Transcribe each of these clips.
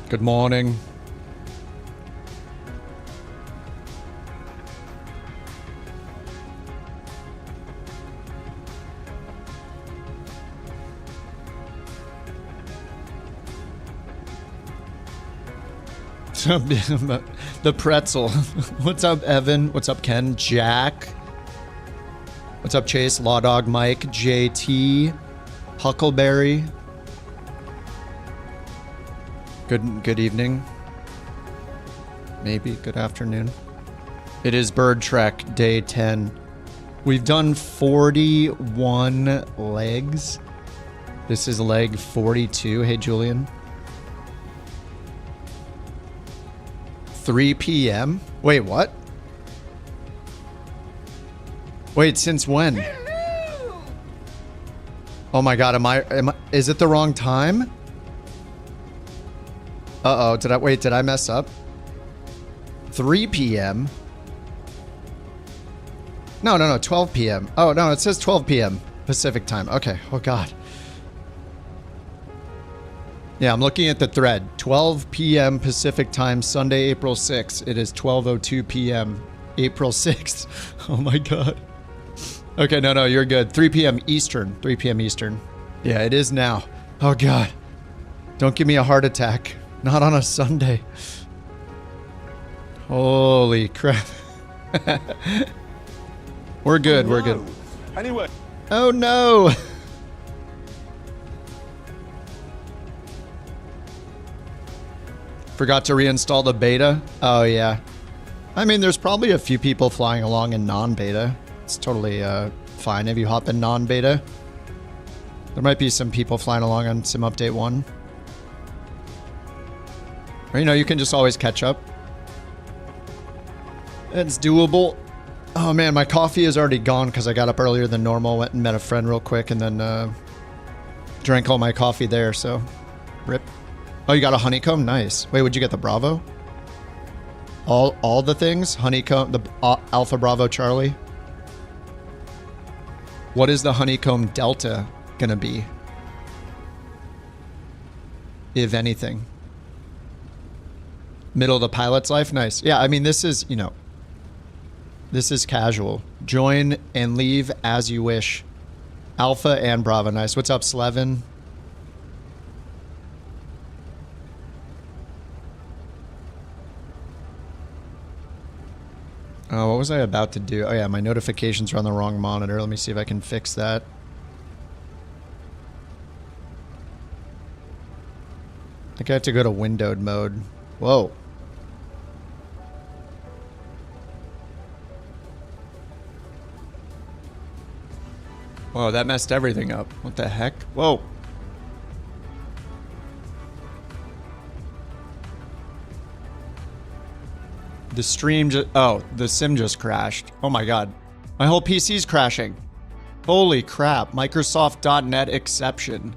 Good morning. The pretzel. What's up, Evan? What's up, Ken? Jack. What's up, Chase? Law Dog Mike. JT. Huckleberry. Good evening. Maybe good afternoon. It is Bird Trek day 10. We've done 41 legs. This is leg 42. Hey, Julian. 3 p.m. Wait, what? Wait, since when? Hello. Oh my god, am I is it the wrong time? Uh-oh, did I mess up? 3 p.m. No, 12 p.m. Oh, no, it says 12 p.m. Pacific time. Okay. Oh god. Yeah, I'm looking at the thread. 12 p.m. Pacific time, Sunday, April 6th. It is 12:02 p.m. April 6th. Oh my god. Okay, no, you're good. 3 p.m. Eastern. 3 p.m. Eastern. Yeah, it is now. Oh god. Don't give me a heart attack. Not on a Sunday. Holy crap. We're good, oh, no. We're good. Anyway. Oh no. Forgot to reinstall the beta? Oh, yeah. I mean, there's probably a few people flying along in non-beta. It's totally fine if you hop in non-beta. There might be some people flying along on Sim Update 1. Or, you can just always catch up. It's doable. Oh, man, my coffee is already gone because I got up earlier than normal. Went and met a friend real quick and then drank all my coffee there, so rip. Oh, you got a honeycomb? Nice. Wait, would you get the Bravo? All the things? Honeycomb, the Alpha Bravo Charlie? What is the honeycomb Delta gonna be? If anything. Middle of the pilot's life? Nice. Yeah, I mean, this is, this is casual. Join and leave as you wish. Alpha and Bravo. Nice. What's up, Slevin? Oh, what was I about to do? Oh yeah, my notifications are on the wrong monitor. Let me see if I can fix that. I think I have to go to windowed mode. Whoa. Whoa, that messed everything up. What the heck? Whoa. The stream just... Oh, the sim just crashed. Oh my god. My whole PC's crashing. Holy crap. Microsoft.net exception.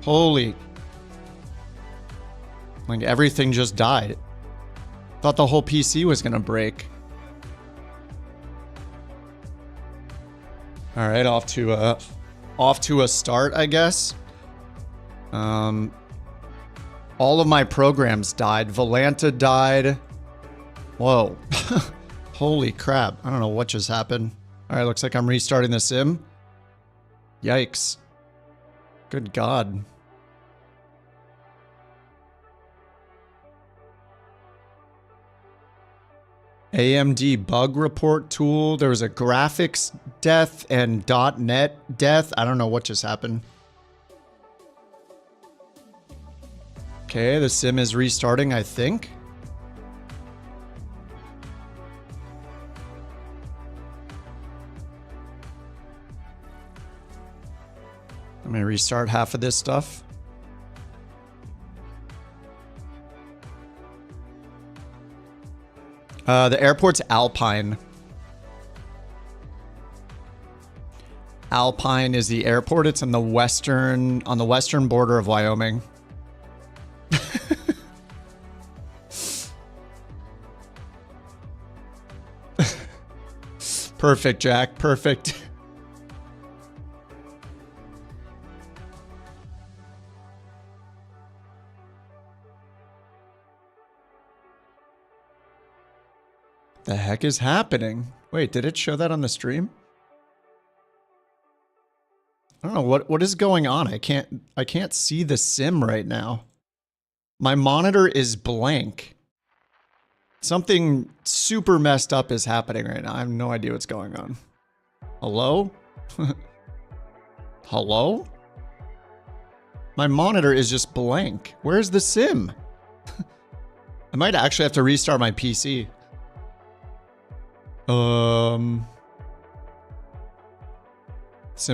Holy... Like, everything just died. Thought the whole PC was gonna break. Alright, off to a start, I guess. All of my programs died. Volanta died. Whoa. Holy crap. I don't know what just happened. All right, looks like I'm restarting the sim. Yikes. Good God. AMD bug report tool. There was a graphics death and .NET death. I don't know what just happened. Okay, the sim is restarting, I think. I'm gonna restart half of this stuff. The airport's Alpine. Alpine is the airport. It's on the western border of Wyoming. Perfect, Jack. Perfect. the heck is happening? Wait, did it show that on the stream? I don't know what is going on. I can't see the sim right now. My monitor is blank. Something super messed up is happening right now. I have no idea what's going on. Hello? Hello? My monitor is just blank. Where's the sim? I might actually have to restart my PC. Sim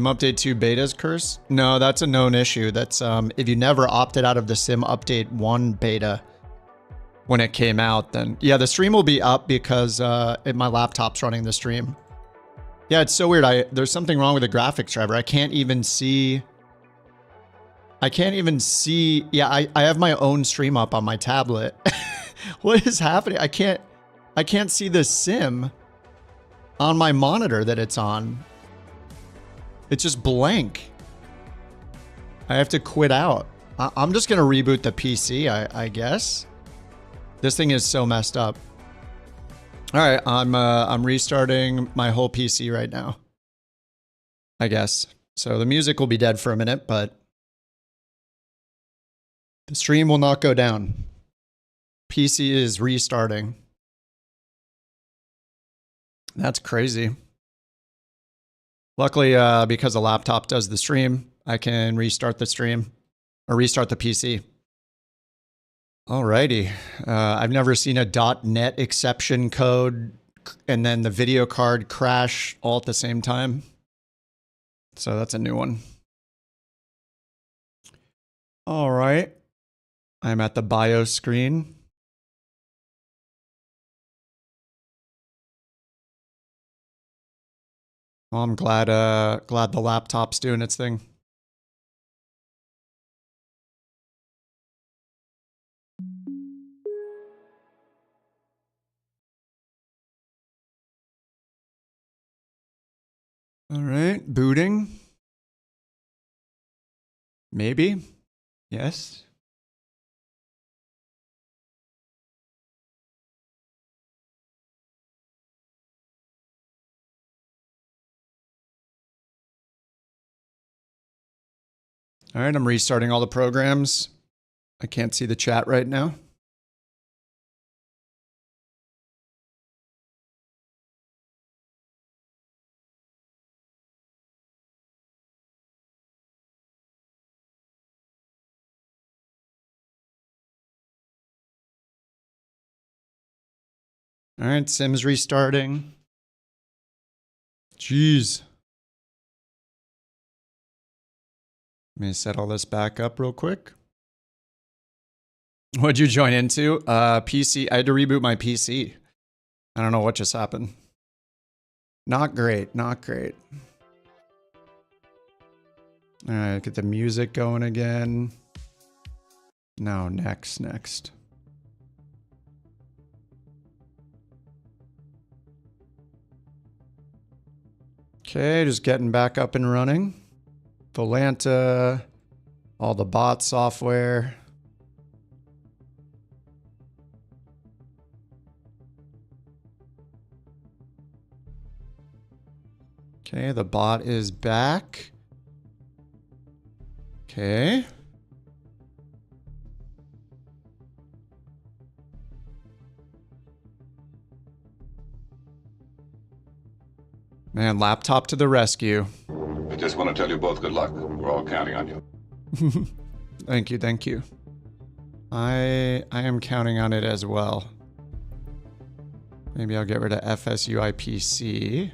Update 2 betas curse? No, that's a known issue. That's if you never opted out of the Sim Update 1 beta when it came out, then yeah, the stream will be up because my laptop's running the stream. Yeah, it's so weird. There's something wrong with the graphics driver. I can't even see. Yeah, I have my own stream up on my tablet. What is happening? I can't see the sim on my monitor that it's on. It's just blank. I have to quit out. I'm just gonna reboot the PC, I guess. This thing is so messed up. All right, I'm restarting my whole PC right now, I guess. So the music will be dead for a minute, but the stream will not go down. PC is restarting. That's crazy. Luckily, because the laptop does the stream, I can restart the stream or restart the PC. Alrighty. I've never seen a .NET exception code and then the video card crash all at the same time. So that's a new one. All right. I'm at the BIOS screen. Well, I'm glad the laptop's doing its thing. All right, booting. Maybe. Yes. All right, I'm restarting all the programs. I can't see the chat right now. All right, Sim's restarting. Jeez. Let me set all this back up real quick. What'd you join into? PC. I had to reboot my PC. I don't know what just happened. Not great, not great. All right, get the music going again. No, next. Okay, just getting back up and running. Volanta, all the bot software. Okay, the bot is back. Okay. Man, laptop to the rescue. I just want to tell you both good luck. We're all counting on you. Thank you, thank you. I am counting on it as well. Maybe I'll get rid of FSUIPC.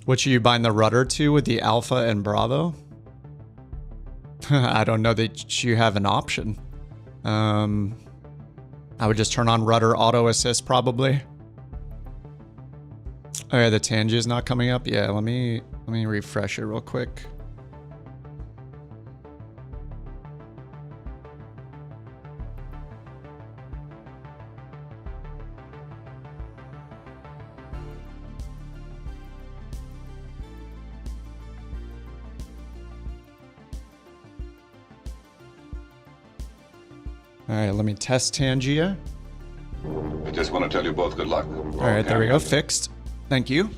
What should you bind the rudder to with the Alpha and Bravo? I don't know that you have an option. I would just turn on rudder auto assist probably. Oh yeah, the Tangi is not coming up. Yeah, let me refresh it real quick. All right, let me test Tangia. I just want to tell you both good luck. All right, there we go. Fixed. Thank you.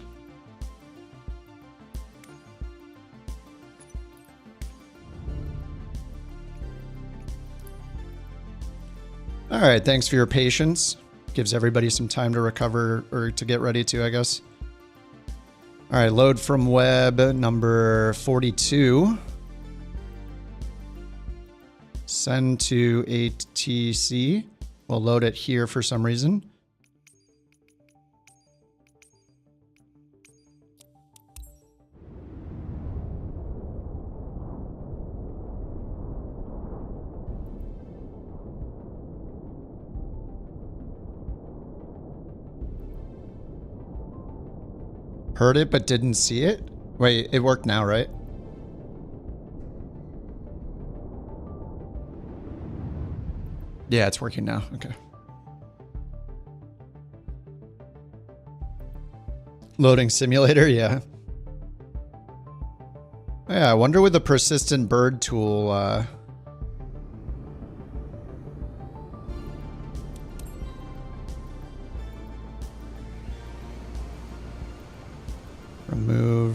All right, thanks for your patience. Gives everybody some time to recover or to get ready to, I guess. All right, load from web number 42. Send to 8TC. We'll load it here for some reason. Heard it but didn't see it? Wait, it worked now, right? Yeah, it's working now. Okay. Loading simulator, yeah. Yeah, I wonder with the persistent bird tool,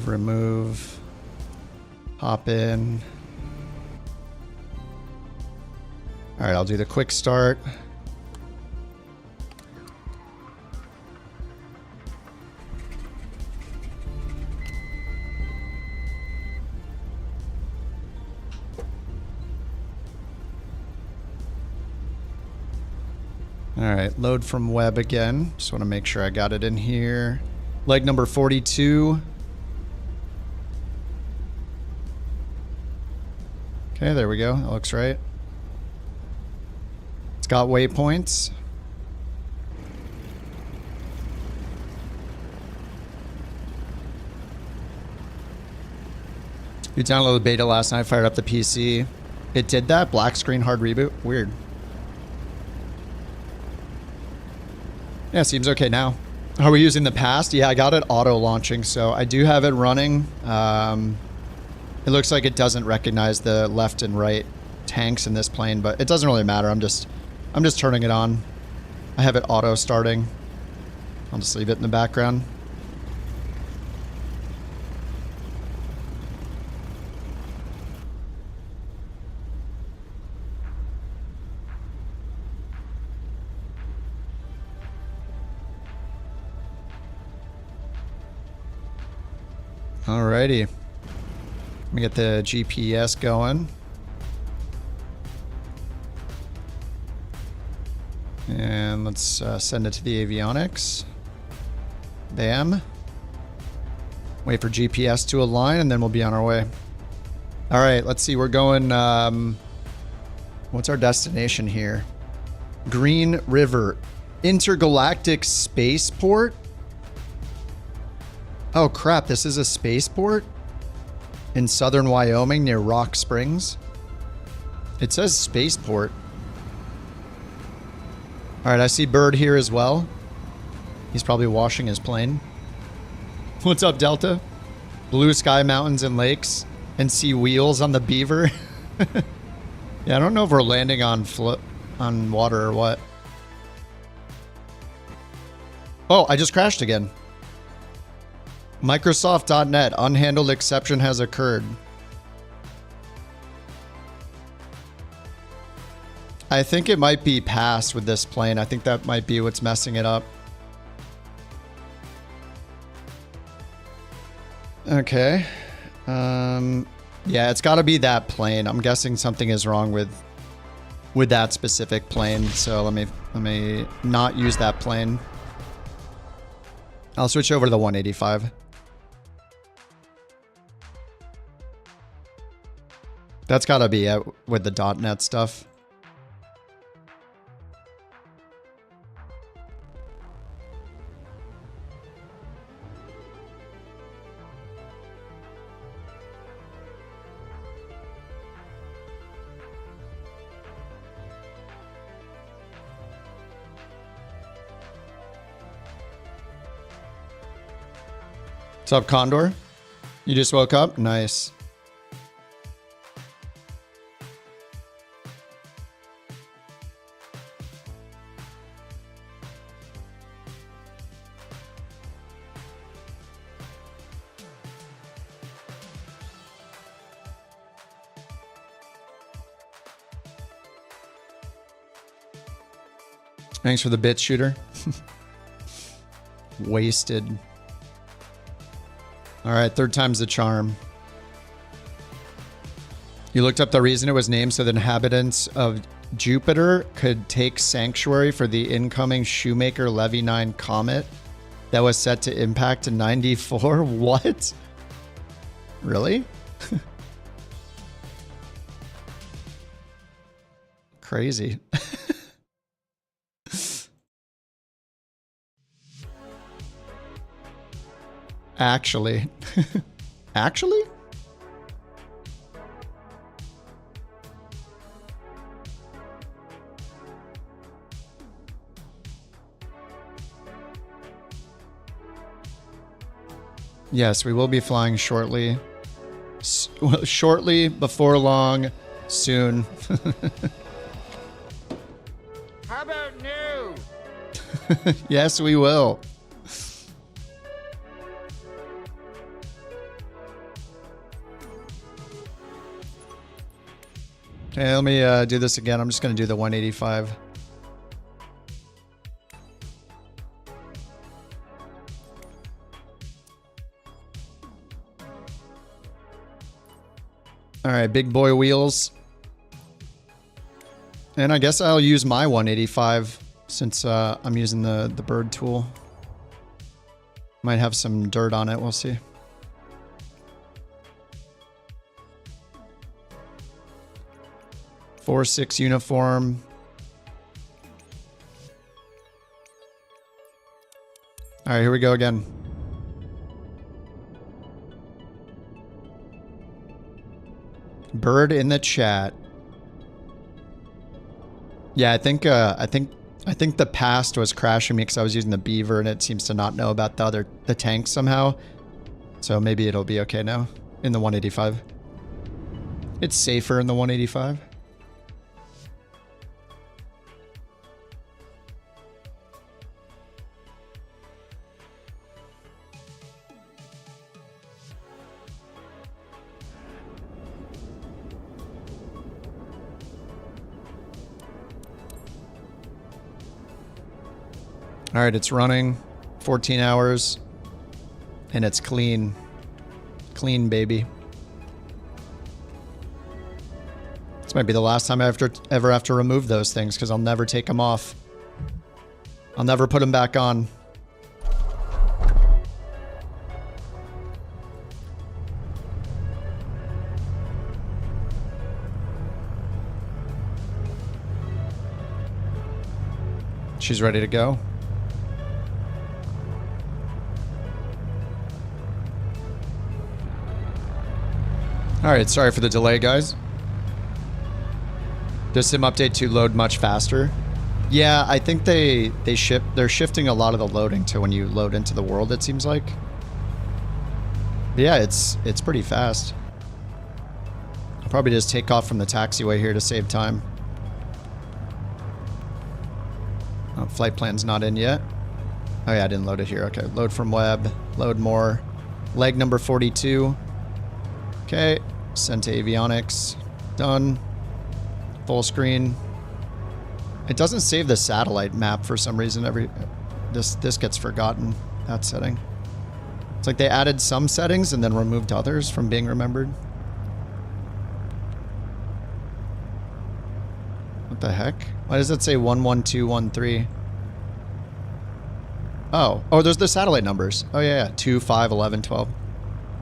remove, hop in. All right, I'll do the quick start. All right, load from web again. Just want to make sure I got it in here. Leg number 42. Okay, there we go. That looks right. It's got waypoints. You downloaded the beta last night, fired up the PC. It did that? Black screen, hard reboot? Weird. Yeah, seems okay now. Are we using the past? Yeah, I got it auto launching, so I do have it running. It looks like it doesn't recognize the left and right tanks in this plane, but it doesn't really matter. I'm just turning it on. I have it auto starting. I'll just leave it in the background. Alrighty. Let me get the GPS going. And let's send it to the avionics. Bam. Wait for GPS to align and then we'll be on our way. All right, let's see. We're going... what's our destination here? Green River. Intergalactic Spaceport? Oh crap, this is a spaceport? In southern Wyoming near Rock Springs? It says spaceport. Alright, I see Bird here as well. He's probably washing his plane. What's up, Delta? Blue sky, mountains, and lakes. And see wheels on the Beaver. Yeah, I don't know if we're landing on water or what. Oh, I just crashed again. Microsoft.net, unhandled exception has occurred. I think it might be passed with this plane. I think that might be what's messing it up. Okay. Yeah, it's got to be that plane. I'm guessing something is wrong with that specific plane. So let me not use that plane. I'll switch over to the 185. That's got to be it with the .NET stuff. What's up, Condor? You just woke up? Nice. Thanks for the bit shooter. Wasted. All right, third time's the charm. You looked up the reason it was named so the inhabitants of Jupiter could take sanctuary for the incoming Shoemaker-Levy 9 comet that was set to impact in 94? What? Really? Crazy. Actually. Actually? Yes, we will be flying shortly. Shortly, before long, soon. How about no? Yes, we will. Okay, let me do this again. I'm just going to do the 185. All right, big boy wheels. And I guess I'll use my 185 since I'm using the bird tool. Might have some dirt on it, we'll see. Four 6 uniform. All right, here we go again. Bird in the chat. Yeah, I think the past was crashing me because I was using the beaver and it seems to not know about the tank somehow. So maybe it'll be okay now in the 185. It's safer in the 185. All right, it's running 14 hours and it's clean. Clean, baby. This might be the last time I ever have to remove those things because I'll never take them off. I'll never put them back on. She's ready to go. All right, sorry for the delay, guys. Does Sim update 2 load much faster? Yeah, I think they're shifting a lot of the loading to when you load into the world, it seems like. But yeah, it's pretty fast. I'll probably just take off from the taxiway here to save time. Oh, flight plan's not in yet. Oh yeah, I didn't load it here. Okay, load from web, load more. Leg number 42. Okay, send to avionics. Done. Full screen. It doesn't save the satellite map for some reason. This gets forgotten, that setting. It's like they added some settings and then removed others from being remembered. What the heck? Why does it say 11213? Oh, there's the satellite numbers. Oh yeah, 2, 5, 11, 12.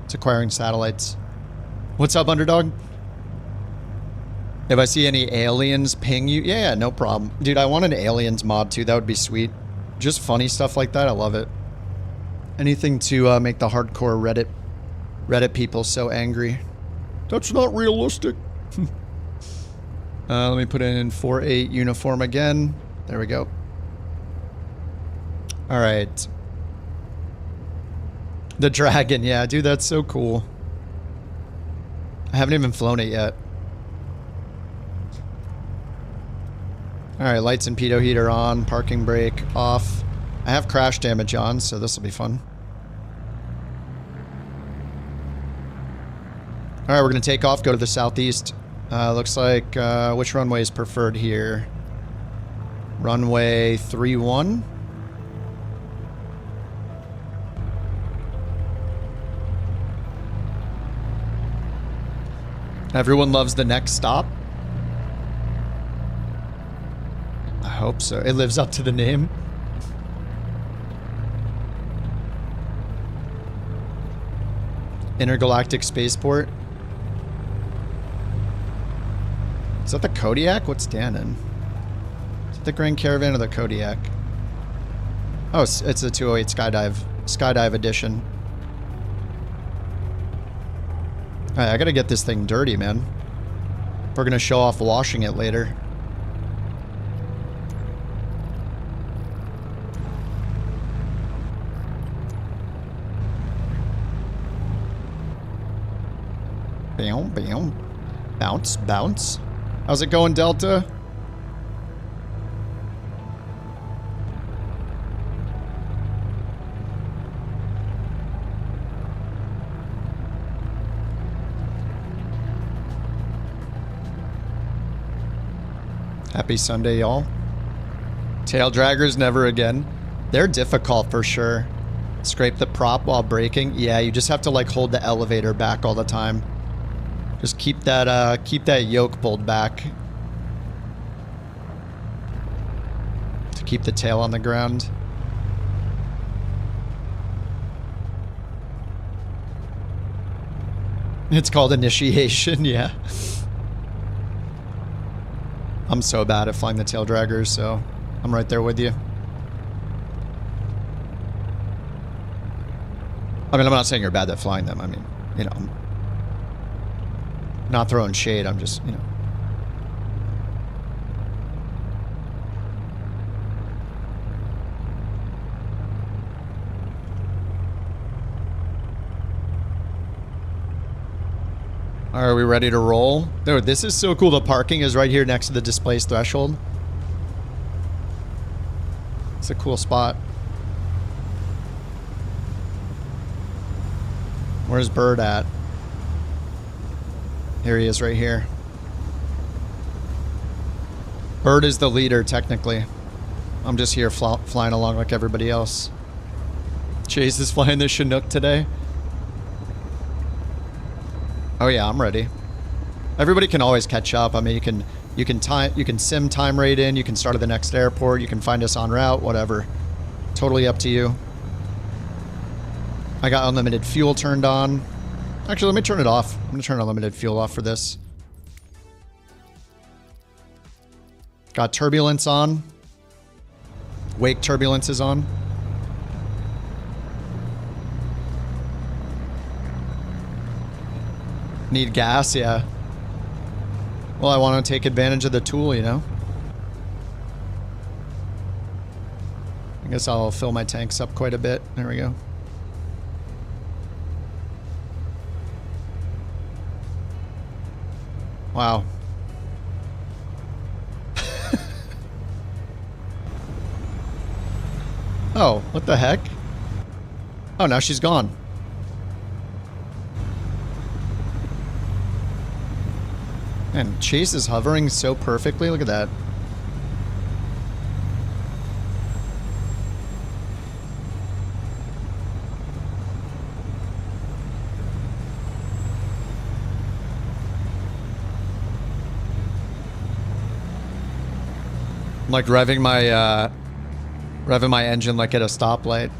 It's acquiring satellites. What's up, Underdog? If I see any aliens ping you, yeah, no problem. Dude, I want an aliens mod too. That would be sweet. Just funny stuff like that. I love it. Anything to make the hardcore Reddit people so angry. That's not realistic. Let me put in 4-8 uniform again. There we go. All right. The dragon, yeah, dude, that's so cool. I haven't even flown it yet. All right, lights and pitot heater on, parking brake off. I have crash damage on, so this will be fun. All right, we're gonna take off, go to the southeast. Looks like, which runway is preferred here? Runway 31. Everyone loves the next stop. I hope so. It lives up to the name. Intergalactic Spaceport. Is that the Kodiak? What's Dan in? Is it the Grand Caravan or the Kodiak? Oh, it's a 208 Skydive edition. Alright, I gotta get this thing dirty, man. We're gonna show off washing it later. Bam, bam. Bounce, bounce. How's it going, Delta? Happy Sunday, y'all. Tail draggers, never again. They're difficult for sure. Scrape the prop while braking. Yeah, you just have to like hold the elevator back all the time. Just keep that yoke pulled back to keep the tail on the ground. It's called initiation, yeah. I'm so bad at flying the tail draggers, so I'm right there with you. I mean, I'm not saying you're bad at flying them. I mean, you know, I'm not throwing shade. I'm just, you know. Are we ready to roll? Dude, this is so cool. The parking is right here next to the displaced threshold. It's a cool spot. Where's Bird at? Here he is right here. Bird is the leader, technically. I'm just here flying along like everybody else. Chase is flying the Chinook today. Oh yeah, I'm ready. Everybody can always catch up. I mean, you can sim time rate in, you can start at the next airport, you can find us en route, whatever. Totally up to you. I got unlimited fuel turned on. Actually, let me turn it off. I'm gonna turn unlimited fuel off for this. Got turbulence on. Wake turbulence is on. Need gas, yeah. Well, I want to take advantage of the tool, you know? I guess I'll fill my tanks up quite a bit. There we go. Wow. Oh, what the heck? Oh, now she's gone. Man, Chase is hovering so perfectly. Look at that. I'm like revving my engine like at a stoplight.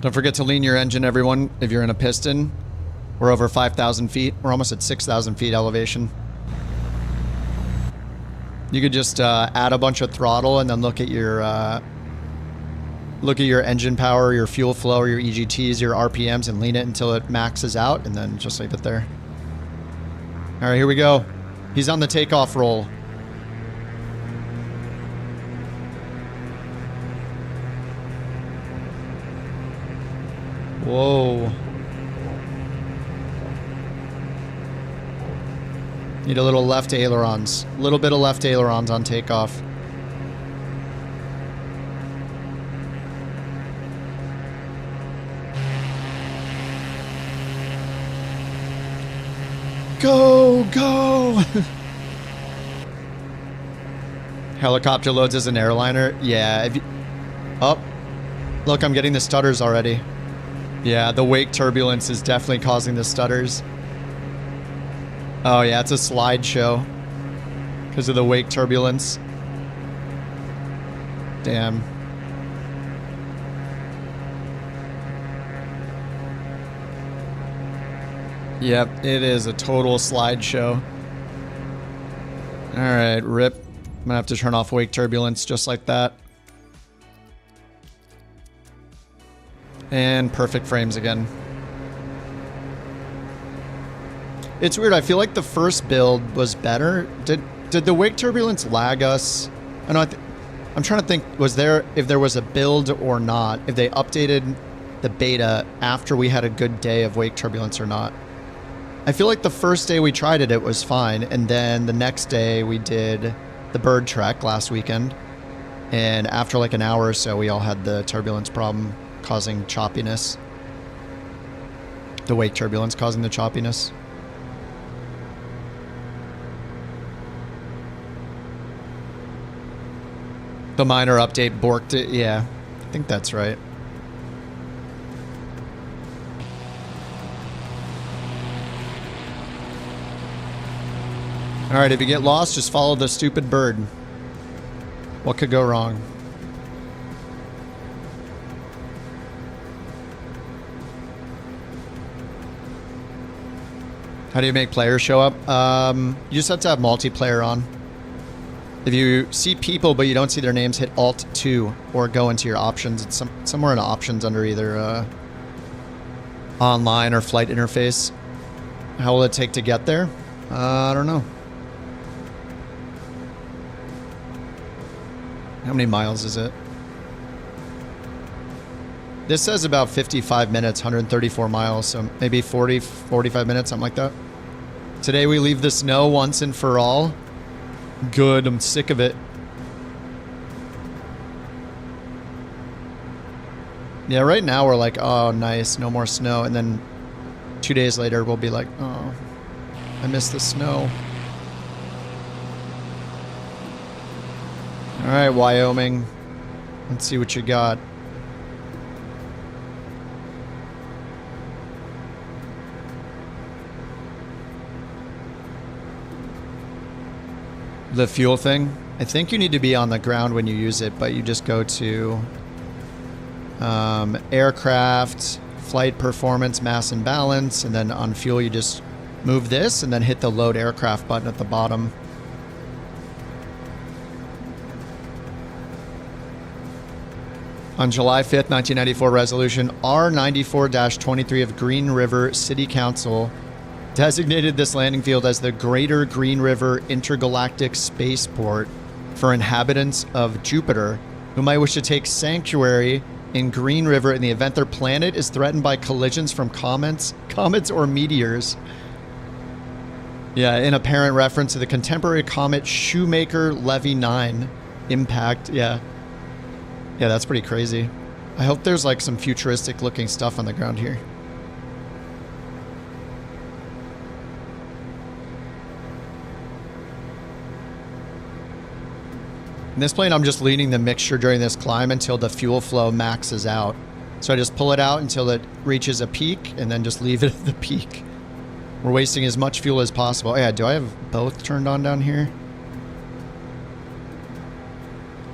Don't forget to lean your engine, everyone, if you're in a piston. We're over 5,000 feet. We're almost at 6,000 feet elevation. You could just add a bunch of throttle and then look at your engine power, your fuel flow, your EGTs, your RPMs, and lean it until it maxes out, and then just leave it there. All right, here we go. He's on the takeoff roll. Whoa. Need a little left ailerons. A little bit of left ailerons on takeoff. Go, go. Helicopter loads as an airliner. Yeah. If you, oh, look, I'm getting the stutters already. Yeah, the wake turbulence is definitely causing the stutters. Oh yeah, it's a slideshow because of the wake turbulence. Damn. Yep, it is a total slideshow. Alright, rip. I'm gonna have to turn off wake turbulence just like that. And perfect frames again. It's weird, I feel like the first build was better. Did the wake turbulence lag us? I know, I'm trying to think, was there, if there was a build or not, if they updated the beta after we had a good day of wake turbulence or not. I feel like the first day we tried it, it was fine, and then the next day we did the bird trek last weekend, and after like an hour or so, we all had the turbulence problem causing choppiness. The wake turbulence causing the choppiness. The minor update borked it, yeah, I think that's right. Alright, if you get lost, just follow the stupid bird. What could go wrong? How do you make players show up? You just have to have multiplayer on. If you see people but you don't see their names, hit Alt-2 or go into your options. It's somewhere in options under either online or flight interface. How will it take to get there? I don't know. How many miles is it? This says about 55 minutes, 134 miles, so maybe 40, 45 minutes, something like that. Today we leave the snow once and for all. Good, I'm sick of it. Yeah, right now we're like, oh, nice, no more snow. And then 2 days later, we'll be like, oh, I miss the snow. All right, Wyoming. Let's see what you got. The fuel thing. I think you need to be on the ground when you use it, but you just go to aircraft, flight performance, mass and balance, and then on fuel you just move this and then hit the load aircraft button at the bottom. On July 5th, 1994 resolution, R94-23 of Green River City Council designated this landing field as the Greater Green River Intergalactic Spaceport for inhabitants of Jupiter who might wish to take sanctuary in Green River in the event their planet is threatened by collisions from comets or meteors. Yeah, in apparent reference to the contemporary comet Shoemaker-Levy 9 impact. Yeah, that's pretty crazy. I hope there's like some futuristic looking stuff on the ground here. In this plane, I'm just leading the mixture during this climb until the fuel flow maxes out. So I just pull it out until it reaches a peak and then just leave it at the peak. We're wasting as much fuel as possible. Oh, yeah, do I have both turned on down here?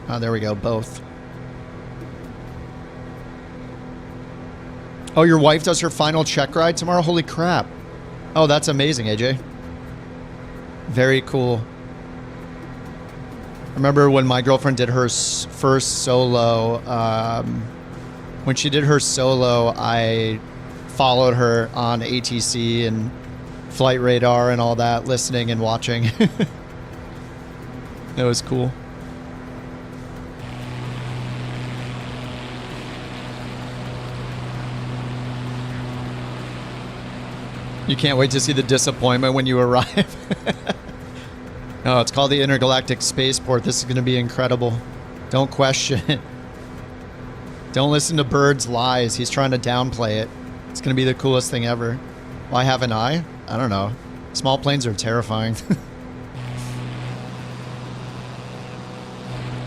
Oh, there we go, both. Oh, your wife does her final check ride tomorrow? Holy crap. Oh, that's amazing, AJ. Very cool. I remember when my girlfriend did her first solo, when she did her solo, I followed her on ATC and Flight Radar and all that, listening and watching. That was cool. You can't wait to see the disappointment when you arrive. Oh, it's called the Intergalactic Spaceport. This is going to be incredible. Don't question it. Don't listen to Bird's lies. He's trying to downplay it. It's going to be the coolest thing ever. Why haven't I? I don't know. Small planes are terrifying.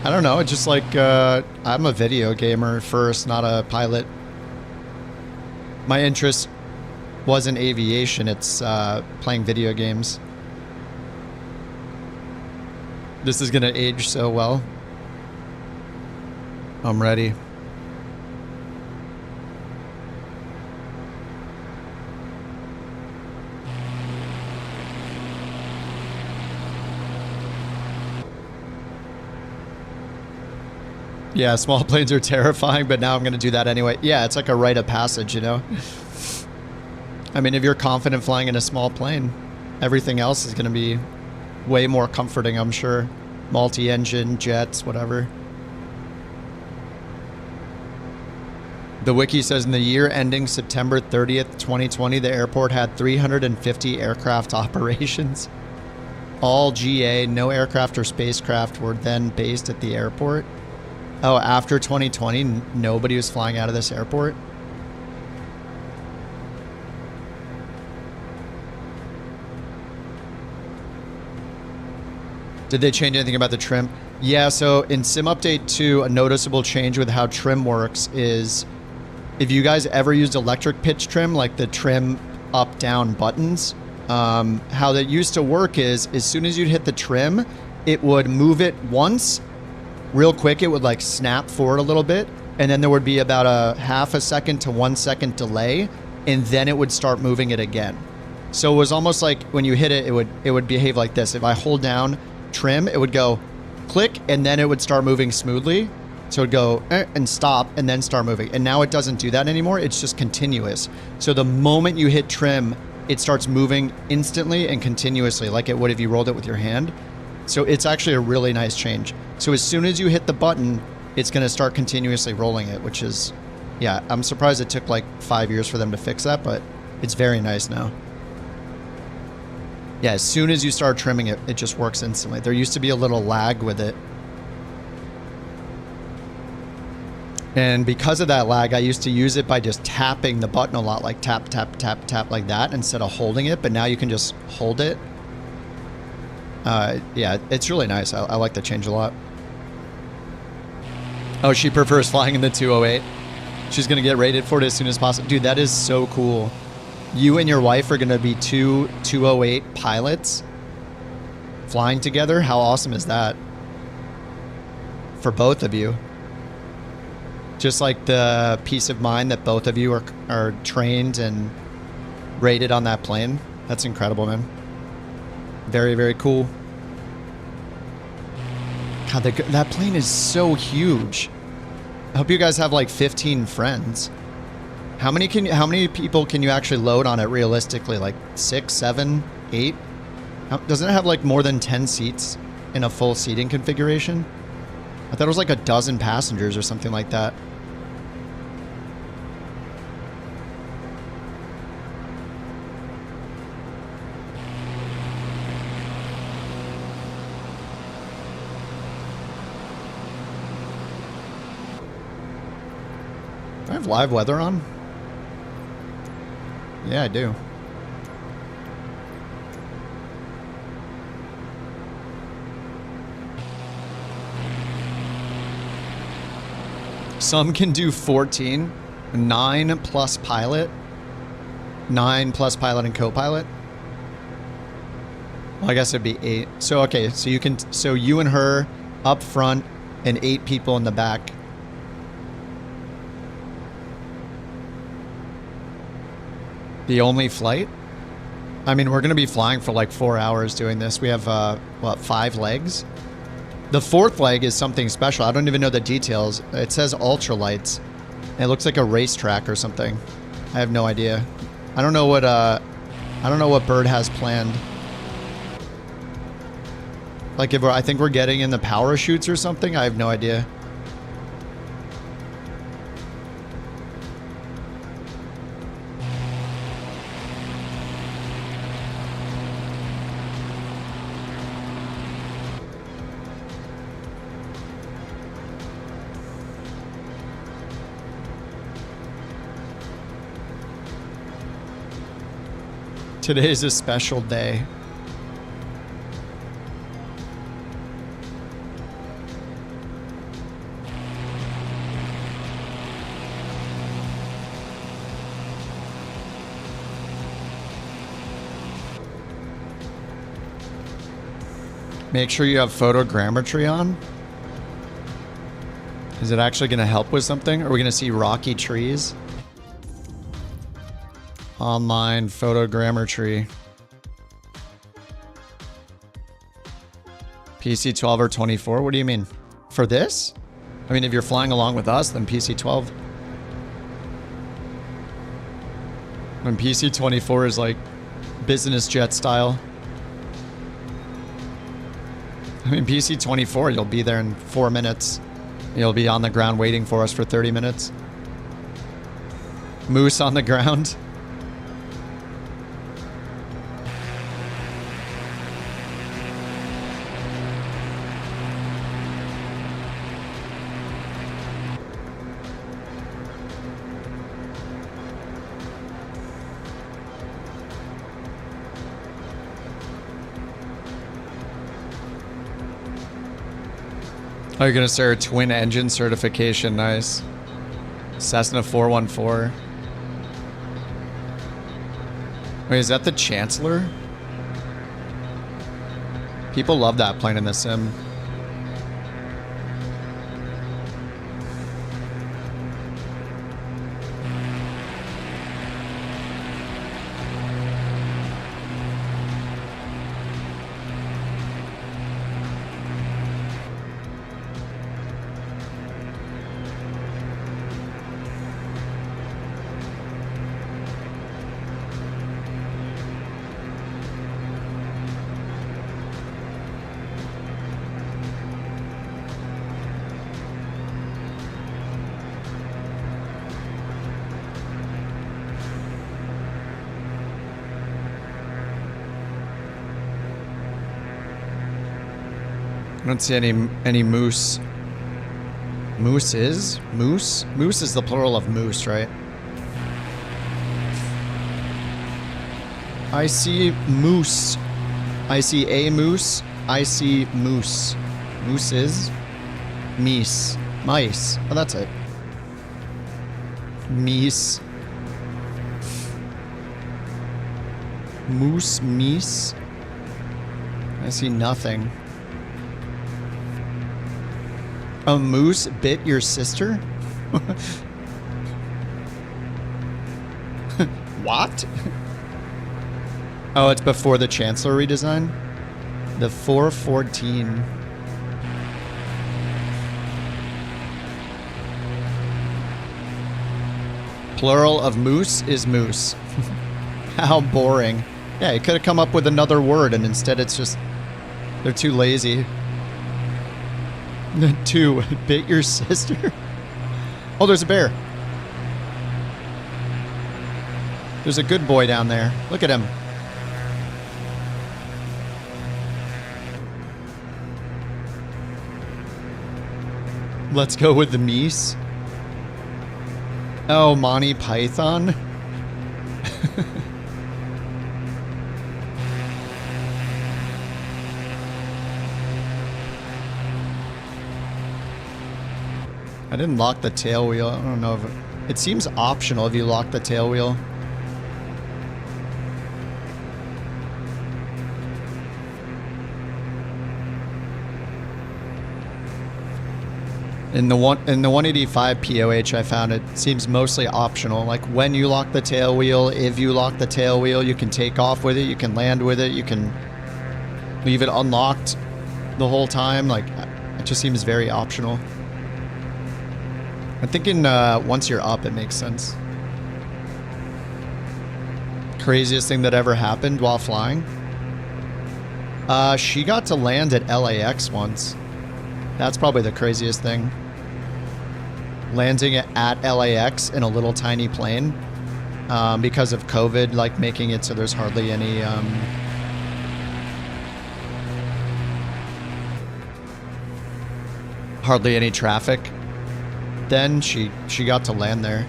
I don't know. It's just like I'm a video gamer first, not a pilot. My interest wasn't aviation. It's playing video games. This is going to age so well. I'm ready. Yeah, small planes are terrifying, but now I'm going to do that anyway. Yeah, it's like a rite of passage, you know? I mean, if you're confident flying in a small plane, everything else is going to be way more comforting, I'm sure. Multi-engine, jets, whatever. The wiki says in the year ending September 30th, 2020, the airport had 350 aircraft operations. All GA, no aircraft or spacecraft were then based at the airport. Oh, after 2020, nobody was flying out of this airport? Did they change anything about the trim? Yeah, so in Sim Update 2, a noticeable change with how trim works is if you guys ever used electric pitch trim, like the trim up-down buttons, how that used to work is as soon as you'd hit the trim, it would move it once. Real quick, it would like snap forward a little bit, and then there would be about a half a second to 1 second delay, and then it would start moving it again. So it was almost like when you hit it, it would behave like this. If I hold down trim, it would go click, and then it would start moving smoothly. So it would go and stop, and then start moving. And now it doesn't do that anymore. It's just continuous. So the moment you hit trim, it starts moving instantly and continuously, like it would if you rolled it with your hand. So it's actually a really nice change. So as soon as you hit the button, it's going to start continuously rolling it, which is, yeah, I'm surprised it took like 5 years for them to fix that, but it's very nice now. Yeah, as soon as you start trimming it, it just works instantly. There used to be a little lag with it. And because of that lag, I used to use it by just tapping the button a lot, like tap, tap, tap, tap like that, instead of holding it. But now you can just hold it. Yeah, it's really nice. I like the change a lot. Oh, she prefers flying in the 208. She's going to get rated for it as soon as possible. Dude, that is so cool. You and your wife are going to be two 208 pilots flying together. How awesome is that? For both of you. Just like the peace of mind that both of you are trained and rated on that plane. That's incredible, man. Very, very cool. God, that plane is so huge. I hope you guys have like 15 friends. How many people can you actually load on it realistically? Like 6, 7, 8? Doesn't it have like more than 10 seats in a full seating configuration? I thought it was like a dozen passengers or something like that. Do I have live weather on? Yeah, I do. Some can do 14, 9 plus pilot, 9 plus pilot and co-pilot. Well, I guess it'd be 8. So, okay, so you and her up front and 8 people in the back. The only flight? I mean, we're going to be flying for like 4 hours doing this. We have, what, 5 legs? The 4th leg is something special. I don't even know the details. It says ultralights. It looks like a racetrack or something. I have no idea. I don't know what Bird has planned. Like I think we're getting in the parachutes or something. I have no idea. Today's a special day. Make sure you have photogrammetry on. Is it actually going to help with something? Are we going to see rocky trees? Online photogrammetry. PC 12 or 24? What do you mean? For this? I mean, if you're flying along with us, then PC 12. When PC 24 is like business jet style. I mean, PC 24, you'll be there in 4 minutes. You'll be on the ground waiting for us for 30 minutes. Moose on the ground. Oh, you're gonna start a twin engine certification. Nice. Cessna 414. Wait, is that the Chancellor? People love that plane in the sim. I don't see any moose. Mooses? Moose? Moose is the plural of moose, right? I see moose. I see a moose. I see moose. Mooses? Meese. Mice. Oh, that's it. Meese. Moose, meese. I see nothing. A moose bit your sister? What? Oh, it's before the Chancellor redesign? The 414. Plural of moose is moose. How boring. Yeah, you could have come up with another word, and instead it's just... They're too lazy. To bit your sister? Oh, there's a bear. There's a good boy down there. Look at him. Let's go with the meese. Oh, Monty Python. I didn't lock the tail wheel. I don't know if it seems optional if you lock the tail wheel. In the 185 POH, I found it seems mostly optional. Like when you lock the tail wheel, if you lock the tail wheel, you can take off with it, you can land with it, you can leave it unlocked the whole time. Like it just seems very optional. I'm thinking once you're up, it makes sense. Craziest thing that ever happened while flying? She got to land at LAX once. That's probably the craziest thing. Landing at LAX in a little tiny plane because of COVID, like making it so there's hardly any traffic. Then she got to land there.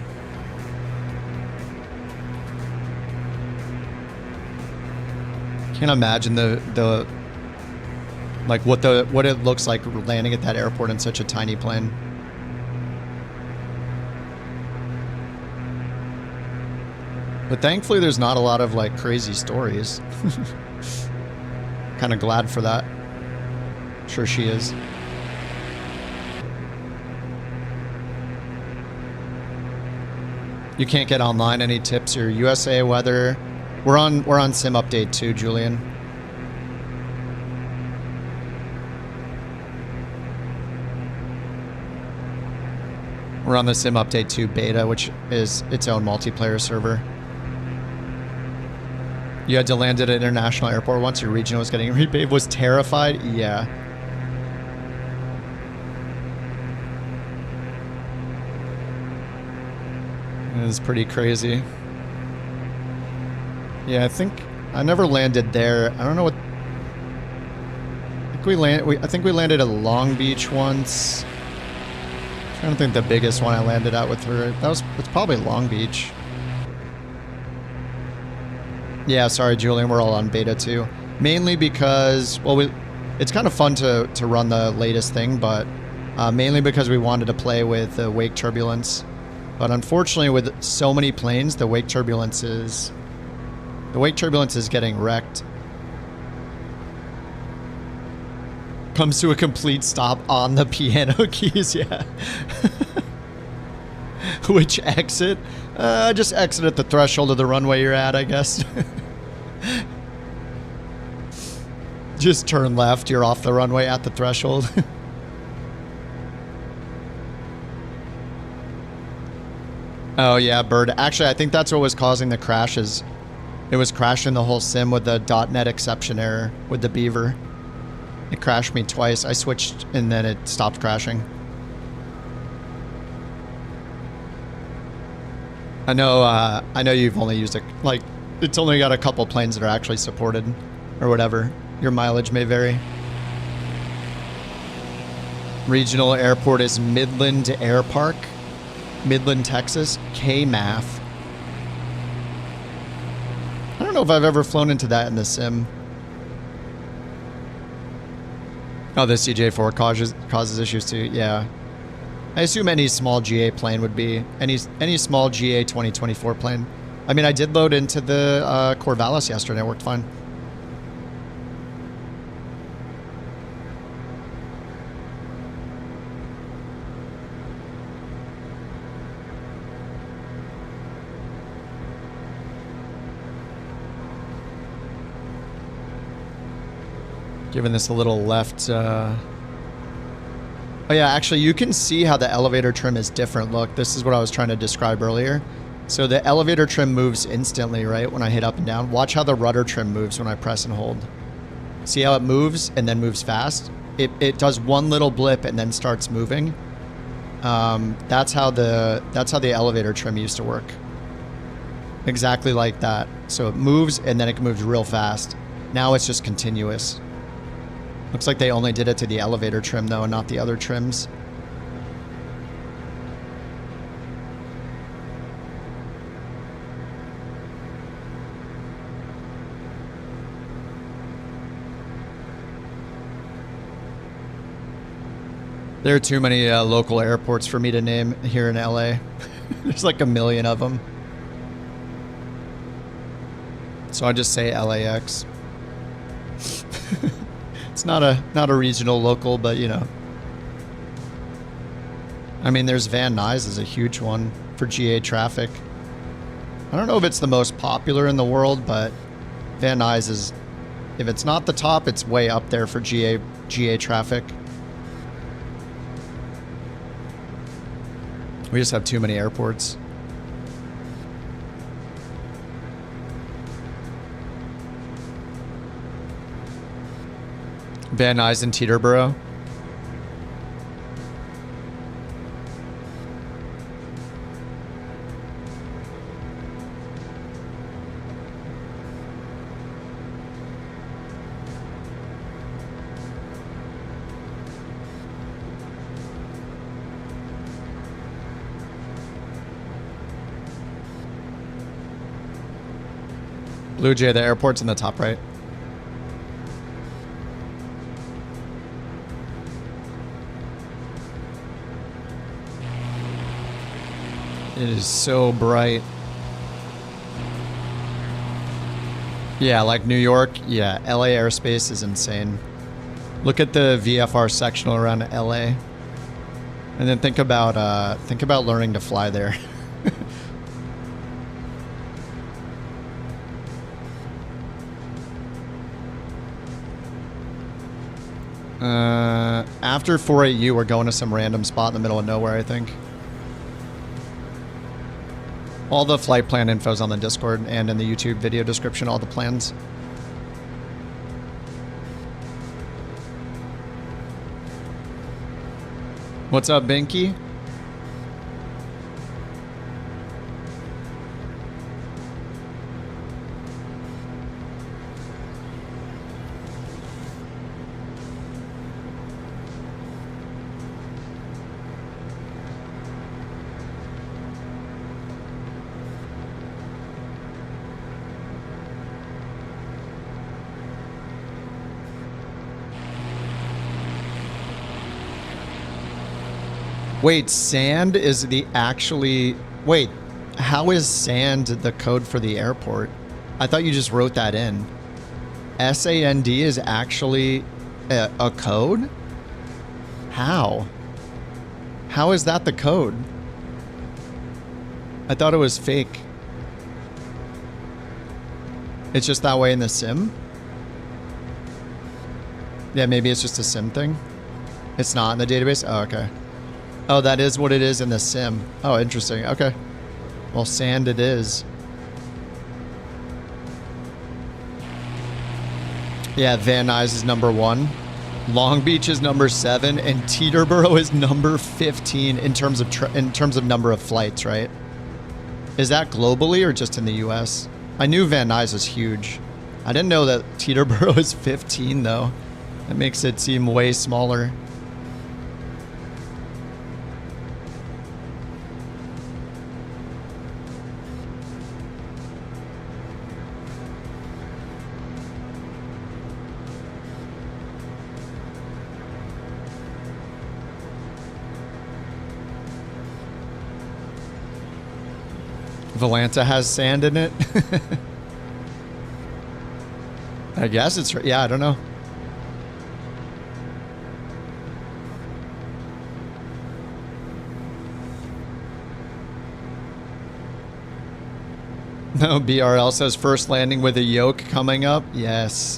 Can't imagine the like what it looks like landing at that airport in such a tiny plane. But thankfully there's not a lot of like crazy stories. Kind of glad for that. Sure she is. You can't get online. Any tips or USA weather? We're on sim update 2, Julian. We're on the sim update 2 beta, which is its own multiplayer server. You had to land at an international airport once. Your regional was getting repaid. Was terrified. Yeah. It was pretty crazy. Yeah, I think I never landed there. I don't know what. I think we landed at Long Beach once. I'm trying to think the biggest one I landed at with her. It's probably Long Beach. Yeah, sorry, Julian. We're all on beta too. Mainly because, well, it's kind of fun to run the latest thing, but mainly because we wanted to play with the wake turbulence. But unfortunately, with so many planes, the wake turbulence is getting wrecked. Comes to a complete stop on the piano keys, yeah. Which exit? Just exit at the threshold of the runway you're at, I guess. Just turn left, you're off the runway at the threshold. Oh yeah, Bird. Actually, I think that's what was causing the crashes. It was crashing the whole sim with the .NET exception error with the Beaver. It crashed me twice. I switched and then it stopped crashing. I know you've only used it, like, it's only got a couple planes that are actually supported or whatever. Your mileage may vary. Regional airport is Midland Air Park, Midland, Texas, KMAF. I don't know if I've ever flown into that in the sim. Oh, the CJ4 causes issues too, yeah. I assume any small GA plane would be, any small GA 2024 plane. I mean, I did load into the Corvallis yesterday, it worked fine. Giving this a little left. Oh yeah, actually you can see how the elevator trim is different. Look, this is what I was trying to describe earlier. So the elevator trim moves instantly, right? When I hit up and down. Watch how the rudder trim moves when I press and hold. See how it moves and then moves fast? It does one little blip and then starts moving. That's how the elevator trim used to work. Exactly like that. So it moves and then it moves real fast. Now it's just continuous. Looks like they only did it to the elevator trim though and not the other trims. There are too many local airports for me to name here in LA. There's like a million of them. So I just say LAX. It's not a regional local, but you know. I mean, there's Van Nuys is a huge one for GA traffic. I don't know if it's the most popular in the world, but Van Nuys is, if it's not the top, it's way up there for GA traffic. We just have too many airports. Van Nuys and Teterboro. Blue Jay, the airport's in the top right. It is so bright. Yeah, like New York. Yeah, LA airspace is insane. Look at the VFR sectional around LA. And then think about learning to fly there. After 48U, we're going to some random spot in the middle of nowhere, I think. All the flight plan info's on the Discord and in the YouTube video description, all the plans. What's up, Binky? Wait, sand is the actually... Wait, how is sand the code for the airport? I thought you just wrote that in. SAND is actually a code? How? How is that the code? I thought it was fake. It's just that way in the sim? Yeah, maybe it's just a sim thing. It's not in the database? Oh, okay. Oh, that is what it is in the sim. Oh, interesting. Okay. Well, sand it is. Yeah, Van Nuys is number 1. Long Beach is number 7, and Teterboro is number 15 in terms of number of flights, right? Is that globally or just in the US? I knew Van Nuys was huge. I didn't know that Teterboro is 15 though. That makes it seem way smaller. Volanta has sand in it. I guess it's... Yeah, I don't know. No, BRL says first landing with a yoke coming up. Yes.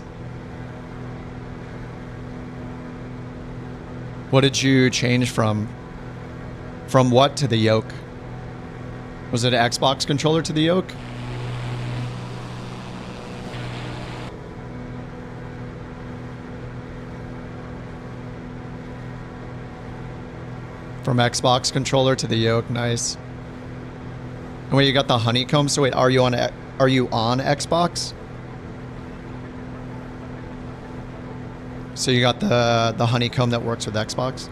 What did you change from? From what to the yoke? Was it an Xbox controller to the yoke? From Xbox controller to the yoke, nice. And wait, you got the honeycomb. So wait, are you on Xbox? So you got the honeycomb that works with Xbox?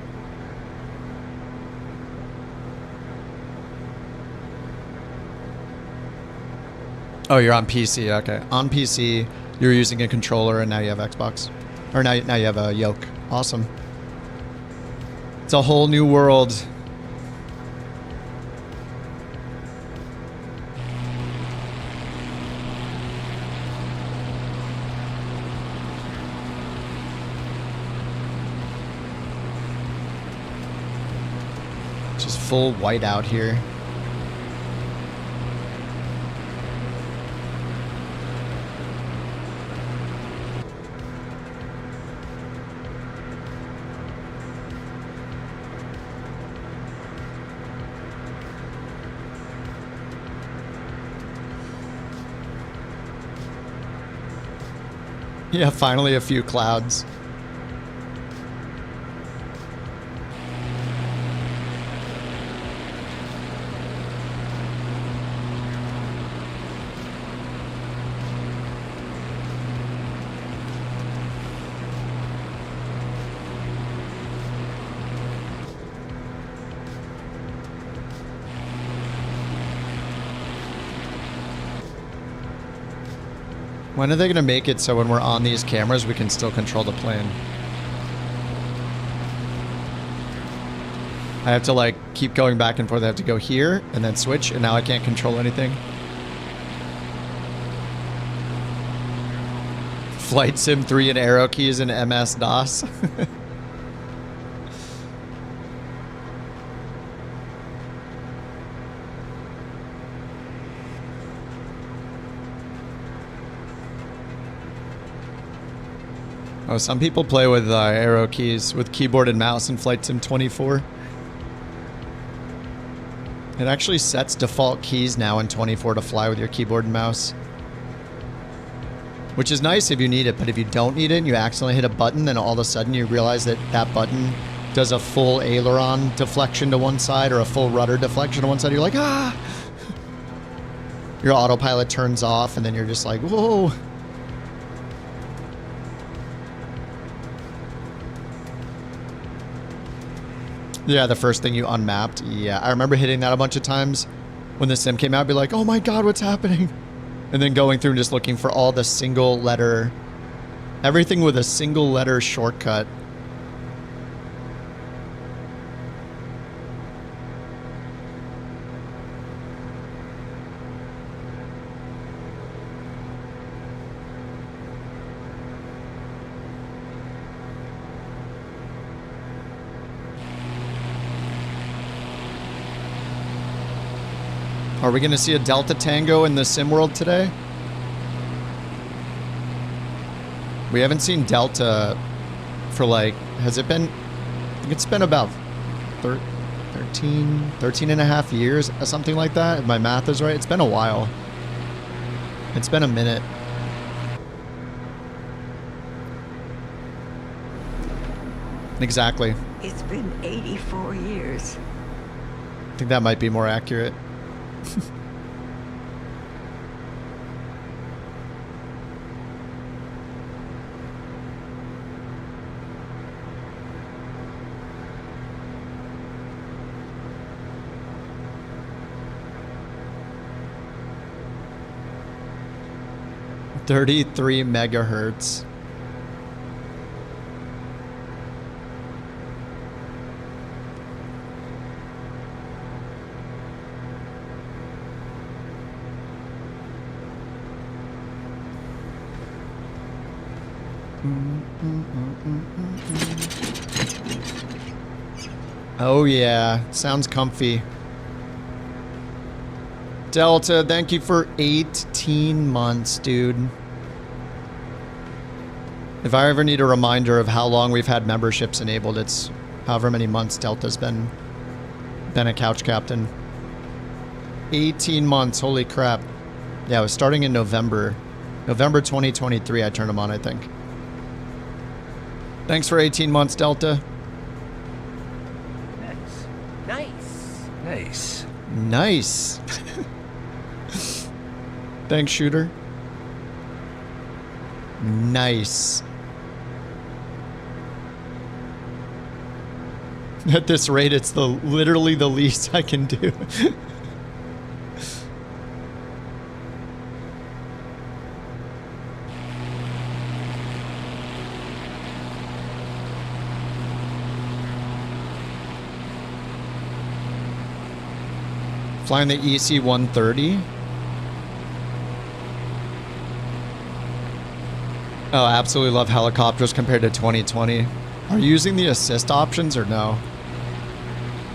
Oh, you're on PC. Okay, on PC, you're using a controller, and now you have Xbox, or now you have a yoke. Awesome. It's a whole new world. Just full white out here. Yeah, finally a few clouds. When are they going to make it so when we're on these cameras, we can still control the plane? I have to like keep going back and forth. I have to go here and then switch, and now I can't control anything. Flight Sim 3 and arrow keys and MS-DOS. Oh, some people play with arrow keys with keyboard and mouse in Flight Sim 24. It actually sets default keys now in 24 to fly with your keyboard and mouse. Which is nice if you need it, but if you don't need it and you accidentally hit a button, then all of a sudden you realize that that button does a full aileron deflection to one side or a full rudder deflection to one side. You're like, ah! Your autopilot turns off and then you're just like, whoa! Yeah, the first thing you unmapped. Yeah, I remember hitting that a bunch of times when the sim came out. I'd be like, oh my god, what's happening? And then going through and just looking for all the single letter, everything with a single letter shortcut. Are we going to see a Delta Tango in the sim world today? We haven't seen Delta for like, has it been, I think it's been about 13 and a half years, or something like that, if my math is right. It's been a while. It's been a minute. Exactly. It's been 84 years. I think that might be more accurate. $33 megahertz. Oh yeah, sounds comfy. Delta, thank you for 18 months, dude. If I ever need a reminder of how long we've had memberships enabled, it's however many months Delta's been a couch captain. 18 months, holy crap. Yeah, it was starting in November 2023 I turned them on, I think. Thanks for 18 months, Delta. Nice. Nice. Thanks, Shooter. Nice. At this rate, it's literally the least I can do. Flying the EC-130. Oh, I absolutely love helicopters compared to 2020. Are you using the assist options or no?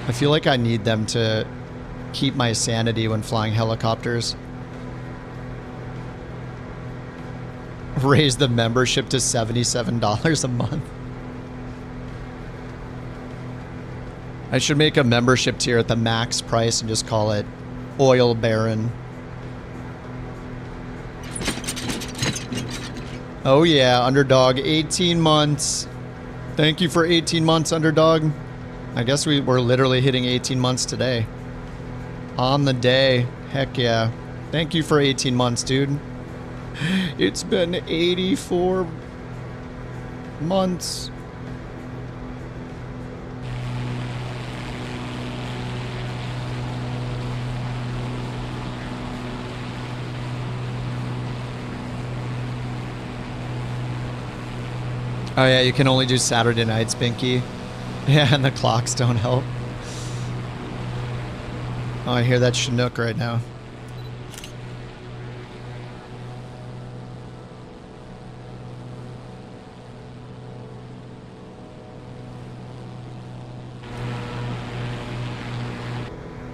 I feel like I need them to keep my sanity when flying helicopters. Raise the membership to $77 a month. I should make a membership tier at the max price and just call it Oil Baron. Oh yeah, Underdog, 18 months. Thank you for 18 months, Underdog. I guess we're literally hitting 18 months today. On the day. Heck yeah. Thank you for 18 months, dude. It's been 84 months. Oh yeah, you can only do Saturday nights, Binky. Yeah, and the clocks don't help. Oh, I hear that Chinook right now.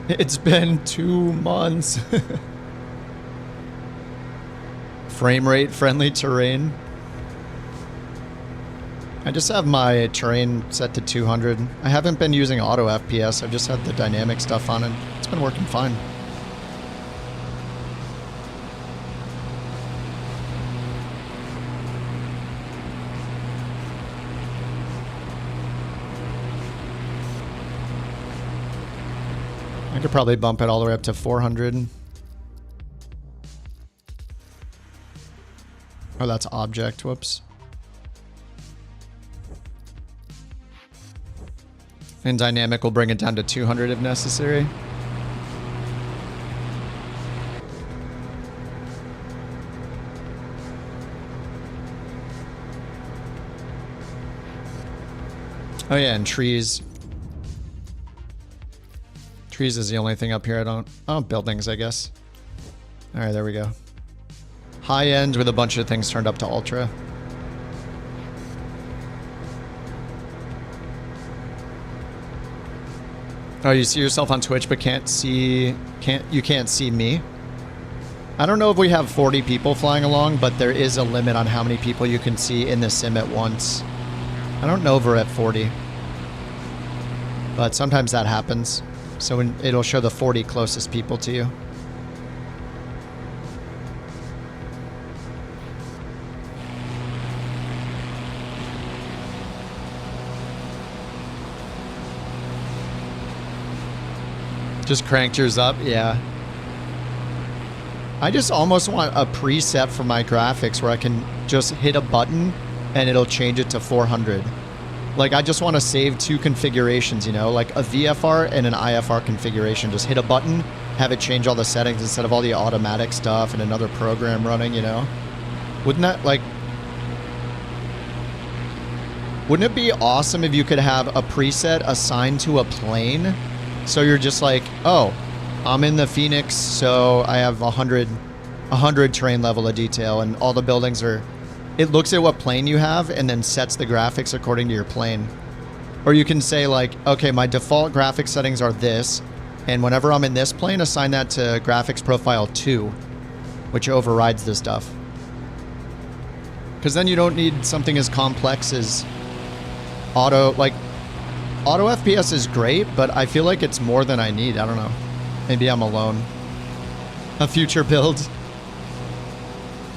It's been 2 months. Frame rate friendly terrain. I just have my terrain set to 200. I haven't been using auto FPS. I've just had the dynamic stuff on and it's been working fine. I could probably bump it all the way up to 400. Oh, that's object. Whoops. And dynamic will bring it down to 200 if necessary. Oh yeah, and trees. Trees is the only thing up here I don't... Oh, buildings, I guess. Alright, there we go. High end with a bunch of things turned up to ultra. Oh, you see yourself on Twitch but can't see me? I don't know if we have 40 people flying along, but there is a limit on how many people you can see in the sim at once. I don't know if we're at 40. But sometimes that happens. So it'll show the 40 closest people to you. Just cranked yours up? Yeah. I just almost want a preset for my graphics where I can just hit a button and it'll change it to 400. Like, I just want to save 2 configurations, you know, like a VFR and an IFR configuration. Just hit a button, have it change all the settings instead of all the automatic stuff and another program running, you know? Wouldn't that, like... Wouldn't it be awesome if you could have a preset assigned to a plane? So you're just like, oh, I'm in the Phoenix, so I have 100 terrain level of detail, and all the buildings are... It looks at what plane you have and then sets the graphics according to your plane. Or you can say like, okay, my default graphics settings are this, and whenever I'm in this plane, assign that to graphics profile 2, which overrides this stuff. Because then you don't need something as complex as auto, like, auto FPS is great, but I feel like it's more than I need. I don't know. Maybe I'm alone. A future build.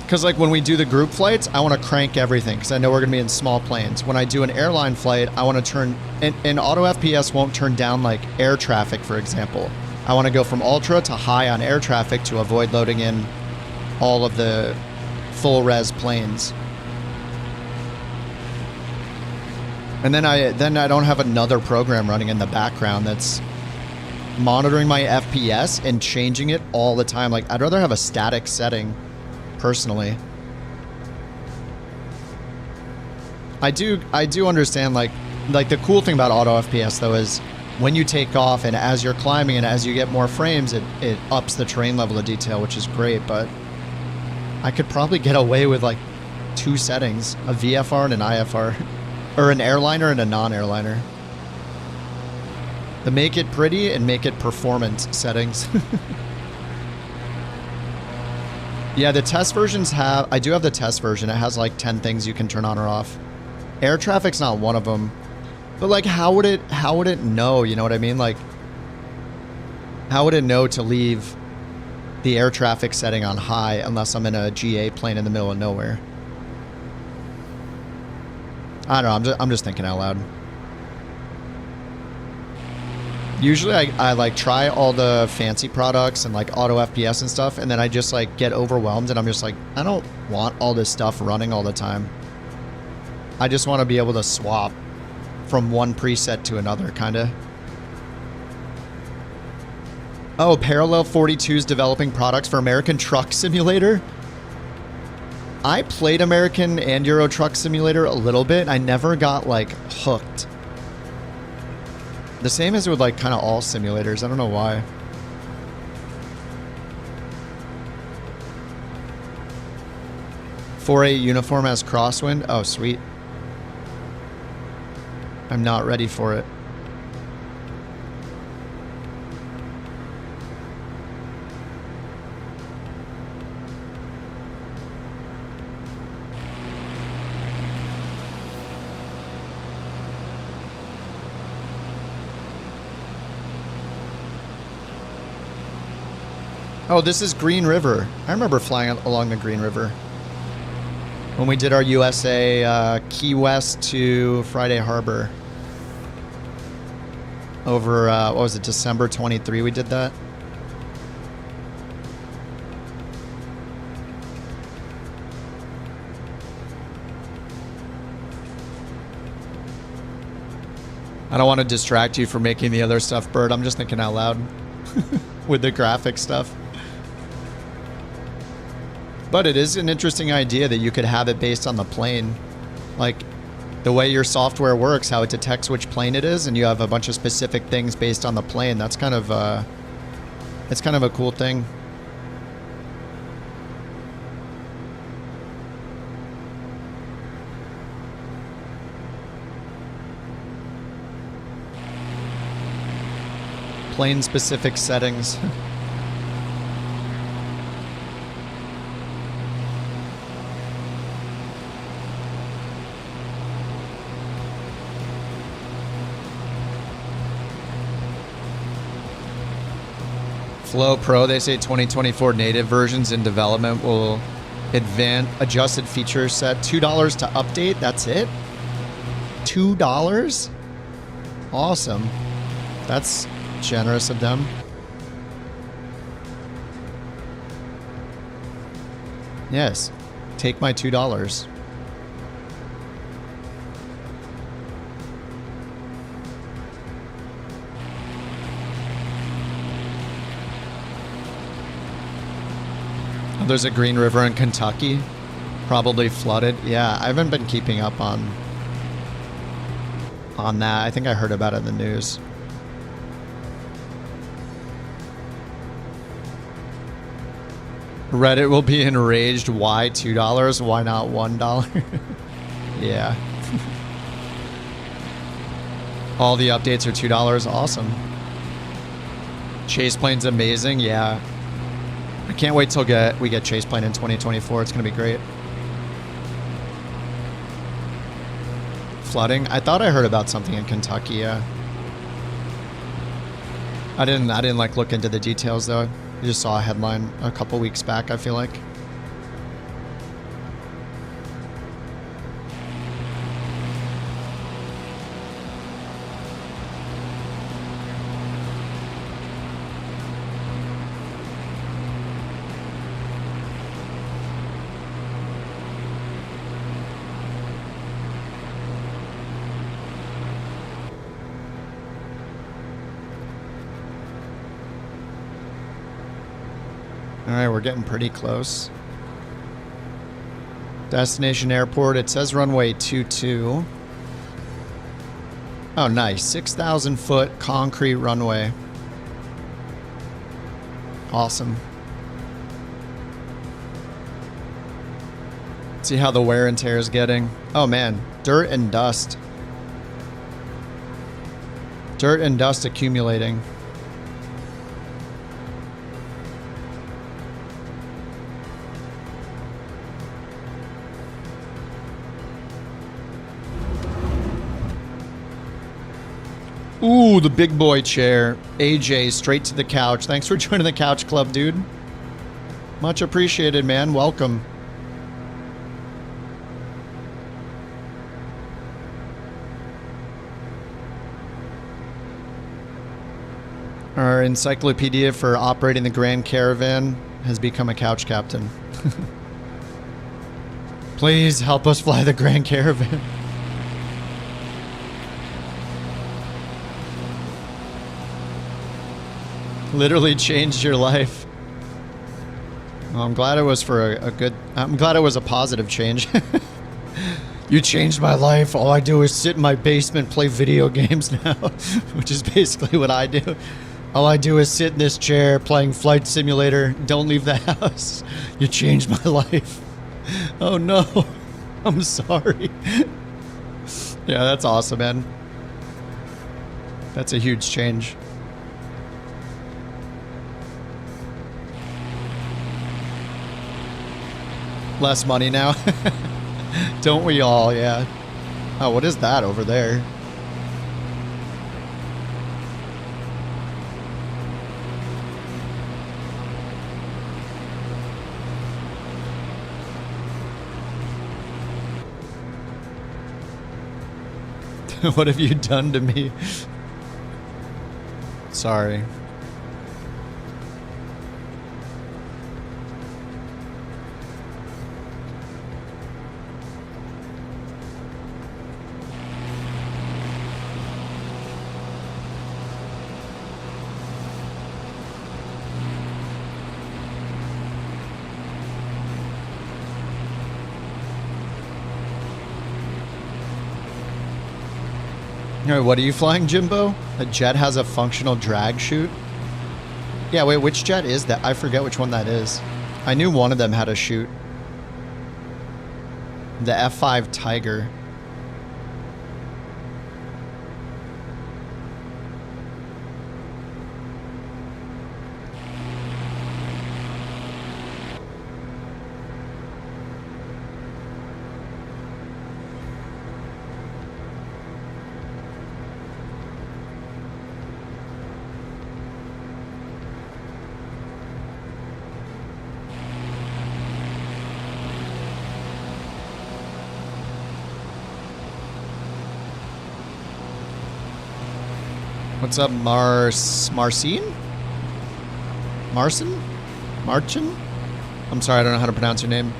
Because like when we do the group flights, I want to crank everything because I know we're going to be in small planes. When I do an airline flight, I want to turn... And auto FPS won't turn down like air traffic, for example. I want to go from ultra to high on air traffic to avoid loading in all of the full res planes. And then I don't have another program running in the background that's monitoring my FPS and changing it all the time. Like, I'd rather have a static setting, personally. I do understand, like the cool thing about auto FPS though is when you take off and as you're climbing and as you get more frames, it ups the terrain level of detail, which is great, but I could probably get away with like 2 settings, a VFR and an IFR. Or an airliner and a non-airliner. The make it pretty and make it performance settings. Yeah, the test versions have... I do have the test version. It has like 10 things you can turn on or off. Air traffic's not one of them. But like, how would it know? You know what I mean? Like, how would it know to leave the air traffic setting on high unless I'm in a GA plane in the middle of nowhere? I don't know, I'm just thinking out loud. Usually I like try all the fancy products and like auto FPS and stuff, and then I just like get overwhelmed and I'm just like, I don't want all this stuff running all the time. I just want to be able to swap from one preset to another, kinda. Oh, Parallel 42 is developing products for American Truck Simulator? I played American and Euro Truck Simulator a little bit. I never got like hooked. The same as with like kind of all simulators. I don't know why. 4A uniform has crosswind. Oh, sweet. I'm not ready for it. Oh, this is Green River. I remember flying along the Green River when we did our USA Key West to Friday Harbor over, what was it, December 23 we did that? I don't want to distract you from making the other stuff, Bird. I'm just thinking out loud with the graphic stuff. But it is an interesting idea that you could have it based on the plane. Like, the way your software works, how it detects which plane it is, and you have a bunch of specific things based on the plane. That's kind of it's kind of a cool thing. Plane-specific settings. Flow Pro, they say 2024 native versions in development will adjusted feature set. $2 to update, that's it? $2? Awesome. That's generous of them. Yes, take my $2. There's a Green River in Kentucky, probably flooded. Yeah, I haven't been keeping up on that. I think I heard about it in the news. Reddit will be enraged. Why $2? Why not $1? Yeah. All the updates are $2. Awesome. Chase Plane's amazing. Yeah. I can't wait till we get Chase Plane in 2024. It's going to be great. Flooding. I thought I heard about something in Kentucky. Yeah. I didn't like look into the details though. I just saw a headline a couple weeks back, I feel like. Alright, we're getting pretty close. Destination airport, it says runway 22. Oh, nice. 6,000 foot concrete runway. Awesome. See how the wear and tear is getting. Oh man, dirt and dust. Dirt and dust accumulating. Ooh, the big boy chair. AJ, straight to the couch. Thanks for joining the couch club, dude. Much appreciated, man. Welcome. Our encyclopedia for operating the Grand Caravan has become a couch captain. Please help us fly the Grand Caravan. Literally changed your life. Well, I'm glad it was for a good... I'm glad it was a positive change. You changed my life. All I do is sit in my basement, play video games now. Which is basically what I do. All I do is sit in this chair playing Flight Simulator. Don't leave the house. You changed my life. Oh no. I'm sorry. Yeah, that's awesome, man. That's a huge change. Less money now. Don't we all? Yeah. Oh, what is that over there? What have you done to me? Sorry. Alright, what are you flying, Jimbo? A jet has a functional drag chute? Yeah, wait, which jet is that? I forget which one that is. I knew one of them had a chute. The F5 Tiger. What's up, Marcin? Marcin? Marcin? I'm sorry, I don't know how to pronounce your name.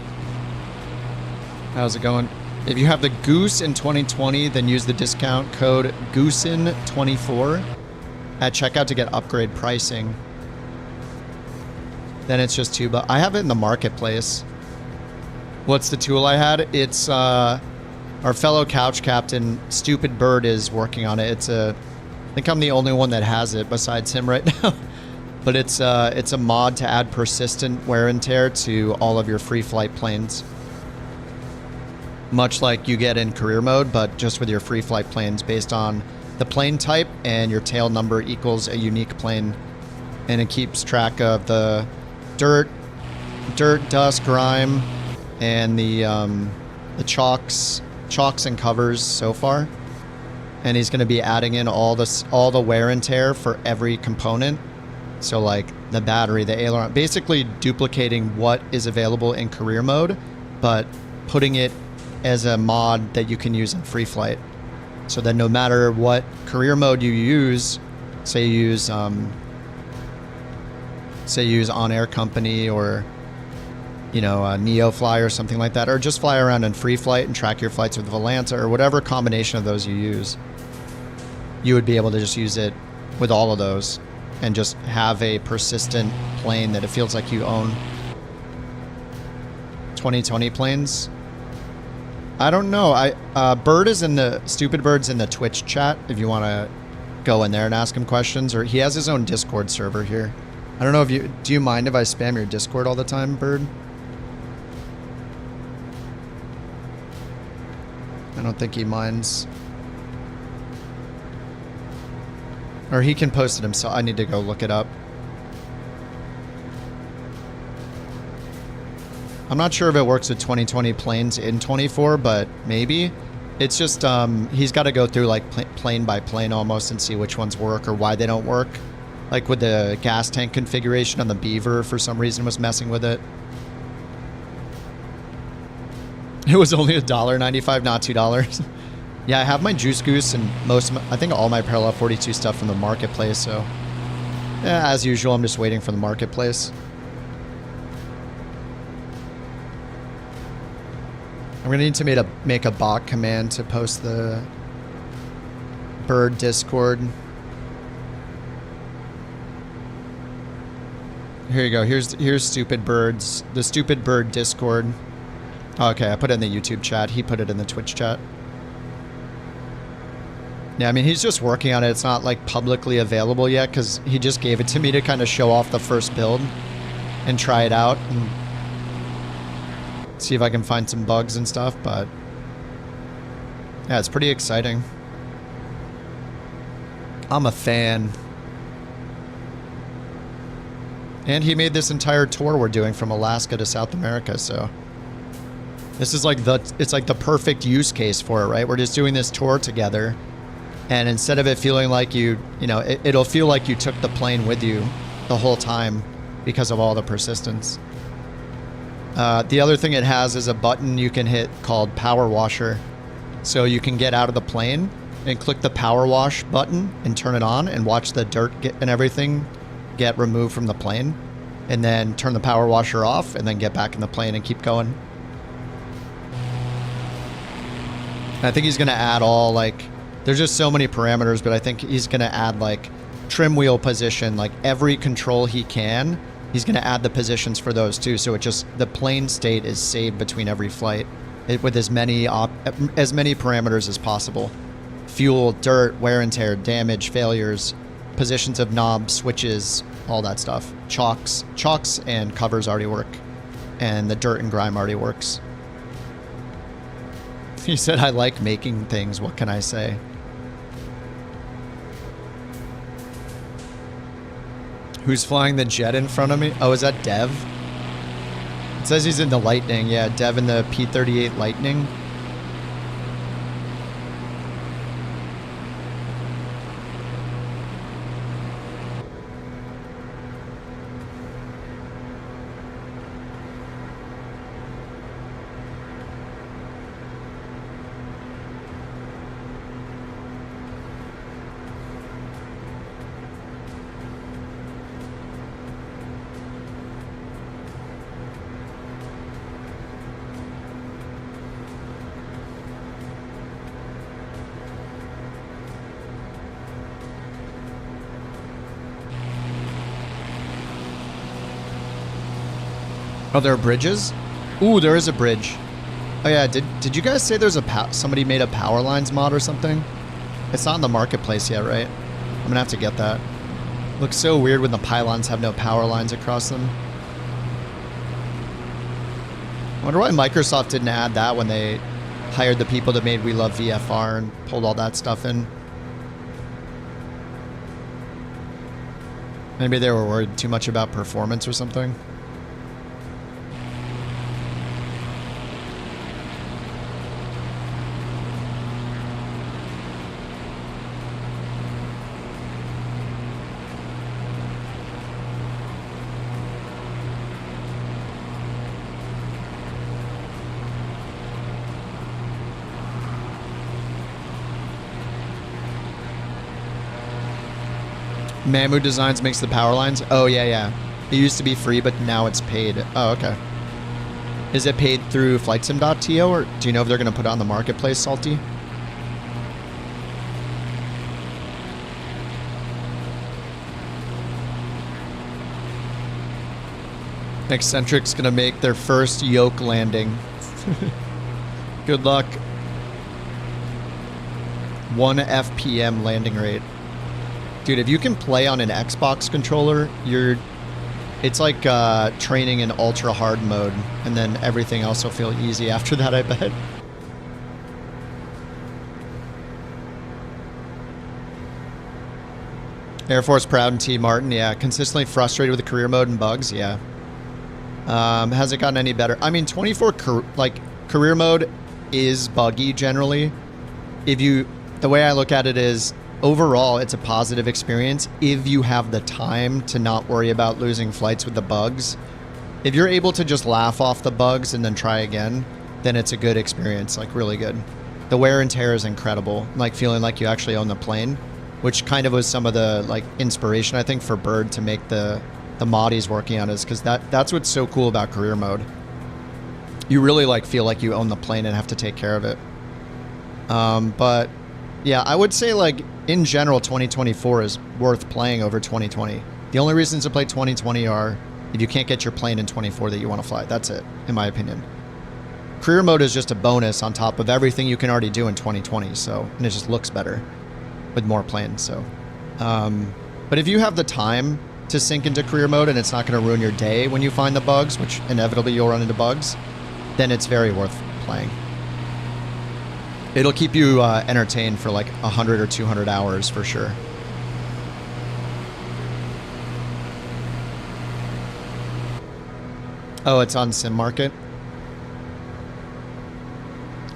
How's it going? If you have the Goose in 2020, then use the discount code GOOSEN24 at checkout to get upgrade pricing. Then it's just $2. I have it in the marketplace. What's the tool I had? It's our fellow couch captain, Stupid Bird, is working on it. It's a... I think I'm the only one that has it besides him right now. But it's a mod to add persistent wear and tear to all of your free flight planes. Much like you get in career mode, but just with your free flight planes based on the plane type, and your tail number equals a unique plane. And it keeps track of the dirt, dust, grime, and the chalks and covers so far. And he's going to be adding in all the wear and tear for every component. So like the battery, the aileron, basically duplicating what is available in career mode, but putting it as a mod that you can use in free flight. So that no matter what career mode you use, say you use On Air Company, or Neo Fly or something like that, or just fly around in free flight and track your flights with Volanta, or whatever combination of those you use, you would be able to just use it with all of those and just have a persistent plane that it feels like you own. 2020 planes? I don't know. Stupid Bird's in the Twitch chat if you want to go in there and ask him questions, or he has his own Discord server here. I don't know if do you mind if I spam your Discord all the time, Bird? I don't think he minds. Or he can post it himself. I need to go look it up. I'm not sure if it works with 2020 planes in 24, but maybe. It's just, he's got to go through like plane by plane almost and see which ones work or why they don't work. Like with the gas tank configuration on the Beaver, for some reason was messing with it. It was only $1.95, not $2. Yeah, I have my Juice Goose and I think all my Parallel 42 stuff from the marketplace, so yeah, as usual, I'm just waiting for the marketplace. I'm gonna need to make a bot command to post the Bird Discord. Here you go. Here's Stupid Bird's, the Stupid Bird Discord. Oh, okay, I put it in the YouTube chat. He put it in the Twitch chat. Yeah, I mean, he's just working on it. It's not like publicly available yet because he just gave it to me to kind of show off the first build and try it out. And See if I can find some bugs and stuff, but yeah, it's pretty exciting. I'm a fan. And he made this entire tour we're doing from Alaska to South America, so this is like it's like the perfect use case for it, right? We're just doing this tour together, and instead of it feeling like you know, it'll feel like you took the plane with you the whole time because of all the persistence. The other thing it has is a button you can hit called Power Washer. So you can get out of the plane and click the Power Wash button and turn it on and watch the dirt and everything get removed from the plane, and then turn the power washer off and then get back in the plane and keep going. I think he's going to add all, like, there's just so many parameters, but I think he's going to add like trim wheel position, like every control he can. He's going to add the positions for those too. So it just, the plane state is saved between every flight with as many parameters as possible. Fuel, dirt, wear and tear, damage, failures, positions of knobs, switches, all that stuff. Chocks and covers already work. And the dirt and grime already works. He said, I like making things. What can I say? Who's flying the jet in front of me? Oh, is that Dev? It says he's in the Lightning. Yeah, Dev in the P-38 Lightning. Oh, there are bridges? Ooh, there is a bridge. Oh yeah, did you guys say there's somebody made a power lines mod or something? It's not in the marketplace yet, right? I'm gonna have to get that. Looks so weird when the pylons have no power lines across them. I wonder why Microsoft didn't add that when they hired the people that made We Love VFR and pulled all that stuff in. Maybe they were worried too much about performance or something. Mamu Designs makes the power lines. Oh, yeah. It used to be free, but now it's paid. Oh, okay. Is it paid through flightsim.to, or do you know if they're going to put it on the marketplace, Salty? Eccentric's going to make their first yoke landing. Good luck. 1 FPM landing rate. Dude, if you can play on an Xbox controller, it's like training in ultra hard mode, and then everything else will feel easy after that, I bet. Air Force Proud and T. Martin, yeah. Consistently frustrated with the career mode and bugs, yeah. Has it gotten any better? I mean, 24 career mode is buggy generally. The way I look at it is, overall, it's a positive experience if you have the time to not worry about losing flights with the bugs. If you're able to just laugh off the bugs and then try again, then it's a good experience, like really good. The wear and tear is incredible, like feeling like you actually own the plane, which kind of was some of the like inspiration, I think, for Bird to make the mod he's working on, is because that's what's so cool about career mode. You really like feel like you own the plane and have to take care of it. But yeah, I would say like in general, 2024 is worth playing over 2020. The only reasons to play 2020 are if you can't get your plane in 24 that you want to fly. That's it, in my opinion. Career mode is just a bonus on top of everything you can already do in 2020. So, and it just looks better with more planes. So, but if you have the time to sink into career mode and it's not going to ruin your day when you find the bugs, which inevitably you'll run into bugs, then it's very worth playing. It'll keep you entertained for like 100 or 200 hours for sure. Oh, it's on Sim Market.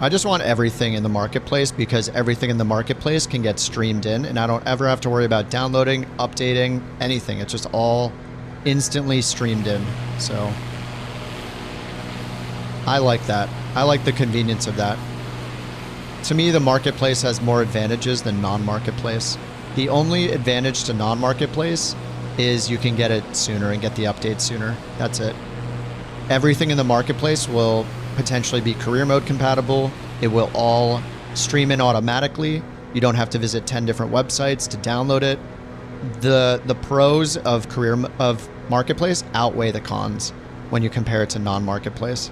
I just want everything in the marketplace because everything in the marketplace can get streamed in and I don't ever have to worry about downloading, updating, anything. It's just all instantly streamed in. So I like that. I like the convenience of that. To me, the marketplace has more advantages than non-marketplace. The only advantage to non-marketplace is you can get it sooner and get the update sooner. That's it. Everything in the marketplace will potentially be career mode compatible. It will all stream in automatically. You don't have to visit 10 different websites to download it. The pros of marketplace outweigh the cons when you compare it to non-marketplace.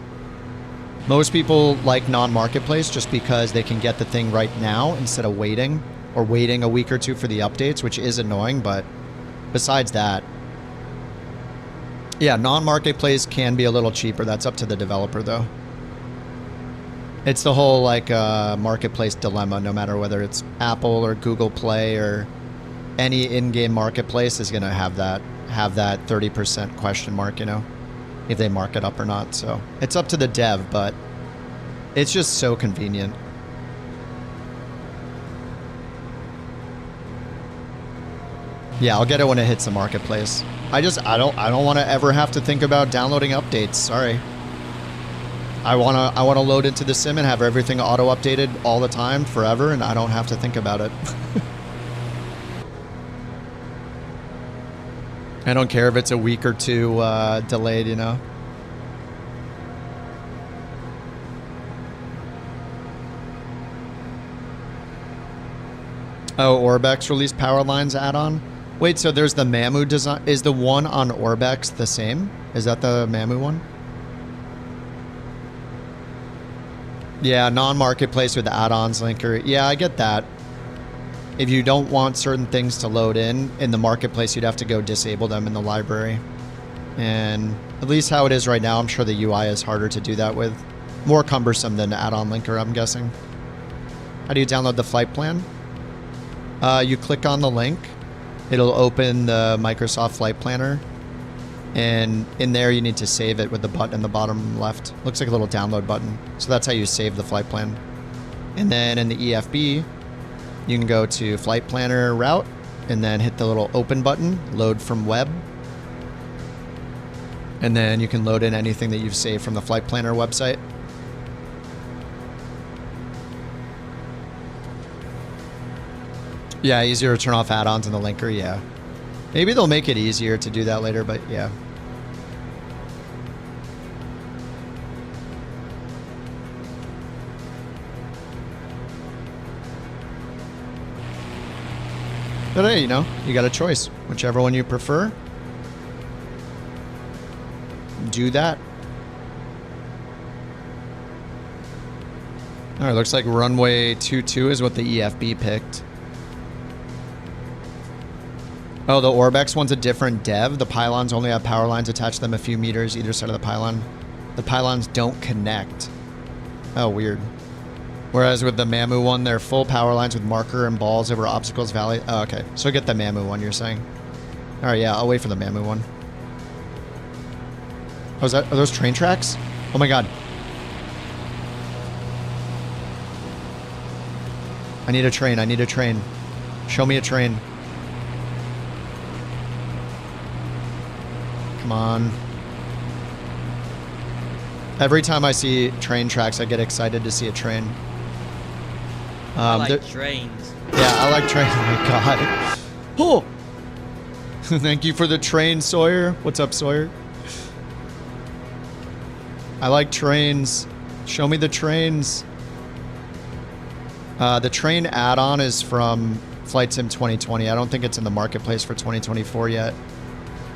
Most people like non-marketplace just because they can get the thing right now instead of waiting or waiting a week or two for the updates, which is annoying, but besides that, yeah, non-marketplace can be a little cheaper. That's up to the developer though. It's the whole like marketplace dilemma, no matter whether it's Apple or Google Play or any in-game marketplace is going to have that 30% question mark, you know, if they mark it up or not. So it's up to the dev, but it's just so convenient. Yeah, I'll get it when it hits the marketplace. I don't want to ever have to think about downloading updates. Sorry. I want to load into the sim and have everything auto updated all the time forever and I don't have to think about it. I don't care if it's a week or two delayed, you know. Oh, Orbex released Power Lines add-on? Wait, so there's the Mamu design. Is the one on Orbex the same? Is that the Mamu one? Yeah, non-marketplace with the add-ons linker. Yeah, I get that. If you don't want certain things to load in the marketplace, you'd have to go disable them in the library. And at least how it is right now, I'm sure the UI is harder to do that with. More cumbersome than add-on linker, I'm guessing. How do you download the flight plan? You click on the link. It'll open the Microsoft Flight Planner. And in there, you need to save it with the button in the bottom left. Looks like a little download button. So that's how you save the flight plan. And then in the EFB, you can go to Flight Planner route and then hit the little open button, load from web. And then you can load in anything that you've saved from the Flight Planner website. Yeah, easier to turn off add-ons in the linker, yeah. Maybe they'll make it easier to do that later, but yeah. But hey, you know, you got a choice. Whichever one you prefer, do that. All right, looks like runway 22 is what the EFB picked. Oh, the Orbex one's a different dev. The pylons only have power lines attached to them a few meters either side of the pylon. The pylons don't connect. Oh, weird. Whereas with the Mamu one, they're full power lines with marker and balls over obstacles valley. Oh, okay. So get the Mamu one, you're saying. All right, yeah, I'll wait for the Mamu one. Oh, are those train tracks? Oh my God. I need a train. I need a train. Show me a train. Come on. Every time I see train tracks, I get excited to see a train. I like trains. Yeah, I like trains. Oh my God. Oh! Thank you for the train, Sawyer. What's up, Sawyer? I like trains. Show me the trains. The train add-on is from Flight Sim 2020. I don't think it's in the marketplace for 2024 yet.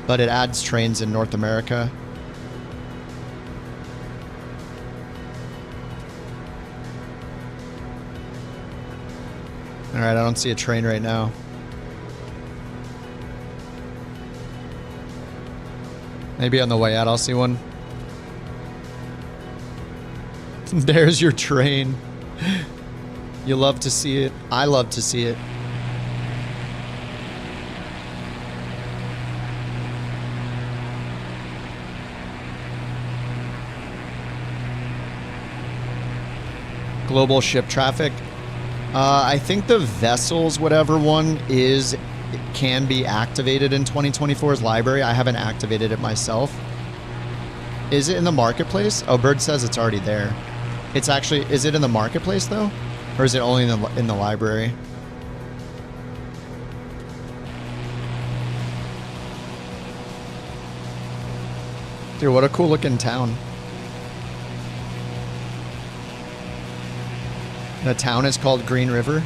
But it adds trains in North America. All right, I don't see a train right now. Maybe on the way out I'll see one. There's your train. You love to see it. I love to see it. Global ship traffic. I think the vessels, whatever one is, can be activated in 2024's library. I haven't activated it myself. Is it in the marketplace? Oh, Bird says it's already there. It's actually, is it in the marketplace though? Or is it only in the library? Dude, what a cool looking town. The town is called Green River.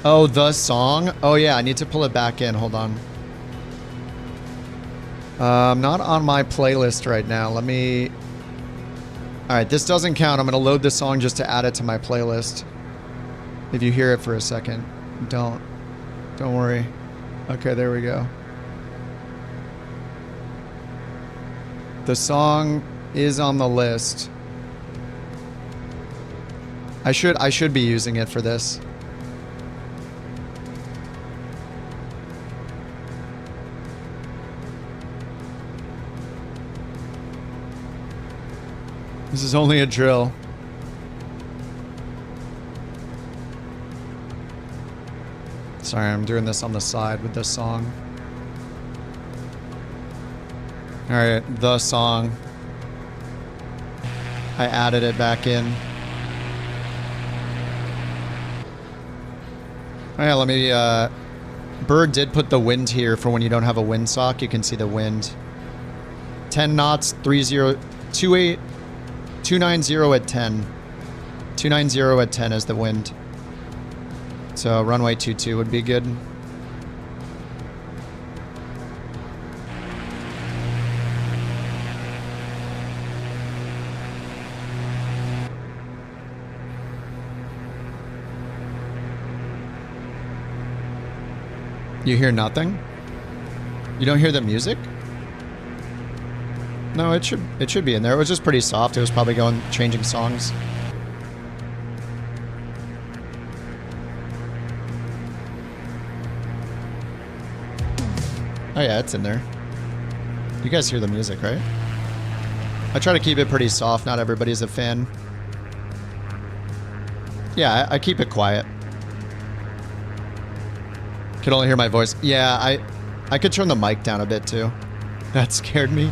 Oh, the song? Oh yeah, I need to pull it back in. Hold on. Not on my playlist right now. Let me... Alright, this doesn't count. I'm going to load the song just to add it to my playlist. If you hear it for a second. Don't worry. Okay, there we go. The song is on the list. I should be using it for this. This is only a drill. Sorry, I'm doing this on the side with this song. Alright, the song. I added it back in. Oh yeah, let me, Bird did put the wind here for when you don't have a windsock. You can see the wind. 10 knots, 290 at 10. 290 at 10 is the wind. So runway 22 would be good. You hear nothing? You don't hear the music? No, it should be in there. It was just pretty soft. It was probably changing songs. Oh yeah, it's in there. You guys hear the music, right? I try to keep it pretty soft. Not everybody's a fan. Yeah, I keep it quiet. Could only hear my voice. Yeah, I could turn the mic down a bit too. That scared me.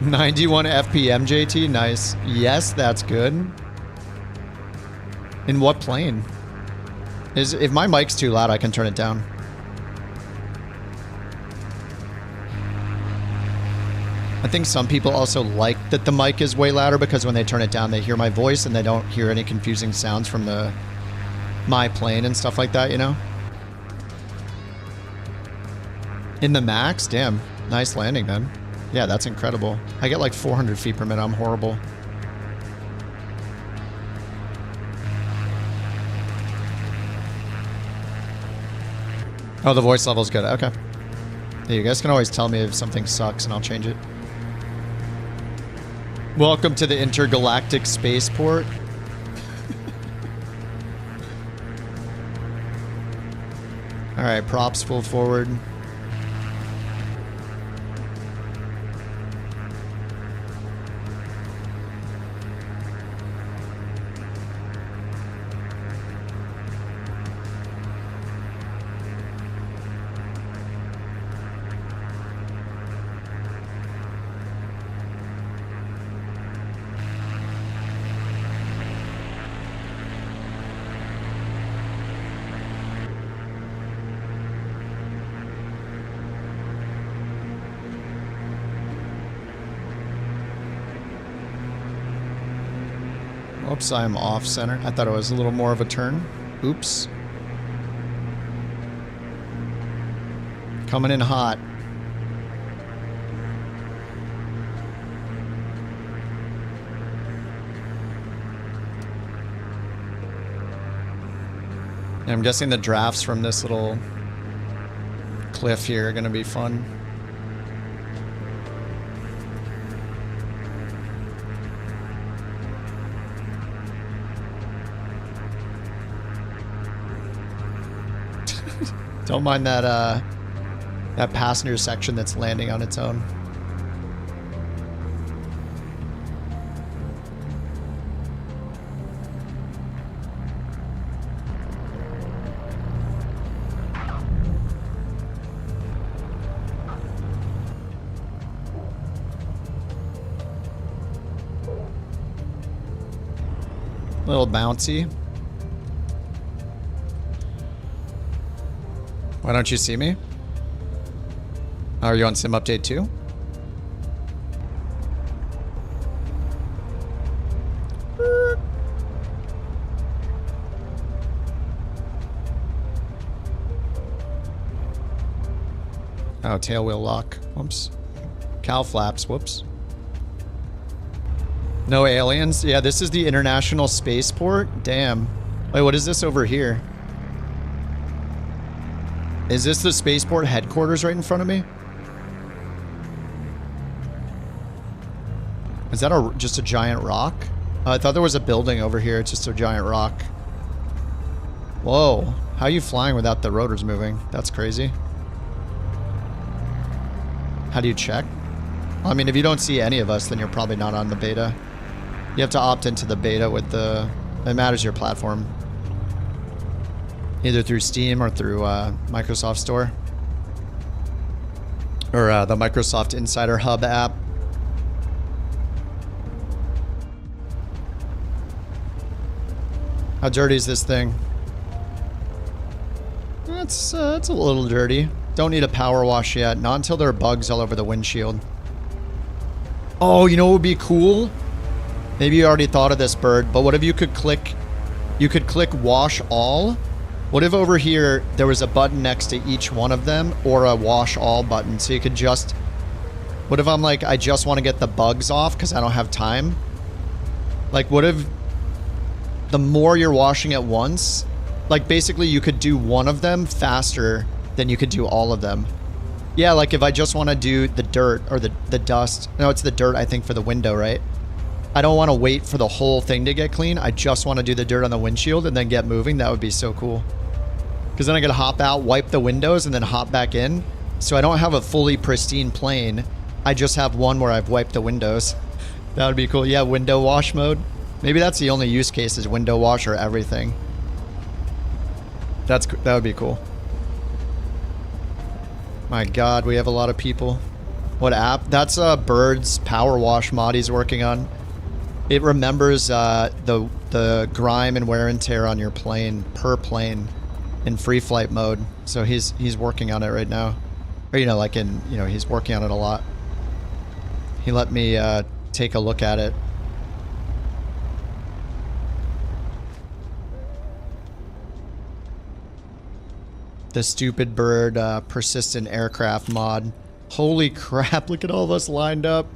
"91 FPM, JT. Nice. Yes, that's good. In what plane? If my mic's too loud, I can turn it down. I think some people also like that the mic is way louder because when they turn it down, they hear my voice and they don't hear any confusing sounds from my plane and stuff like that, you know? In the max? Damn. Nice landing, man. Yeah, that's incredible. I get like 400 feet per minute. I'm horrible. Oh, the voice level's good. Okay. Yeah, you guys can always tell me if something sucks and I'll change it. Welcome to the intergalactic spaceport. Alright, props full forward. Oops, I'm off center. I thought it was a little more of a turn. Oops. Coming in hot. And I'm guessing the drafts from this little cliff here are going to be fun. Don't mind that that passenger section that's landing on its own. A little bouncy. Why don't you see me? Are you on Sim Update 2? Oh, tail wheel lock. Whoops. Cow flaps. Whoops. No aliens? Yeah, this is the international spaceport. Damn. Wait, what is this over here? Is this the spaceport headquarters right in front of me? Is that just a giant rock? I thought there was a building over here. It's just a giant rock. Whoa. How are you flying without the rotors moving? That's crazy. How do you check? Well, I mean, if you don't see any of us, then you're probably not on the beta. You have to opt into the beta with the... It matters your platform. Either through Steam or through Microsoft Store. Or the Microsoft Insider Hub app. How dirty is this thing? It's a little dirty. Don't need a power wash yet. Not until there are bugs all over the windshield. Oh, you know what would be cool? Maybe you already thought of this, Bird, but what if you could click... You could click wash all? What if over here there was a button next to each one of them, or a wash all button, so you could just... What if I'm like, I just want to get the bugs off because I don't have time? Like, what if the more you're washing at once, like basically you could do one of them faster than you could do all of them. Yeah, like if I just want to do the dirt or the dust. No, it's the dirt, I think, for the window, right? I don't want to wait for the whole thing to get clean. I just want to do the dirt on the windshield and then get moving. That would be so cool. Because then I gotta hop out, wipe the windows, and then hop back in. So I don't have a fully pristine plane. I just have one where I've wiped the windows. That would be cool. Yeah, window wash mode. Maybe that's the only use case, is window wash or everything. That would be cool. My God, we have a lot of people. What app? That's Bird's power wash mod he's working on. It remembers the grime and wear and tear on your plane per plane in free flight mode. So he's working on it right now. Or, you know, like in, you know, he's working on it a lot. He let me take a look at it. The stupid Bird persistent aircraft mod. Holy crap, look at all of us lined up.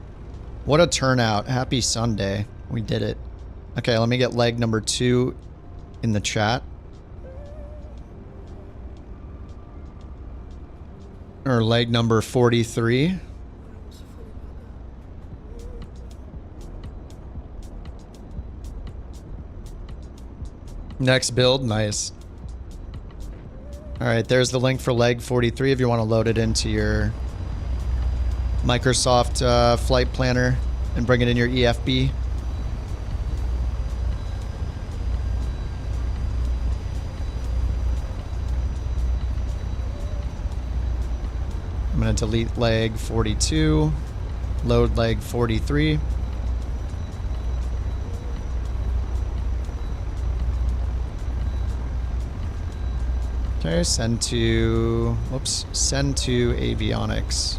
What a turnout. Happy Sunday. We did it. Okay, let me get leg number 2 in the chat. Or leg number 43. Next build, nice. Alright, there's the link for leg 43 if you want to load it into your Microsoft Flight Planner and bring it in your EFB. I'm going to delete leg 42, load leg 43. Okay, send to avionics.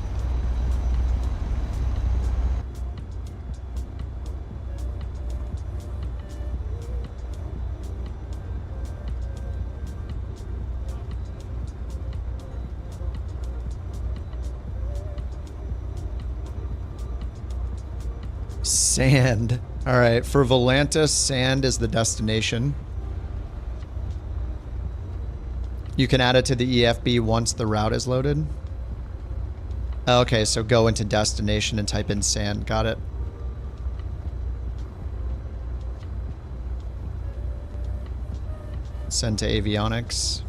Sand. All right, for Volantis, sand is the destination. You can add it to the EFB once the route is loaded. Okay, so go into destination and type in sand. Got it. Send to avionics.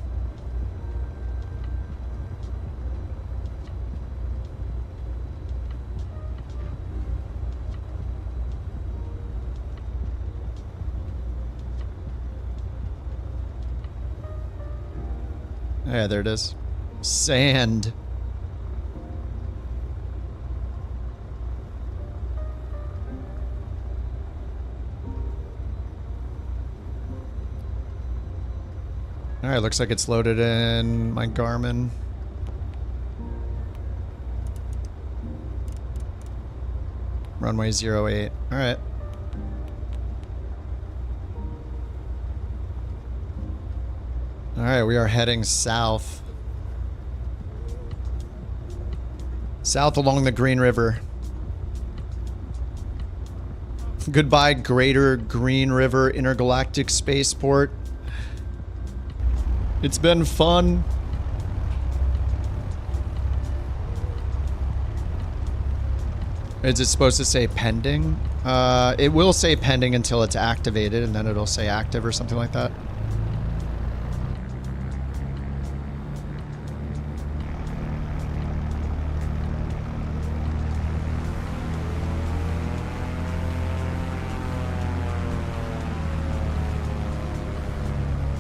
Yeah, there it is. Sand. Alright, looks like it's loaded in my Garmin. Runway 08. Alright. Alright, we are heading south. South along the Green River. Goodbye, Greater Green River Intergalactic Spaceport. It's been fun. Is it supposed to say pending? It will say pending until it's activated, and then it'll say active or something like that.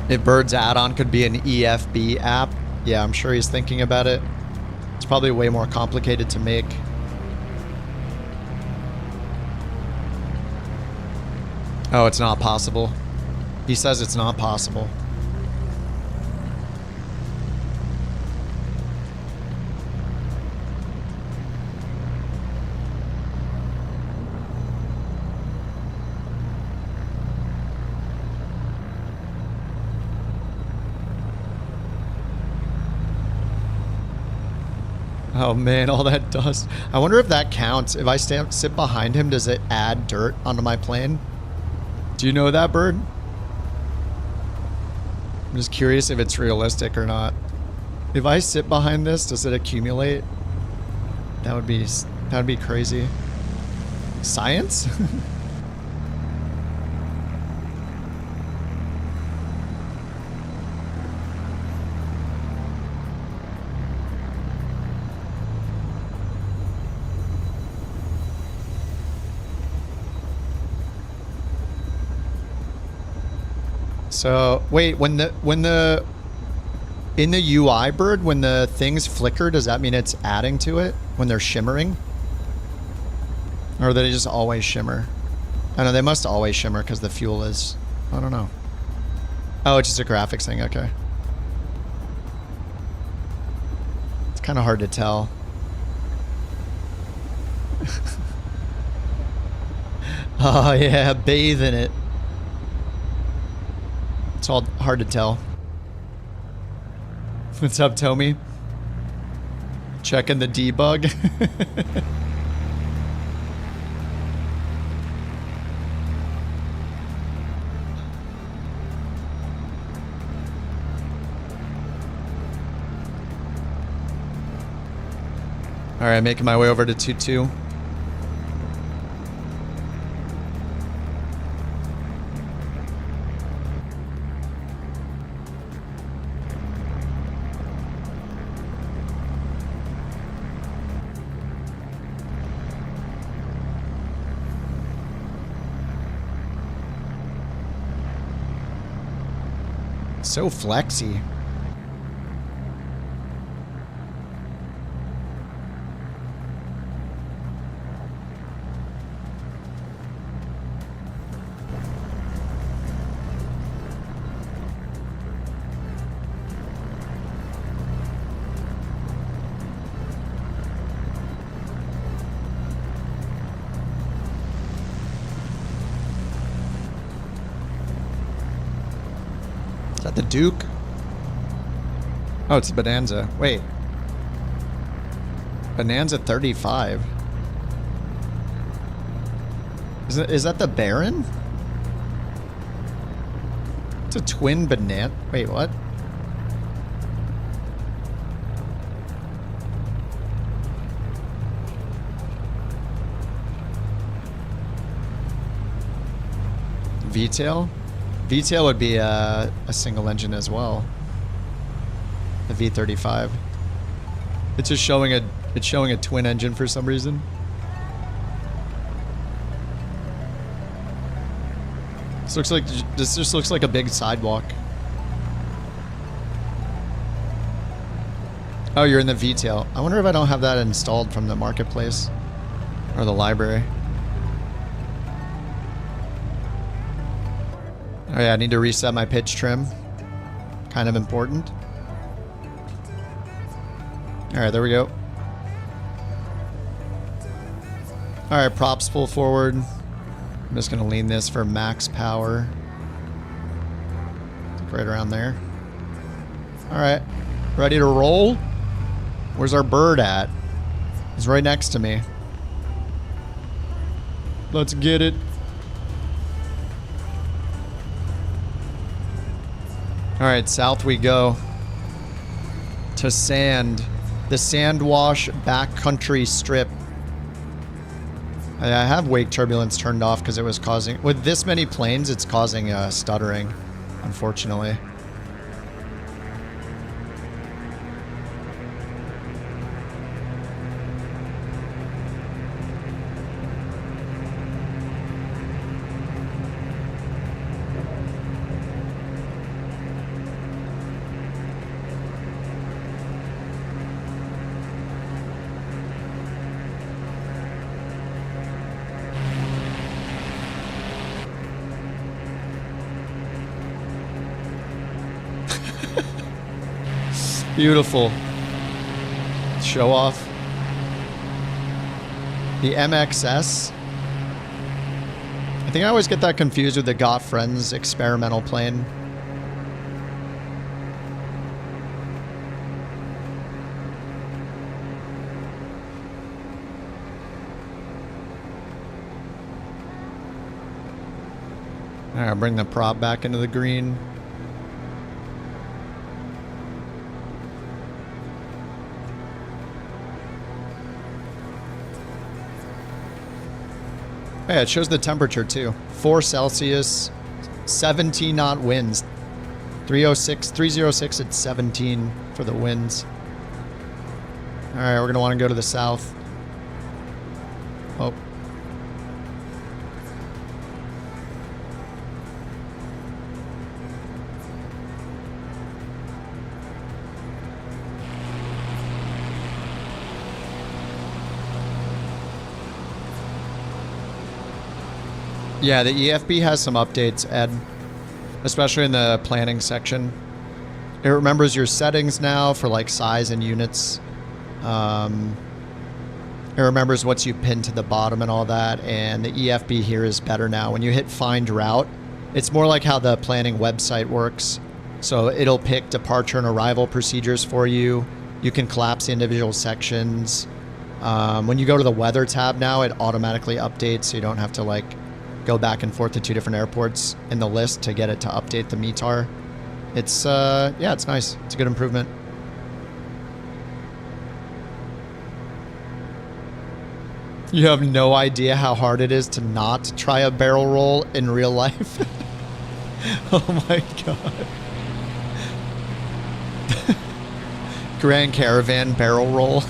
If Bird's add-on could be an EFB app, yeah, I'm sure he's thinking about it. It's probably way more complicated to make. Oh, it's not possible. He says it's not possible. Oh man, all that dust. I wonder if that counts. If I sit behind him, does it add dirt onto my plane? Do you know that, Bird? I'm just curious if it's realistic or not. If I sit behind this, does it accumulate? That would be crazy. Science? So wait, in the UI, Bird, when the things flicker, does that mean it's adding to it when they're shimmering? Or do they just always shimmer? I know they must always shimmer because the fuel is, I don't know. Oh, it's just a graphics thing, okay. It's kind of hard to tell. Oh yeah, bathe in it. It's all hard to tell. What's up, Tommy? Checking the debug. All right, making my way over to 2-2. So flexy. Is that the Duke? Oh, it's a Bonanza. Wait. Bonanza 35. Is that the Baron? It's a twin Bonanza. Wait, what? VTail? VTail would be a single engine as well. The V35. It's just showing a twin engine for some reason. This just looks like a big sidewalk. Oh, you're in the VTail. I wonder if I don't have that installed from the marketplace or the library. Oh yeah, I need to reset my pitch trim. Kind of important. Alright, there we go. Alright, props full forward. I'm just going to lean this for max power. Right around there. Alright, ready to roll? Where's our bird at? He's right next to me. Let's get it. Alright, south we go. To sand. The sand wash backcountry strip. I have wake turbulence turned off because it was causing... With this many planes, it's causing stuttering, unfortunately. Beautiful. Show off. The MXS. I think I always get that confused with the Got Friends experimental plane. Alright, I'll bring the prop back into the green. Yeah, it shows the temperature too. 4 Celsius, 17 knot winds. 306 at 17 for the winds. Alright, we're gonna want to go to the south. Oh. Yeah, the EFB has some updates, Ed, especially in the planning section. It remembers your settings now for like size and units. It remembers what you pinned to the bottom and all that, and the EFB here is better now. When you hit find route, it's more like how the planning website works. So it'll pick departure and arrival procedures for you. You can collapse the individual sections. When you go to the weather tab now, it automatically updates, so you don't have to like go back and forth to 2 different airports in the list to get it to update the METAR. It's, yeah, it's nice. It's a good improvement. You have no idea how hard it is to not try a barrel roll in real life. Oh my god. Grand Caravan barrel roll.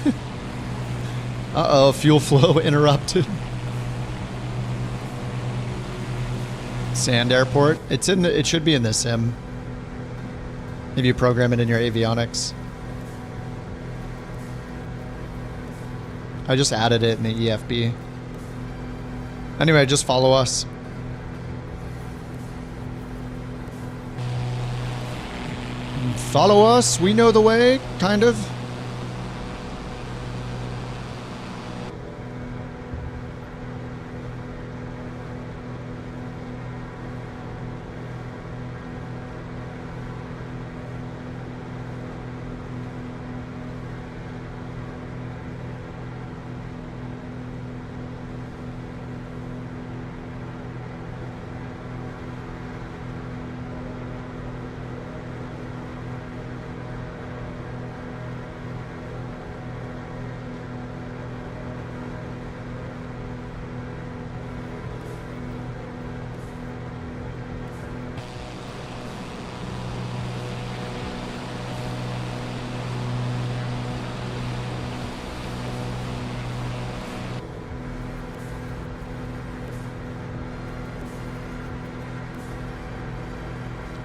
Uh-oh, fuel flow interrupted. Sand Airport. It's in the, it should be in the sim. If you program it in your avionics. I just added it in the EFB. Anyway, just follow us. Follow us, we know the way, kind of.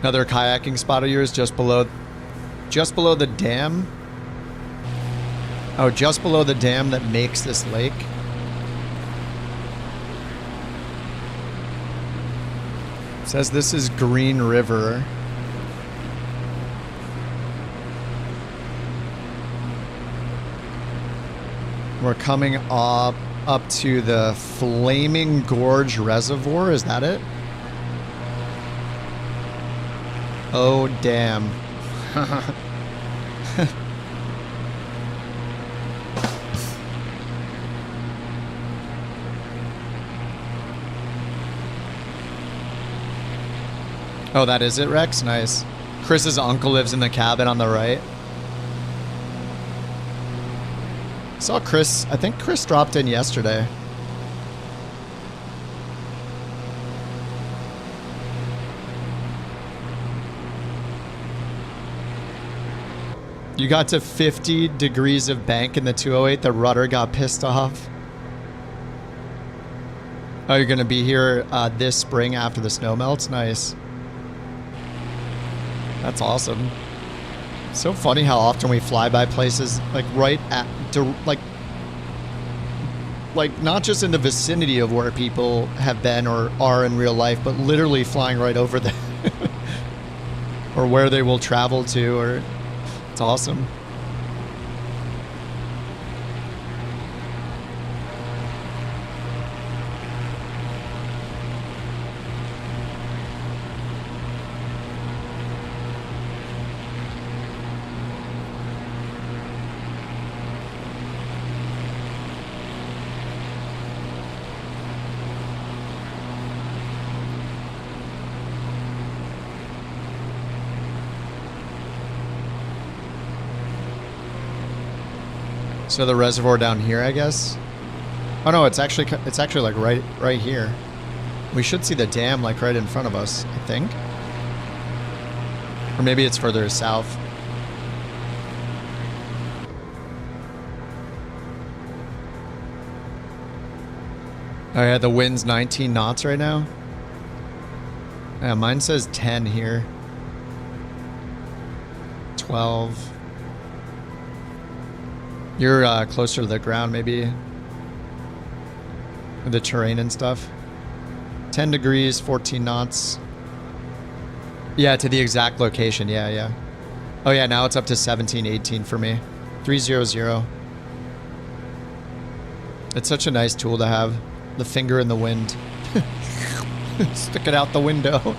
Another kayaking spot of yours just below the dam. Oh, just below the dam that makes this lake. It says this is Green River. We're coming up to the Flaming Gorge Reservoir. Is that it? Oh, damn. Oh, that is it, Rex? Nice. Chris's uncle lives in the cabin on the right. Saw Chris. I think Chris dropped in yesterday. You got to 50 degrees of bank in the 208. The rudder got pissed off. Oh, you're going to be here this spring after the snow melts? Nice. That's awesome. So funny how often we fly by places like right at, like not just in the vicinity of where people have been or are in real life, but literally flying right over them. Or where they will travel to, or it's awesome. So the reservoir down here, I guess. Oh no, it's actually like right here. We should see the dam like right in front of us, I think. Or maybe it's further south. Oh yeah, the wind's 19 knots right now. Yeah, mine says 10 here. 12. You're closer to the ground, maybe. With the terrain and stuff. 10 degrees, 14 knots. Yeah, to the exact location. Yeah, yeah. Oh yeah, now it's up to 17, 18 for me. 300. It's such a nice tool to have. The finger in the wind. Stick it out the window.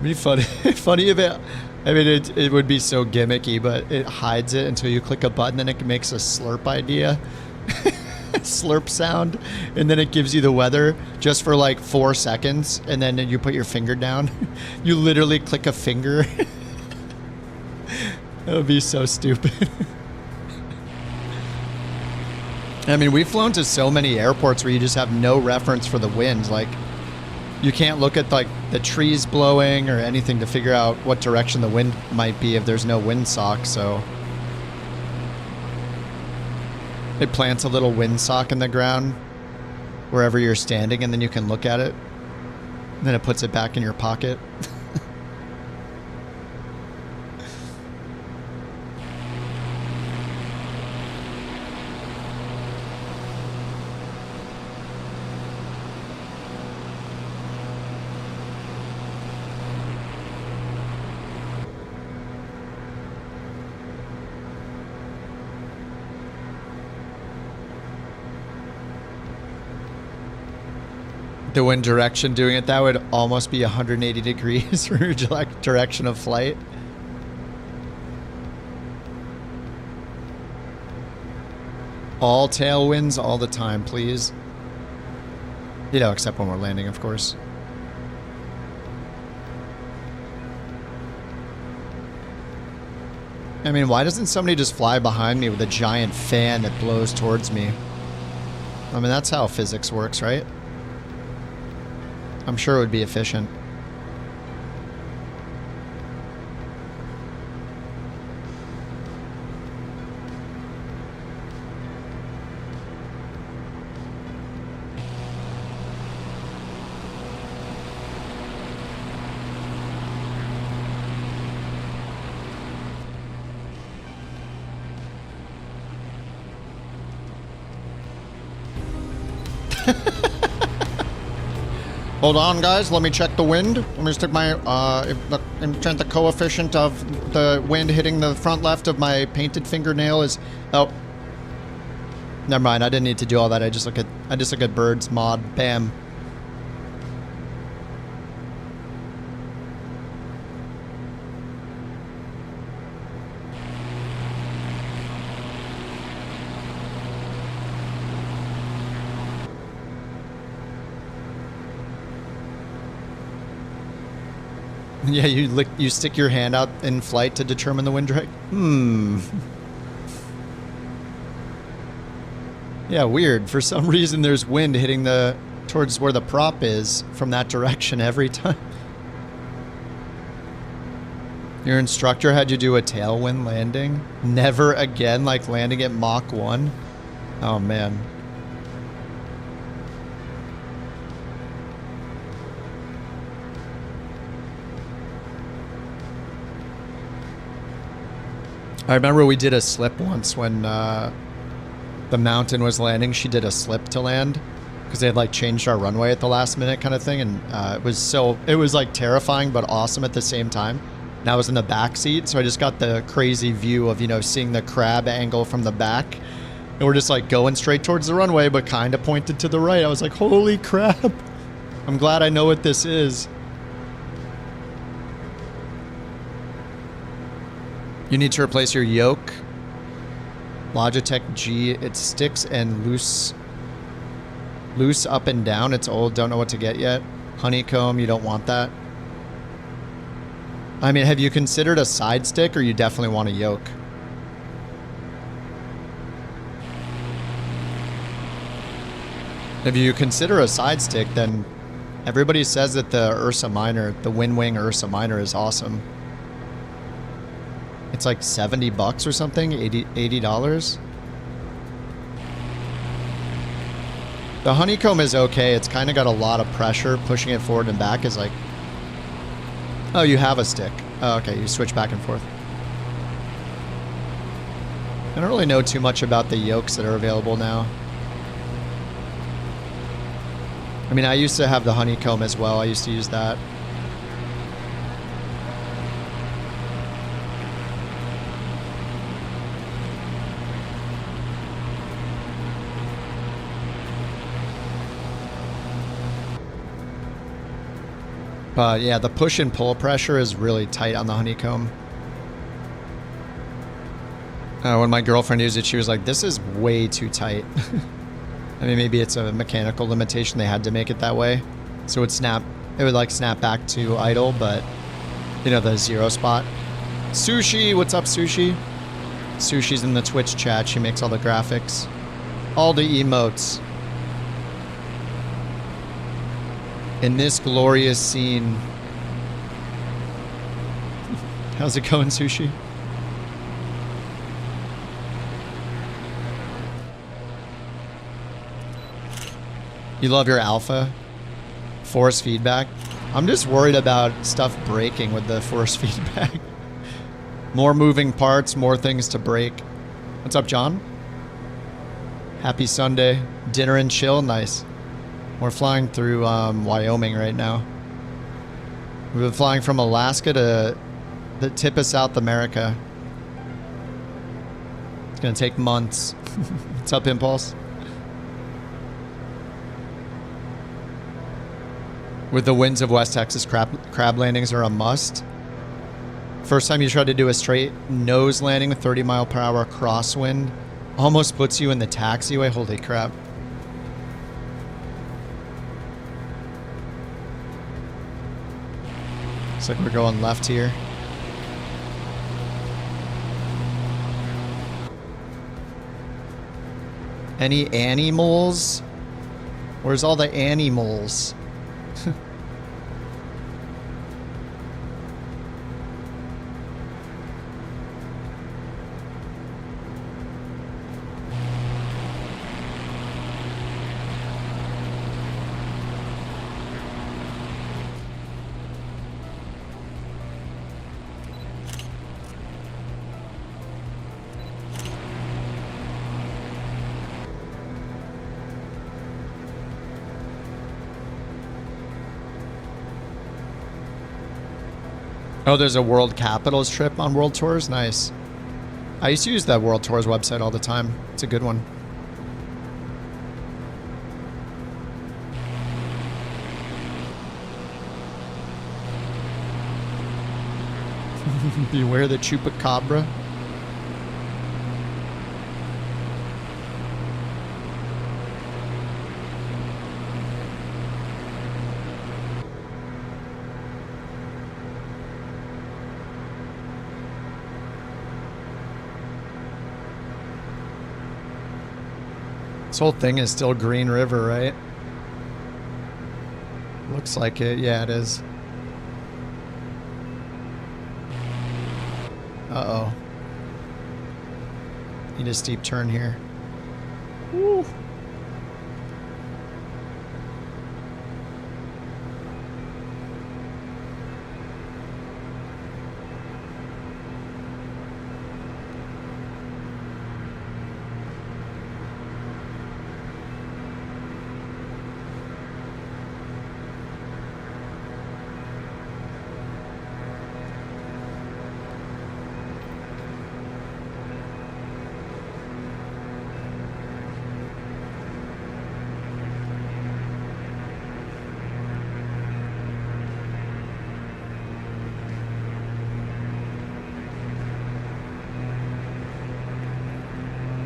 Be funny. Funny if it... I mean, it would be so gimmicky, but it hides it until you click a button and it makes a slurp idea. Slurp sound. And then it gives you the weather just for like 4 seconds. And then you put your finger down. You literally click a finger. That would be so stupid. I mean, we've flown to so many airports where you just have no reference for the wind. Like, you can't look at like the trees blowing or anything to figure out what direction the wind might be if there's no windsock. So it plants a little windsock in the ground wherever you're standing, and then you can look at it. And then it puts it back in your pocket. The wind direction doing it, that would almost be 180 degrees for your direction of flight. All tailwinds all the time, please. You know, except when we're landing, of course. I mean, why doesn't somebody just fly behind me with a giant fan that blows towards me? I mean, that's how physics works, right? I'm sure it would be efficient. Hold on, guys. Let me check the wind. Let me stick my, check the coefficient of the wind hitting the front left of my painted fingernail is, oh. Never mind. I didn't need to do all that. I just look at birds mod. Bam. Yeah, you stick your hand out in flight to determine the wind direction. Yeah, weird. For some reason, there's wind hitting towards where the prop is from that direction every time. Your instructor had you do a tailwind landing? Never again, like landing at Mach 1? Oh, man. I remember we did a slip once when the mountain was landing. She did a slip to land because they had like changed our runway at the last minute kind of thing. And it was like terrifying but awesome at the same time. And I was in the back seat, so I just got the crazy view of, you know, seeing the crab angle from the back. And we're just like going straight towards the runway but kind of pointed to the right. I was like, holy crap. I'm glad I know what this is. You need to replace your yoke. Logitech G, it sticks and loose up and down. It's old, don't know what to get yet. Honeycomb, you don't want that. I mean, have you considered a side stick, or you definitely want a yoke? If you consider a side stick, then everybody says that the Ursa Minor, the Windwing Ursa Minor is awesome. It's like $70 or something, $80. The honeycomb is okay. It's kind of got a lot of pressure. Pushing it forward and back is like... Oh, you have a stick. Oh, okay, you switch back and forth. I don't really know too much about the yokes that are available now. I mean, I used to have the honeycomb as well. I used to use that. But yeah, the push and pull pressure is really tight on the honeycomb. When my girlfriend used it, she was like, this is way too tight. I mean, maybe it's a mechanical limitation. They had to make it that way. So it would like snap back to idle, but you know, the zero spot. Sushi, what's up, Sushi? Sushi's in the Twitch chat. She makes all the graphics. All the emotes. In this glorious scene. How's it going, Sushi? You love your alpha? Force feedback? I'm just worried about stuff breaking with the force feedback. More moving parts, more things to break. What's up, John? Happy Sunday. Dinner and chill? Nice. We're flying through Wyoming right now. We've been flying from Alaska to the tip of South America. It's gonna take months. What's up, Impulse? With the winds of West Texas, crab landings are a must. First time you try to do a straight nose landing with 30 mile per hour crosswind, almost puts you in the taxiway. Holy crap. Looks like we're going left here. Any animals? Where's all the animals? Oh, there's a World Capitals trip on World Tours? Nice. I used to use that World Tours website all the time. It's a good one. Beware the chupacabra. This whole thing is still Green River, right? Looks like it. Yeah, it is. Uh-oh. Need a steep turn here. Woo.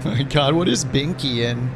My God, what is Binky in?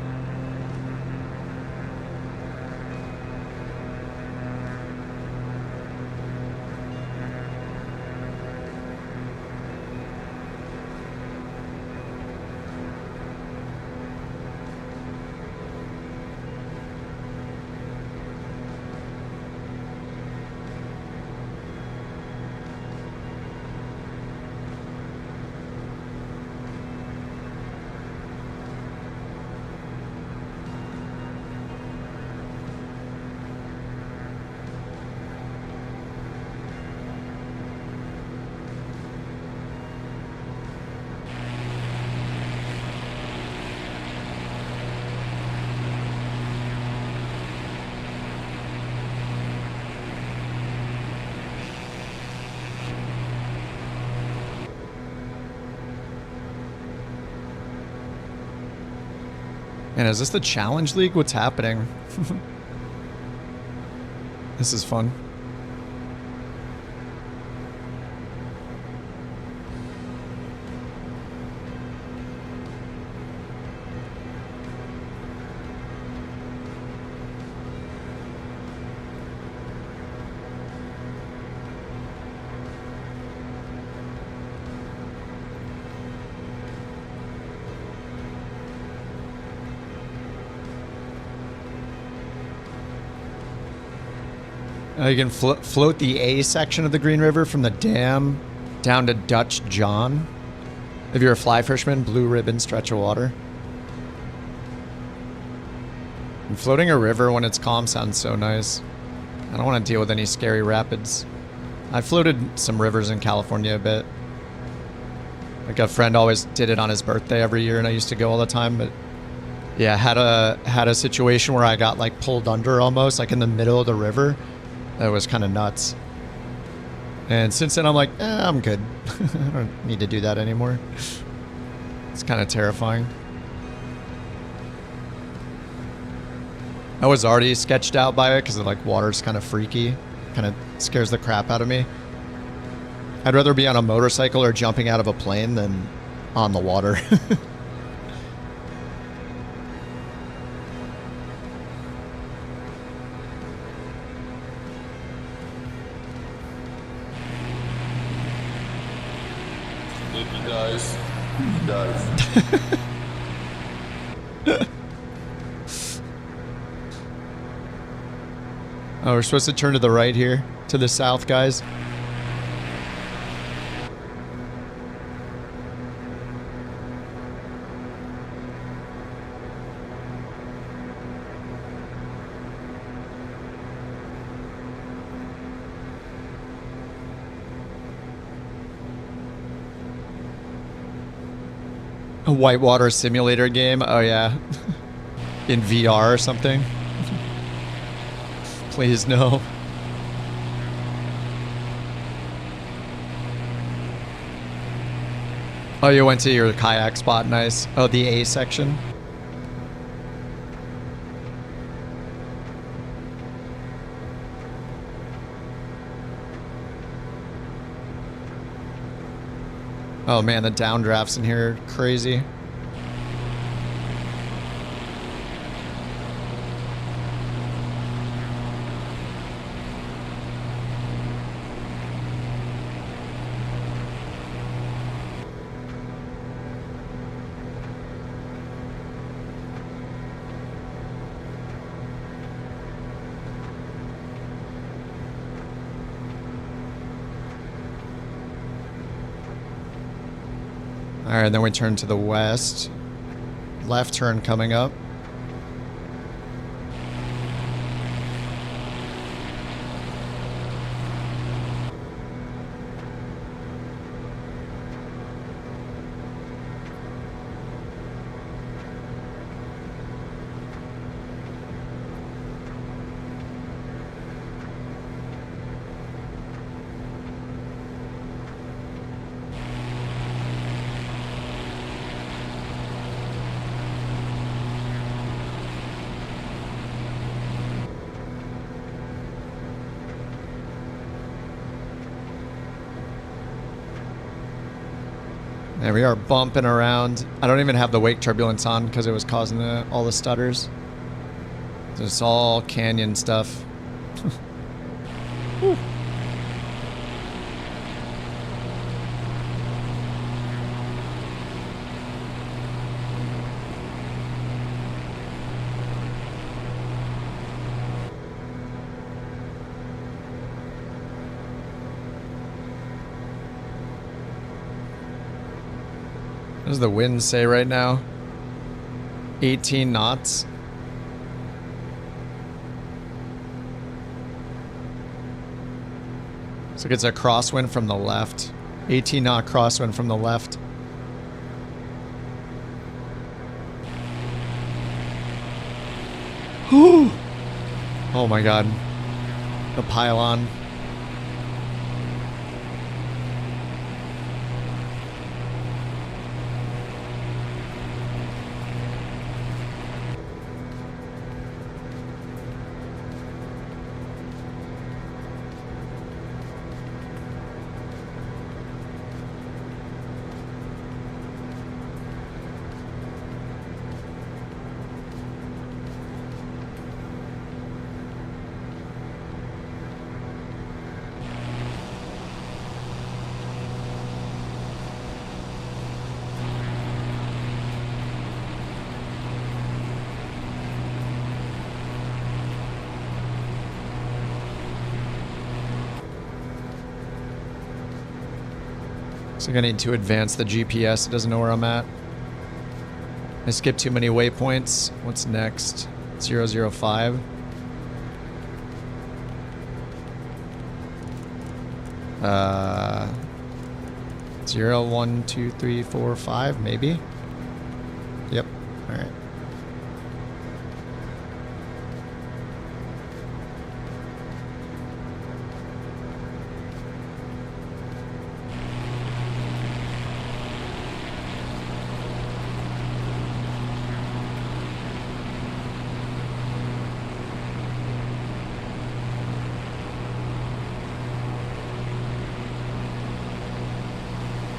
Man, is this the Challenge League? What's happening? This is fun. You can float the A section of the Green River from the dam down to Dutch John. If you're a fly fisherman, blue ribbon stretch of water. And floating a river when it's calm sounds so nice. I don't want to deal with any scary rapids. I floated some rivers in California a bit. Like a friend always did it on his birthday every year, and I used to go all the time. But yeah, had a situation where I got like pulled under almost, like in the middle of the river. That was kind of nuts. And since then, I'm like, I'm good. I don't need to do that anymore. It's kind of terrifying. I was already sketched out by it because like water's kind of freaky. Kind of scares the crap out of me. I'd rather be on a motorcycle or jumping out of a plane than on the water. Oh, we're supposed to turn to the right here, to the south, guys. A whitewater simulator game? Oh yeah. In VR or something? Please no. Oh, you went to your kayak spot. Nice. Oh, the A section. Oh man, the downdrafts in here are crazy. All right, then we turn to the west. Left turn coming up. There we are bumping around. I don't even have the wake turbulence on because it was causing all the stutters. It's all canyon stuff. What does the wind say right now? 18 knots. So it's a crosswind from the left. 18 knot crosswind from the left. Whew. Oh my god. The pylon. So I'm gonna need to advance the GPS. It doesn't know where I'm at. I skipped too many waypoints. What's next? 005. Uh, 0, 1, 2, 3, 4, 5, maybe? Yep. Alright.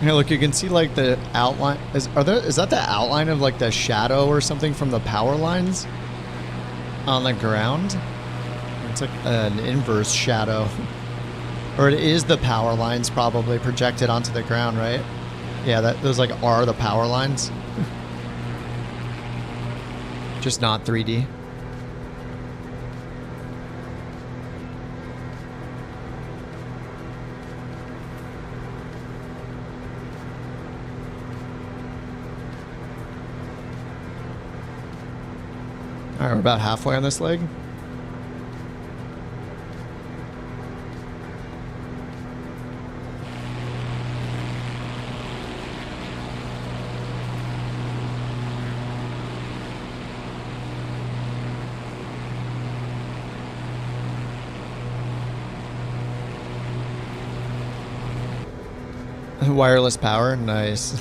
Here, look, you can see like the outline. Is that the outline of like the shadow or something from the power lines on the ground? It's like an inverse shadow. Or it is the power lines probably projected onto the ground, right? Yeah, those like are the power lines. Just not 3D. Alright, we're about halfway on this leg. Wireless power, nice.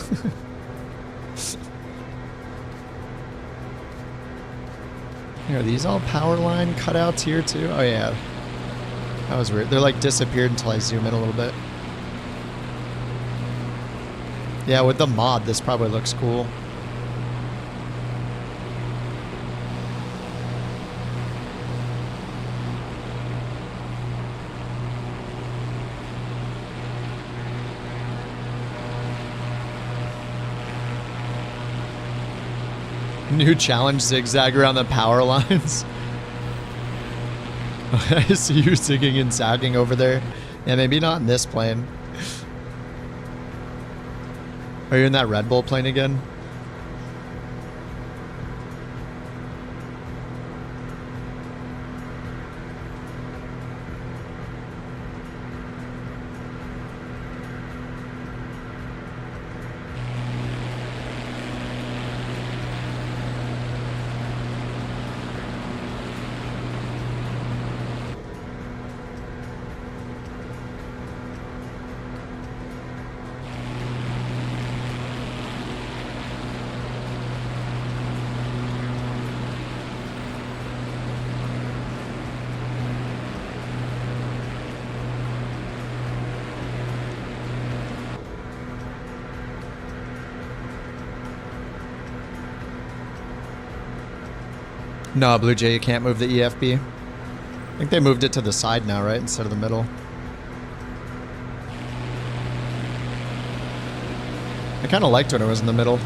Are these all power line cutouts here too? Oh yeah. That was weird. They're like disappeared until I zoom in a little bit. Yeah, with the mod, this probably looks cool. New challenge, zigzag around the power lines. I see you zigging and zagging over there. Yeah, maybe not in this plane. Are you in that Red Bull plane again? No, Blue Jay, you can't move the EFB. I think they moved it to the side now, right? Instead of the middle. I kind of liked when it was in the middle.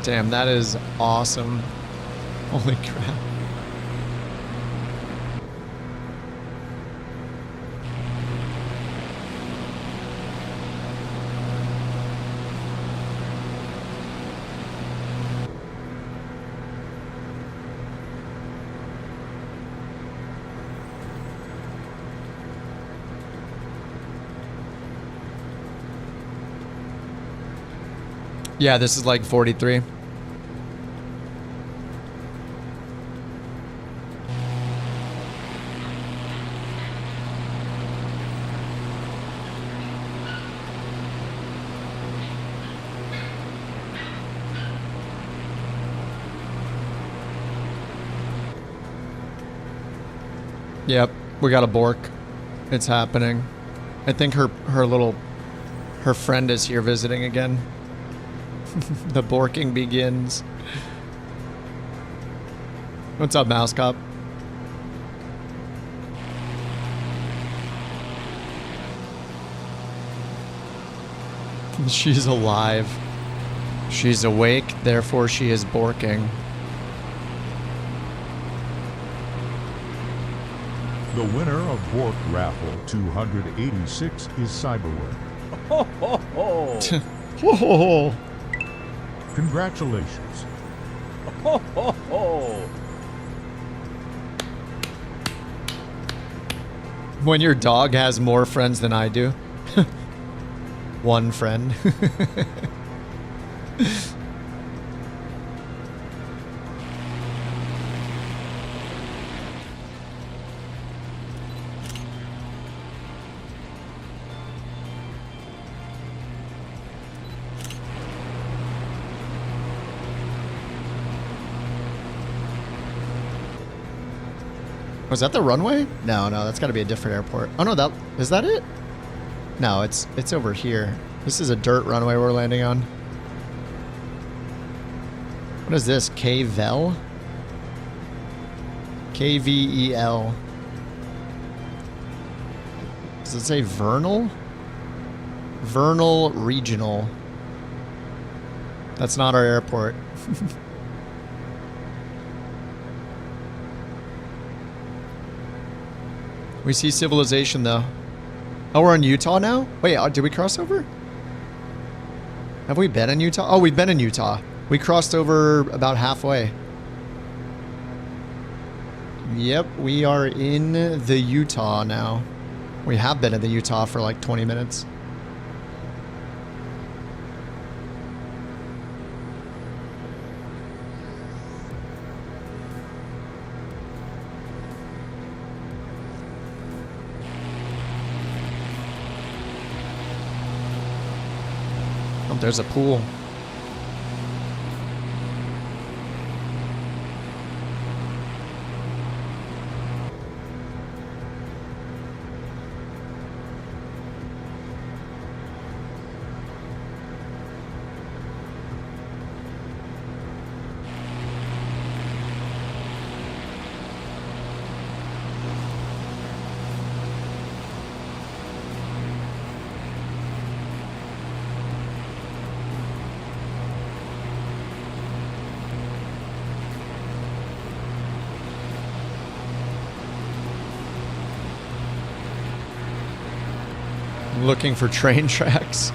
Damn, that is awesome. Holy crap. Yeah, this is like 43. Yep, we got a bork. It's happening. I think her friend is here visiting again. The borking begins. What's up, Mouse Cop? She's alive. She's awake, therefore she is borking. The winner of Bork Raffle 286 is Cyberware. Ho ho ho! Ho ho ho! Congratulations. Ho ho ho! When your dog has more friends than I do. One friend. Was that the runway? No, that's got to be a different airport. Oh no, is that it? No, it's over here. This is a dirt runway we're landing on. What is this? K-Vel? K-V-E-L. Does it say Vernal? Vernal Regional. That's not our airport. We see civilization, though. Oh, we're in Utah now? Wait, did we cross over? Have we been in Utah? Oh, we've been in Utah. We crossed over about halfway. Yep, we are in the Utah now. We have been in the Utah for like 20 minutes. there's a pool. Looking for train tracks.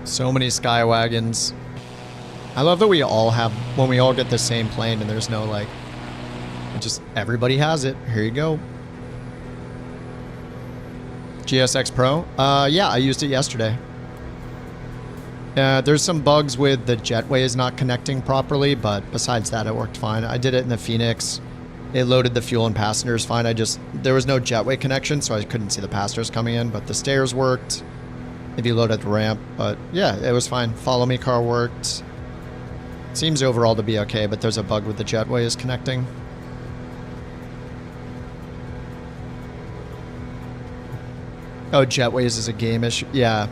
So many Skywagons. I love that we all have, when we all get the same plane and there's no like, just everybody has it. Here you go. GSX Pro? Yeah, I used it yesterday. There's some bugs with the jetways not connecting properly, but besides that, it worked fine. I did it in the Phoenix. It loaded the fuel and passengers fine. There was no jetway connection, so I couldn't see the passengers coming in, but the stairs worked. If you loaded the ramp, but yeah, it was fine. Follow me car worked. Seems overall to be okay, but there's a bug with the jetways connecting. Oh, jetways is a game issue. Yeah.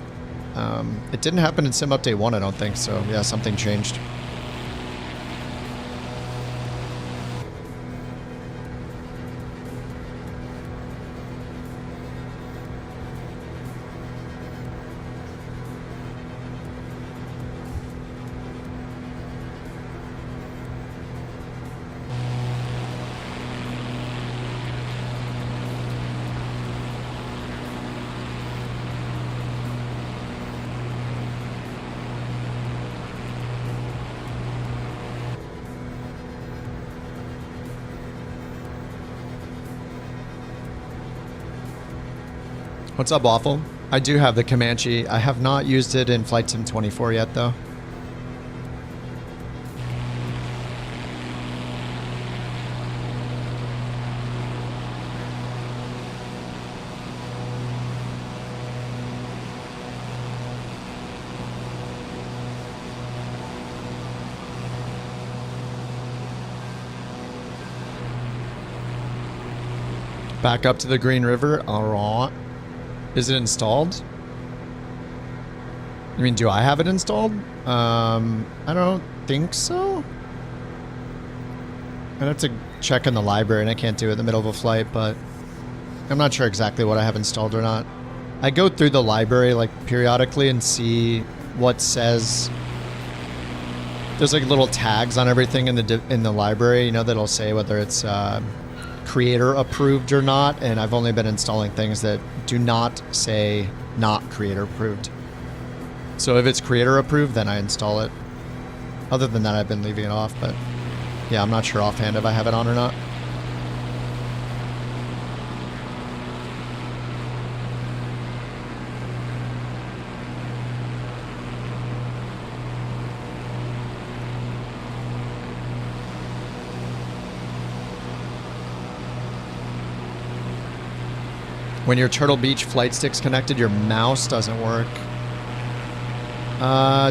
It didn't happen in Sim Update 1, I don't think, so yeah, something changed. What's up, Waffle? I do have the Comanche. I have not used it in Flight Sim 24 yet, though. Back up to the Green River. All right. Is it installed? You mean, do I have it installed? I don't think so. I'd have to check in the library, and I can't do it in the middle of a flight, but I'm not sure exactly what I have installed or not. I go through the library like periodically and see what says. There's like little tags on everything in the library, you know, that'll say whether it's creator approved or not, and I've only been installing things that do not say not creator approved. So if it's creator approved, then I install it. Other than that, I've been leaving it off, but yeah, I'm not sure offhand if I have it on or not. When your Turtle Beach flight stick's connected, your mouse doesn't work.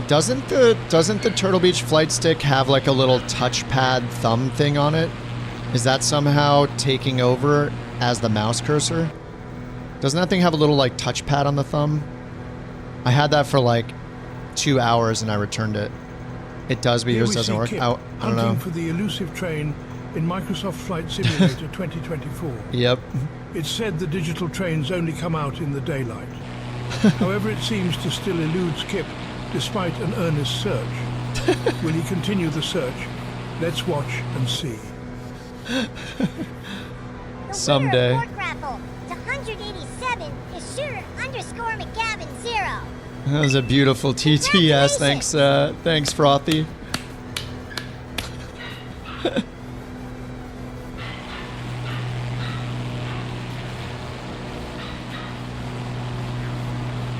Doesn't the Turtle Beach flight stick have like a little touchpad thumb thing on it? Is that somehow taking over as the mouse cursor? Doesn't that thing have a little like touchpad on the thumb? I had that for like 2 hours and I returned it. It does, but yours doesn't work. I don't know. Hunting for the elusive train in Microsoft Flight Simulator 2024. Yep. It's said the digital trains only come out in the daylight. However, it seems to still elude Skip despite an earnest search. Will he continue the search? Let's watch and see. Someday. The winner of Bork Raffle to 187 is Shooter_McGavin0. That was a beautiful TTS. Thanks, Frothy.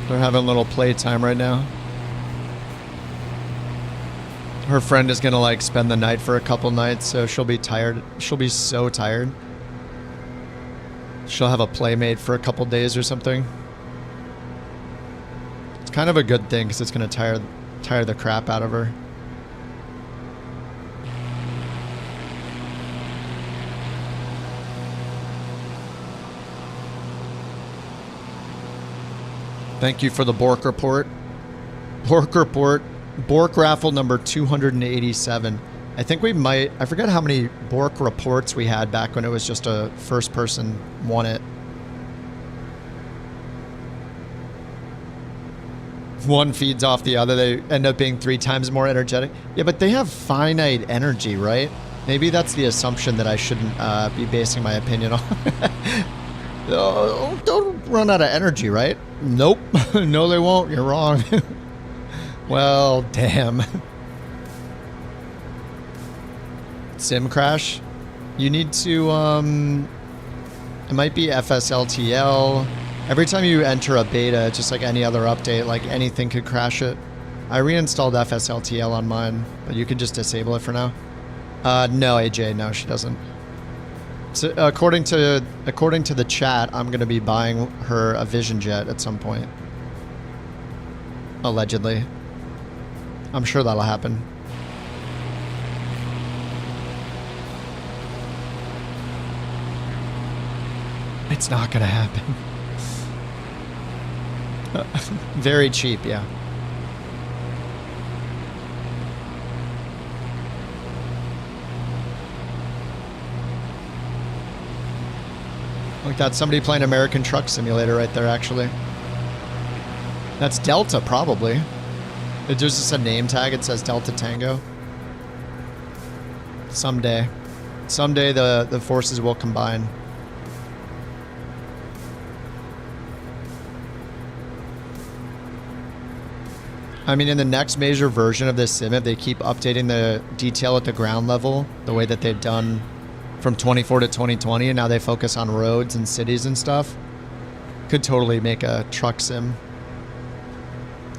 They're having a little playtime right now. Her friend is gonna like spend the night for a couple nights, so she'll be tired. She'll be so tired. She'll have a playmate for a couple days or something. It's kind of a good thing because it's gonna tire the crap out of her. Thank you for the Bork report. Bork report. Bork raffle number 287. I think we might... I forget how many Bork reports we had back when it was just a first person won it. One feeds off the other. They end up being 3 times more energetic. Yeah, but they have finite energy, right? Maybe that's the assumption that I shouldn't be basing my opinion on. Don't run out of energy, right? Nope. No, they won't. You're wrong. Well, damn. Sim crash? You need to, it might be FSLTL. Every time you enter a beta, just like any other update, like anything could crash it. I reinstalled FSLTL on mine, but you can just disable it for now. No, AJ, no, she doesn't. So according to the chat, I'm gonna be buying her a Vision Jet at some point. Allegedly. I'm sure that'll happen. It's not gonna happen. Very cheap, yeah. Like that's somebody playing American Truck Simulator right there, actually. That's Delta, probably. There's just a name tag. It says Delta Tango. Someday. Someday the forces will combine. I mean, in the next major version of this sim, if they keep updating the detail at the ground level, the way that they've done from 24 to 2020, and now they focus on roads and cities and stuff, could totally make a truck sim.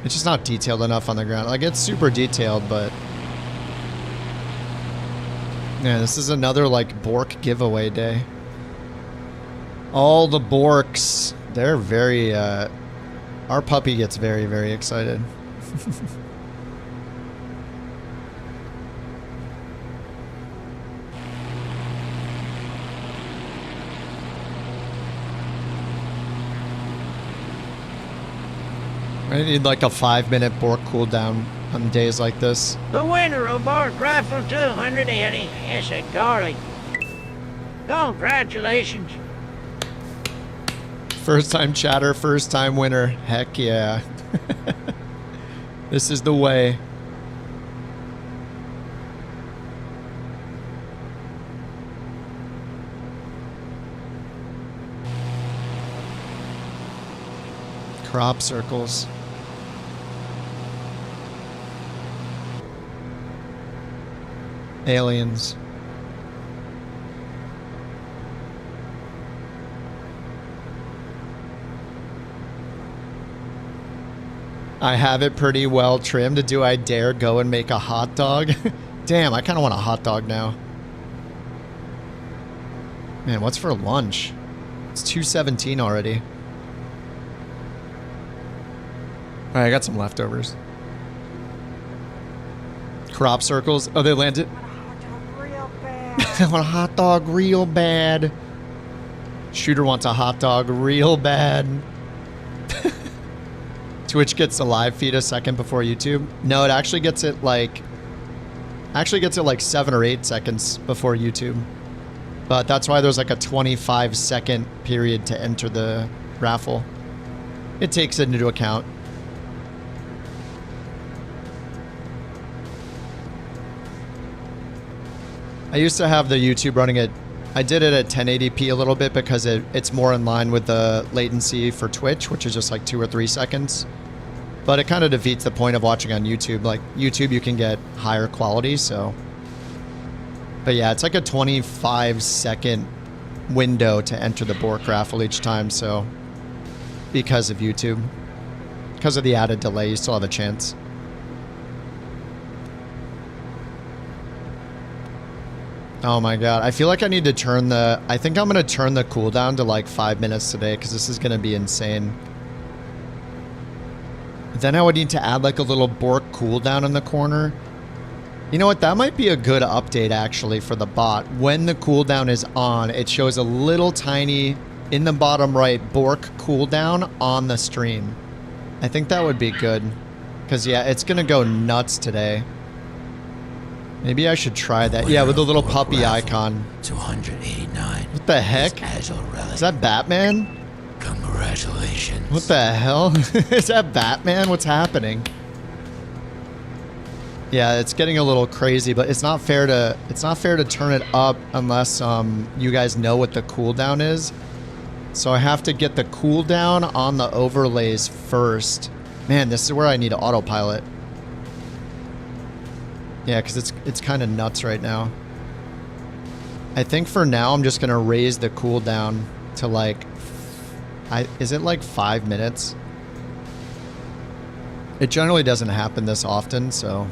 It's just not detailed enough on the ground. Like, it's super detailed, but... yeah, this is another, like, Bork giveaway day. All the Borks. They're very, our puppy gets very, very excited. I need like a 5-minute Bork cooldown on days like this. The winner of Bork Raffle 280 is a golly. Congratulations. First time chatter, first time winner. Heck yeah. This is the way. Crop circles. Aliens. I have it pretty well trimmed. Do I dare go and make a hot dog? Damn, I kind of want a hot dog now. Man, what's for lunch? It's 2:17 already. All right, I got some leftovers. Crop circles. Oh, they landed. I want a hot dog real bad. Shooter wants a hot dog real bad. Twitch gets the live feed a second before YouTube. No, it actually gets it like 7 or 8 seconds before YouTube. But that's why there's like a 25-second period to enter the raffle. it takes it into account. I used to have the YouTube running at, I did it at 1080p a little bit because it's more in line with the latency for Twitch, which is just like 2 or 3 seconds. But it kind of defeats the point of watching on YouTube. Like YouTube, you can get higher quality, so. But yeah, it's like a 25-second window to enter the Bork raffle each time, so. Because of YouTube. Because of the added delay, you still have a chance. Oh my god, I feel like I need to turn the... I think I'm going to turn the cooldown to like 5 minutes today because this is going to be insane. Then I would need to add like a little Bork cooldown in the corner. You know what, that might be a good update actually for the bot. When the cooldown is on, it shows a little tiny, in the bottom right, Bork cooldown on the stream. I think that would be good. Because yeah, it's going to go nuts today. Maybe I should try that. Yeah, with the little puppy icon. 289. What the heck? Is that Batman? Congratulations. What the hell? Is that Batman? What's happening? Yeah, it's getting a little crazy, but it's not fair to turn it up unless you guys know what the cooldown is. So I have to get the cooldown on the overlays first. Man, this is where I need autopilot. Yeah, because it's kind of nuts right now. I think for now I'm just going to raise the cooldown to like... is it like 5 minutes? It generally doesn't happen this often, so...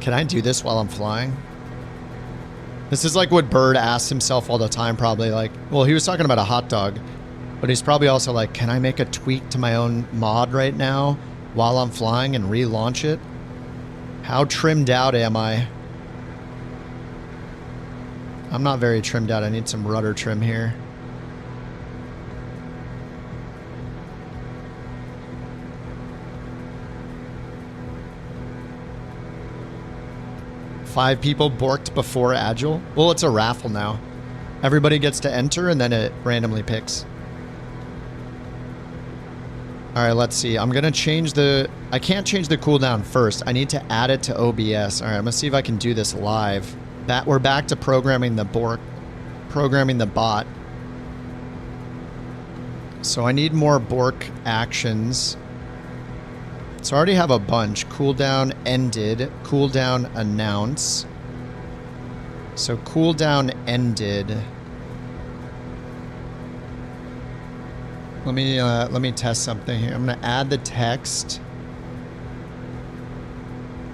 Can I do this while I'm flying? This is like what Bird asks himself all the time, probably. Like, well, he was talking about a hot dog. But he's probably also like, can I make a tweak to my own mod right now? While I'm flying and relaunch it? How trimmed out am I? I'm not very trimmed out. I need some rudder trim here. Five people borked before Agile? Well, it's a raffle now. Everybody gets to enter and then it randomly picks. Alright, let's see. I'm going to change the... I can't change the cooldown first. I need to add it to OBS. Alright, I'm going to see if I can do this live. We're back to programming the Bork. Programming the bot. So I need more Bork actions. So I already have a bunch. Cooldown ended. Cooldown announce. So cooldown ended. Let me test something here. I'm gonna add the text.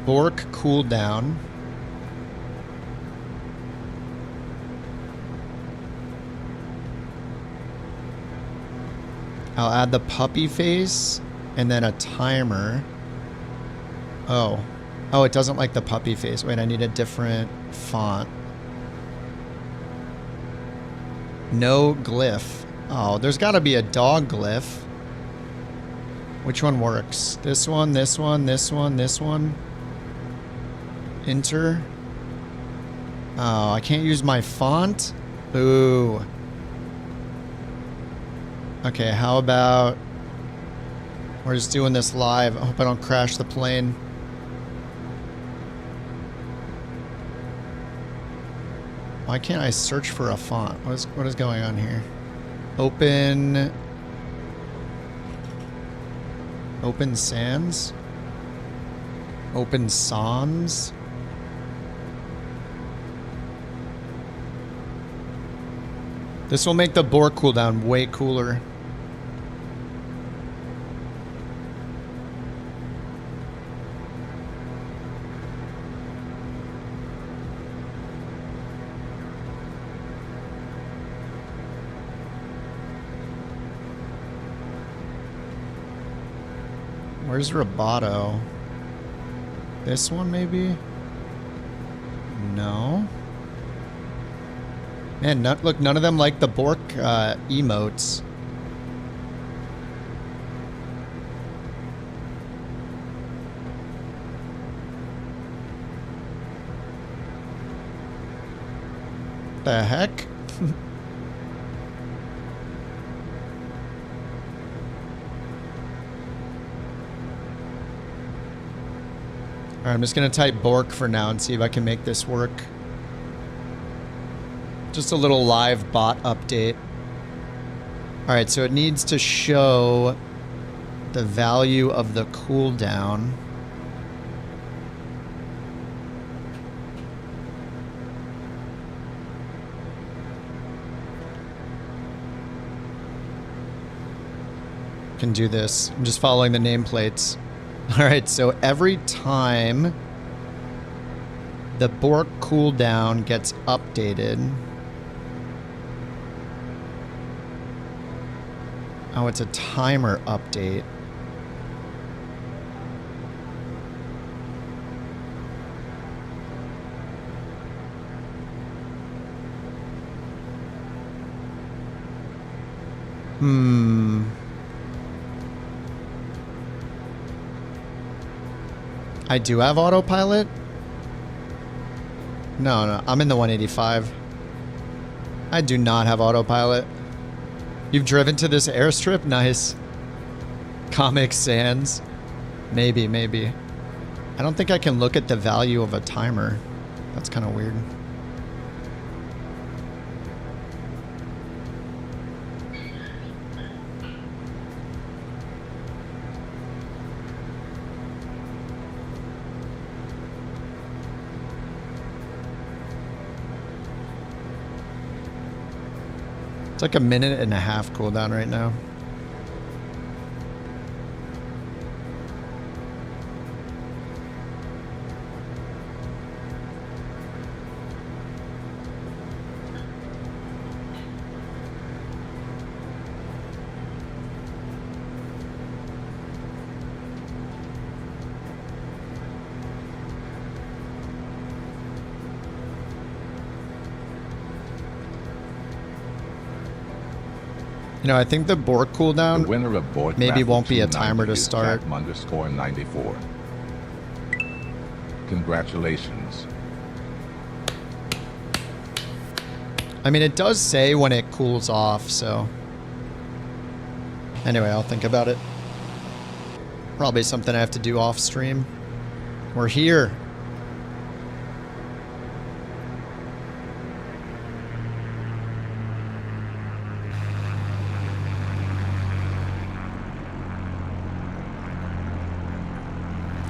Bork cooldown. I'll add the puppy face and then a timer. Oh, it doesn't like the puppy face. Wait, I need a different font. No glyph. Oh, there's got to be a dog glyph. Which one works? This one, this one, this one, this one. Enter. Oh, I can't use my font? Boo. Okay, how about... We're just doing this live. I hope I don't crash the plane. Why can't I search for a font? What is going on here? Open Sans? Open Sans? This will make the Bork cooldown way cooler. Where's Roboto? This one, maybe? No. Man, look, none of them like the Bork emotes. The heck? All right, I'm just gonna type bork for now and see if I can make this work. Just a little live bot update. All right, so it needs to show the value of the cooldown. Can do this. I'm just following the nameplates. All right, so every time the bork cooldown gets updated. Oh, it's a timer update. I do have autopilot? No, I'm in the 185. I do not have autopilot. You've driven to this airstrip? Nice. Comic Sans? Maybe. I don't think I can look at the value of a timer. That's kind of weird. It's like a minute and a half cooldown right now. You know, I think the bork cooldown The winner of Bork maybe Raffle won't be a 290 timer to is start. Jack_94. Congratulations. I mean, it does say when it cools off, so... Anyway, I'll think about it. Probably something I have to do off stream. We're here.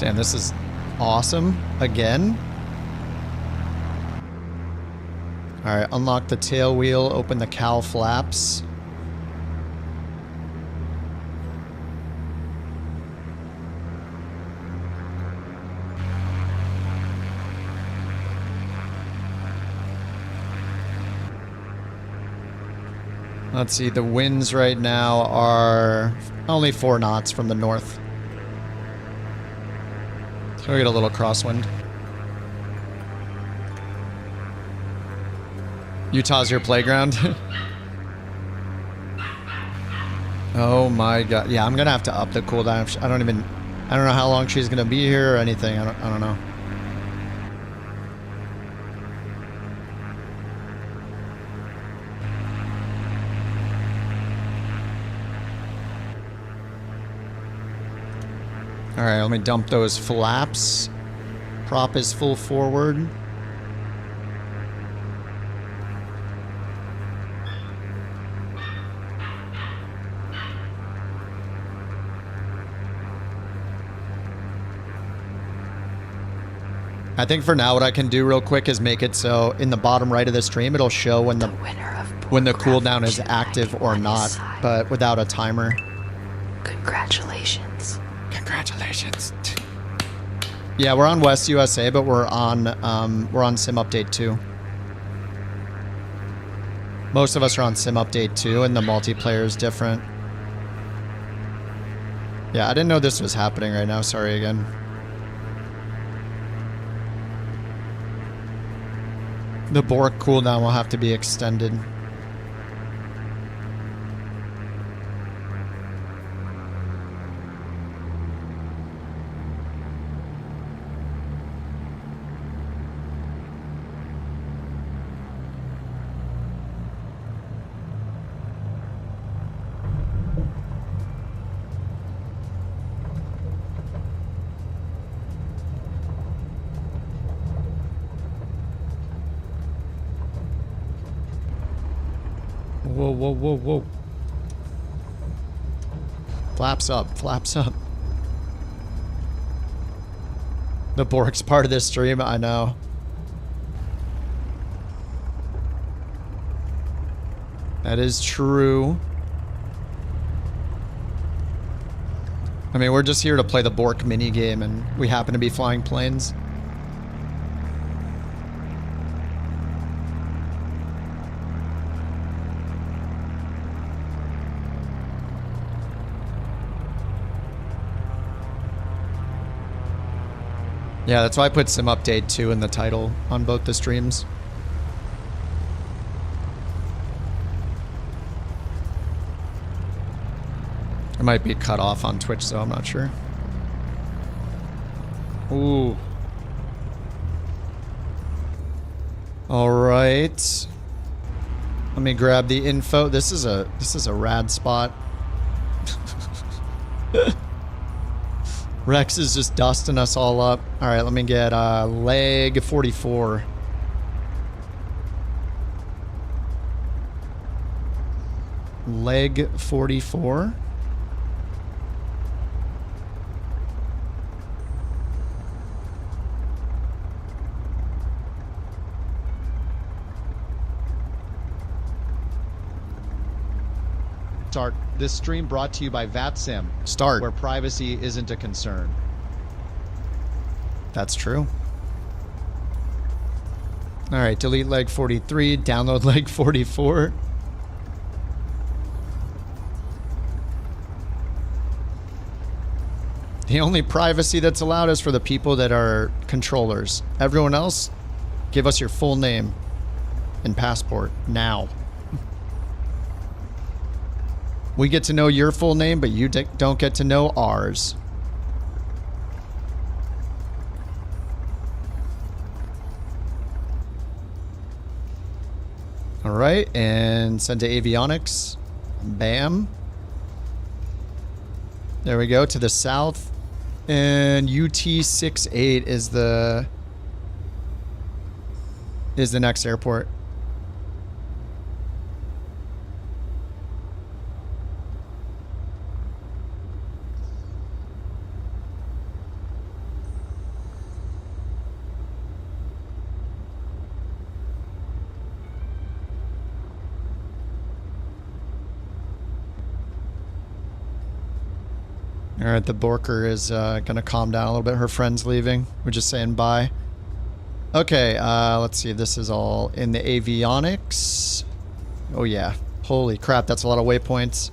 Damn, this is awesome. Again. Alright, unlock the tail wheel, open the cowl flaps. Let's see, the winds right now are only 4 knots from the north. So we get a little crosswind. Utah's your playground? Oh my god. Yeah, I'm gonna have to up the cooldown. I don't know how long she's gonna be here or anything. I don't know. Alright, let me dump those flaps. Prop is full forward. I think for now what I can do real quick is make it so in the bottom right of the stream it'll show when the cooldown is active or not, but without a timer. Congratulations. Congratulations. Yeah, we're on West USA, but we're on Sim Update 2. Most of us are on Sim Update 2, and the multiplayer is different. Yeah, I didn't know this was happening right now. Sorry again. The bork cooldown will have to be extended. Whoa, whoa, whoa, whoa. Flaps up, flaps up. The Bork's part of this stream, I know. That is true. I mean, we're just here to play the Bork minigame, and we happen to be flying planes. Yeah, that's why I put Sim Update 2 in the title on both the streams. It might be cut off on Twitch, so I'm not sure. Ooh. All right. Let me grab the info. This is a rad spot. Rex is just dusting us all up. All right, let me get leg 44. Leg 44. Start. This stream brought to you by VatSim. Start. Where privacy isn't a concern. That's true. All right, delete leg 43, download leg 44. The only privacy that's allowed is for the people that are controllers. Everyone else, give us your full name and passport now. We get to know your full name, but you don't get to know ours. All right, and send to avionics. Bam. There we go, to the south. And UT68 is the next airport. All right, the Borker is going to calm down a little bit. Her friend's leaving. We're just saying bye. Okay, let's see. This is all in the avionics. Oh, yeah. Holy crap, that's a lot of waypoints.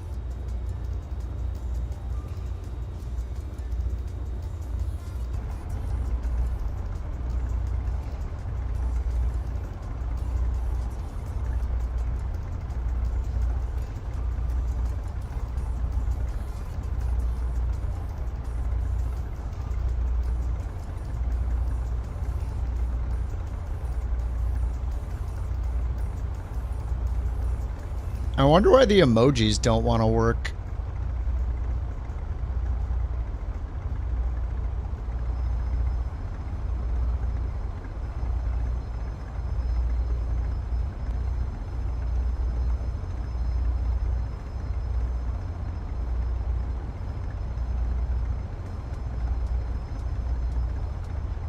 I wonder why the emojis don't want to work.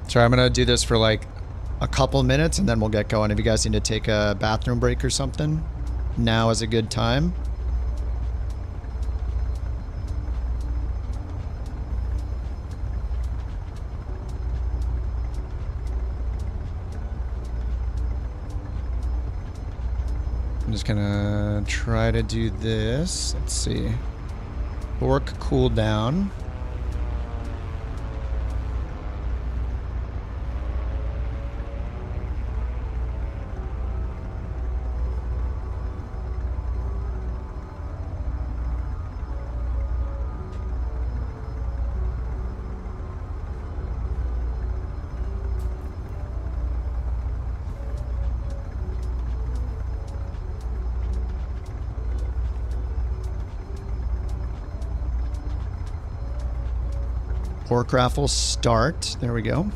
So I'm going to do this for like a couple minutes and then we'll get going. If you guys need to take a bathroom break or something, now is a good time. I'm just gonna try to do this. Let's see. Bork cooldown. Bork raffle start. There we go.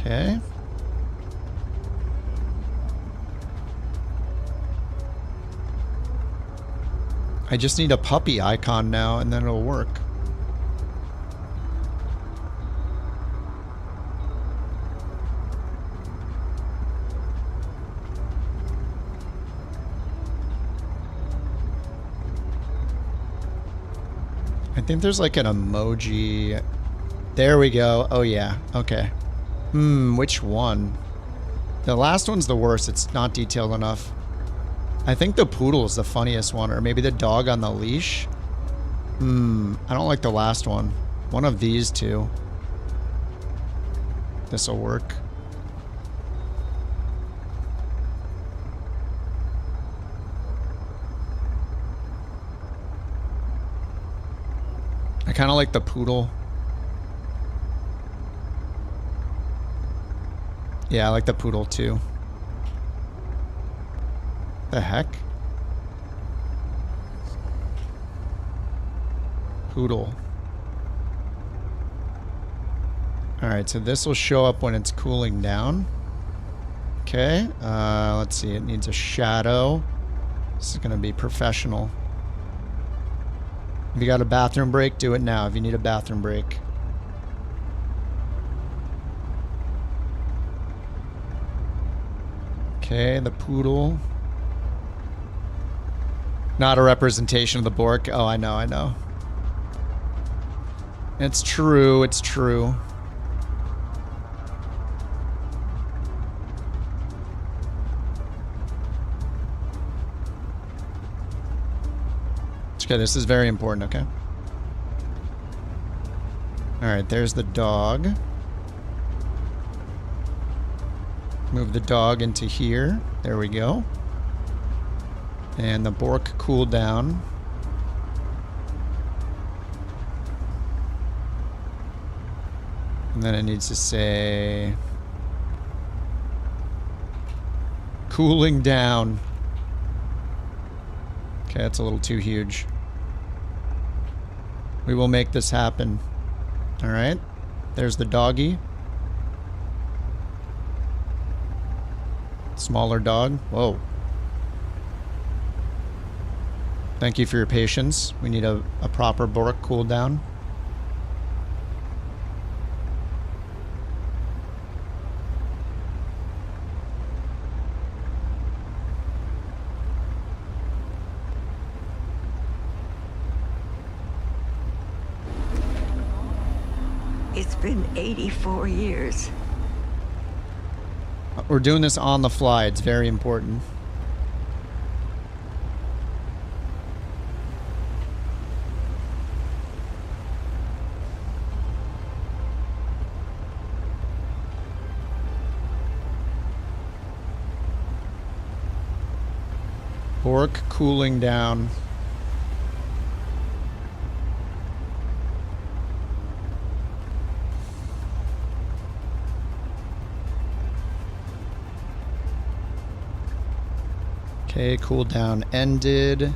Okay. I just need a puppy icon now and then it'll work. I think there's like an emoji. There we go. Oh yeah. Okay. Which one? The last one's the worst. It's not detailed enough. I think the poodle is the funniest one, or maybe the dog on the leash. I don't like the last one. One of these two. This'll work. I kind of like the poodle. Yeah, I like the poodle too. The heck? Poodle. Alright, so this will show up when it's cooling down. Okay, let's see, it needs a shadow. This is gonna be professional. If you got a bathroom break, do it now if you need a bathroom break. Okay, the poodle. Not a representation of the bork. Oh, I know, I know. It's true, it's true. Okay, this is very important, okay? Alright, there's the dog. Move the dog into here. There we go. And the bork cooldown. And then it needs to say... cooling down. Okay, that's a little too huge. We will make this happen. Alright. There's the doggy. Smaller dog. Whoa. Thank you for your patience. We need a proper bork cooldown. It's been 84 years. We're doing this on the fly. It's very important. Bork cooling down. Okay, cooldown ended.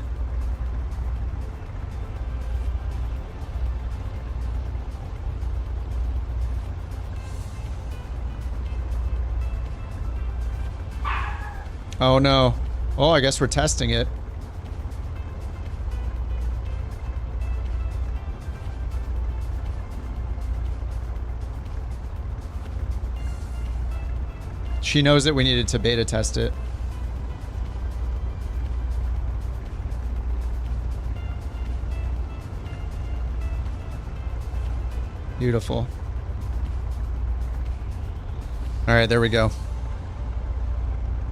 Oh no. Oh, I guess we're testing it. She knows that we needed to beta test it. Beautiful. All right, there we go.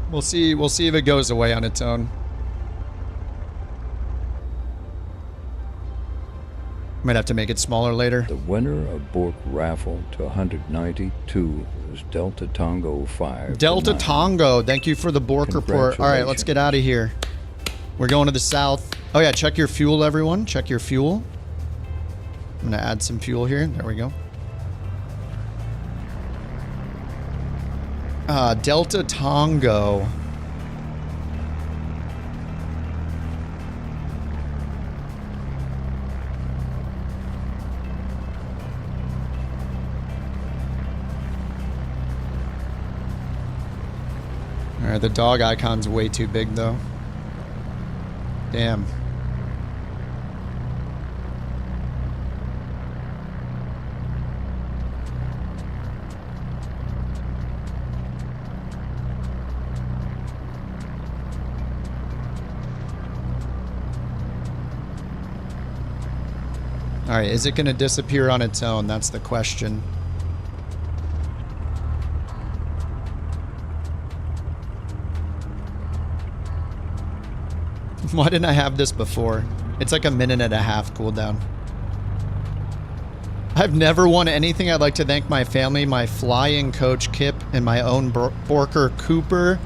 We'll see if it goes away on its own. Might have to make it smaller later. The winner of Bork Raffle to 192 is Delta Tango 5. Delta Tango, thank you for the Bork report. All right, let's get out of here. We're going to the south. Oh yeah, check your fuel, everyone. Check your fuel. I'm gonna add some fuel here. There we go. Delta Tango. Alright, the dog icon's way too big though. Damn. Alright, is it going to disappear on its own? That's the question. Why didn't I have this before? It's like a 1.5 minute cooldown. I've never won anything. I'd like to thank my family, my flying coach Kip, and my own Borker Cooper,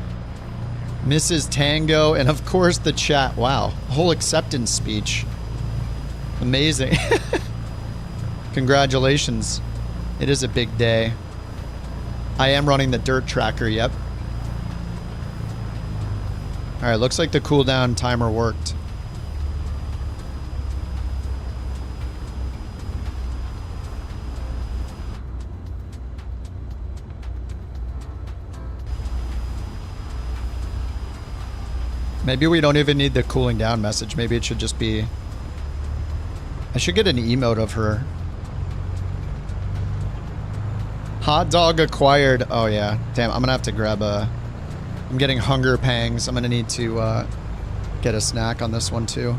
Mrs. Tango, and of course the chat. Wow, whole acceptance speech. Amazing. Congratulations. It is a big day. I am running the dirt tracker, yep. Alright, looks like the cooldown timer worked. Maybe we don't even need the cooling down message. Maybe it should just be... I should get an emote of her. Hot dog acquired. Oh yeah. Damn, I'm gonna have to grab a... I'm getting hunger pangs. I'm gonna need to get a snack on this one too.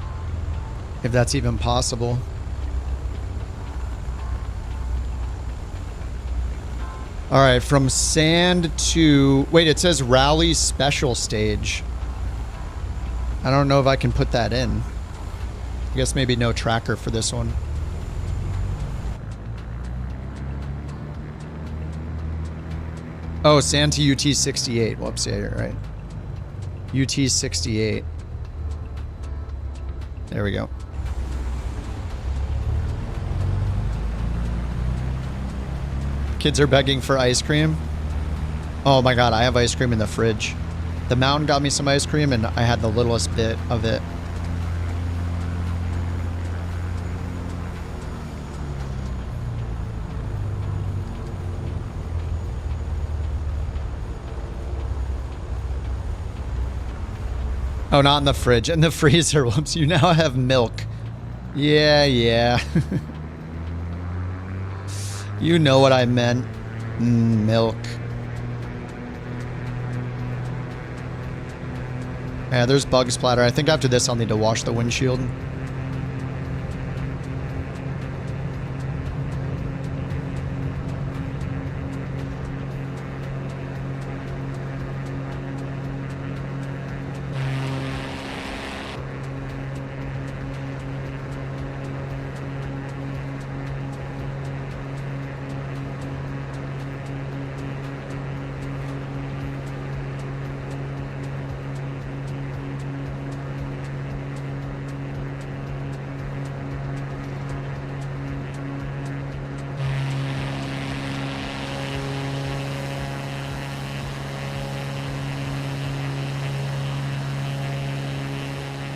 If that's even possible. Alright, from sand to... Wait, it says rally special stage. I don't know if I can put that in. I guess maybe no tracker for this one. Oh, sand to UT68. Whoops, yeah, you're right. UT68. There we go. Kids are begging for ice cream. Oh my god, I have ice cream in the fridge. The mountain got me some ice cream and I had the littlest bit of it. Oh, not in the fridge. In the freezer. Whoops, you now have milk. Yeah, yeah. You know what I meant. Milk. Yeah, there's bug splatter. I think after this I'll need to wash the windshield.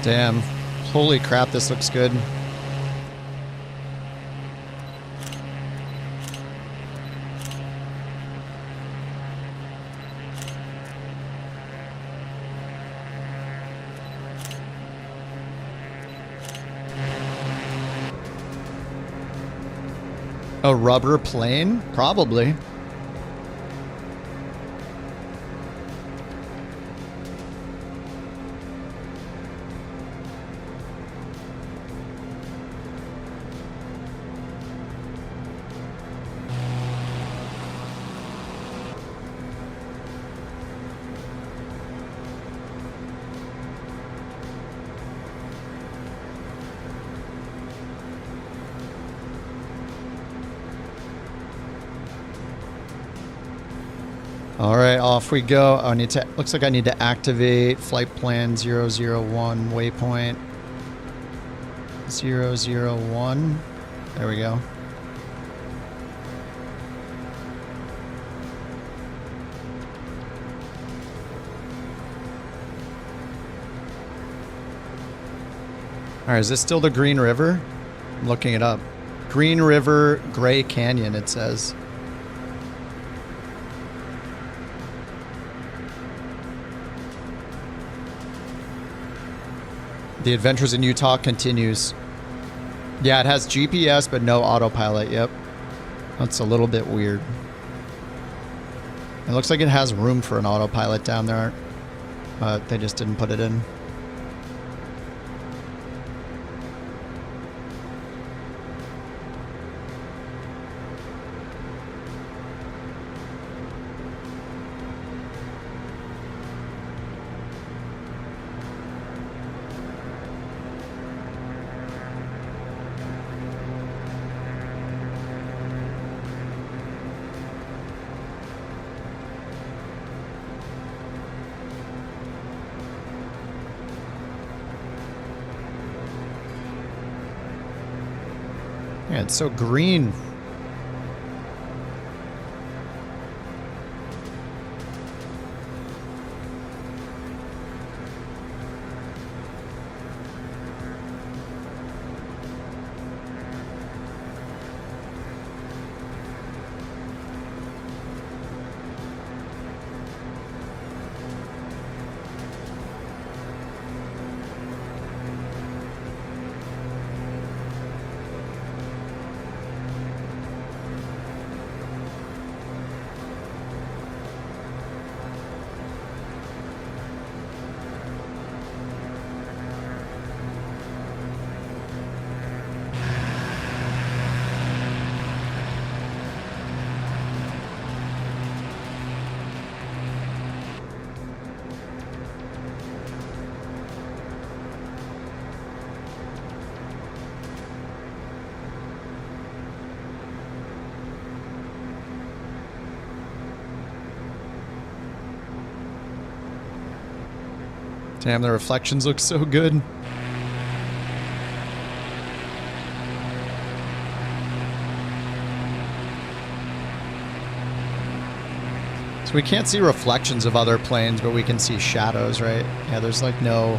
Damn. Holy crap, this looks good. A rubber plane? Probably. Alright, off we go. Oh, I need to, looks like I need to activate flight plan 001 waypoint 001. There we go. Alright, is this still the Green River? I'm looking it up. Green River, Gray Canyon, it says. The Adventures in Utah continues. Yeah, it has GPS, but no autopilot. Yep. That's a little bit weird. It looks like it has room for an autopilot down there, but they just didn't put it in. Yeah, it's so green. Damn, the reflections look so good. So we can't see reflections of other planes, but we can see shadows, right? Yeah, there's like no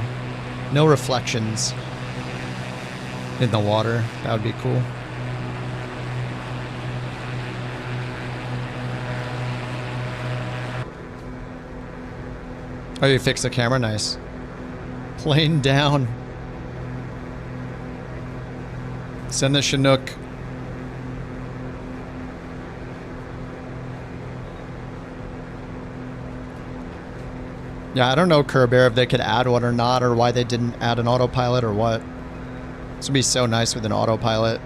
reflections in the water. That would be cool. Oh, you fixed the camera? Nice. Plane down. Send the Chinook. Yeah, I don't know, Kerbear, if they could add one or not, or why they didn't add an autopilot or what. This would be so nice with an autopilot.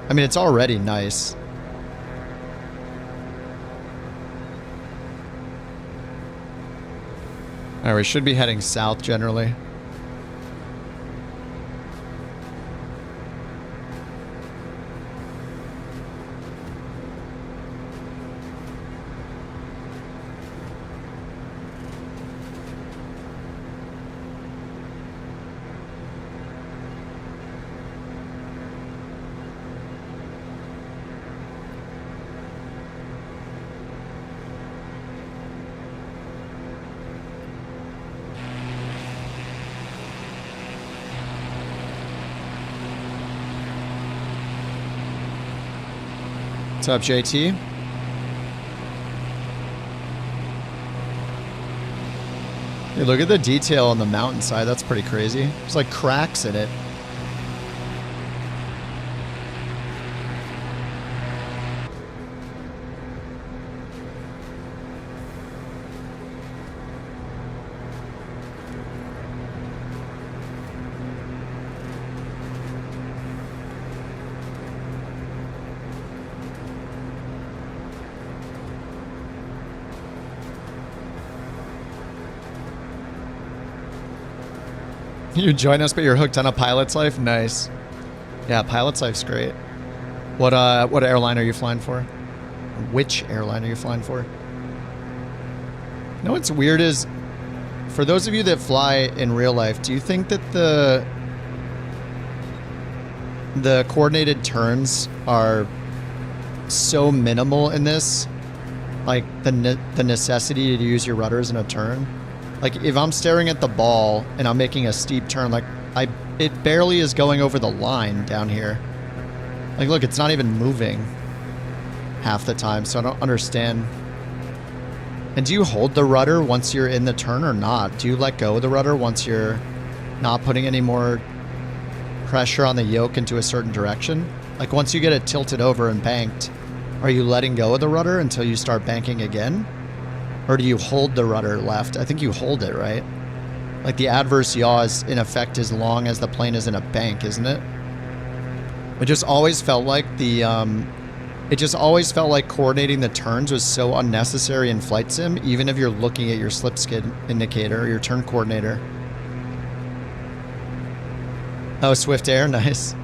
I mean, it's already nice. Alright, we should be heading south generally. What's up, JT? Hey, look at the detail on the mountainside. That's pretty crazy. There's like cracks in it. You join us, but you're hooked on a pilot's life? Nice. Yeah, pilot's life's great. What airline are you flying for? Which airline are you flying for? You know what's weird is, for those of you that fly in real life, do you think that the coordinated turns are so minimal in this? Like the necessity to use your rudders in a turn? Like, if I'm staring at the ball and I'm making a steep turn, like, it barely is going over the line down here. Like, look, it's not even moving half the time, so I don't understand. And do you hold the rudder once you're in the turn or not? Do you let go of the rudder once you're not putting any more pressure on the yoke into a certain direction? Like once you get it tilted over and banked, are you letting go of the rudder until you start banking again? Or do you hold the rudder left? I think you hold it, right? Like the adverse yaw is in effect as long as the plane is in a bank, isn't it? It just always felt like coordinating the turns was so unnecessary in flight sim, even if you're looking at your slip skid indicator or your turn coordinator. Oh, Swift Air, nice.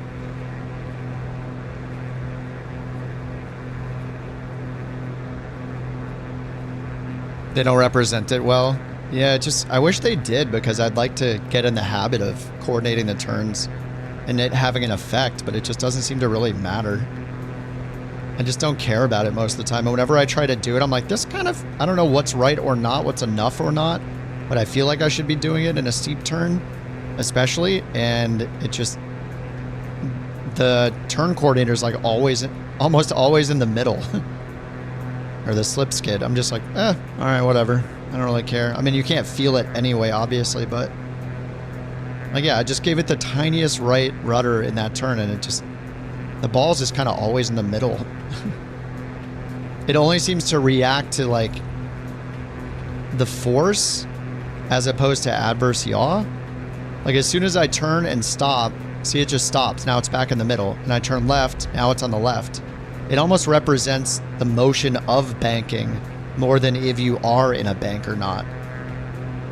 They don't represent it well. Yeah, I wish they did, because I'd like to get in the habit of coordinating the turns and it having an effect, but it just doesn't seem to really matter. I just don't care about it most of the time. And whenever I try to do it, I'm like, this kind of, I don't know what's right or not, what's enough or not, but I feel like I should be doing it in a steep turn, especially, and it just, the turn coordinator is like almost always in the middle. Or the slip skid. I'm just like, all right, whatever. I don't really care. I mean, you can't feel it anyway, obviously, but like, yeah, I just gave it the tiniest right rudder in that turn, and it just, the ball's just kind of always in the middle. It only seems to react to like the force as opposed to adverse yaw. Like as soon as I turn and stop, see, it just stops. Now it's back in the middle, and I turn left. Now it's on the left. It almost represents the motion of banking more than if you are in a bank or not.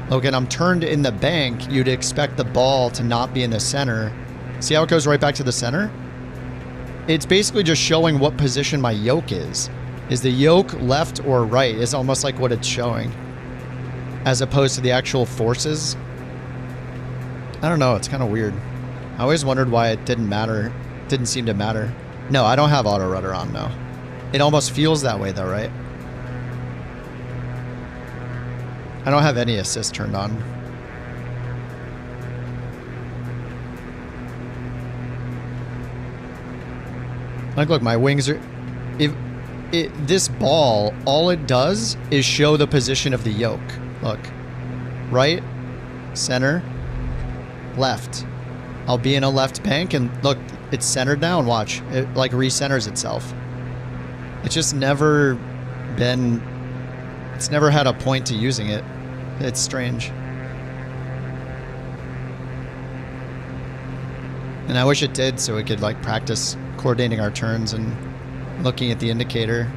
Look, and I'm turned in the bank, you'd expect the ball to not be in the center. See how it goes right back to the center? It's basically just showing what position my yoke is. Is the yoke left or right is almost like what it's showing, as opposed to the actual forces. I don't know, it's kind of weird. I always wondered why it didn't seem to matter. No, I don't have auto rudder on, no. It almost feels that way though, right? I don't have any assist turned on. Like, look, my wings are... This ball, all it does is show the position of the yoke. Look. Right, center, left. I'll be in a left bank, and look, it's centered down, watch. It like recenters itself. It's just never been... It's never had a point to using it. It's strange. And I wish it did, so we could like practice coordinating our turns and looking at the indicator.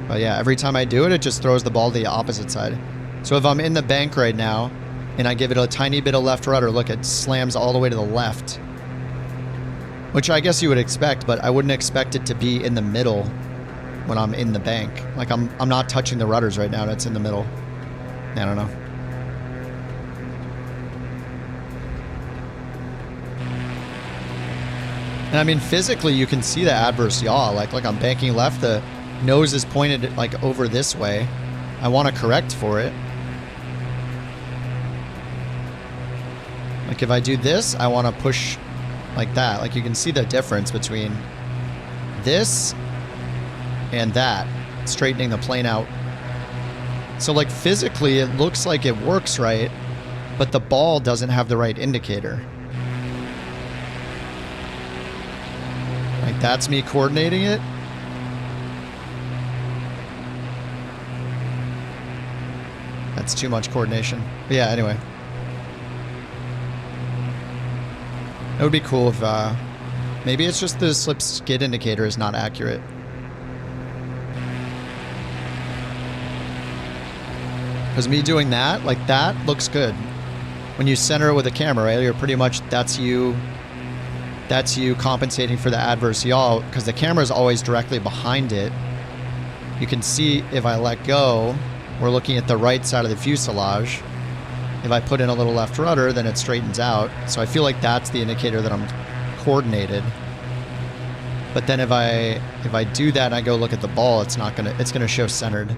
But yeah, every time I do it, it just throws the ball to the opposite side. So if I'm in the bank right now and I give it a tiny bit of left rudder, look, it slams all the way to the left. Which I guess you would expect, but I wouldn't expect it to be in the middle when I'm in the bank. Like I'm not touching the rudders right now, that's in the middle. I don't know. And I mean, physically, you can see the adverse yaw. Like I'm banking left, the nose is pointed like over this way. I want to correct for it. Like if I do this, I want to push like that. Like you can see the difference between this and that, straightening the plane out. So like physically, it looks like it works right, but the ball doesn't have the right indicator. Like that's me coordinating it. That's too much coordination. But yeah, anyway. It would be cool if, maybe it's just the slip skid indicator is not accurate. Because me doing that, like that looks good. When you center it with a camera, right, you're pretty much, that's you compensating for the adverse yaw, because the camera is always directly behind it. You can see if I let go, we're looking at the right side of the fuselage. If I put in a little left rudder, then it straightens out. So I feel like that's the indicator that I'm coordinated. But then if I do that and I go look at the ball, it's gonna show centered.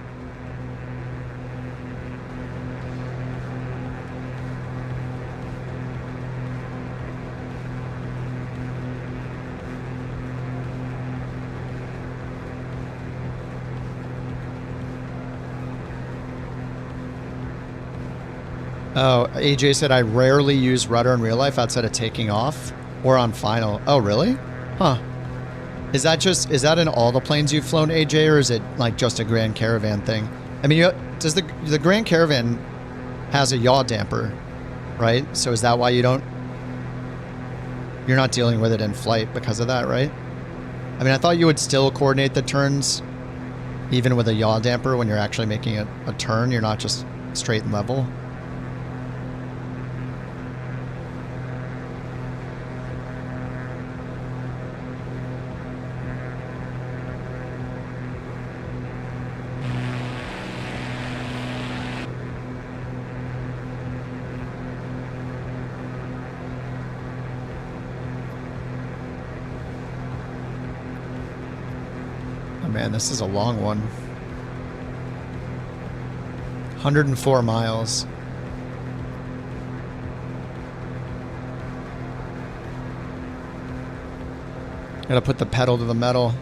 Oh, AJ said I rarely use rudder in real life outside of taking off or on final. Oh, really? Huh. Is that in all the planes you've flown, AJ, or is it like just a Grand Caravan thing? I mean, does the Grand Caravan has a yaw damper, right? So is that why you're not dealing with it in flight because of that, right? I mean, I thought you would still coordinate the turns even with a yaw damper when you're actually making a turn. You're not just straight and level. Man, this is a long one. 104 miles. Gotta put the pedal to the metal.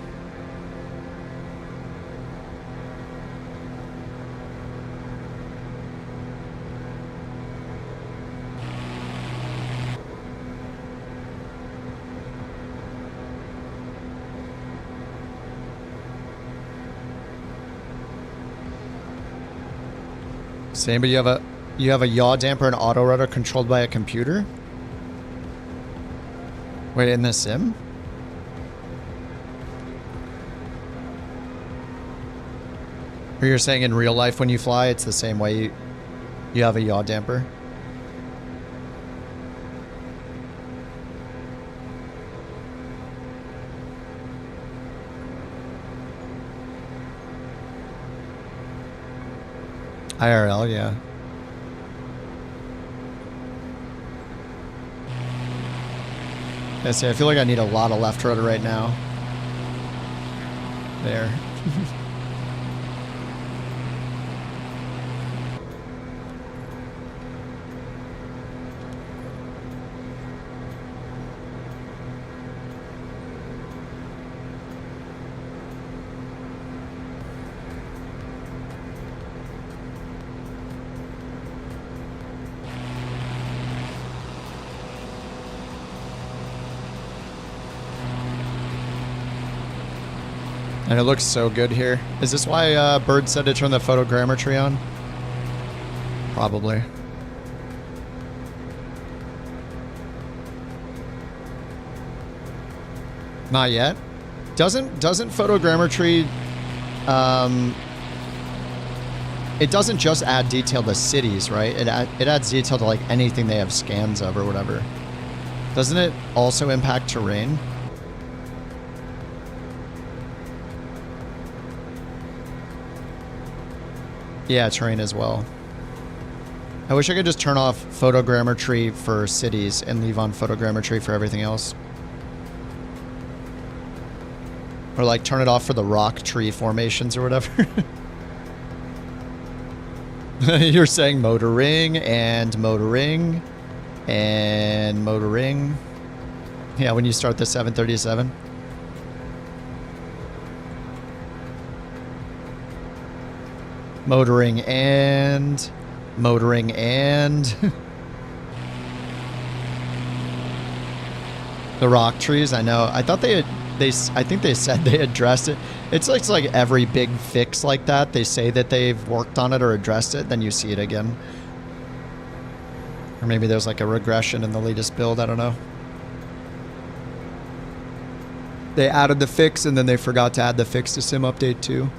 Same, but you have a yaw damper and auto rudder controlled by a computer? Wait, in the sim? Or you're saying in real life when you fly, it's the same way you have a yaw damper? IRL, yeah. I say, I feel like I need a lot of left rudder right now. There. And it looks so good here. Is this why Bird said to turn the photogrammetry on? Probably. Not yet. Doesn't photogrammetry it doesn't just add detail to cities, right? It adds detail to like anything they have scans of or whatever. Doesn't it also impact terrain? Yeah, terrain as well. I wish I could just turn off photogrammetry for cities and leave on photogrammetry for everything else. Or like turn it off for the rock tree formations or whatever. You're saying motoring and motoring and motoring. Yeah, when you start the 737. Motoring and the rock trees. I know. I thought I think they said they addressed it. It's like every big fix like that, they say that they've worked on it or addressed it, then you see it again. Or maybe there's like a regression in the latest build. I don't know. They added the fix and then they forgot to add the fix to sim update too.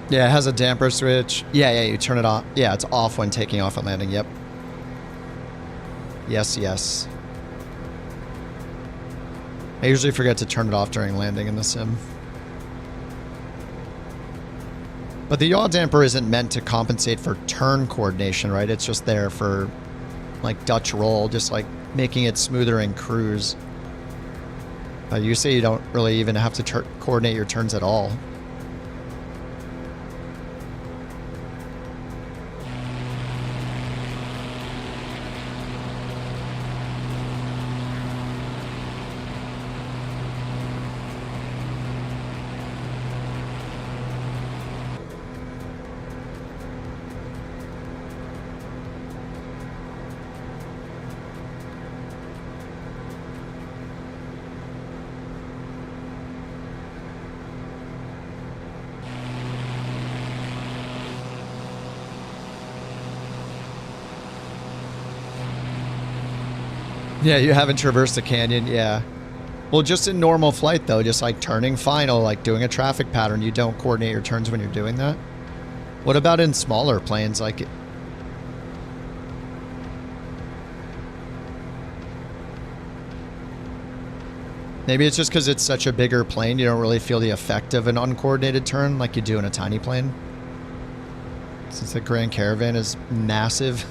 Yeah, it has a damper switch. Yeah, you turn it off. Yeah, it's off when taking off and landing. Yep. Yes. I usually forget to turn it off during landing in the sim. But the yaw damper isn't meant to compensate for turn coordination, right? It's just there for like Dutch roll, just like making it smoother in cruise. You say you don't really even have to coordinate your turns at all. Yeah, you haven't traversed the canyon, yeah. Well, just in normal flight, though, just like turning final, like doing a traffic pattern, you don't coordinate your turns when you're doing that? What about in smaller planes? Like, maybe it's just because it's such a bigger plane, you don't really feel the effect of an uncoordinated turn like you do in a tiny plane. Since the Grand Caravan is massive.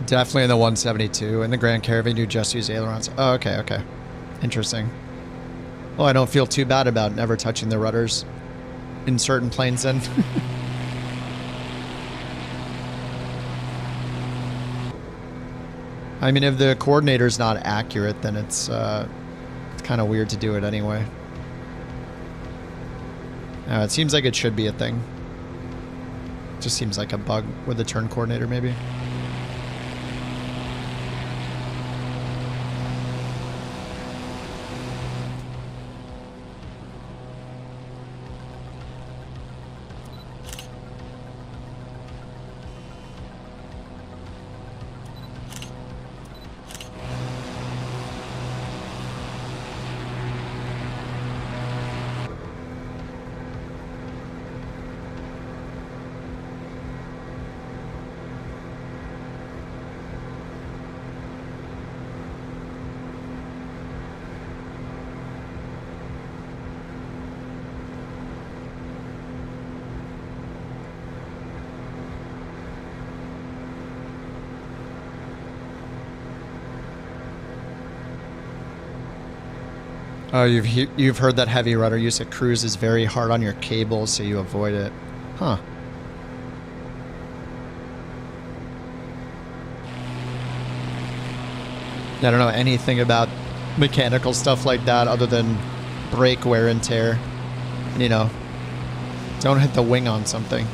Definitely in the 172. In the Grand Caravan, you just use ailerons. Oh, okay, okay. Interesting. Well, I don't feel too bad about never touching the rudders in certain planes then. I mean, if the coordinator's not accurate, then it's kind of weird to do it anyway. It seems like it should be a thing. Just seems like a bug with the turn coordinator, maybe. Oh, you've heard that heavy rudder use at cruise is very hard on your cables, so you avoid it. Huh. I don't know anything about mechanical stuff like that other than brake wear and tear. And, you know, don't hit the wing on something.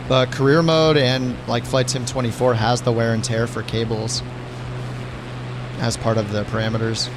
But career mode and like Flight Sim 24 has the wear and tear for cables as part of the parameters.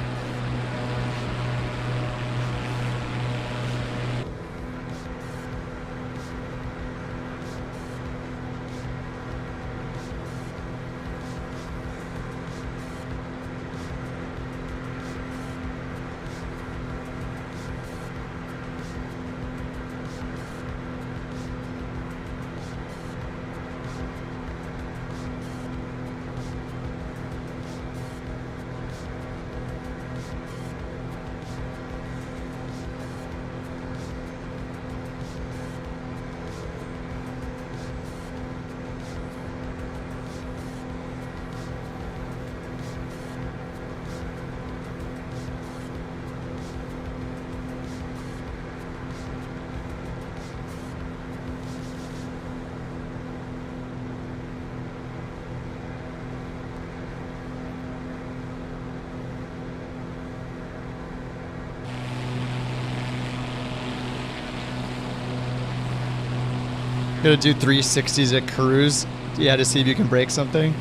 Gonna do 360s at cruise. Yeah, to see if you can break something.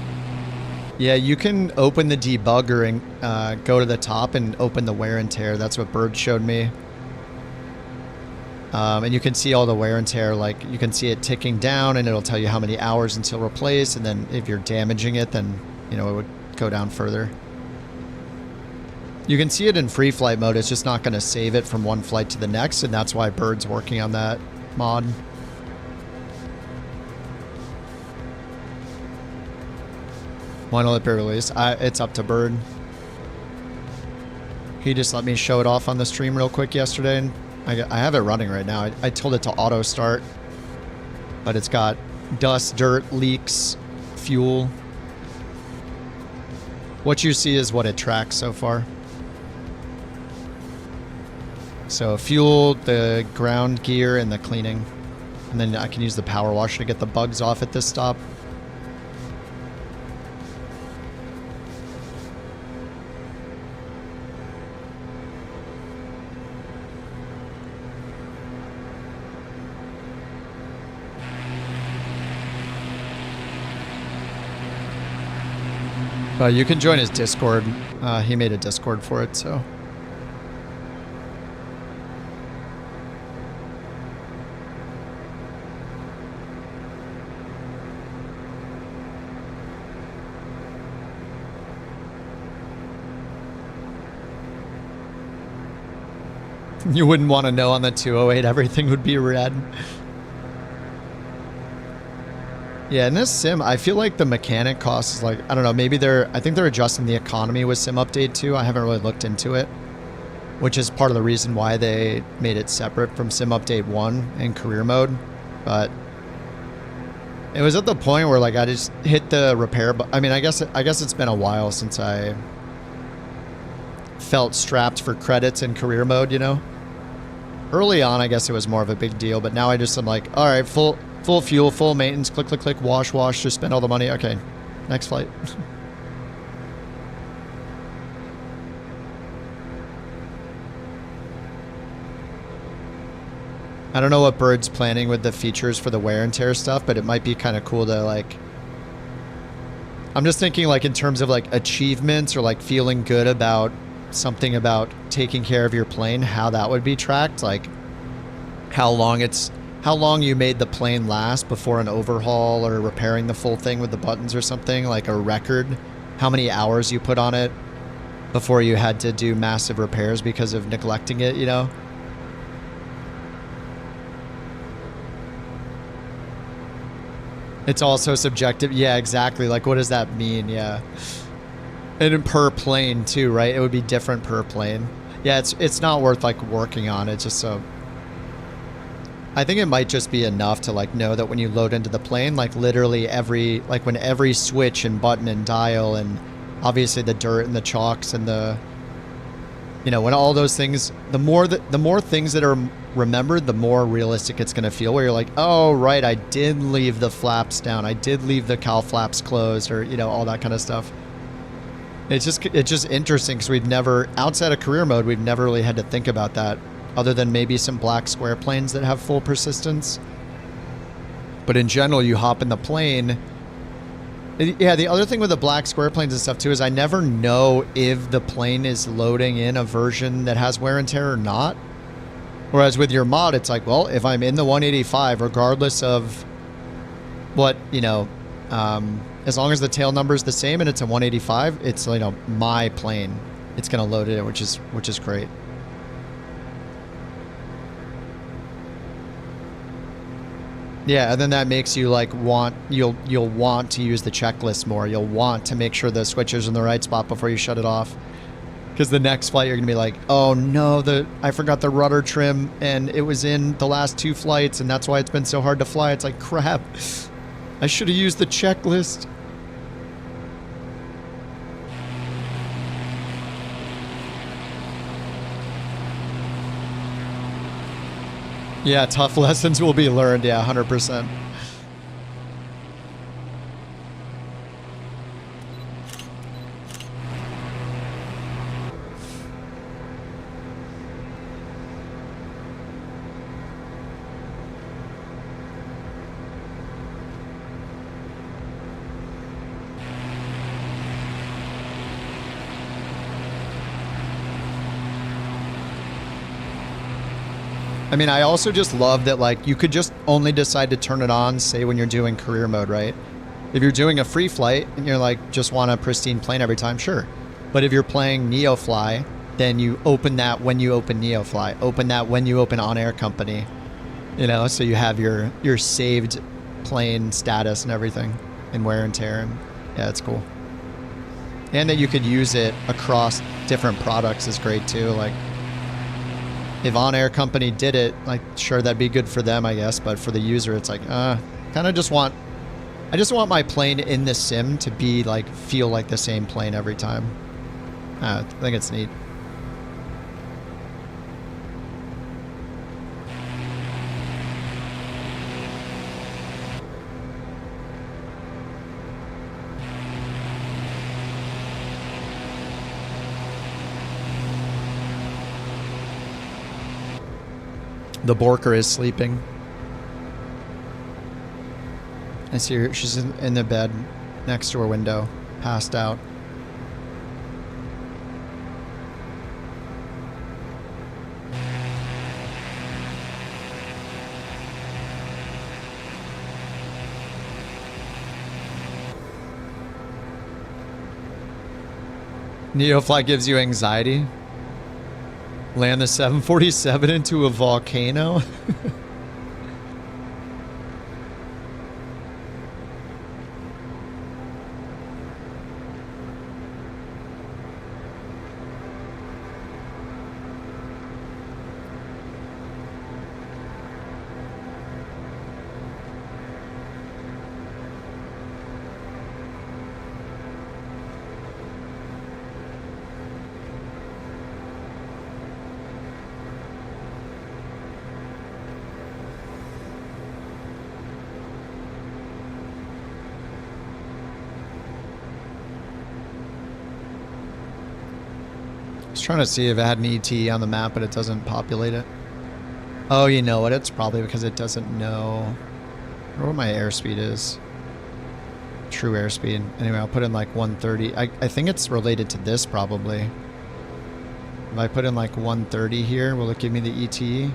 Yeah, you can open the debugger and go to the top and open the wear and tear. That's what Bird showed me. And you can see all the wear and tear. Like, you can see it ticking down and it'll tell you how many hours until replace. And then if you're damaging it, then, you know, it would go down further. You can see it in free flight mode. It's just not going to save it from one flight to the next. And that's why Bird's working on that mod. When will it be released? It's up to Bird. He just let me show it off on the stream real quick yesterday, and I have it running right now. I told it to auto start, but it's got dust, dirt, leaks, fuel. What you see is what it tracks so far. So fuel, the ground gear, and the cleaning. And then I can use the power washer to get the bugs off at this stop. You can join his Discord. He made a Discord for it, so. You wouldn't want to know on the 208 everything would be red. Yeah, in this sim, I feel like the mechanic cost is like, I don't know, maybe I think they're adjusting the economy with Sim Update 2. I haven't really looked into it, which is part of the reason why they made it separate from Sim Update 1 in career mode. But it was at the point where like I just hit the repair I mean, I guess it's been a while since I felt strapped for credits in career mode, you know? Early on, I guess it was more of a big deal, but now I just am like, all right, full fuel, full maintenance, click, click, click, wash, wash, just spend all the money. Okay, next flight. I don't know what Bird's planning with the features for the wear and tear stuff, but it might be kind of cool to like, I'm just thinking like in terms of like achievements or like feeling good about something about taking care of your plane, how that would be tracked, like how long you made the plane last before an overhaul or repairing the full thing with the buttons or something, like a record, how many hours you put on it before you had to do massive repairs because of neglecting it, you know? It's also subjective. Yeah, exactly. Like, what does that mean? Yeah. And per plane too, right? It would be different per plane. Yeah, it's not worth like working on. It's just so. I think it might just be enough to like know that when you load into the plane, like literally when every switch and button and dial and obviously the dirt and the chocks and the, you know, when all those things, the more things that are remembered, the more realistic it's going to feel, where you're like, oh right, I did leave the flaps down, I did leave the cowl flaps closed, or you know, all that kind of stuff. It's just interesting because we've never, outside of career mode, we've never really had to think about that, other than maybe some black square planes that have full persistence. But in general, you hop in the plane. Yeah, the other thing with the black square planes and stuff too is I never know if the plane is loading in a version that has wear and tear or not. Whereas with your mod, it's like, well, if I'm in the 185, regardless of what, you know, as long as the tail number is the same and it's a 185, it's, you know, my plane. It's going to load it in, which is great. Yeah, and then that makes you like you'll want to use the checklist more. You'll want to make sure the switcher's in the right spot before you shut it off. Because the next flight you're gonna be like, oh no, I forgot the rudder trim and it was in the last 2 flights and that's why it's been so hard to fly. It's like, crap, I should have used the checklist. Yeah, tough lessons will be learned. Yeah, 100%. I mean, I also just love that, like, you could just only decide to turn it on, say, when you're doing career mode, right? If you're doing a free flight and you're like, just want a pristine plane every time, sure. But if you're playing NeoFly, then you open that when you open NeoFly. Open that when you open On Air Company. You know, so you have your saved plane status and everything and wear and tear. And yeah, it's cool. And that you could use it across different products is great too. Like, if On Air Company did it, like, sure, that'd be good for them, I guess. But for the user, it's like, kind of just want, I just want my plane in the sim to be like, feel like the same plane every time. I think it's neat. The Borker is sleeping. I see her. She's in the bed next to her window, passed out. Neofly gives you anxiety. Land the 747 into a volcano. Trying to see if it had an ET on the map, but it doesn't populate it. Oh, you know what? It's probably because it doesn't know what my airspeed is. True airspeed. Anyway, I'll put in like 130. I think it's related to this probably. If I put in like 130 here, will it give me the ET?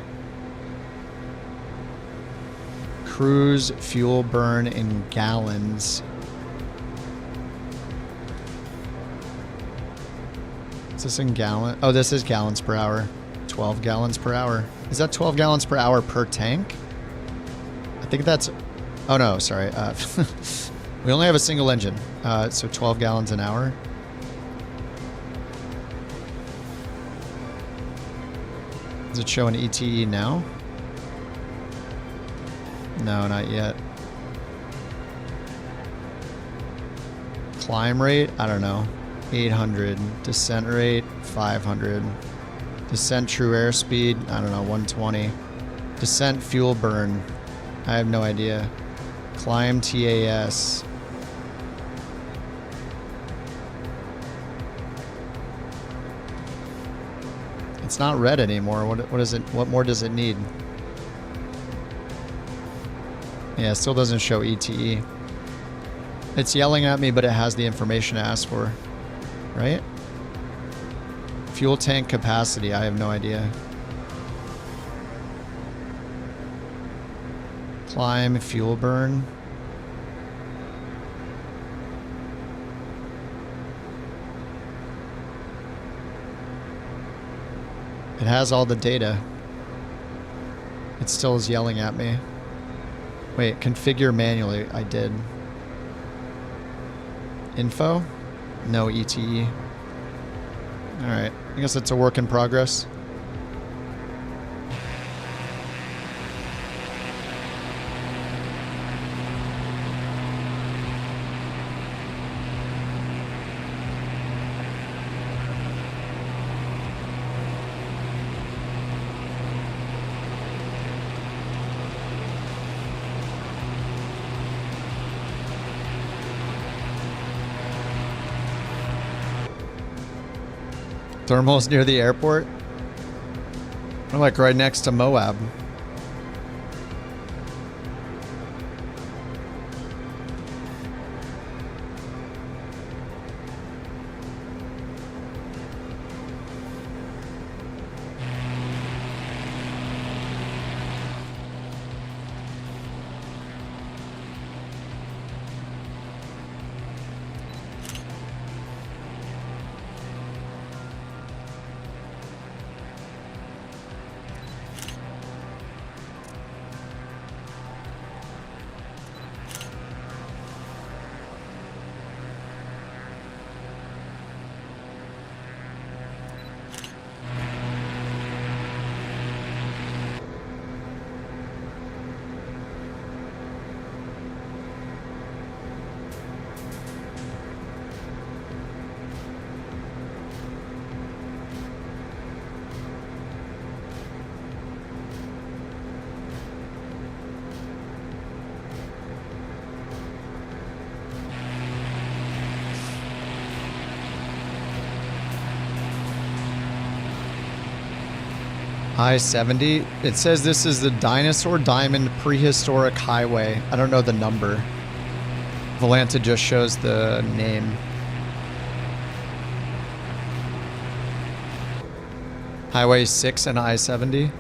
Cruise fuel burn in gallons. Is this in gallon? Oh, this is gallons per hour. 12 gallons per hour. Is that 12 gallons per hour per tank? I think that's... Oh, no, sorry. We only have a single engine. So 12 gallons an hour. Does it show an ETE now? No, not yet. Climb rate? I don't know. 800. Descent rate, 500. Descent true airspeed, I don't know, 120. Descent fuel burn, I have no idea. Climb TAS. It's not red anymore. What is it? What more does it need? Yeah, it still doesn't show ETE. It's yelling at me, but it has the information it asked for. Right? Fuel tank capacity, I have no idea. Climb, fuel burn. It has all the data. It still is yelling at me. Wait, configure manually. I did. Info? No ETE. Alright, I guess it's a work in progress. Thermals near the airport? We're like right next to Moab. I-70. It says this is the Dinosaur Diamond Prehistoric Highway. I don't know the number. Volanta just shows the name. Highway 6 and I-70.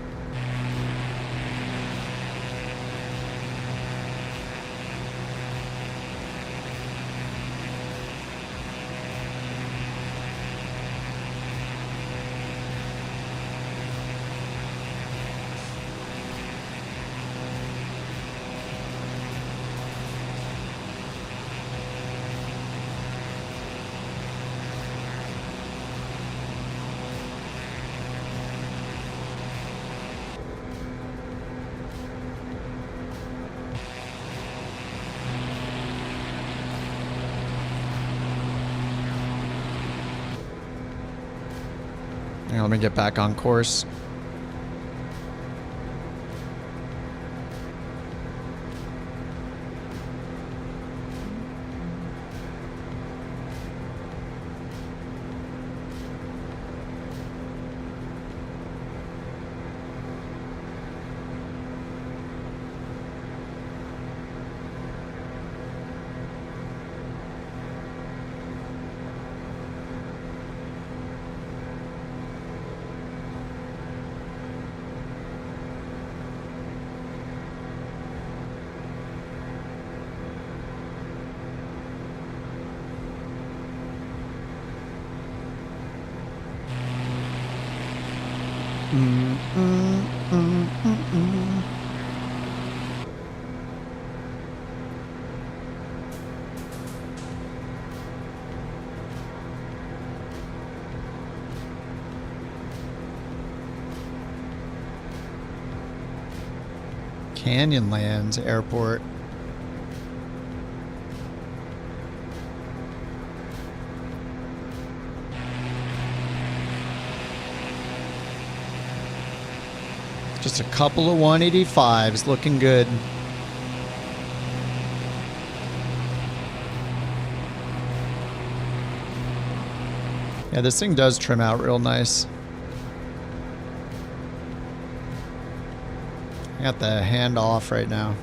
Hang on, let me get back on course. Canyonlands Airport. Just a couple of 185s, looking good. Yeah, this thing does trim out real nice. I got the hand off right now.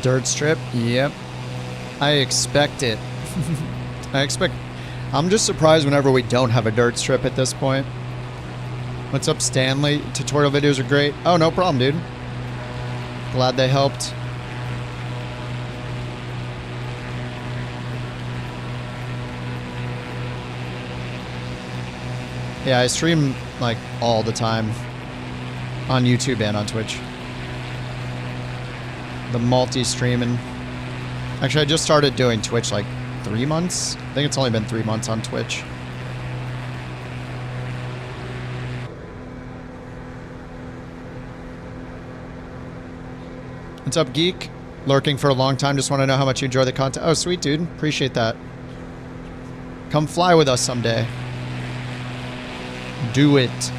Dirt strip, yep. I expect it. I'm just surprised whenever we don't have a dirt strip at this point. What's up, Stanley? Tutorial videos are great. Oh, no problem, dude. Glad they helped. Yeah, I stream like all the time on YouTube and on Twitch. The multi-streaming. Actually, I just started doing Twitch like 3 months. I think it's only been 3 months on Twitch. What's up, Geek? Lurking for a long time. Just want to know how much you enjoy the content. Oh, sweet, dude. Appreciate that. Come fly with us someday. Do it.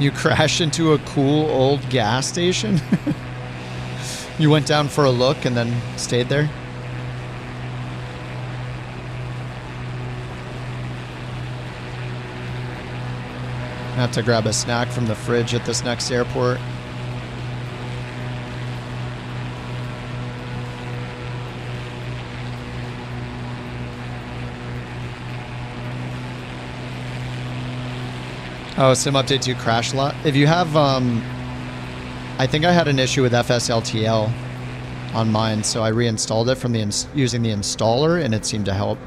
You crashed into a cool old gas station? You went down for a look and then stayed there? I have to grab a snack from the fridge at this next airport. Oh, sim update 2 crash a lot. If you have, I think I had an issue with FSLTL on mine, so I reinstalled it from the using the installer, and it seemed to help.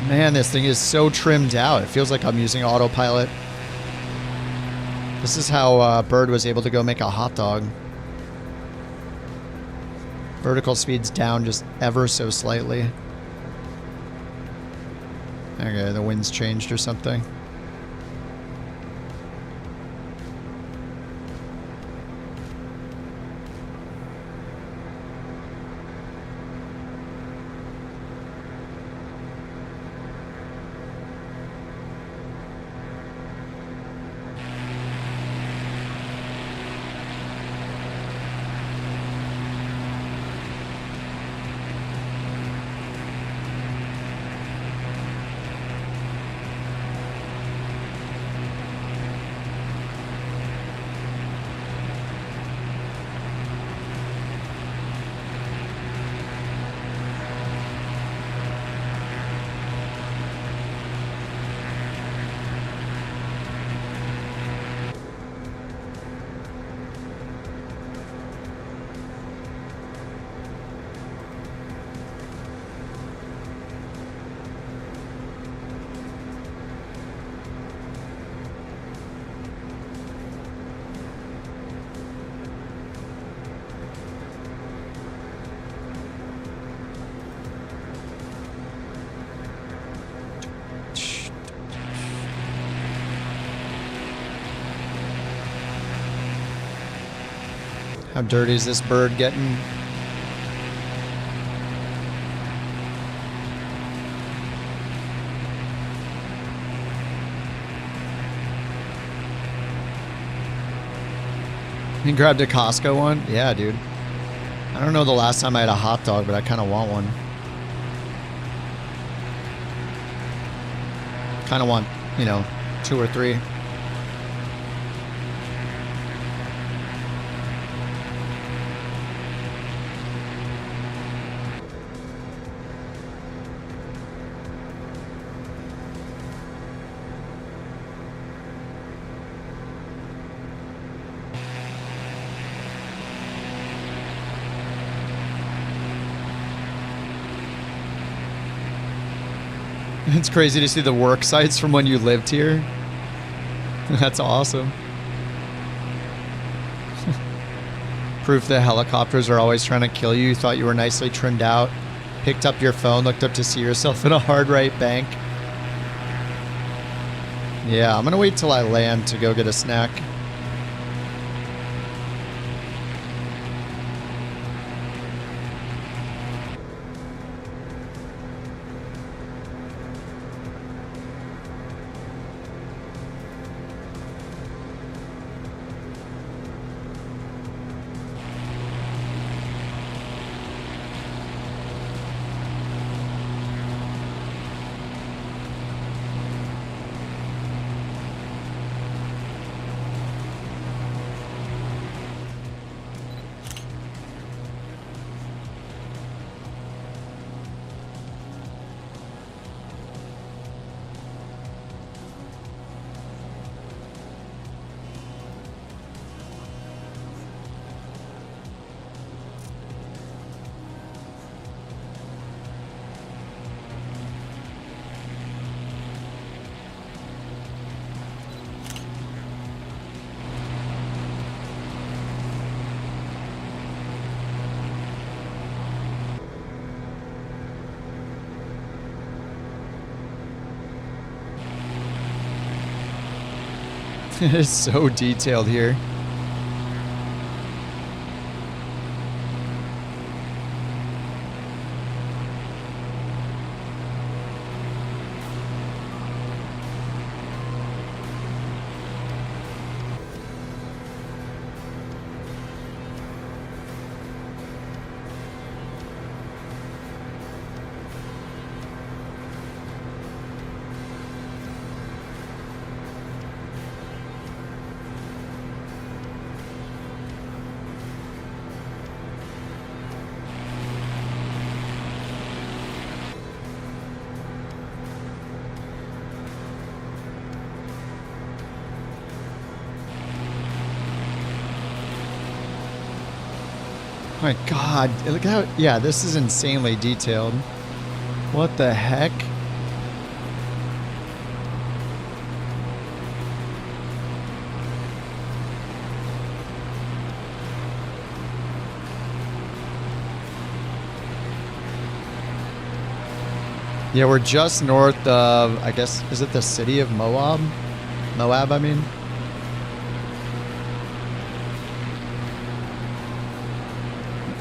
Man, this thing is so trimmed out. It feels like I'm using autopilot. This is how Bird was able to go make a hot dog. Vertical speed's down just ever so slightly. Okay, the wind's changed or something. How dirty is this bird getting? You grabbed a Costco one? Yeah, dude. I don't know the last time I had a hot dog, but I kind of want one. Kind of want, you know, 2 or 3. It's crazy to see the work sites from when you lived here. That's awesome. Proof that helicopters are always trying to kill you. You thought you were nicely trimmed out. Picked up your phone, looked up to see yourself in a hard right bank. Yeah, I'm gonna wait till I land to go get a snack. It is so detailed here. My God, look how, yeah, this is insanely detailed. What the heck? Yeah, we're just north of, I guess, is it the city of Moab? Moab, I mean.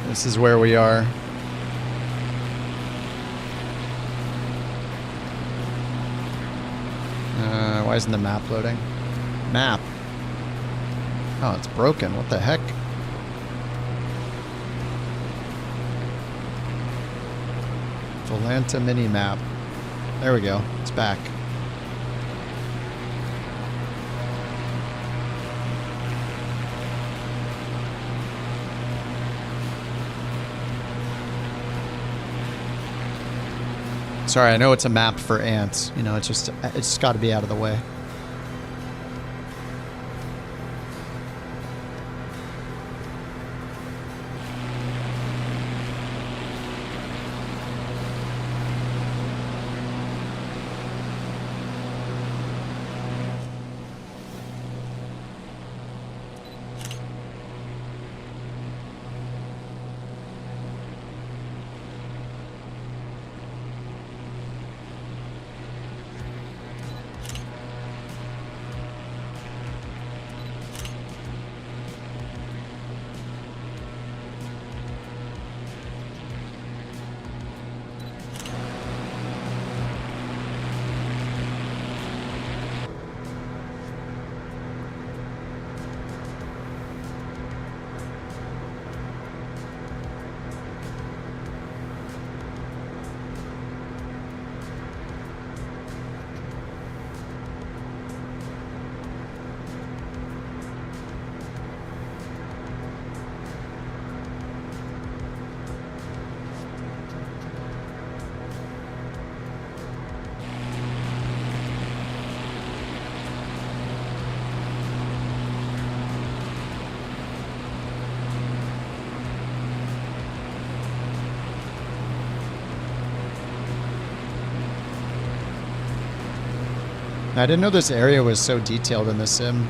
This is where we are. Why isn't the map loading? Map. Oh, it's broken. What the heck? Volanta mini map. There we go. It's back. Sorry, I know it's a map for ants. You know, it's just got to be out of the way. I didn't know this area was so detailed in the sim.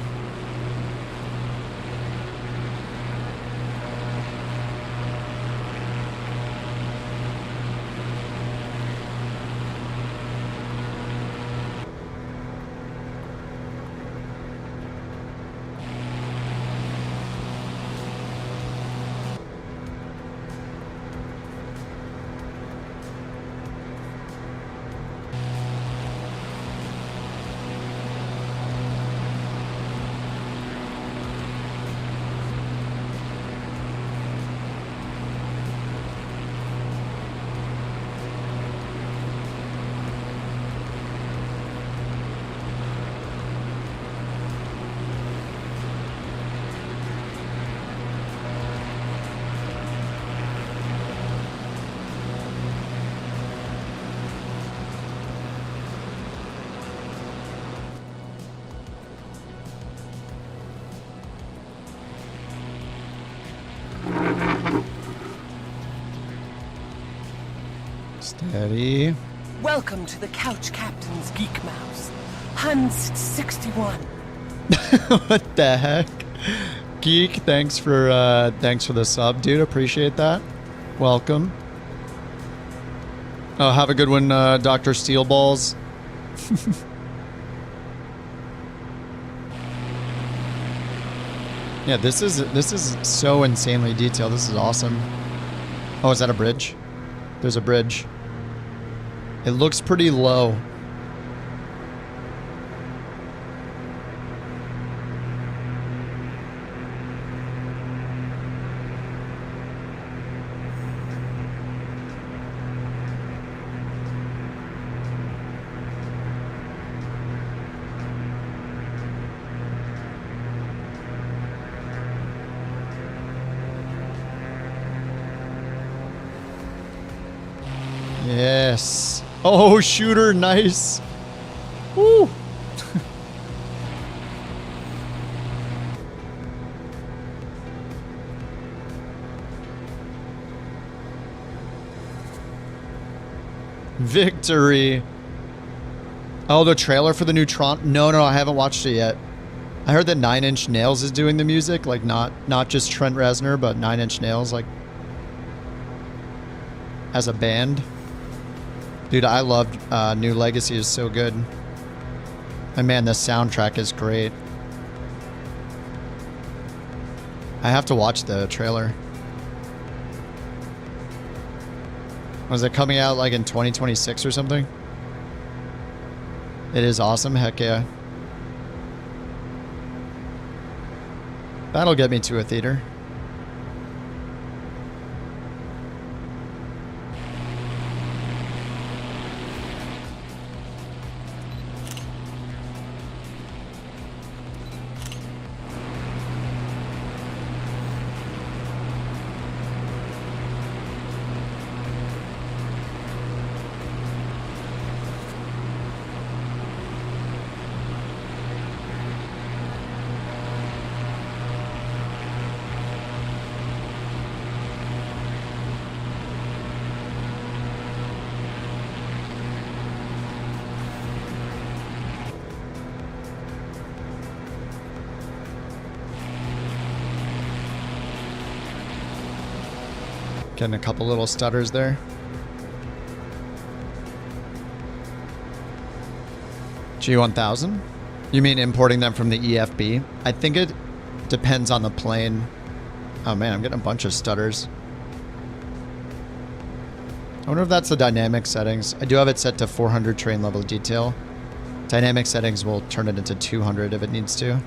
Steady. Welcome to the Couch Captain's Geek Mouse. Hans 61. What the heck? Geek, thanks for the sub, dude. Appreciate that. Welcome. Oh, have a good one, Dr. Steelballs. Yeah, this is so insanely detailed. This is awesome. Oh, is that a bridge? There's a bridge. It looks pretty low. Yes. Oh, shooter, nice. Woo. Victory. Oh, the trailer for the new Tron. No, I haven't watched it yet. I heard that 9 Inch Nails is doing the music, like not just Trent Reznor, but 9 Inch Nails, like as a band. Dude, I loved New Legacy is so good. And man, the soundtrack is great. I have to watch the trailer. Was it coming out like in 2026 or something? It is awesome, heck yeah. That'll get me to a theater. Getting a couple little stutters there. G1000? You mean importing them from the EFB? I think it depends on the plane. Oh man, I'm getting a bunch of stutters. I wonder if that's the dynamic settings. I do have it set to 400 train level detail. Dynamic settings will turn it into 200 if it needs to.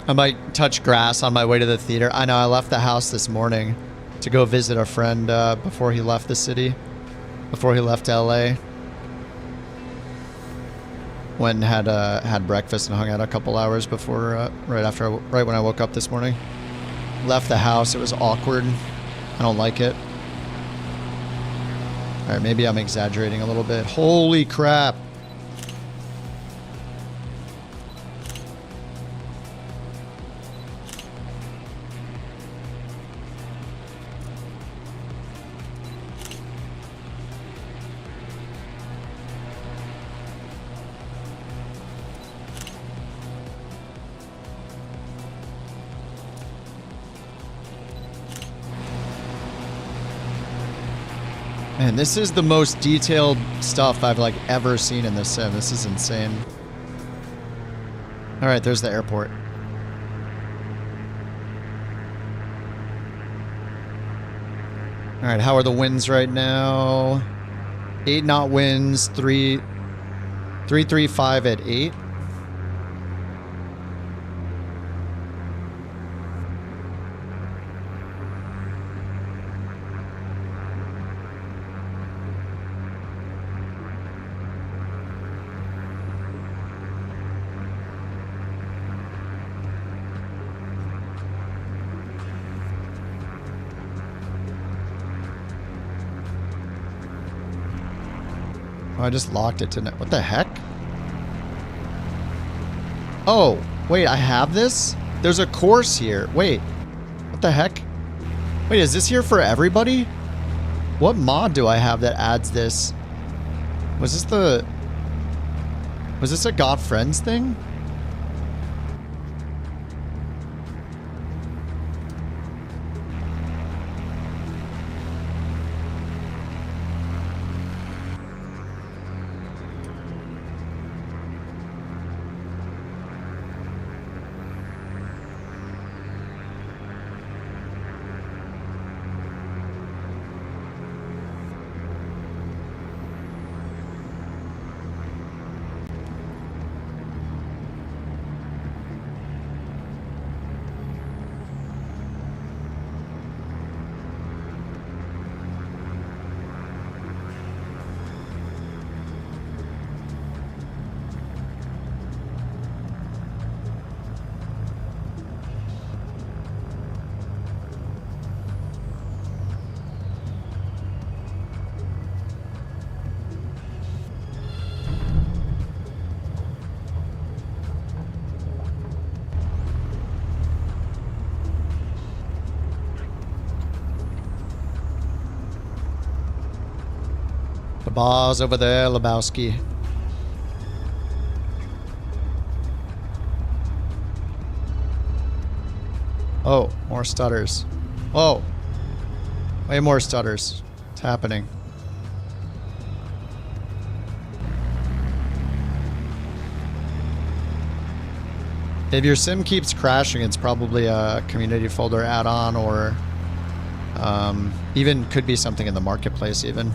I might touch grass on my way to the theater. I know, I left the house this morning to go visit a friend before he left the city, before he left LA. Went and had breakfast and hung out a couple hours before, right when I woke up this morning. Left the house, it was awkward. I don't like it. All right, maybe I'm exaggerating a little bit. Holy crap. Man, this is the most detailed stuff I've like ever seen in this sim. This is insane. All right, there's the airport. All right, how are the winds right now? 8 knot winds, 335 at 8. Oh, I just locked it to net. What the heck? Oh, wait, I have this? There's a course here. Wait, what the heck? Wait, is this here for everybody? What mod do I have that adds this? Was this a Got Friends thing? The bar's over there, Lebowski. Oh, more stutters. Whoa. Way more stutters. It's happening. If your sim keeps crashing, it's probably a community folder add-on or even could be something in the marketplace even.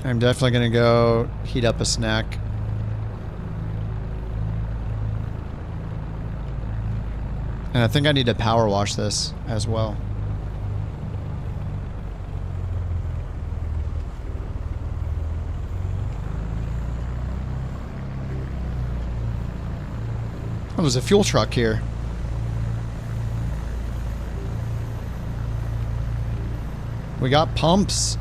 I'm definitely gonna go heat up a snack. And I think I need to power wash this as well. Oh, there's a fuel truck here. We got pumps.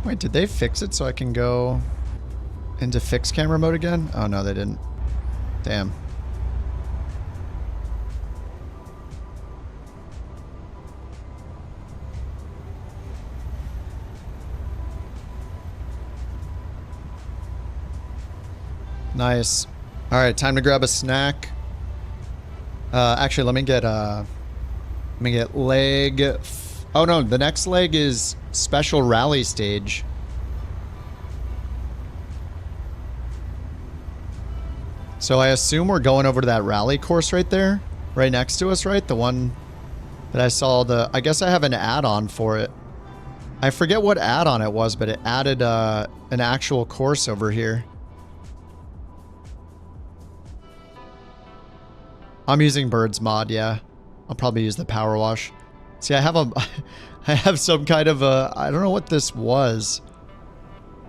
Wait, did they fix it so I can go into fixed camera mode again? Oh no, they didn't. Damn. Nice. All right, time to grab a snack. Actually, let me get leg. Oh no, the next leg is special rally stage. So I assume we're going over to that rally course right there, right next to us, right? The one that I saw I guess I have an add-on for it. I forget what add-on it was, but it added an actual course over here. I'm using Bird's mod, yeah. I'll probably use the power wash. See, I have some kind of a, I don't know what this was.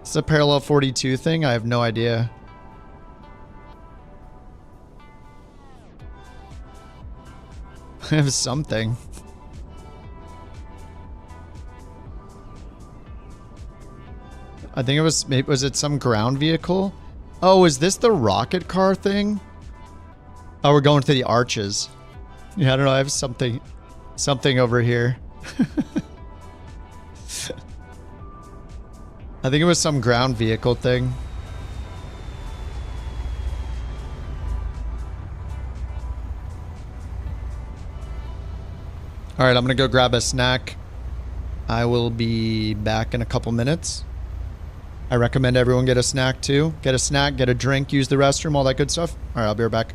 It's a parallel 42 thing. I have no idea. I have something. I think it was it some ground vehicle? Oh, is this the rocket car thing? Oh, we're going to the arches. Yeah, I don't know. I have something over here. I think it was some ground vehicle thing. All right, I'm going to go grab a snack. I will be back in a couple minutes. I recommend everyone get a snack too. Get a snack, get a drink, use the restroom, all that good stuff. All right, I'll be right back.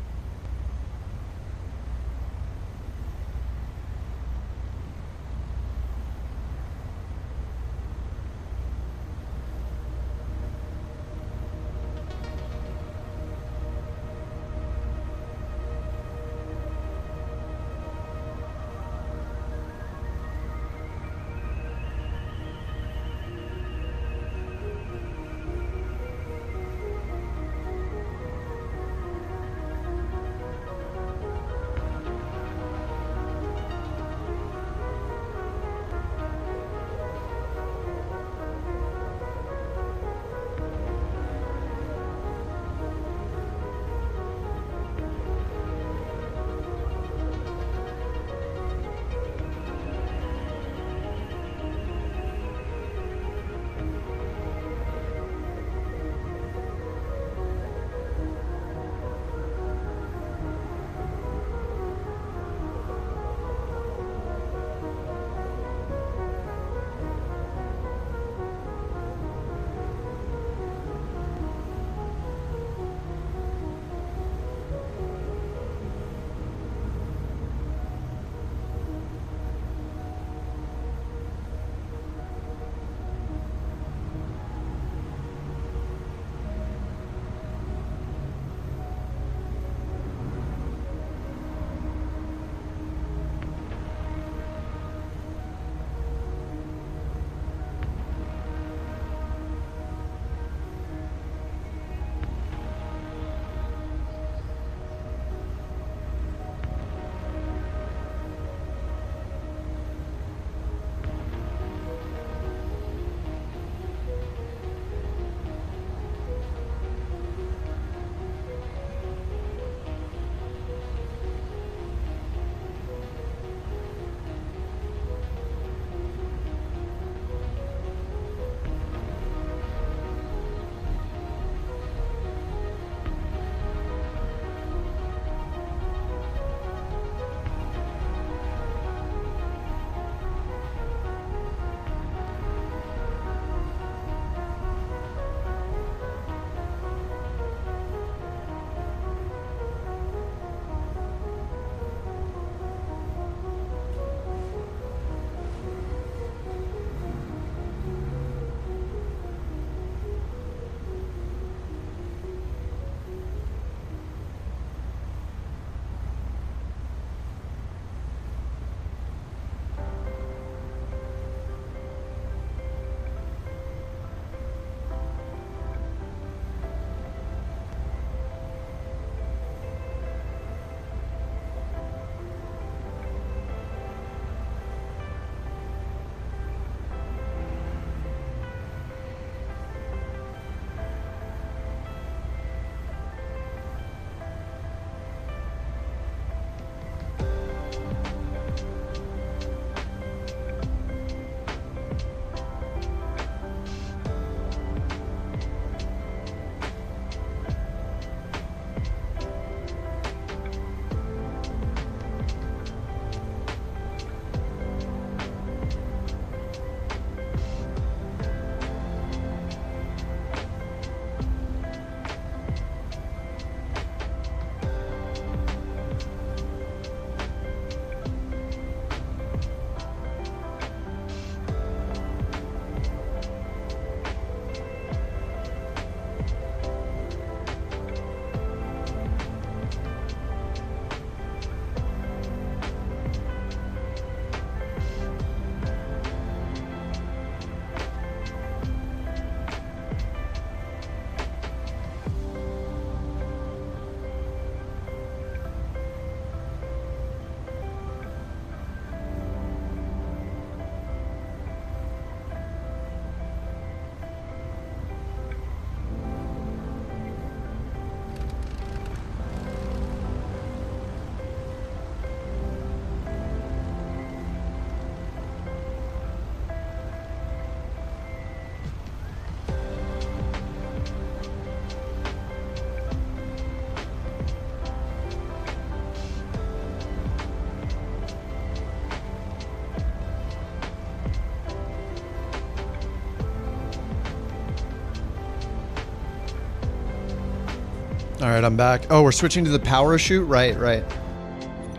All right, I'm back. Oh, we're switching to the parachute? Right, right.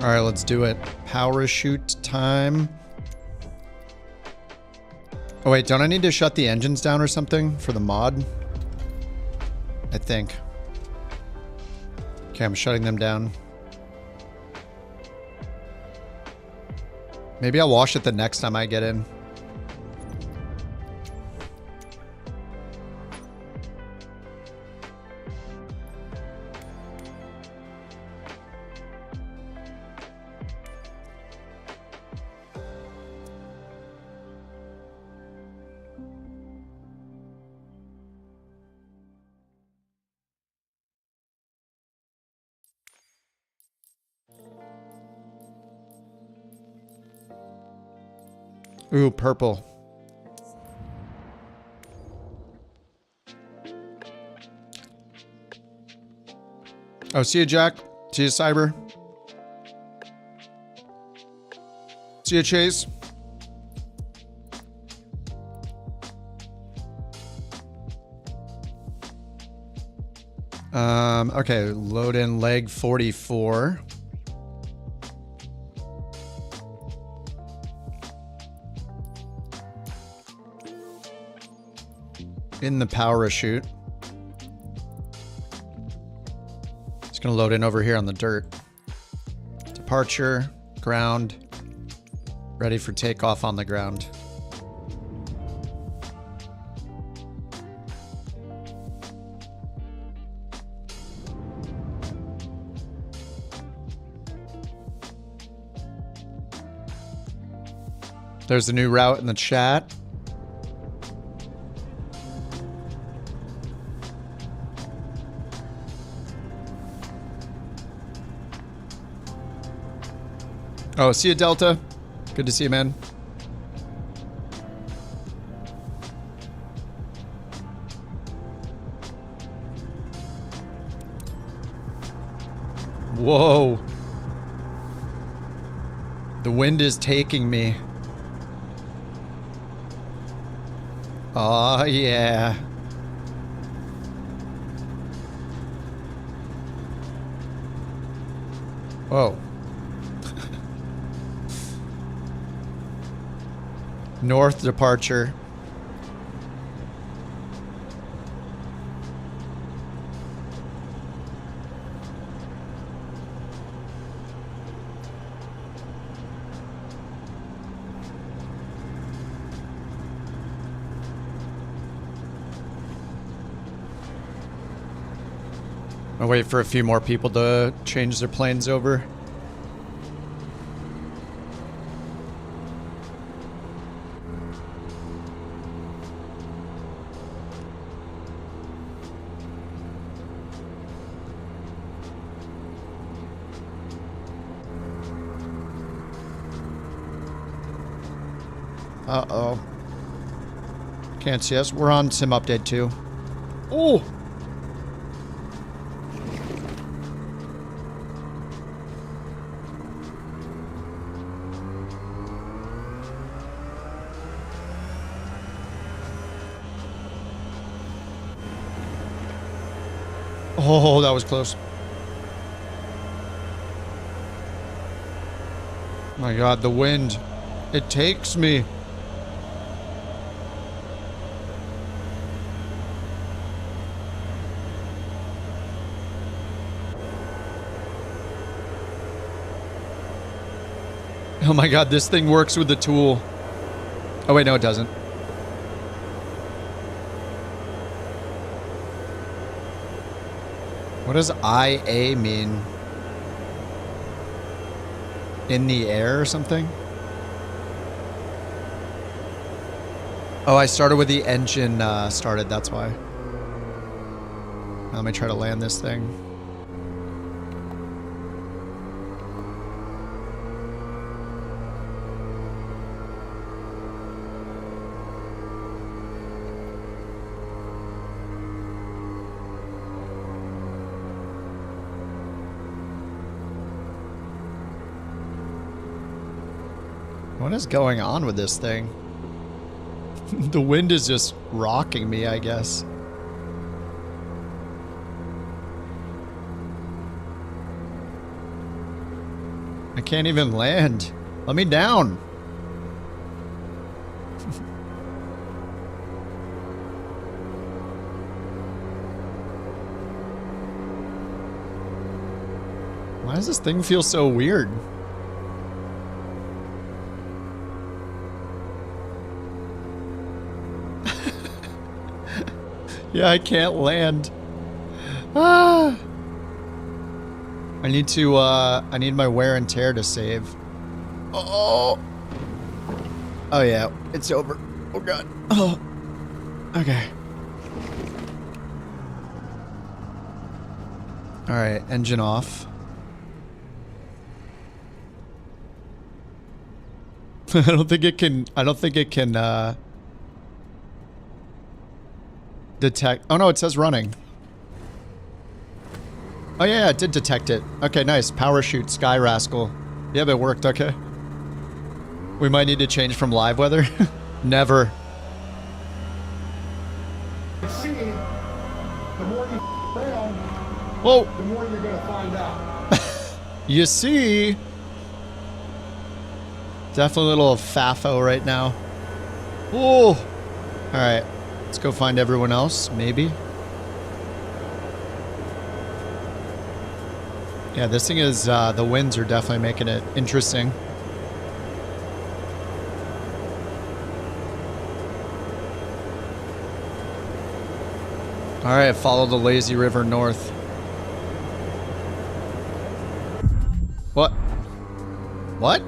All right, let's do it. Parachute time. Oh, wait, don't I need to shut the engines down or something for the mod? I think. Okay, I'm shutting them down. Maybe I'll wash it the next time I get in. Ooh, purple. Oh, see you, Jack. See you, Cyber. See you, Chase. Okay, load in leg 44. In the parachute. Just gonna load in over here on the dirt. Departure, ground, ready for takeoff on the ground. There's the new route in the chat. Oh, see you, Delta. Good to see you, man. Whoa. The wind is taking me. Oh, yeah. Whoa. North departure. I'll wait for a few more people to change their planes over. Uh-oh. Can't see us. We're on sim update 2. Oh! Oh, that was close. My God, the wind. It takes me. Oh my God, this thing works with the tool. Oh wait, no it doesn't. What does IA mean? In the air or something? Oh, I started with the engine started, that's why. Now let me try to land this thing. What is going on with this thing? The wind is just rocking me, I guess. I can't even land. Let me down. Why does this thing feel so weird? Yeah, I can't land. Ah! I need my wear and tear to save. Oh! Oh yeah, it's over. Oh god. Oh. Okay. Alright, engine off. I don't think it can detect. Oh no, it says running. Oh yeah, it did detect it. Okay, nice. Power shoot, Sky Rascal. Yep, it worked, okay. We might need to change from live weather. Never. See, the more you around, whoa, the more you're gonna find out. You see? Definitely a little fafo right now. Oh! Alright. Let's go find everyone else, maybe. Yeah, this thing is, the winds are definitely making it interesting. Alright, follow the lazy river north. What? What?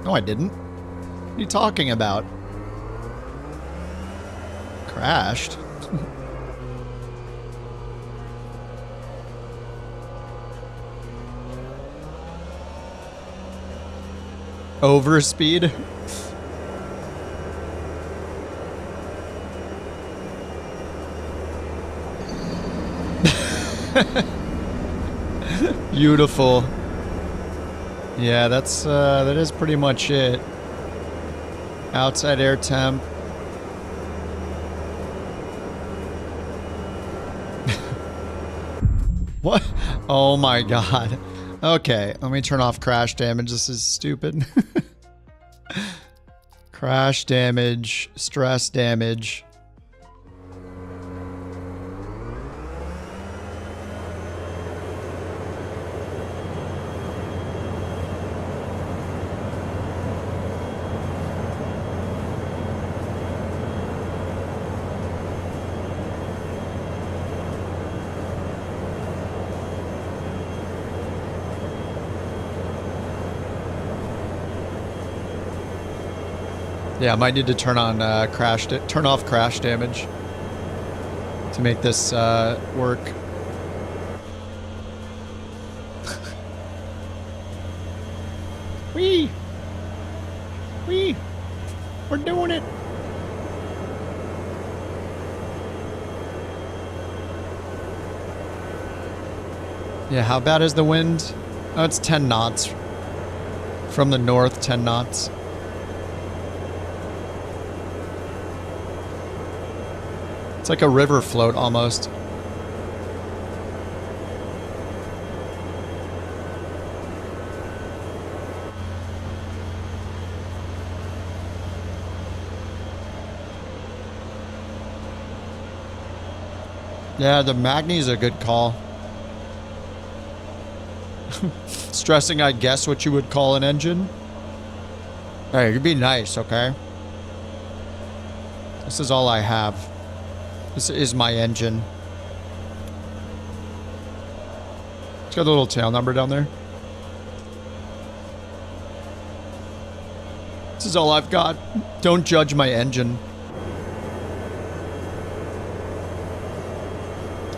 No, I didn't. What are you talking about? Crashed? Overspeed? Beautiful. Yeah, that's that is pretty much it. Outside air temp. What? Oh my god. Okay, let me turn off crash damage. This is stupid. Crash damage, stress damage. Yeah, I might need to turn on turn off crash damage to make this work. Wee! Wee! We're doing it! Yeah, how bad is the wind? Oh, it's 10 knots. From the north, 10 knots. It's like a river float almost. Yeah, the Magni's a good call. Stressing, I guess, what you would call an engine. Hey, you'd be nice, okay? This is all I have. This is my engine. It's got a little tail number down there. This is all I've got. Don't judge my engine.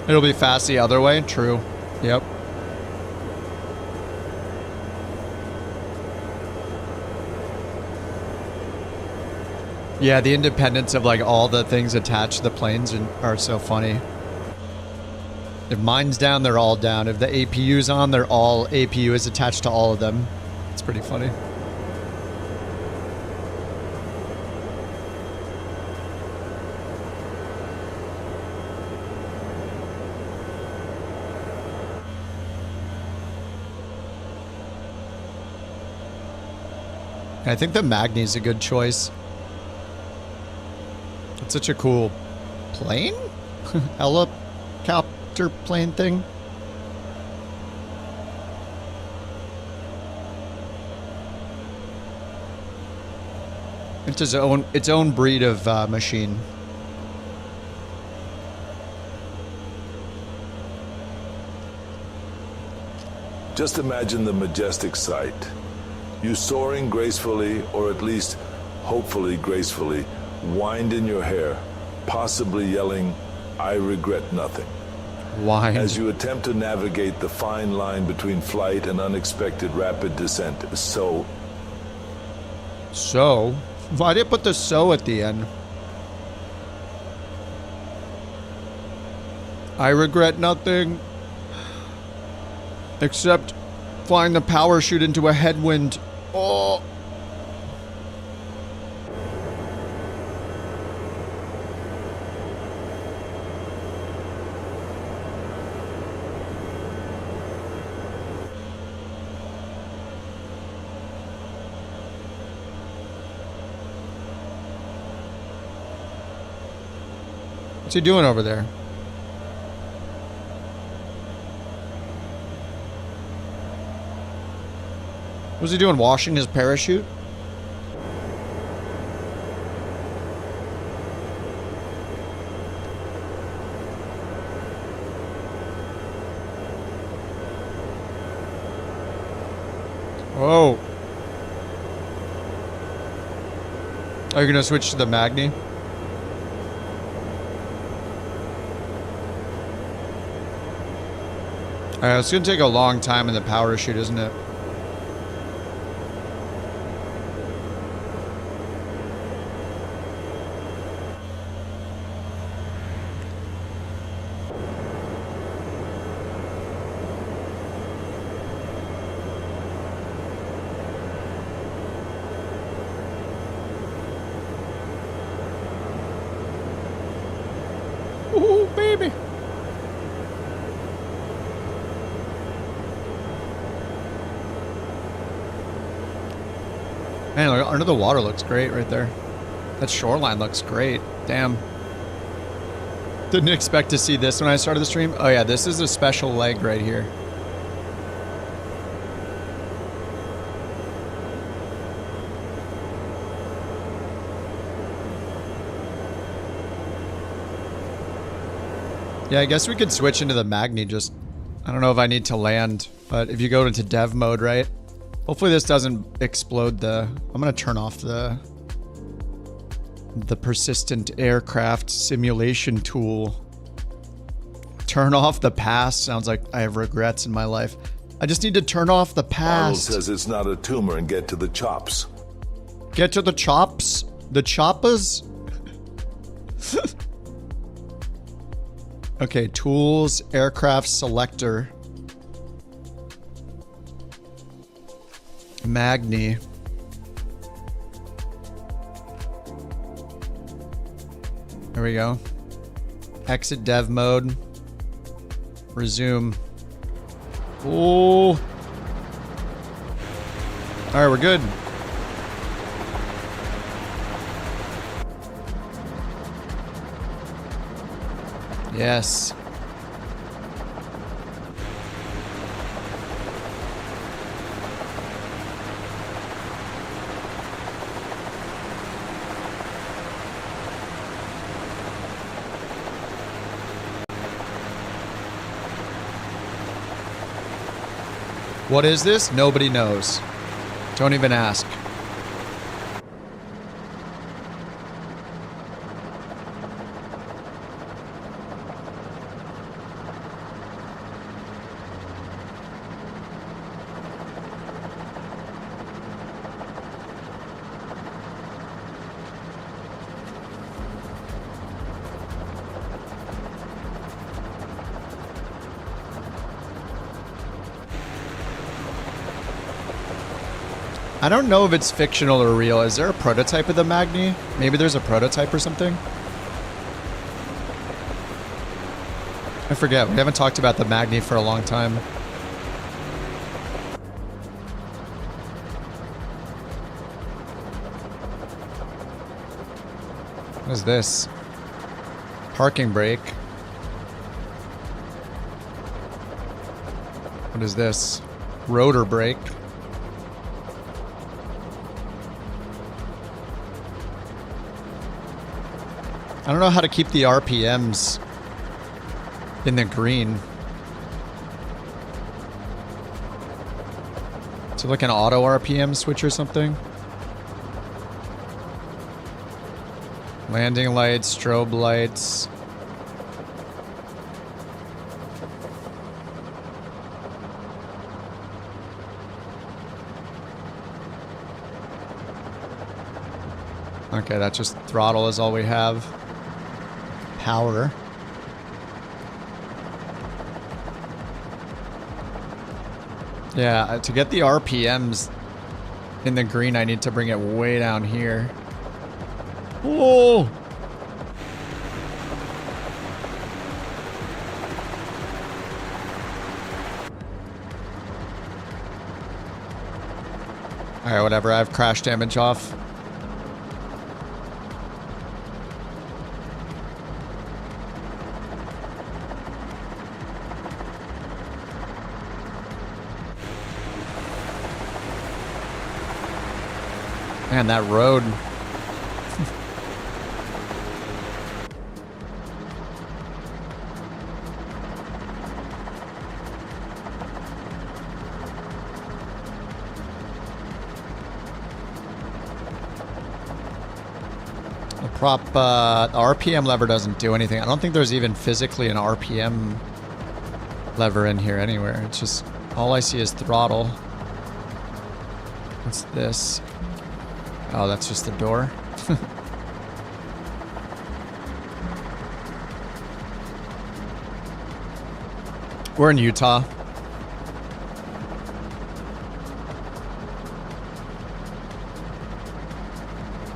It'll be fast the other way. True. Yep. Yeah, the independence of like all the things attached to the planes are so funny. If mine's down, they're all down. If the APU's on, they're all APU is attached to all of them. It's pretty funny. I think the Magni's a good choice. It's such a cool plane? Helicopter plane thing? It's its own breed of machine. Just imagine the majestic sight. You soaring gracefully, or at least hopefully gracefully, wind in your hair, possibly yelling, "I regret nothing." Wind. As you attempt to navigate the fine line between flight and unexpected rapid descent. So, why did you put the "so" at the end? I regret nothing. Except flying the power chute into a headwind. Oh. What's he doing over there? Was he doing, washing his parachute? Whoa. Are you gonna switch to the Magni? Alright, it's gonna take a long time in the power chute, isn't it? Ooh, baby. Man, look, under the water looks great right there. That shoreline looks great. Damn. Didn't expect to see this when I started the stream. Oh yeah, this is a special leg right here. Yeah, I guess we could switch into the Magni. Just, I don't know if I need to land, but if you go into dev mode, right? Hopefully this doesn't explode the... I'm gonna turn off the persistent aircraft simulation tool. Turn off the past. Sounds like I have regrets in my life. I just need to turn off the past. Arnold says it's not a tumor and get to the chops. Get to the chops? The choppas? Okay, tools, aircraft selector. Magni. There we go. Exit dev mode. Resume. Oh. All right, we're good. Yes. What is this? Nobody knows. Don't even ask. I don't know if it's fictional or real. Is there a prototype of the Magni? Maybe there's a prototype or something? I forget. We haven't talked about the Magni for a long time. What is this? Parking brake. What is this? Rotor brake. I don't know how to keep the RPMs in the green. Is it like an auto RPM switch or something? Landing lights, strobe lights. Okay, that's just throttle is all we have. Power. Yeah, to get the RPMs in the green, I need to bring it way down here. Whoa! Alright, whatever. I have crash damage off. Man, that road. The RPM lever doesn't do anything. I don't think there's even physically an RPM lever in here anywhere. It's just, all I see is throttle. What's this? Oh, that's just the door. We're in Utah.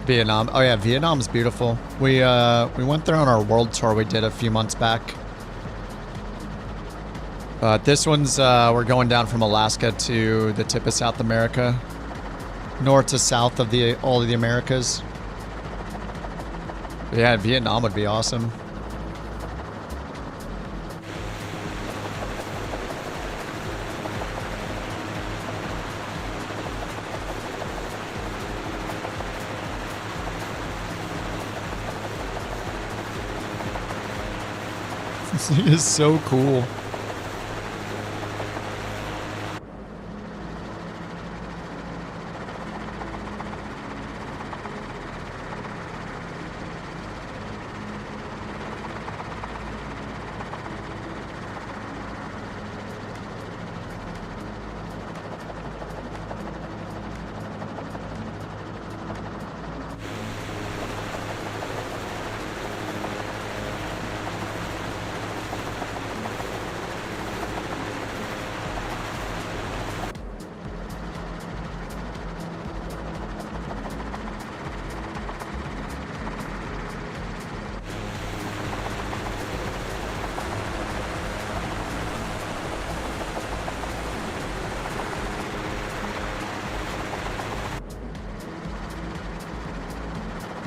Vietnam. Oh yeah, Vietnam's beautiful. We went there on our world tour we did a few months back. But this one's we're going down from Alaska to the tip of South America. North to south of all of the Americas. But yeah, Vietnam would be awesome. This thing is so cool.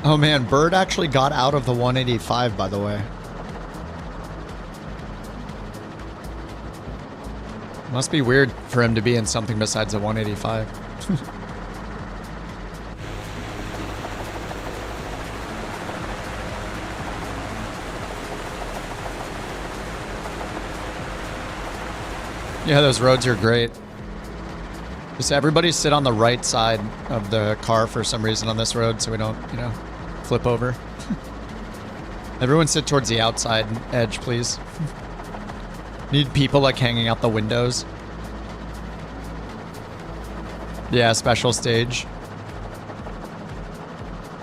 Oh man, Bird actually got out of the 185, by the way. Must be weird for him to be in something besides a 185. Yeah, those roads are great. Just everybody sit on the right side of the car for some reason on this road so we don't, you know, flip over. Everyone sit towards the outside edge, please. Need people like hanging out the windows. Yeah, special stage.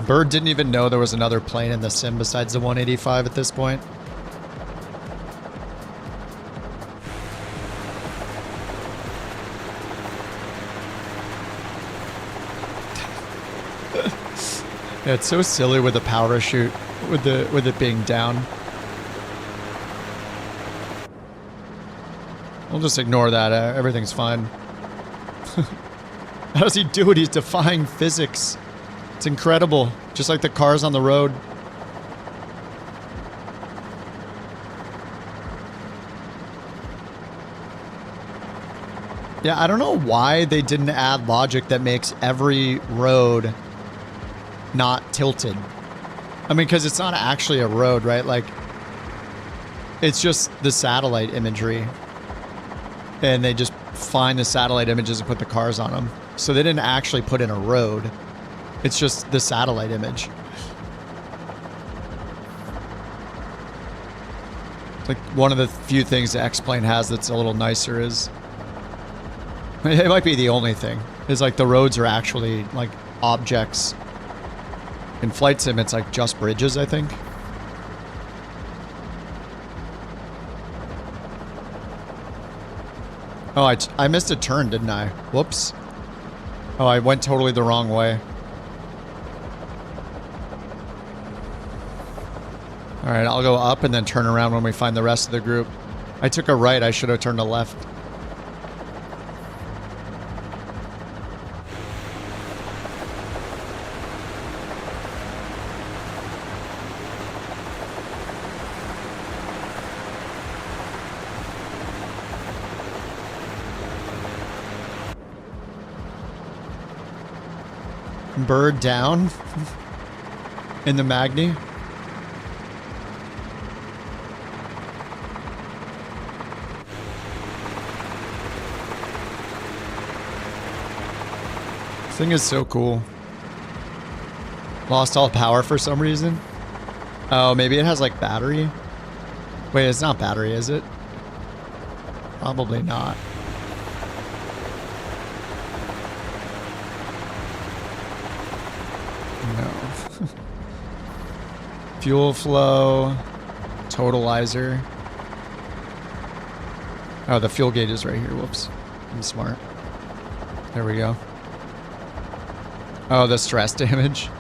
Bird didn't even know there was another plane in the sim besides the 185 at this point. Yeah, it's so silly with the parachute, with it being down. We'll just ignore that. Everything's fine. How does he do it? He's defying physics. It's incredible. Just like the cars on the road. Yeah, I don't know why they didn't add logic that makes every road not tilted. I mean, because it's not actually a road, right? Like, it's just the satellite imagery. And they just find the satellite images and put the cars on them. So they didn't actually put in a road. It's just the satellite image. It's like one of the few things the X-Plane has that's a little nicer is... It might be the only thing. Is like the roads are actually like objects. In Flight Sim, it's like just bridges, I think. Oh, I missed a turn, didn't I? Whoops. Oh, I went totally the wrong way. Alright, I'll go up and then turn around when we find the rest of the group. I took a right, I should have turned a left. Bird down in the Magni. This thing is so cool. Lost all power for some reason. Oh, maybe it has like battery. Wait, it's not battery, is it? Probably not. No. Fuel flow. Totalizer. Oh, the fuel gauge is right here. Whoops. I'm smart. There we go. Oh, the stress damage.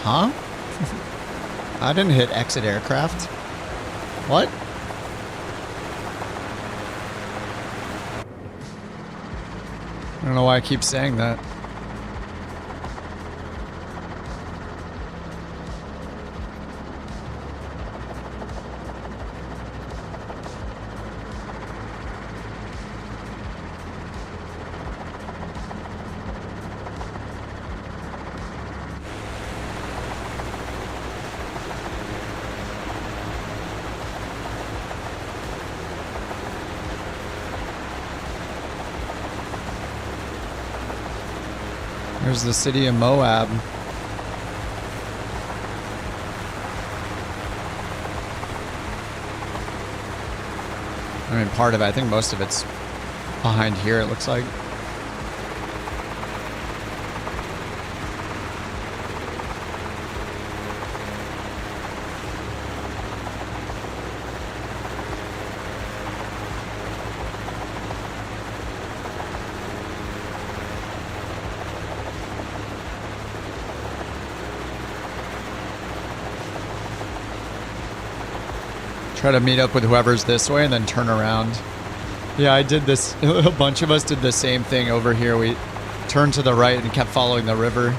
Huh? I didn't hit exit aircraft. What? I don't know why I keep saying that. There's the city of Moab. I mean, part of it. I think most of it's behind here, it looks like. Try to meet up with whoever's this way and then turn around. Yeah, I did this. A bunch of us did the same thing over here. We turned to the right and kept following the river.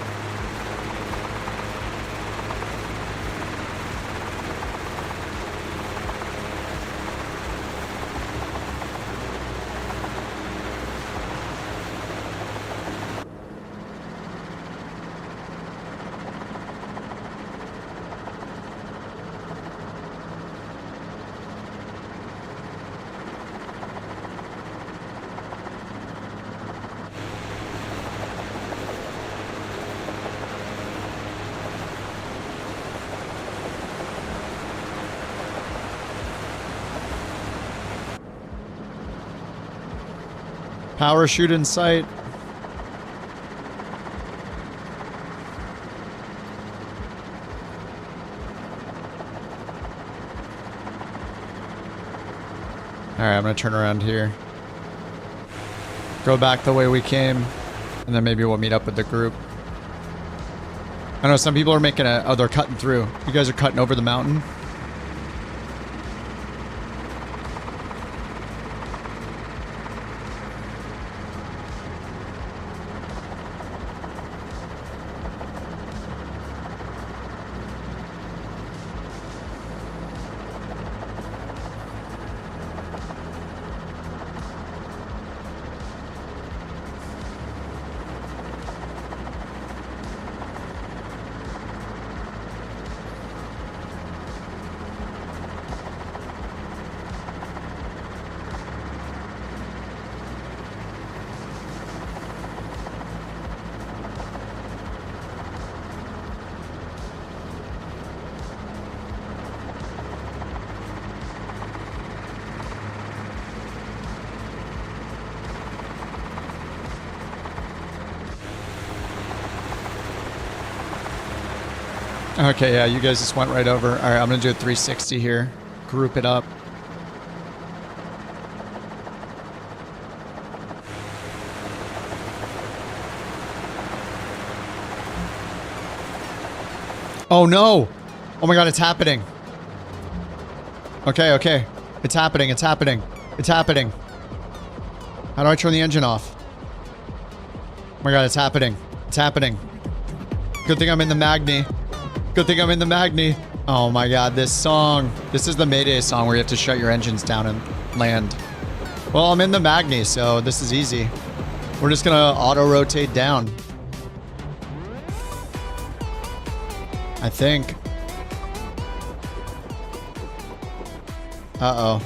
Power shoot in sight. Alright, I'm gonna turn around here. Go back the way we came. And then maybe we'll meet up with the group. I know some people are making a... Oh, they're cutting through. You guys are cutting over the mountain? Okay, yeah, you guys just went right over. All right, I'm going to do a 360 here. Group it up. Oh, no. Oh, my God, it's happening. Okay, okay. It's happening. It's happening. It's happening. How do I turn the engine off? Oh, my God, it's happening. It's happening. Good thing I'm in the Magni. Good thing I'm in the Magni. Oh my God, this song. This is the Mayday song where you have to shut your engines down and land. Well, I'm in the Magni, so this is easy. We're just gonna auto-rotate down. I think. Uh-oh.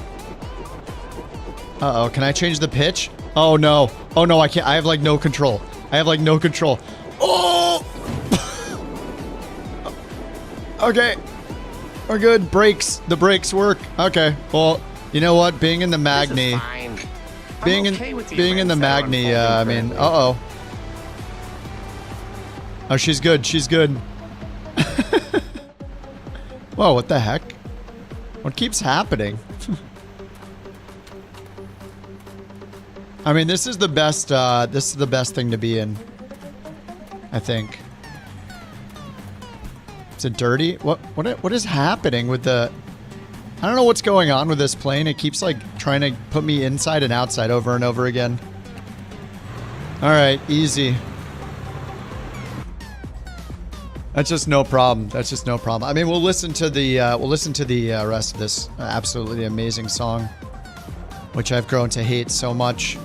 Uh-oh, can I change the pitch? Oh no. Oh no, I can't. I have like no control. I have like no control. Oh! Okay. We're good. Brakes. The brakes work. Okay. Well, you know what? Being in the Magni. Being in the Magni, I mean, uh-oh. Oh, she's good. She's good. Whoa, what the heck? What keeps happening? I mean, this is the best thing to be in. I think. Is it dirty? What is happening with the... I don't know what's going on with this plane. It keeps like trying to put me inside and outside over and over again. All right, easy. That's just no problem. That's just no problem. I mean, we'll listen to the rest of this absolutely amazing song, which I've grown to hate so much.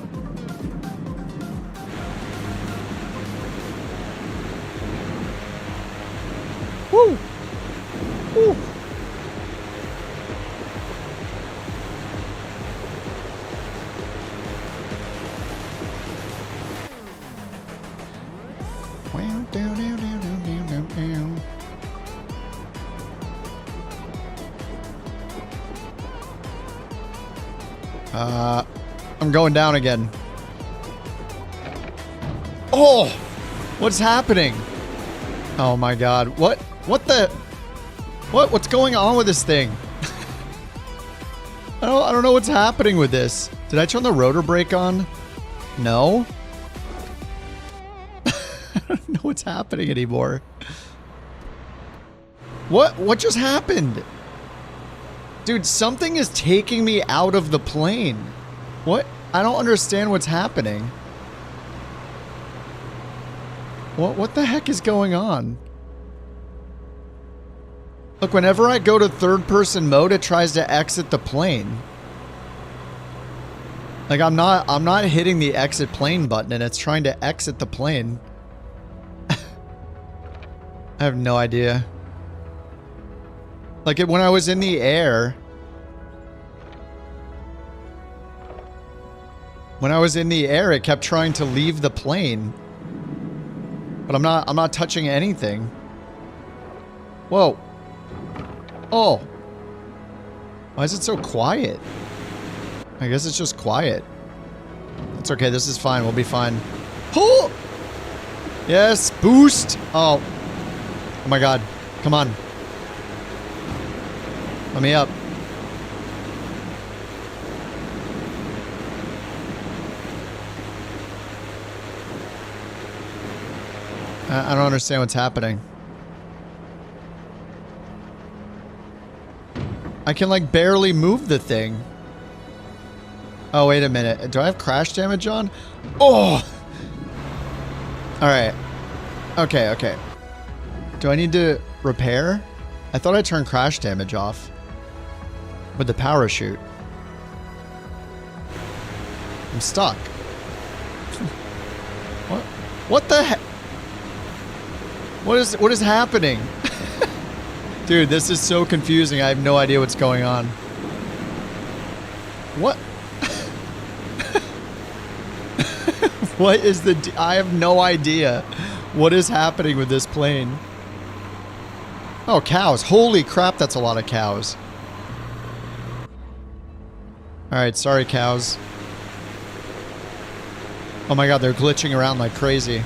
Woo! Woo! I'm going down again. Oh! What's happening? Oh my God. What's going on with this thing? I don't know what's happening with this. Did I turn the rotor brake on? No? I don't know what's happening anymore. What just happened? Dude, something is taking me out of the plane. What? I don't understand what's happening. What the heck is going on? Look, whenever I go to third-person mode, it tries to exit the plane. Like I'm not hitting the exit plane button and it's trying to exit the plane. I have no idea. Like when I was in the air. When I was in the air, it kept trying to leave the plane. But I'm not touching anything. Whoa. Oh. Why is it so quiet? I guess it's just quiet. It's okay. This is fine. We'll be fine. Oh! Yes, boost. Oh. Oh my god. Come on. Let me up. I don't understand what's happening. I can like barely move the thing. Oh, wait a minute. Do I have crash damage on? Oh! Alright. Okay, okay. Do I need to repair? I thought I turned crash damage off. With the parachute. I'm stuck. What? What the heck? What is happening? Dude, this is so confusing. I have no idea what's going on. What? What is the... I have no idea what is happening with this plane. Oh, cows. Holy crap, that's a lot of cows. Alright, sorry, cows. Oh my god, they're glitching around like crazy.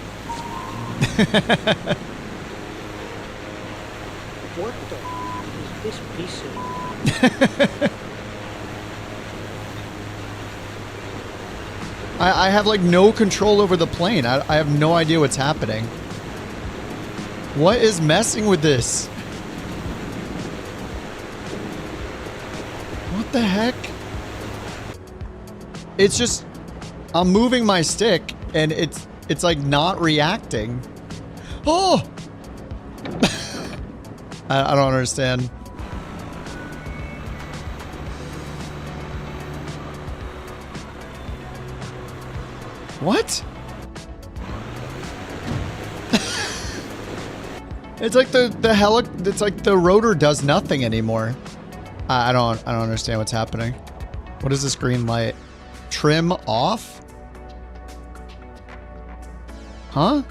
What the is this piece of... I have like no control over the plane. I have no idea what's happening. What is messing with this? What the heck? It's just... I'm moving my stick and it's like not reacting. Oh! I don't understand. What? It's like it's like the rotor does nothing anymore. I don't understand what's happening. What is this green light? Trim off? Huh?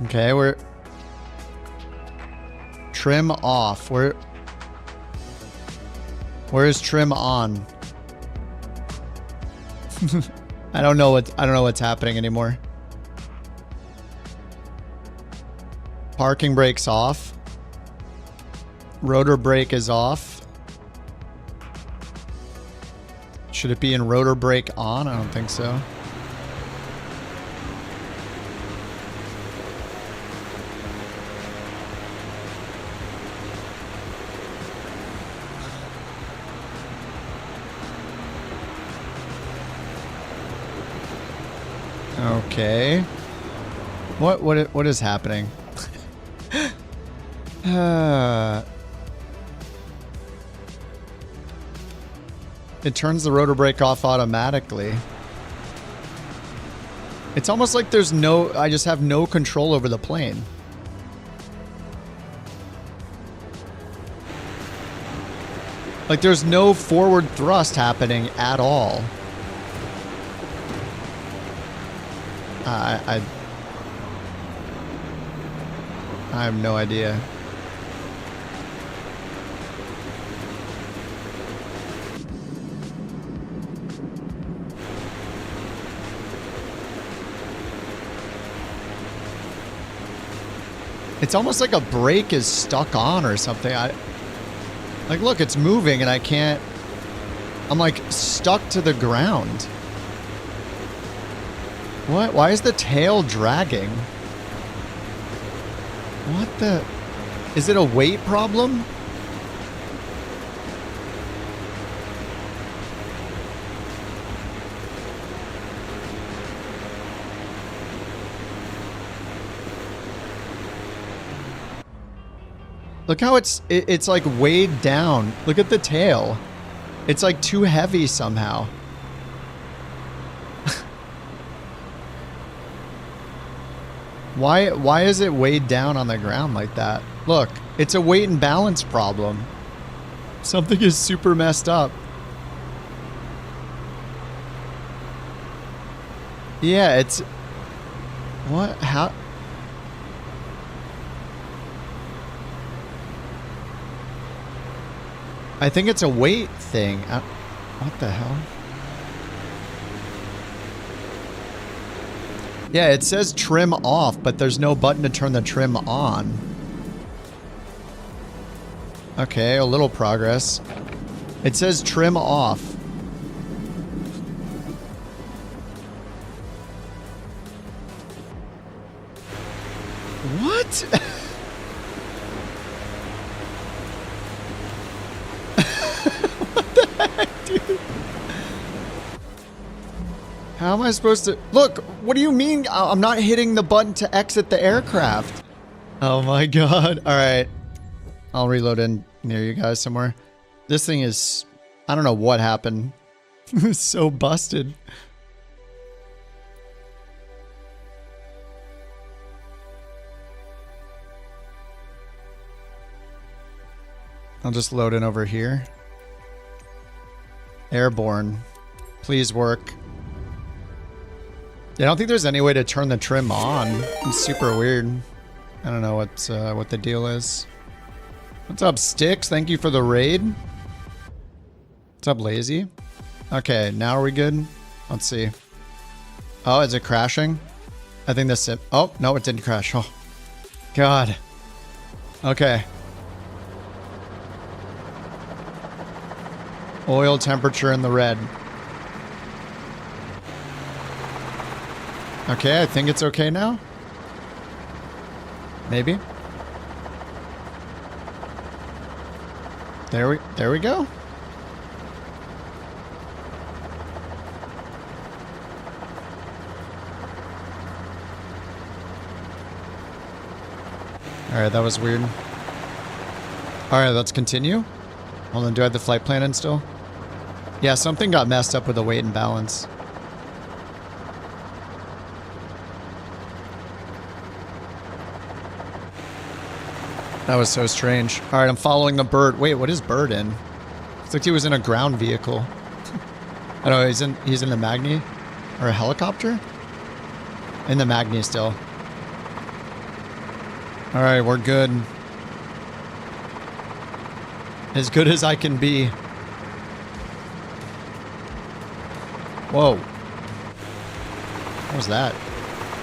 Okay, we're... Trim off. Where is trim on? I don't know what's happening anymore. Parking brake's off. Rotor brake is off. Should it be in rotor brake on? I don't think so. Okay. What is happening? It turns the rotor brake off automatically. It's almost like there's no... I just have no control over the plane. Like there's no forward thrust happening at all. I have no idea. It's almost like a brake is stuck on or something. Like, look, it's moving and I can't... I'm like stuck to the ground. What? Why is the tail dragging? What the... Is it a weight problem? Look how it's like weighed down. Look at the tail. It's like too heavy somehow. Why is it weighed down on the ground like that? Look, it's a weight and balance problem. Something is super messed up. Yeah, it's... What? How... I think it's a weight thing. What the hell? Yeah, it says trim off, but there's no button to turn the trim on. Okay, a little progress. It says trim off. What? What the heck, dude? How am I supposed to... Look, what do you mean I'm not hitting the button to exit the aircraft? Oh my god. Alright. I'll reload in near you guys somewhere. This thing is... I don't know what happened. It's so busted. I'll just load in over here. Airborne. Please work. Yeah, I don't think there's any way to turn the trim on. It's super weird. I don't know what the deal is. What's up, Sticks? Thank you for the raid. What's up, Lazy? Okay, now are we good? Let's see. Oh, is it crashing? I think this... Oh, no, it didn't crash. Oh, God. Okay. Oil temperature in the red. Okay, I think it's okay now. Maybe. There we go. Alright, that was weird. Alright, let's continue. Hold on, do I have the flight plan in still? Yeah, something got messed up with the weight and balance. That was so strange. Alright, I'm following the bird. Wait, what is bird in? It's like he was in a ground vehicle. I don't know, he's in the Magni? Or a helicopter? In the Magni still. Alright, we're good. As good as I can be. Whoa. What was that?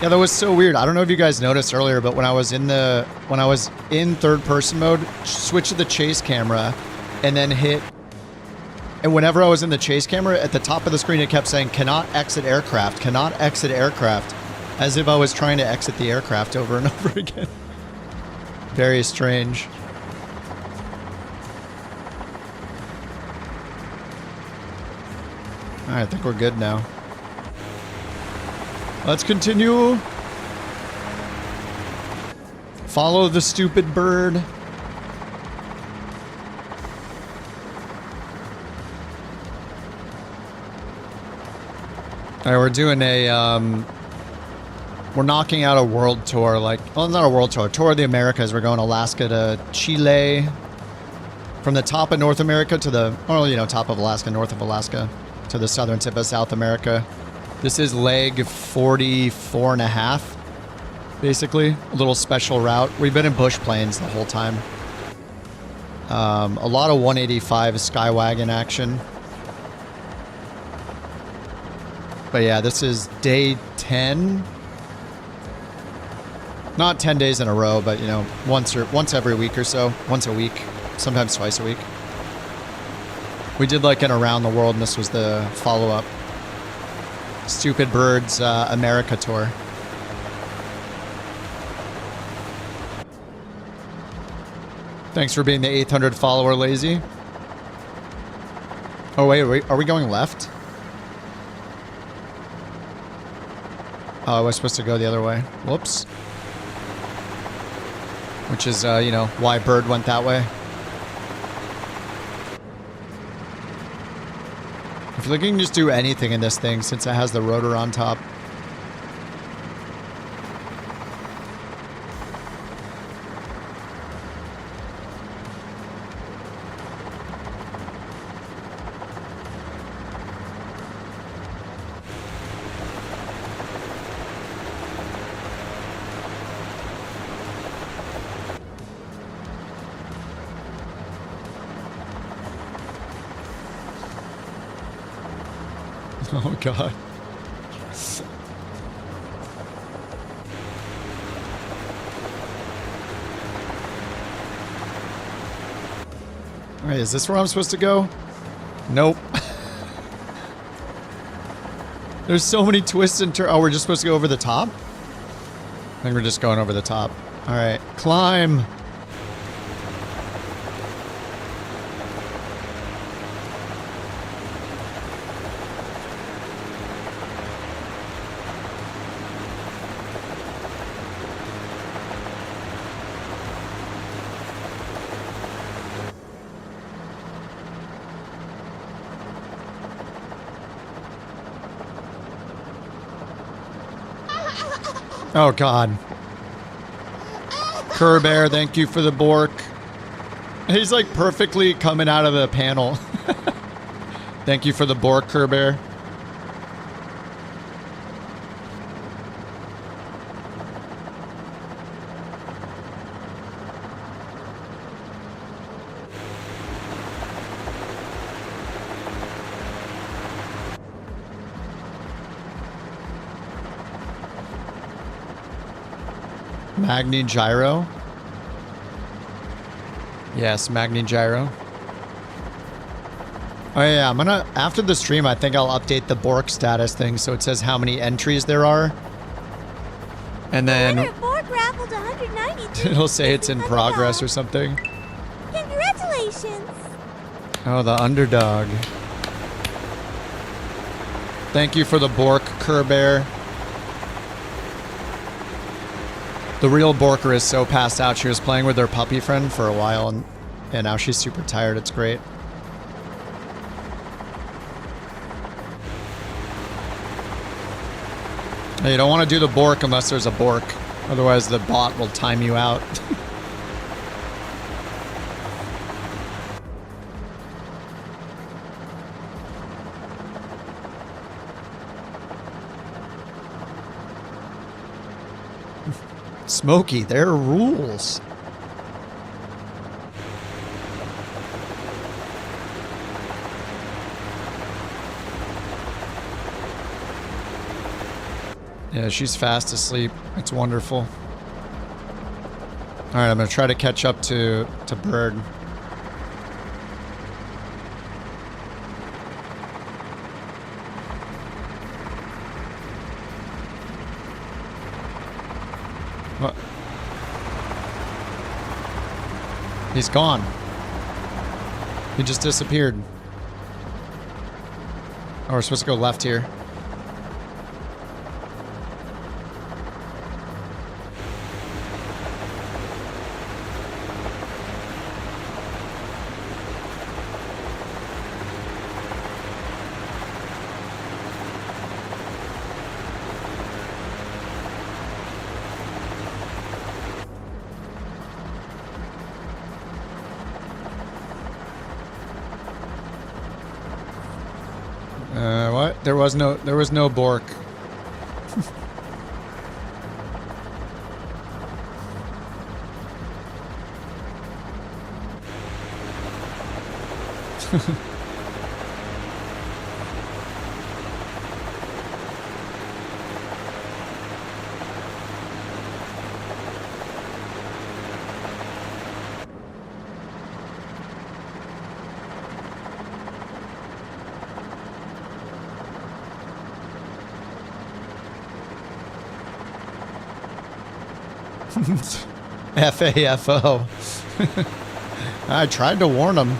Yeah, that was so weird. I don't know if you guys noticed earlier, but when I was in third person mode, switch to the chase camera and then hit, and whenever I was in the chase camera, at the top of the screen it kept saying cannot exit aircraft, as if I was trying to exit the aircraft over and over again. Very strange. Alright, I think we're good now. Let's continue. Follow the stupid bird. Alright, we're doing a, we're knocking out a world tour, like, well, not a world tour, tour of the Americas. We're going Alaska to Chile. From the top of North America to the, well, you know, top of Alaska, north of Alaska, to the southern tip of South America. This is leg 44 and a half, basically. A little special route. We've been in bush plains the whole time. A lot of 185 Skywagon action. But yeah, this is day 10. Not 10 days in a row, but you know, once every week or so. Once a week, sometimes twice a week. We did like an around the world, and this was the follow-up. Stupid Birds America tour. Thanks for being the 800 follower, Lazy. Oh wait, are we going left? Oh, I was supposed to go the other way. Whoops. Which is, you know, why Bird went that way. I feel like you can just do anything in this thing since it has the rotor on top. Oh god. Wait, is this where I'm supposed to go? Nope. There's so many twists and turns. Oh, we're just supposed to go over the top? I think we're just going over the top. All right, climb. Oh god. Kerbear, thank you for the bork. He's like perfectly coming out of the panel. Thank you for the bork, Kerbear. Magni gyro. Yes, Magni gyro. Oh yeah, I'm gonna, after the stream, I think I'll update the bork status thing so it says how many entries there are. And then it'll say it's in progress or something. Congratulations! Oh, the underdog. Thank you for the bork, Kerbear. The real borker is so passed out. She was playing with her puppy friend for a while, and now she's super tired. It's great. Hey, you don't want to do the bork unless there's a bork. Otherwise, the bot will time you out. Smokey, there are rules. Yeah, she's fast asleep. It's wonderful. All right, I'm gonna try to catch up to Bird. What? He's gone. He just disappeared. Oh, we're supposed to go left here. What? There was no bork. FAFO. I tried to warn him.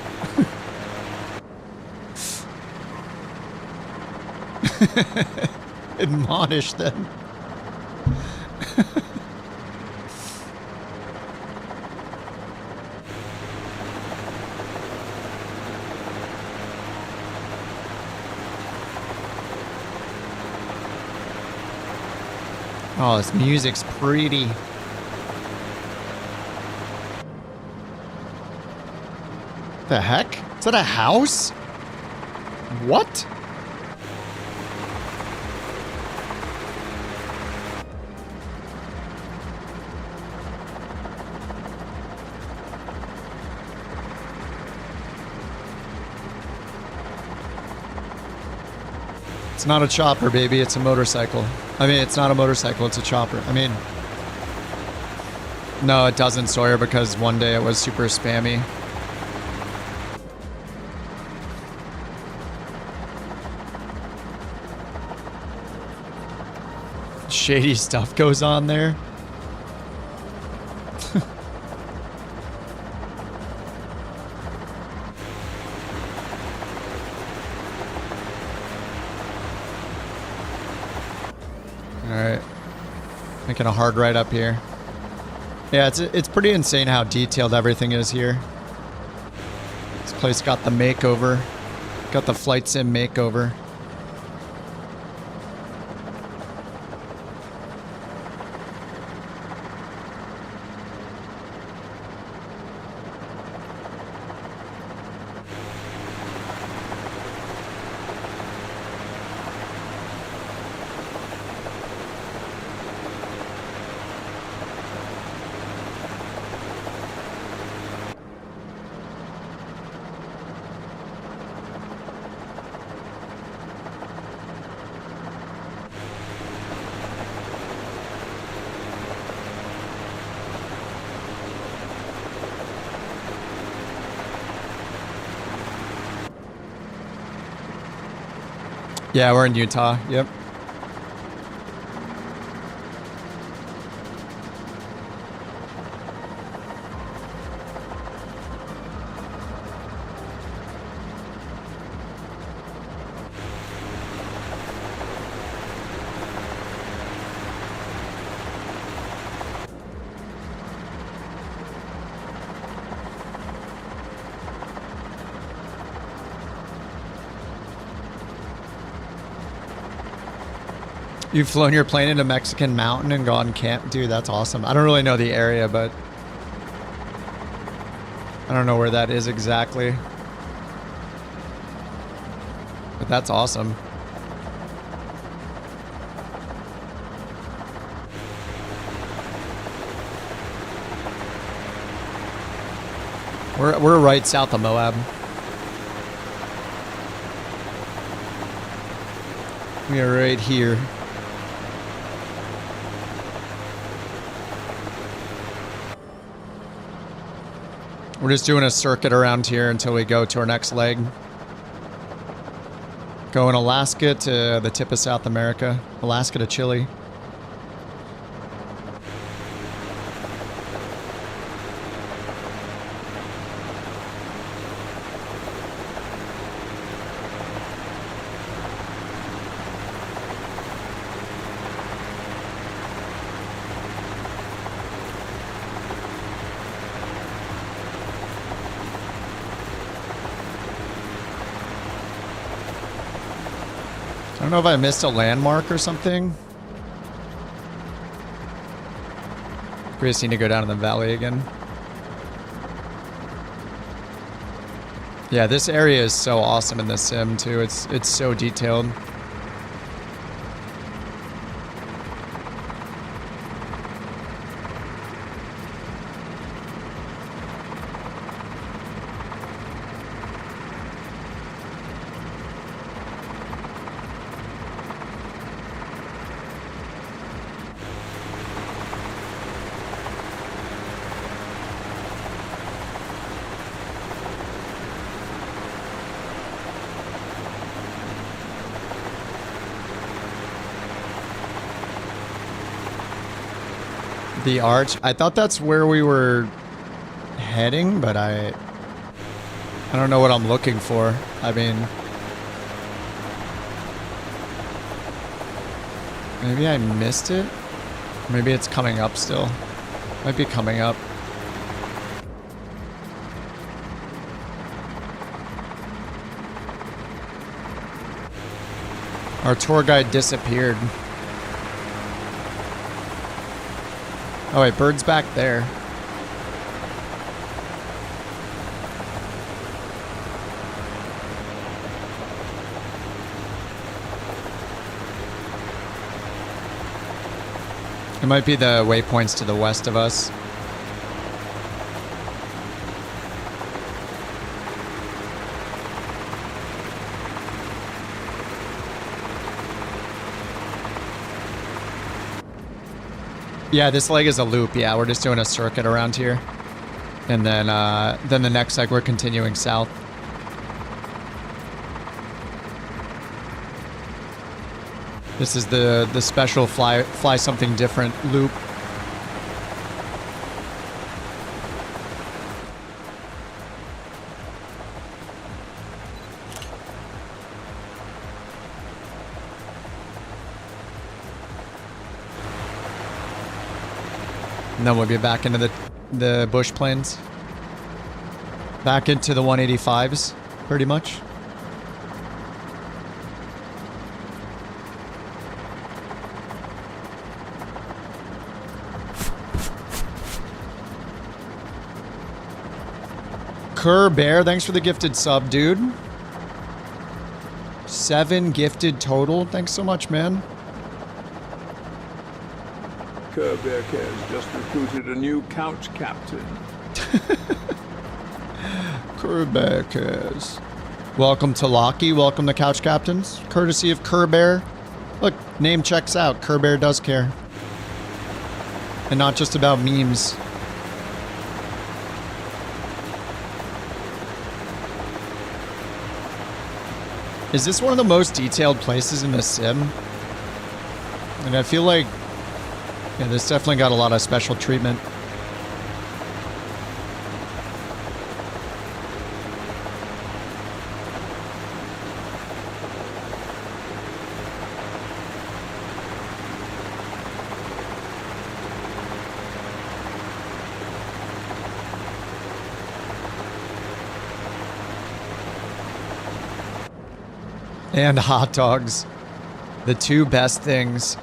Admonish them. Oh, this music's pretty. The heck? Is that a house? What? It's not a chopper, baby. It's a motorcycle. I mean, it's not a motorcycle. It's a chopper. I mean, no, it doesn't, Sawyer, because one day it was super spammy. Shady stuff goes on there. Alright. Making a hard right up here. Yeah, it's pretty insane how detailed everything is here. This place got the makeover. Got the flight sim makeover. Yeah, we're in Utah. Yep. You've flown your plane into Mexican mountain and gone camp? Dude, that's awesome. I don't really know the area, but I don't know where that is exactly. But that's awesome. We're right south of Moab. We are right here. We're just doing a circuit around here until we go to our next leg. Going Alaska to the tip of South America. Alaska to Chile. I don't know if I missed a landmark or something. We just need to go down in the valley again. Yeah, this area is so awesome in the sim too. It's so detailed. The arch. I thought that's where we were heading, but I don't know what I'm looking for. I mean, maybe I missed it. Maybe it's coming up still. Might be coming up. Our tour guide disappeared. Oh wait, bird's back there. It might be the waypoints to the west of us. Yeah, this leg is a loop. Yeah, we're just doing a circuit around here. And then the next leg we're continuing south. This is the special fly something different loop. And then we'll get back into the bush plains. Back into the 185s, pretty much. Kerr Bear, thanks for the gifted sub, dude. 7 gifted total. Thanks so much, man. Kerbeck has just recruited a new couch captain. Kerbeck has. Welcome to Locky. Welcome to Couch Captains. Courtesy of Kerr Bear. Look, name checks out. Kerr Bear does care. And not just about memes. Is this one of the most detailed places in the sim? And I feel like, yeah, this definitely got a lot of special treatment. And hot dogs. The 2 best things.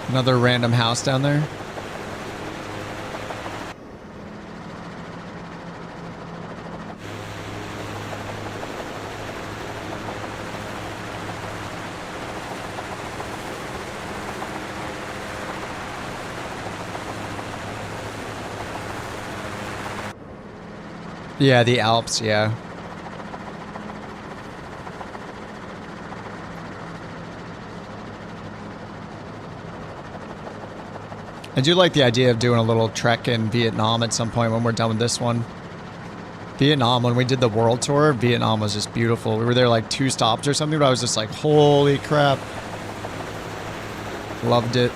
Another random house down there. Yeah, the Alps, yeah. I do like the idea of doing a little trek in Vietnam at some point when we're done with this one. Vietnam, when we did the world tour, Vietnam was just beautiful. We were there like 2 stops or something, but I was just like, holy crap. Loved it.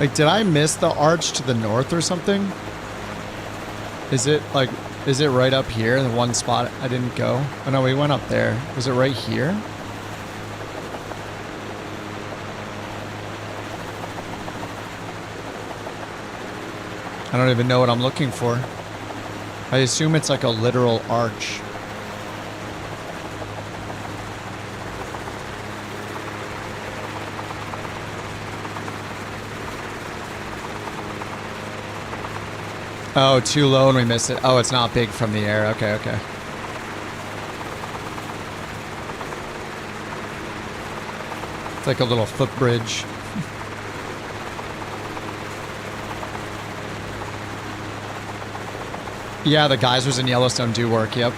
Like, did I miss the arch to the north or something? Is it right up here in the one spot I didn't go? Oh no, we went up there. Was it right here? I don't even know what I'm looking for. I assume it's like a literal arch. Oh, too low and we missed it. Oh, it's not big from the air. Okay, okay. It's like a little footbridge. Yeah, the geysers in Yellowstone do work, yep.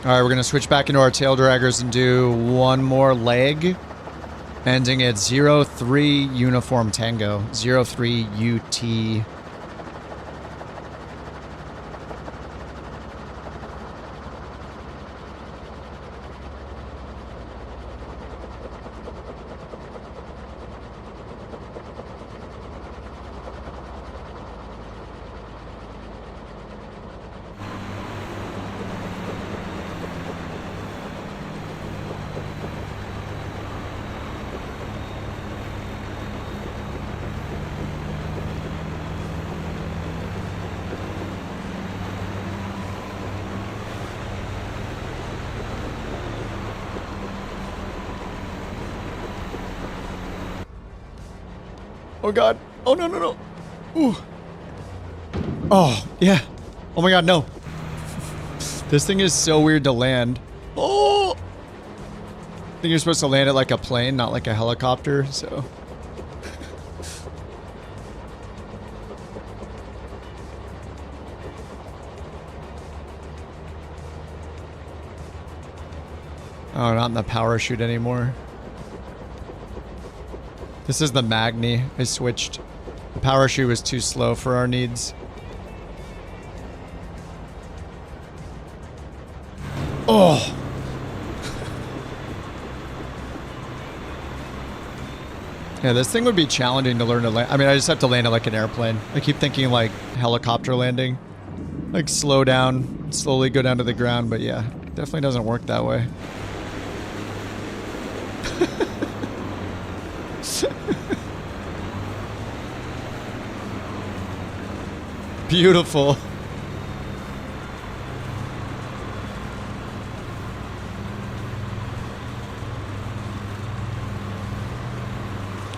All right, we're going to switch back into our tail draggers and do one more leg. Ending at 03 Uniform Tango. 03 UT. Oh god. Oh no, no, no. Ooh. Oh, yeah. Oh my god, no. This thing is so weird to land. Oh! I think you're supposed to land it like a plane, not like a helicopter, so. Oh, not in the parachute anymore. This is the Magni. I switched. The parachute was too slow for our needs. Oh! Yeah, this thing would be challenging to learn to land. I mean, I just have to land it like an airplane. I keep thinking like helicopter landing. Like slow down, slowly go down to the ground, but yeah, definitely doesn't work that way. Beautiful.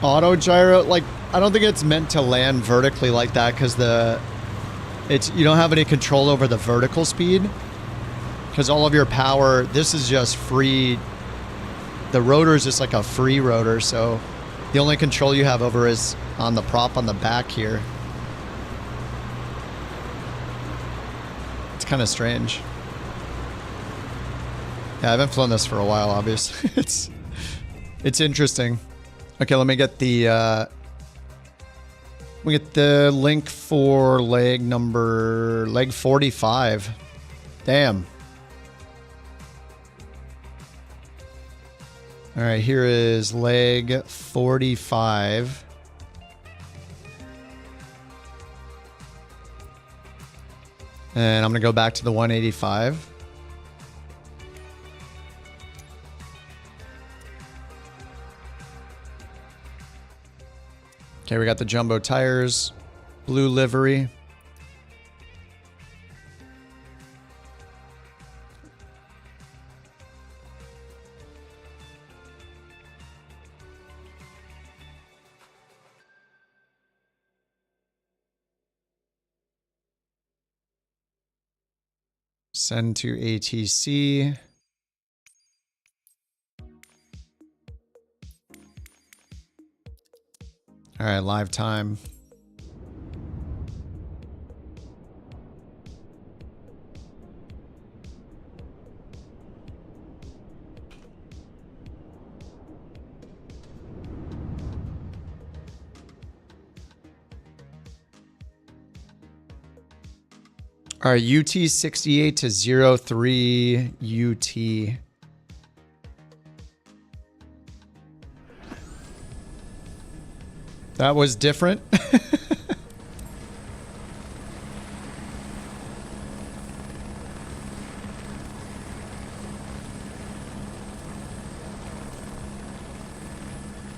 Auto gyro, like, I don't think it's meant to land vertically like that because you don't have any control over the vertical speed because all of your power, this is just free. The rotor is just like a free rotor, so the only control you have over is on the prop on the back here. It's kind of strange. Yeah, I haven't flown this for a while, obviously. It's interesting. Okay, let me get the link for leg 45. Damn. All right, here is leg 45. And I'm going to go back to the 185. Okay, we got the jumbo tires, blue livery. Send to ATC. All right, live time. All right, UT 68 to 03 UT. That was different.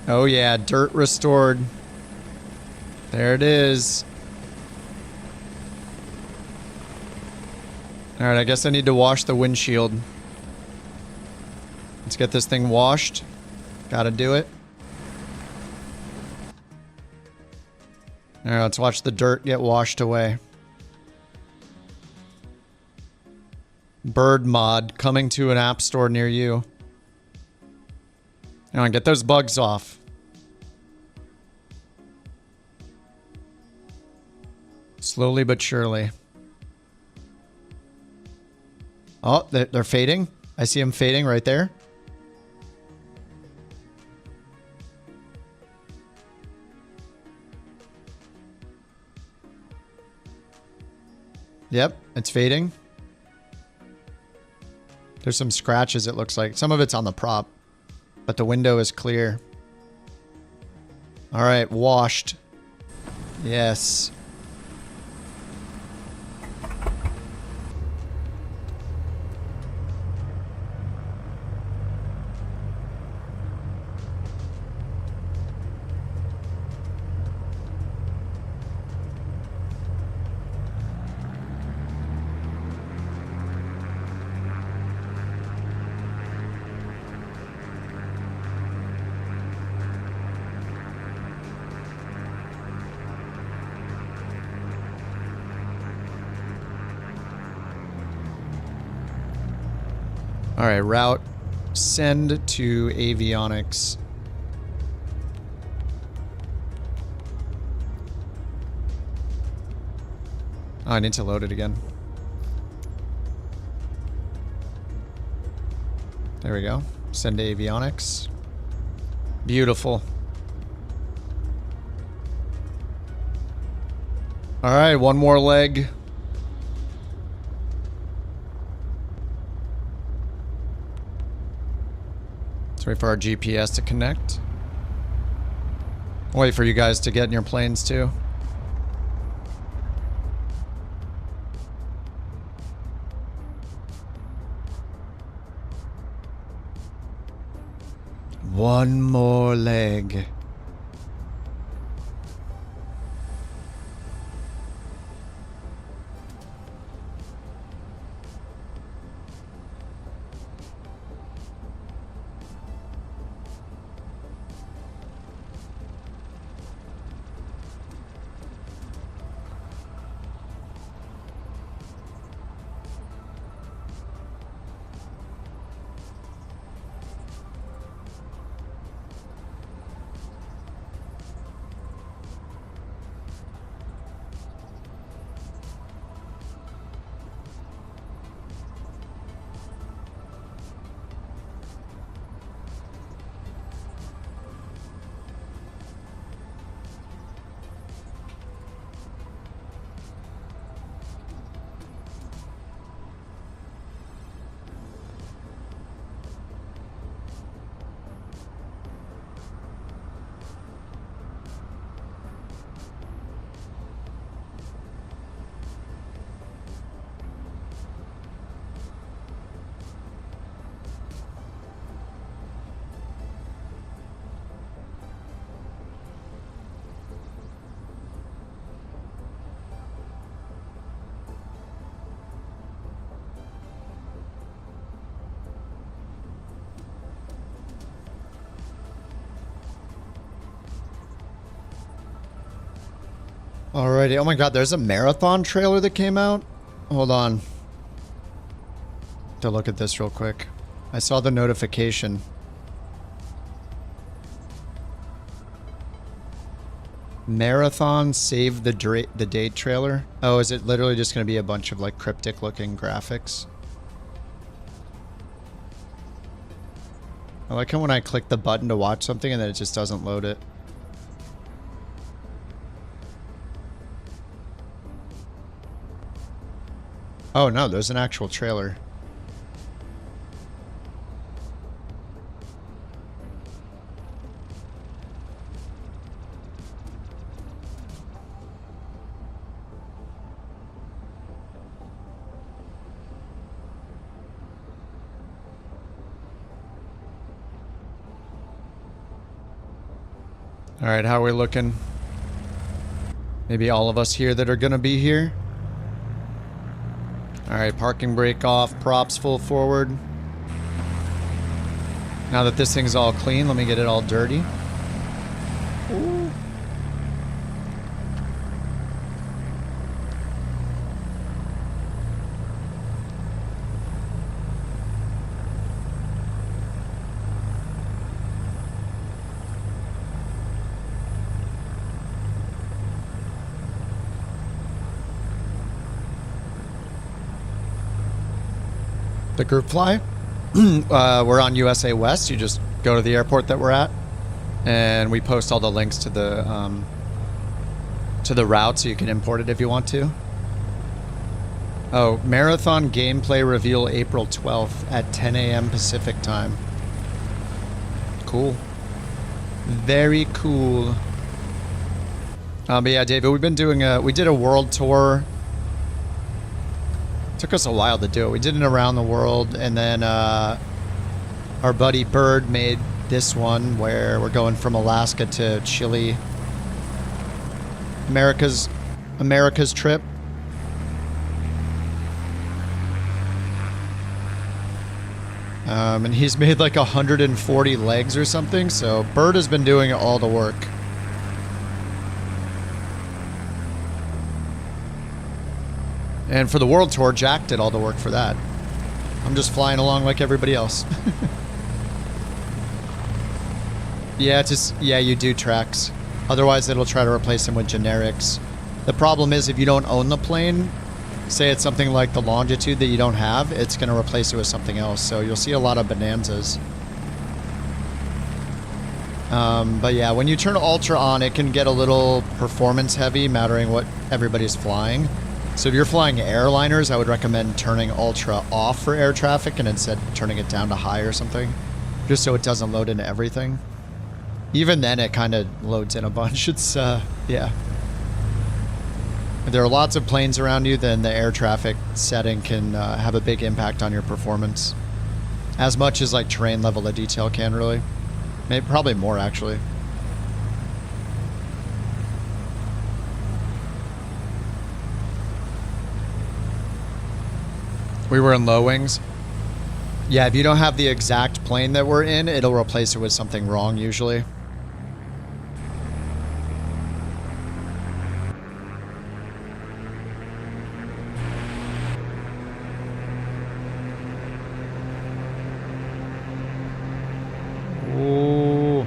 Oh yeah, dirt restored. There it is. All right, I guess I need to wash the windshield. Let's get this thing washed. Gotta do it. All right, let's watch the dirt get washed away. Bird mod coming to an app store near you. Now get those bugs off. Slowly but surely. Oh, they're fading. I see them fading right there. Yep, it's fading. There's some scratches, it looks like. Some of it's on the prop, but the window is clear. All right, washed. Yes. All right, route send to avionics. Oh, I need to load it again. There we go. Send to avionics. Beautiful. All right, one more leg. Let's wait for our GPS to connect. I'll wait for you guys to get in your planes too. One more leg. Alrighty. Oh my god, there's a marathon trailer that came out? Hold on. To look at this real quick. I saw the notification. Marathon save the date trailer. Oh, is it literally just going to be a bunch of like cryptic looking graphics? I like how when I click the button to watch something and then it just doesn't load it. Oh no, there's an actual trailer. All right, how are we looking? Maybe all of us here that are gonna be here. All right, parking brake off, props full forward. Now that this thing's all clean, let me get it all dirty. Ooh. The group fly. We're on USA West. You just go to the airport that we're at, and we post all the links to the route so you can import it if you want to. Oh, marathon gameplay reveal April 12th at 10 a.m. Pacific time. Cool. Very cool. But yeah, David, we've been doing we did a world tour. Took us a while to do it. We did it around the world, and then our buddy Bird made this one where we're going from Alaska to Chile. America's trip. And he's made like 140 legs or something, so Bird has been doing all the work. And for the world tour, Jack did all the work for that. I'm just flying along like everybody else. Yeah, you do tracks. Otherwise, it'll try to replace them with generics. The problem is if you don't own the plane, say it's something like the longitude that you don't have, it's going to replace it with something else. So you'll see a lot of bonanzas. But yeah, when you turn Ultra on, it can get a little performance heavy, mattering what everybody's flying. So if you're flying airliners, I would recommend turning Ultra off for air traffic and instead turning it down to high or something, just so it doesn't load into everything. Even then, it kind of loads in a bunch. It's, yeah. If there are lots of planes around you, then the air traffic setting can have a big impact on your performance. As much as like terrain level of detail can, really. Maybe, probably more, actually. We were in low wings. Yeah, if you don't have the exact plane that we're in, it'll replace it with something wrong, usually. Ooh.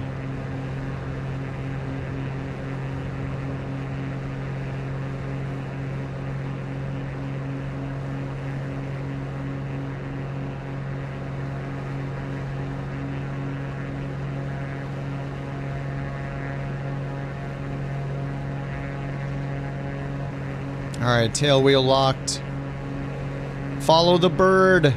All right, tail wheel locked. Follow the bird.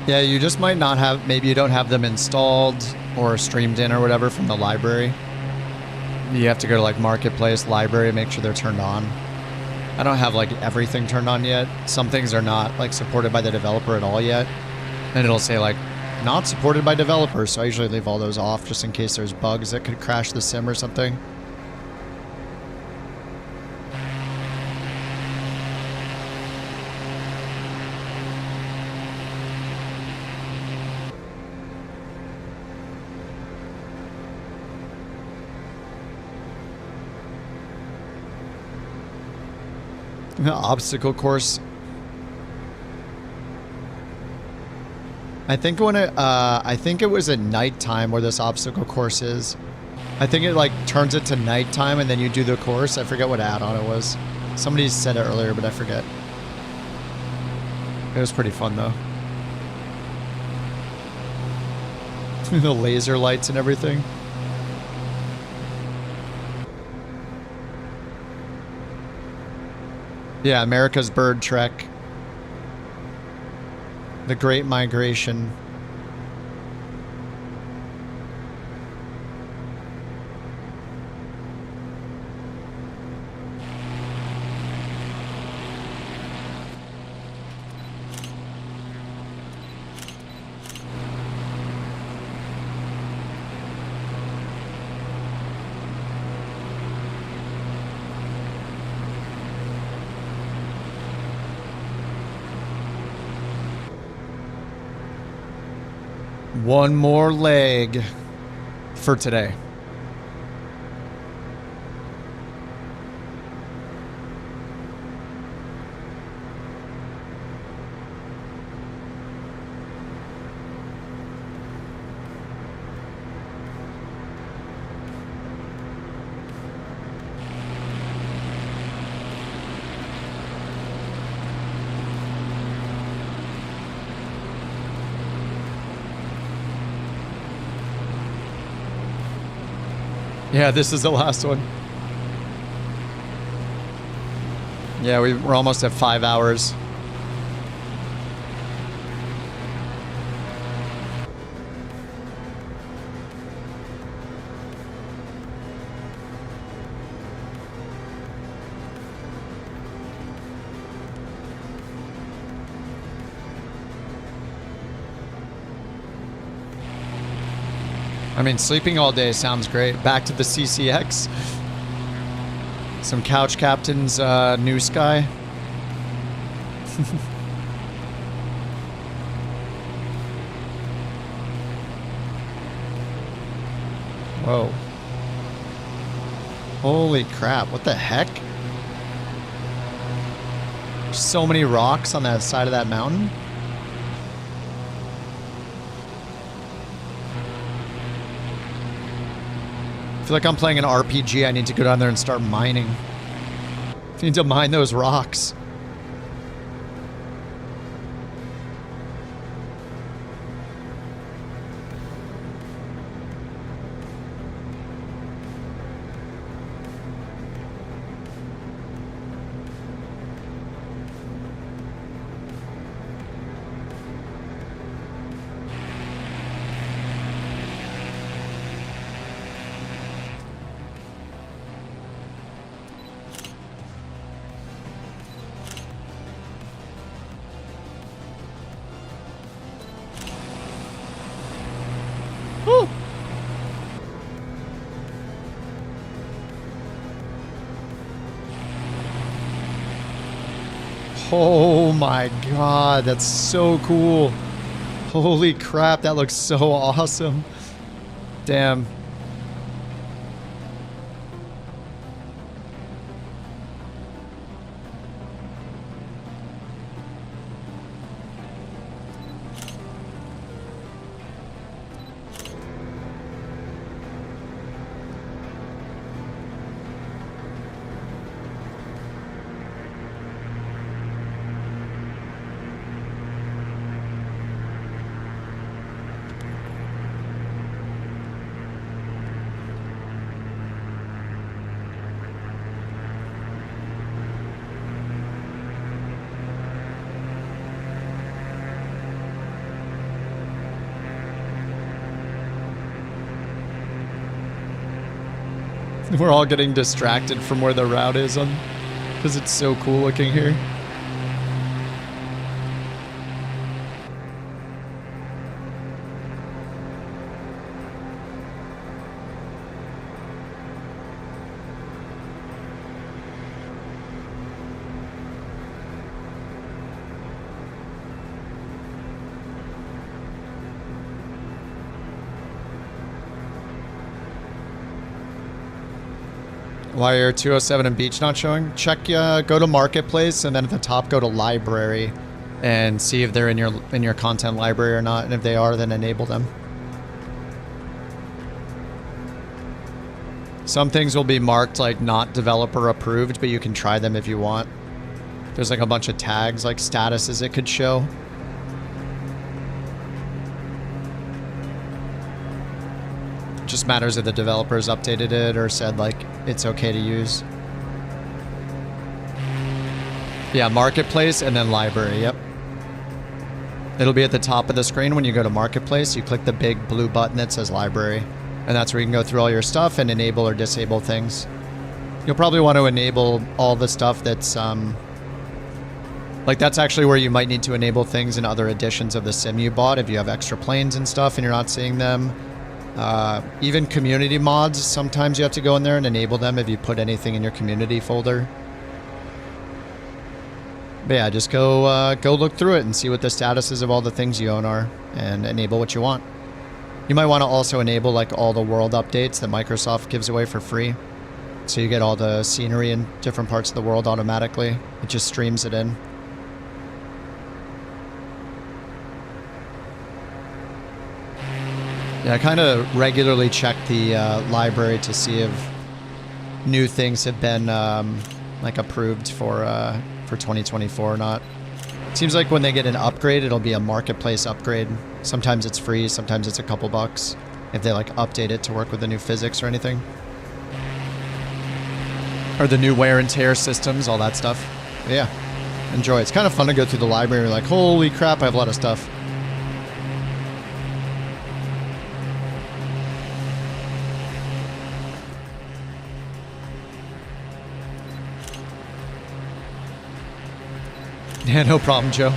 Yeah, you just might not have, maybe you don't have them installed or streamed in or whatever from the library. You have to go to like Marketplace, library, make sure they're turned on. I don't have like everything turned on yet. Some things are not like supported by the developer at all yet. And it'll say like, not supported by developers, so I usually leave all those off just in case there's bugs that could crash the sim or something. Obstacle course. I think when I think it was at nighttime where this obstacle course is. I think it like turns it to nighttime and then you do the course. I forget what add-on it was. Somebody said it earlier, but I forget. It was pretty fun though. The laser lights and everything. Yeah, America's Bird Trek. The Great Migration. One more leg for today. Yeah, this is the last one. Yeah, we're almost at 5 hours. I mean, sleeping all day sounds great. Back to the CCX. Some couch captains, new sky. Whoa. Holy crap, what the heck? So many rocks on that side of that mountain. I feel like I'm playing an RPG. I need to go down there and start mining. I need to mine those rocks. Oh my god, that's so cool. Holy crap, that looks so awesome. Damn. We're all getting distracted from where the route is on, because it's so cool looking here. Why are 207 and beach not showing? Check, go to marketplace, and then at the top go to library and see if they're in your content library or not, and if they are, then enable them. Some things will be marked like not developer approved, but you can try them if you want. There's like a bunch of tags, like statuses it could show. Just matters if the developers updated it or said like it's okay to use. Yeah, marketplace and then library, yep. It'll be at the top of the screen when you go to marketplace. You click the big blue button that says library, and that's where you can go through all your stuff and enable or disable things. You'll probably want to enable all the stuff that's like that's actually where you might need to enable things in other editions of the sim you bought if you have extra planes and stuff and you're not seeing them. Even community mods, sometimes you have to go in there and enable them if you put anything in your community folder. But yeah, just go look through it and see what the statuses of all the things you own are and enable what you want. You might want to also enable like all the world updates that Microsoft gives away for free. So you get all the scenery in different parts of the world automatically. It just streams it in. Yeah, I kind of regularly check the library to see if new things have been like approved for 2024 or not. Seems like when they get an upgrade, it'll be a marketplace upgrade. Sometimes it's free, sometimes it's a couple bucks if they like update it to work with the new physics or anything. Or the new wear and tear systems, all that stuff. Yeah, enjoy. It's kind of fun to go through the library. Like, holy crap, I have a lot of stuff. Yeah, no problem, Joe.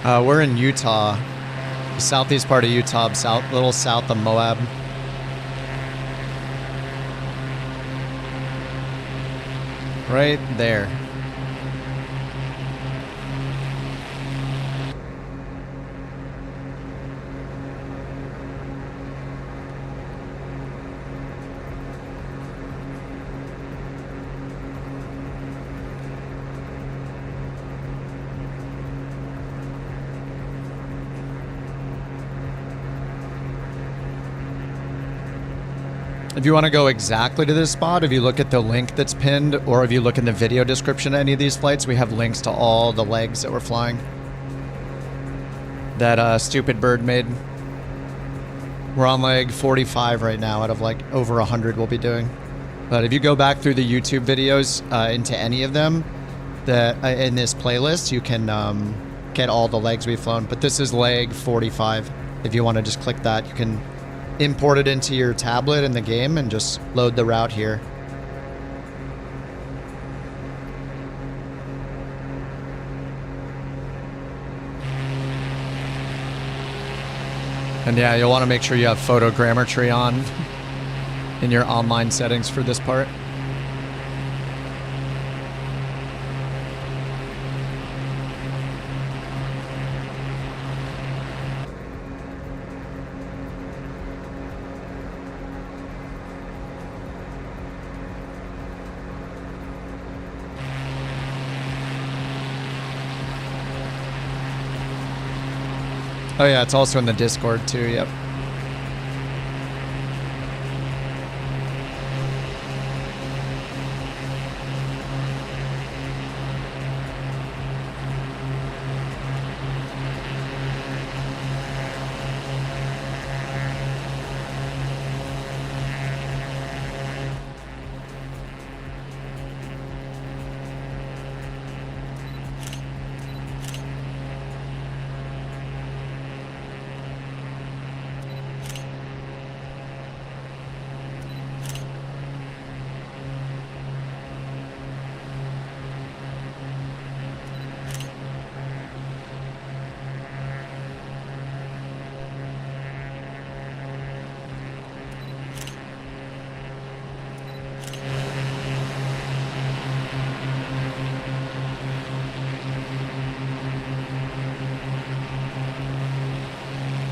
We're in Utah, the southeast part of Utah, little south of Moab. Right there. If you want to go exactly to this spot, if you look at the link that's pinned, or if you look in the video description of any of these flights, we have links to all the legs that we're flying. That stupid bird made. We're on leg 45 right now out of like over 100 we'll be doing. But if you go back through the YouTube videos into any of them that in this playlist, you can get all the legs we've flown. But this is leg 45. If you want to just click that, you can import it into your tablet in the game and just load the route here. And yeah, you'll want to make sure you have photogrammetry on in your online settings for this part. Oh yeah, it's also in the Discord too, yep.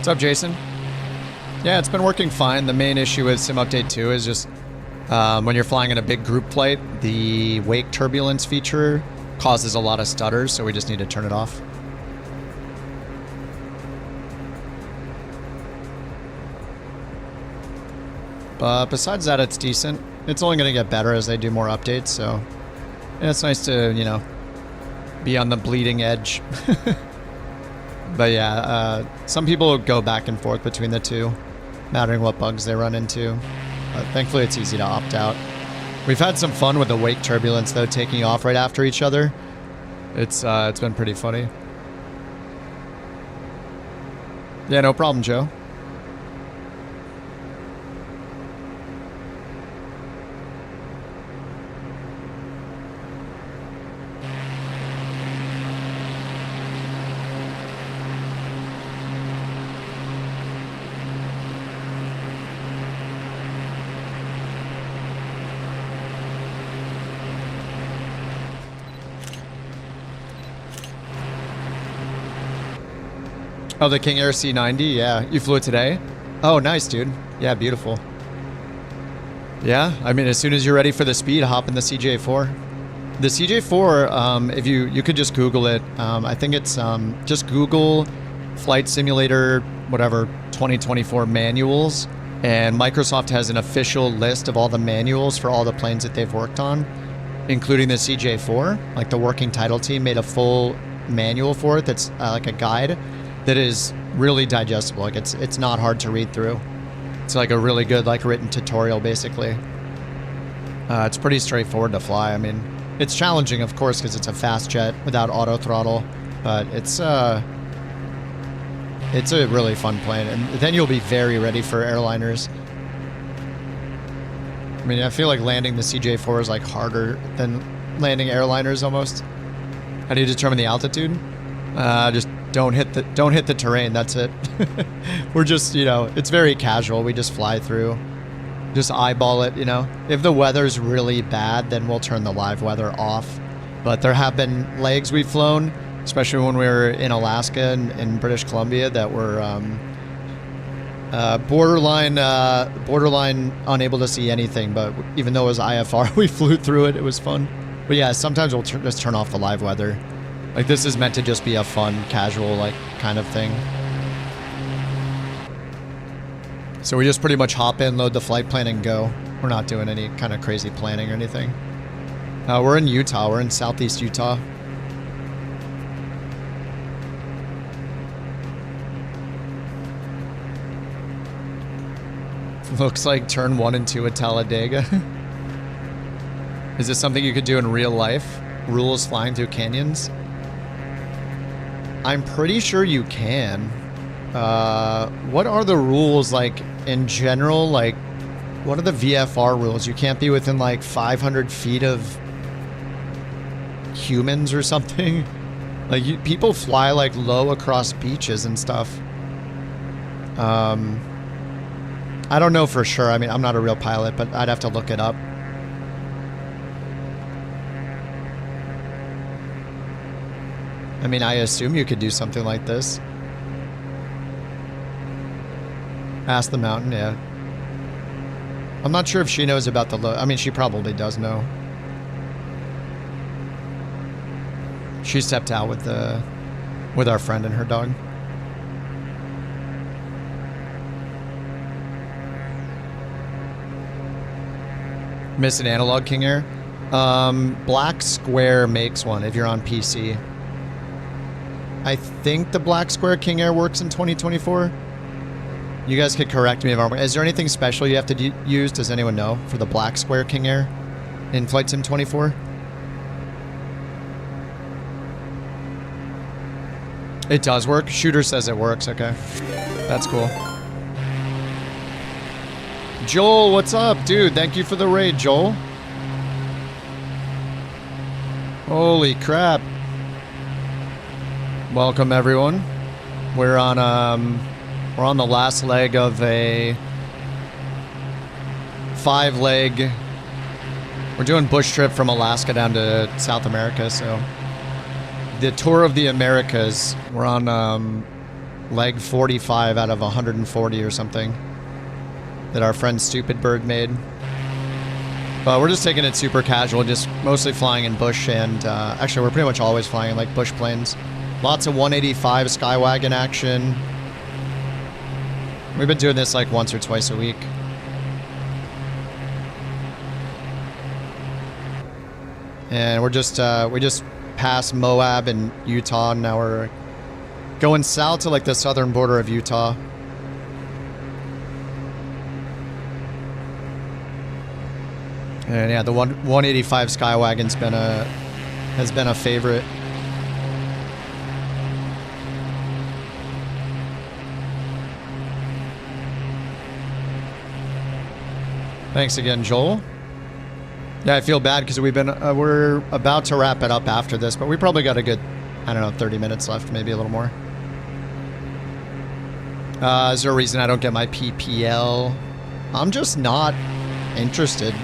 What's up, Jason? Yeah, it's been working fine. The main issue with Sim Update 2 is just when you're flying in a big group flight, the wake turbulence feature causes a lot of stutters, so we just need to turn it off. But besides that, it's decent. It's only going to get better as they do more updates, so yeah, it's nice to, you know, be on the bleeding edge. But yeah, some people go back and forth between the two, mattering what bugs they run into. Thankfully, it's easy to opt out. We've had some fun with the wake turbulence, though, taking off right after each other. It's been pretty funny. Yeah, no problem, Joe. Oh, the King Air C90? Yeah. You flew it today? Oh, nice, dude. Yeah, beautiful. Yeah, I mean, as soon as you're ready for the speed, hop in the CJ4. The CJ4, if you could just Google it. I think it's just Google Flight Simulator, whatever, 2024 manuals. And Microsoft has an official list of all the manuals for all the planes that they've worked on, including the CJ4. Like the working title team made a full manual for it that's like a guide that is really digestible. Like it's not hard to read through. It's like a really good like written tutorial basically. It's pretty straightforward to fly. I mean, it's challenging of course because it's a fast jet without auto throttle, but it's a really fun plane, and then you'll be very ready for airliners. I mean, I feel like landing the CJ4 is like harder than landing airliners almost. How do you determine the altitude? Just don't hit the terrain. That's it. We're just, you know, it's very casual. We just fly through, just eyeball it. You know, if the weather's really bad, then we'll turn the live weather off. But there have been legs we've flown, especially when we were in Alaska and in British Columbia, that were borderline unable to see anything. But even though it was IFR, we flew through it. It was fun. But yeah, sometimes we'll just turn off the live weather. Like this is meant to just be a fun, casual, like kind of thing. So we just pretty much hop in, load the flight plan, and go. We're not doing any kind of crazy planning or anything. We're in Utah. We're in southeast Utah. Looks like turn 1 and 2 at Talladega. Is this something you could do in real life? Rules flying through canyons? I'm pretty sure you can. What are the rules like in general? Like, what are the VFR rules? You can't be within like 500 feet of humans or something. Like people fly like low across beaches and stuff. I don't know for sure. I mean, I'm not a real pilot, but I'd have to look it up. I mean, I assume you could do something like this. Ask the mountain, yeah. I'm not sure if she knows about the low. I mean, she probably does know. She stepped out with our friend and her dog. Miss an analog King Air? Black Square makes one if you're on PC. I think the Black Square King Air works in 2024. You guys could correct me if I'm wrong. Is there anything special you have to use? Does anyone know for the Black Square King Air in Flight Sim 24? It does work? Shooter says it works. Okay. That's cool. Joel, what's up? Dude, thank you for the raid, Joel. Holy crap. Welcome, everyone. We're on the last leg of a 5-leg. We're doing bush trip from Alaska down to South America, so the tour of the Americas. We're on leg 45 out of 140 or something that our friend Stupid Bird made. But we're just taking it super casual, just mostly flying in bush, and actually we're pretty much always flying in like bush planes. Lots of 185 Skywagon action. We've been doing this like once or twice a week. And we're just we just passed Moab and Utah, and now we're going south to like the southern border of Utah. And yeah, the 185 Skywagon's has been a favorite. Thanks again, Joel. Yeah, I feel bad because we're about to wrap it up after this, but we probably got a good, I don't know, 30 minutes left, maybe a little more. Is there a reason I don't get my PPL? I'm just not interested.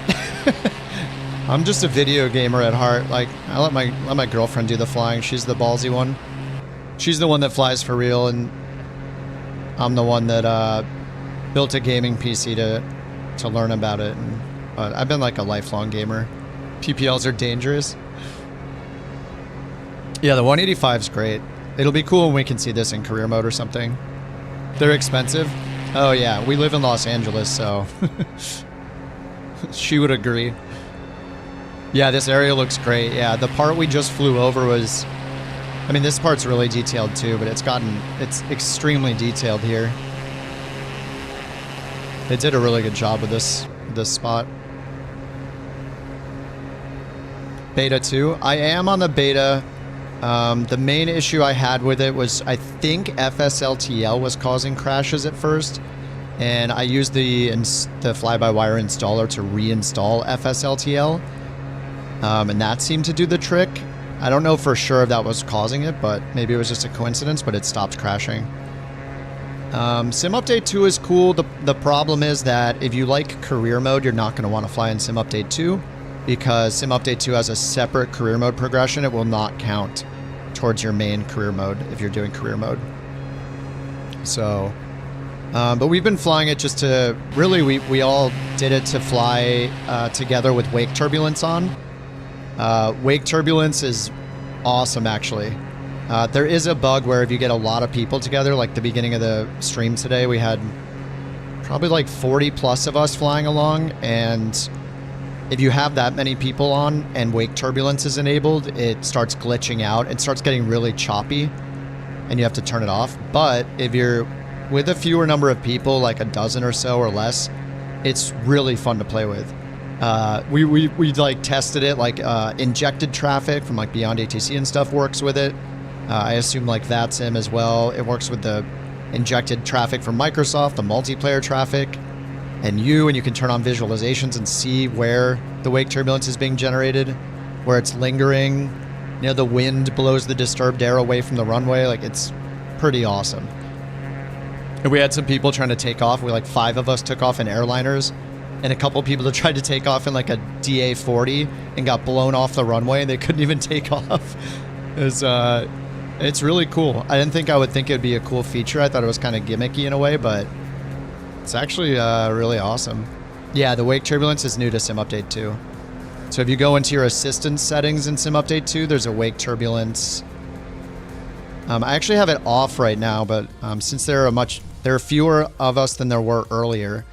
I'm just a video gamer at heart. Like, I let my girlfriend do the flying. She's the ballsy one. She's the one that flies for real, and I'm the one that built a gaming PC to learn about it. But I've been like a lifelong gamer. PPLs are dangerous. Yeah, the 185 is great. It'll be cool when we can see this in career mode or something. They're expensive. Oh yeah, we live in Los Angeles, so she would agree. Yeah, this area looks great. Yeah, the part we just flew over was, I mean, this part's really detailed too, but it's extremely detailed here. They did a really good job with this spot. Beta 2. I am on the beta. The main issue I had with it was I think FSLTL was causing crashes at first, and I used the fly-by-wire installer to reinstall FSLTL, and that seemed to do the trick. I don't know for sure if that was causing it, but maybe it was just a coincidence, but it stopped crashing. Sim Update 2 is cool. The problem is that if you like career mode, you're not going to want to fly in Sim Update 2, because Sim Update 2 has a separate career mode progression. It will not count towards your main career mode if you're doing career mode. So, but we've been flying it just to, really, we all did it to fly together with wake turbulence on. Wake turbulence is awesome, actually. There is a bug where if you get a lot of people together, like the beginning of the stream today, we had probably like 40 plus of us flying along, and if you have that many people on and wake turbulence is enabled, it starts glitching out. It starts getting really choppy, and you have to turn it off. But if you're with a fewer number of people, like a dozen or so or less, it's really fun to play with. We like tested it, like injected traffic from like Beyond ATC and stuff works with it. I assume like VATSIM as well. It works with the injected traffic from Microsoft, the multiplayer traffic, and you can turn on visualizations and see where the wake turbulence is being generated, where it's lingering. You know, the wind blows the disturbed air away from the runway. Like, it's pretty awesome. And we had some people trying to take off. We, like, 5 of us took off in airliners, and a couple people that tried to take off in like a DA-40 and got blown off the runway, and they couldn't even take off. It's really cool. I didn't think I would think it would be a cool feature. I thought it was kind of gimmicky in a way, but it's actually really awesome. Yeah, the wake turbulence is new to Sim Update 2. So if you go into your assistance settings in Sim Update 2, there's a wake turbulence. I actually have it off right now, but since there are fewer of us than there were earlier,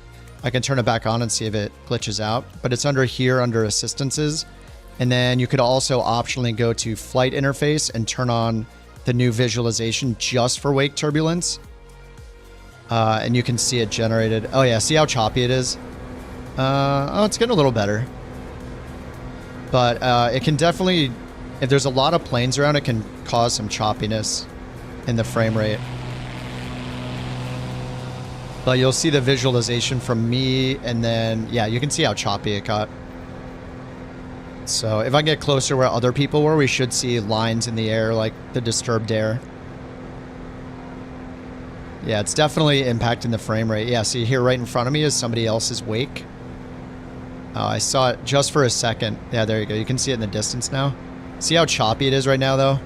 I can turn it back on and see if it glitches out. But it's under here, under assistances. And then you could also optionally go to flight interface and turn on the new visualization just for wake turbulence. And you can see it generated. Oh yeah, see how choppy it is? Oh, it's getting a little better. But it can definitely, if there's a lot of planes around, it can cause some choppiness in the frame rate. But you'll see the visualization from me, and then, yeah, you can see how choppy it got. So if I get closer where other people were, we should see lines in the air, like the disturbed air. Yeah, it's definitely impacting the frame rate. Yeah, see here right in front of me is somebody else's wake. I saw it just for a second. Yeah, there you go. You can see it in the distance now. See how choppy it is right now, though?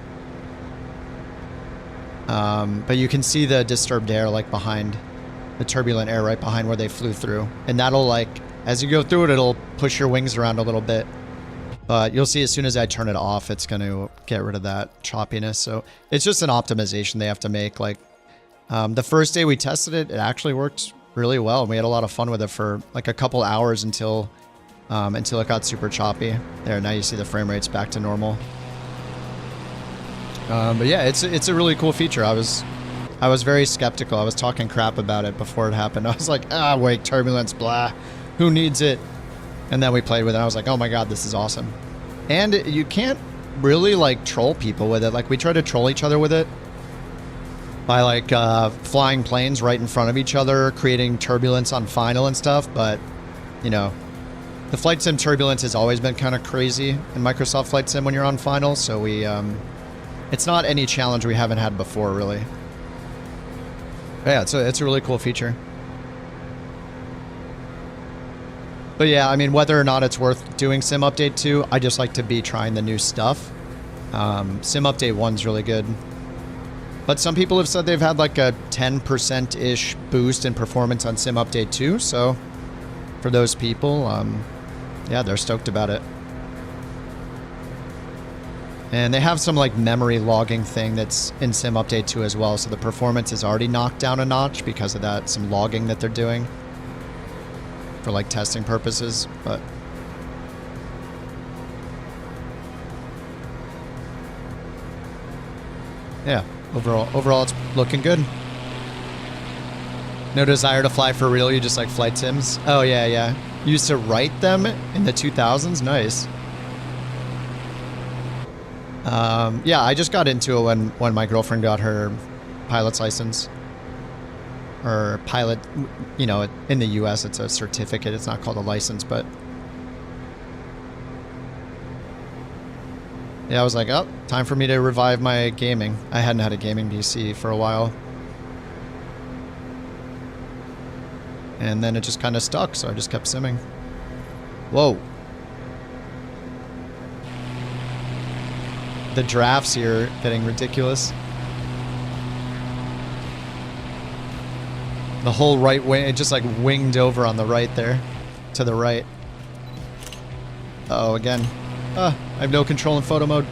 But you can see the disturbed air, like, behind the turbulent air right behind where they flew through. And that'll, like, as you go through it, it'll push your wings around a little bit. But you'll see as soon as I turn it off, it's going to get rid of that choppiness. So it's just an optimization they have to make. Like, the first day we tested it, it actually worked really well. We had a lot of fun with it for like a couple hours until it got super choppy. There, now you see the frame rate's back to normal. But yeah, it's a really cool feature. I was very skeptical. I was talking crap about it before it happened. I was like, wake turbulence, blah. Who needs it? And then we played with it. And I was like, oh my god, this is awesome. And you can't really like troll people with it. Like, we try to troll each other with it by like flying planes right in front of each other, creating turbulence on final and stuff. But, you know, the flight sim turbulence has always been kind of crazy in Microsoft Flight Sim when you're on final. So we, it's not any challenge we haven't had before, really. But yeah, it's a really cool feature. But yeah, I mean, whether or not it's worth doing Sim Update 2, I just like to be trying the new stuff. Sim Update 1's really good. But some people have said they've had like a 10%-ish boost in performance on Sim Update 2. So for those people, yeah, they're stoked about it. And they have some like memory logging thing that's in Sim Update 2 as well. So the performance is already knocked down a notch because of that, some logging that they're doing for like testing purposes. But yeah, overall it's looking good. No desire to fly for real, you just like flight sims? Oh yeah, yeah. Used to write them in the 2000s? Nice. Yeah, I just got into it when my girlfriend got her pilot's license. Or pilot, you know, in the US it's a certificate, it's not called a license, but yeah, I was like, oh, time for me to revive my gaming. I hadn't had a gaming PC for a while. And then it just kind of stuck, so I just kept simming. Whoa. The drafts here getting ridiculous. The whole right wing, it just like winged over on the right there. To the right. Uh-oh, again. I have no control in photo mode.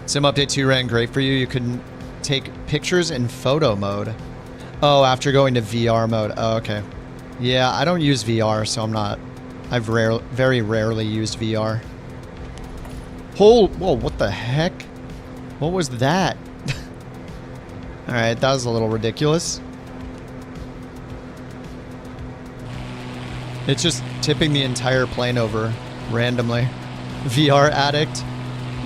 Sim Update 2 ran great for you. You couldn't take pictures in photo mode. Oh, after going to VR mode. Oh, okay. Yeah, I don't use VR, so I'm not... I've very rarely used VR. Whoa, what the heck? What was that? Alright, that was a little ridiculous. It's just tipping the entire plane over randomly. VR addict.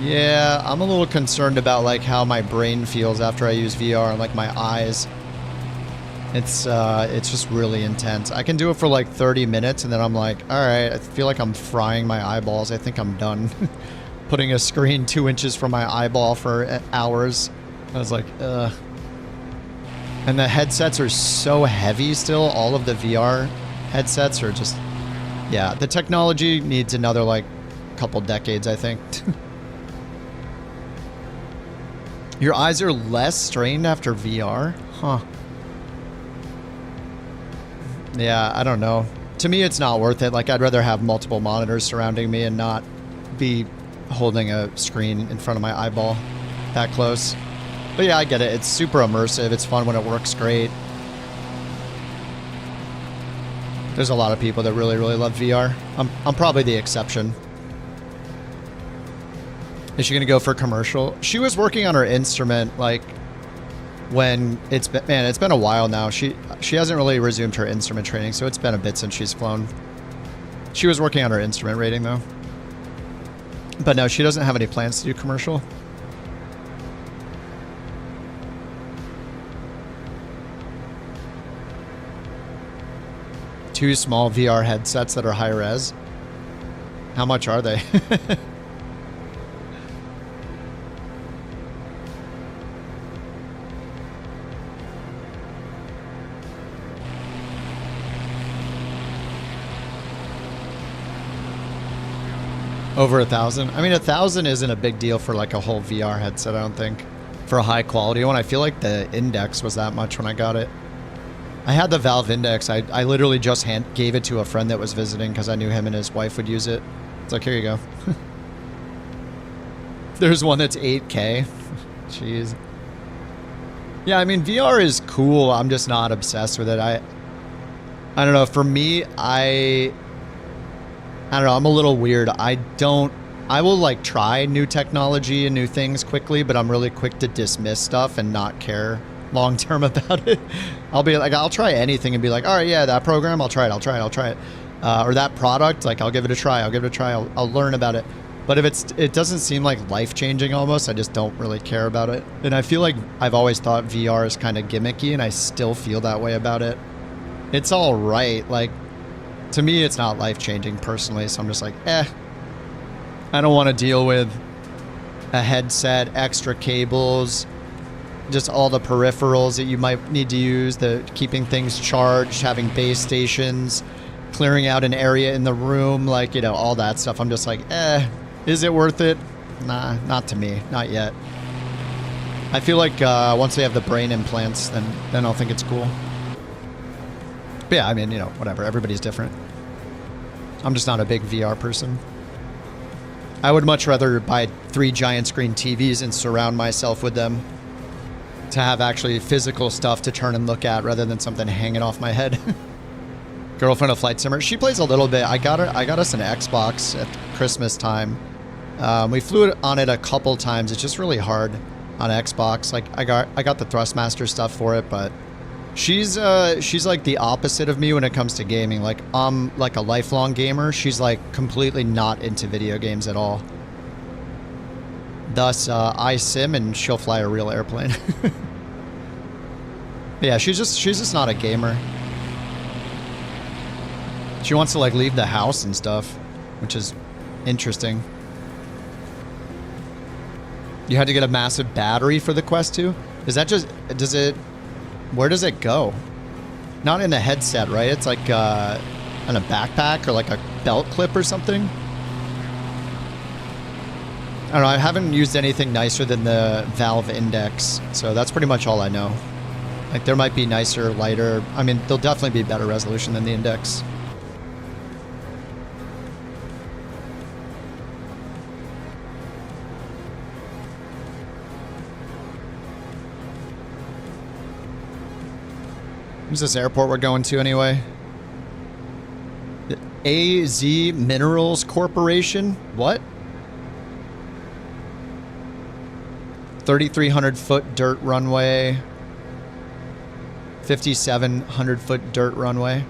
Yeah, I'm a little concerned about like how my brain feels after I use VR and like my eyes. It's just really intense. I can do it for like 30 minutes and then I'm like, all right, I feel like I'm frying my eyeballs. I think I'm done. Putting a screen 2 inches from my eyeball for hours. I was like, ugh. And the headsets are so heavy still. All of the VR headsets are just, yeah, the technology needs another like couple decades, I think. Your eyes are less strained after VR? Huh. Yeah, I don't know. To me, it's not worth it. Like, I'd rather have multiple monitors surrounding me and not be holding a screen in front of my eyeball that close. But yeah, I get it. It's super immersive. It's fun when it works great. There's a lot of people that really, really love VR. I'm probably the exception. Is she gonna go for commercial? She was working on her instrument like when it's been, man, it's been a while now. She hasn't really resumed her instrument training, so it's been a bit since she's flown. She was working on her instrument rating though. But no, she doesn't have any plans to do commercial. Two small VR headsets that are high res. How much are they? Over 1,000? I mean, 1,000 isn't a big deal for like a whole VR headset, I don't think. For a high quality one, I feel like the Index was that much when I got it. I had the Valve Index. I literally just gave it to a friend that was visiting because I knew him and his wife would use it. It's like, here you go. There's one that's 8K. Jeez. Yeah, I mean, VR is cool. I'm just not obsessed with it. I don't know. For me, I don't know. I'm a little weird. I will like try new technology and new things quickly, but I'm really quick to dismiss stuff and not care long term about it. I'll be like, I'll try anything and be like, all right, yeah, that program, I'll try it. Or that product, like I'll give it a try. I'll learn about it. But if it doesn't seem like life-changing almost, I just don't really care about it. And I feel like I've always thought VR is kind of gimmicky, and I still feel that way about it. It's all right. Like, to me, it's not life-changing personally, so I'm just like, I don't want to deal with a headset, extra cables, just all the peripherals that you might need to use, keeping things charged, having base stations, clearing out an area in the room, like, you know, all that stuff. I'm just like, is it worth it? Nah, not to me. Not yet. I feel like once they have the brain implants, then I'll think it's cool. But yeah, I mean, you know, whatever. Everybody's different. I'm just not a big VR person. I would much rather buy 3 giant screen TVs and surround myself with them to have actually physical stuff to turn and look at rather than something hanging off my head. Girlfriend of Flight Simmer. She plays a little bit. I got us an Xbox at Christmas time. We flew on it a couple times. It's just really hard on Xbox. Like I got the Thrustmaster stuff for it, but she's like the opposite of me when it comes to gaming. Like I'm like a lifelong gamer. She's like completely not into video games at all. Thus, I sim and she'll fly a real airplane. Yeah, she's just not a gamer. She wants to like leave the house and stuff, which is interesting. You had to get a massive battery for the Quest 2? Is that just, where does it go? Not in the headset, right? It's like on a backpack or like a belt clip or something? I don't know, I haven't used anything nicer than the Valve Index, so that's pretty much all I know. Like there might be nicer, lighter, I mean, there'll definitely be better resolution than the Index. Who's this airport we're going to anyway? The AZ Minerals Corporation? What? 3,300 foot dirt runway. 5,700 foot dirt runway.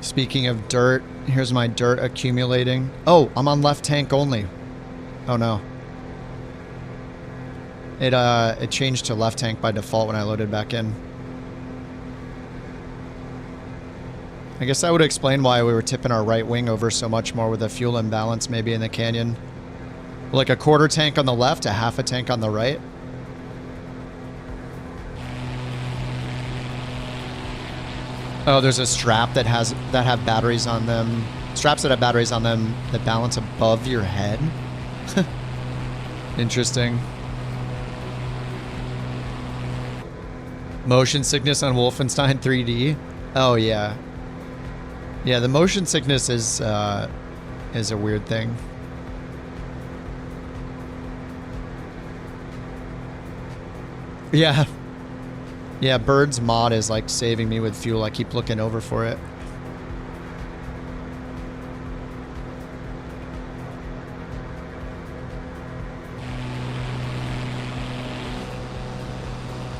Speaking of dirt, here's my dirt accumulating. Oh, I'm on left tank only. Oh no. It changed to left tank by default when I loaded back in. I guess that would explain why we were tipping our right wing over so much more with a fuel imbalance maybe in the canyon. Like a quarter tank on the left, a half a tank on the right. Oh, there's a strap that have batteries on them. Straps that have batteries on them that balance above your head. Interesting. Motion sickness on Wolfenstein 3D. Oh yeah. Yeah, the motion sickness is a weird thing. Yeah. Yeah, Bird's mod is like saving me with fuel. I keep looking over for it.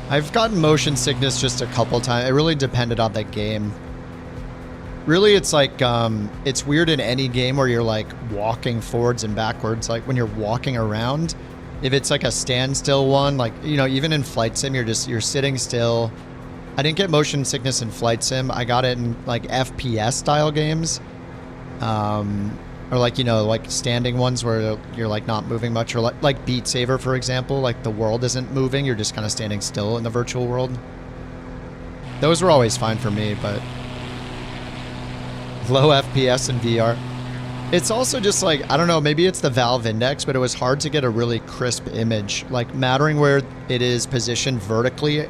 I've gotten motion sickness just a couple times. It really depended on the game. Really, it's like, it's weird in any game where you're like walking forwards and backwards. Like when you're walking around, if it's like a standstill one, like, you know, even in Flight Sim, you're sitting still. I didn't get motion sickness in Flight Sim. I got it in like FPS style games. Or like, you know, like standing ones where you're like not moving much, or like Beat Saber, for example, like the world isn't moving. You're just kind of standing still in the virtual world. Those were always fine for me, but low FPS in VR. It's also just like, I don't know, maybe it's the Valve Index, but it was hard to get a really crisp image. Like mattering where it is positioned vertically,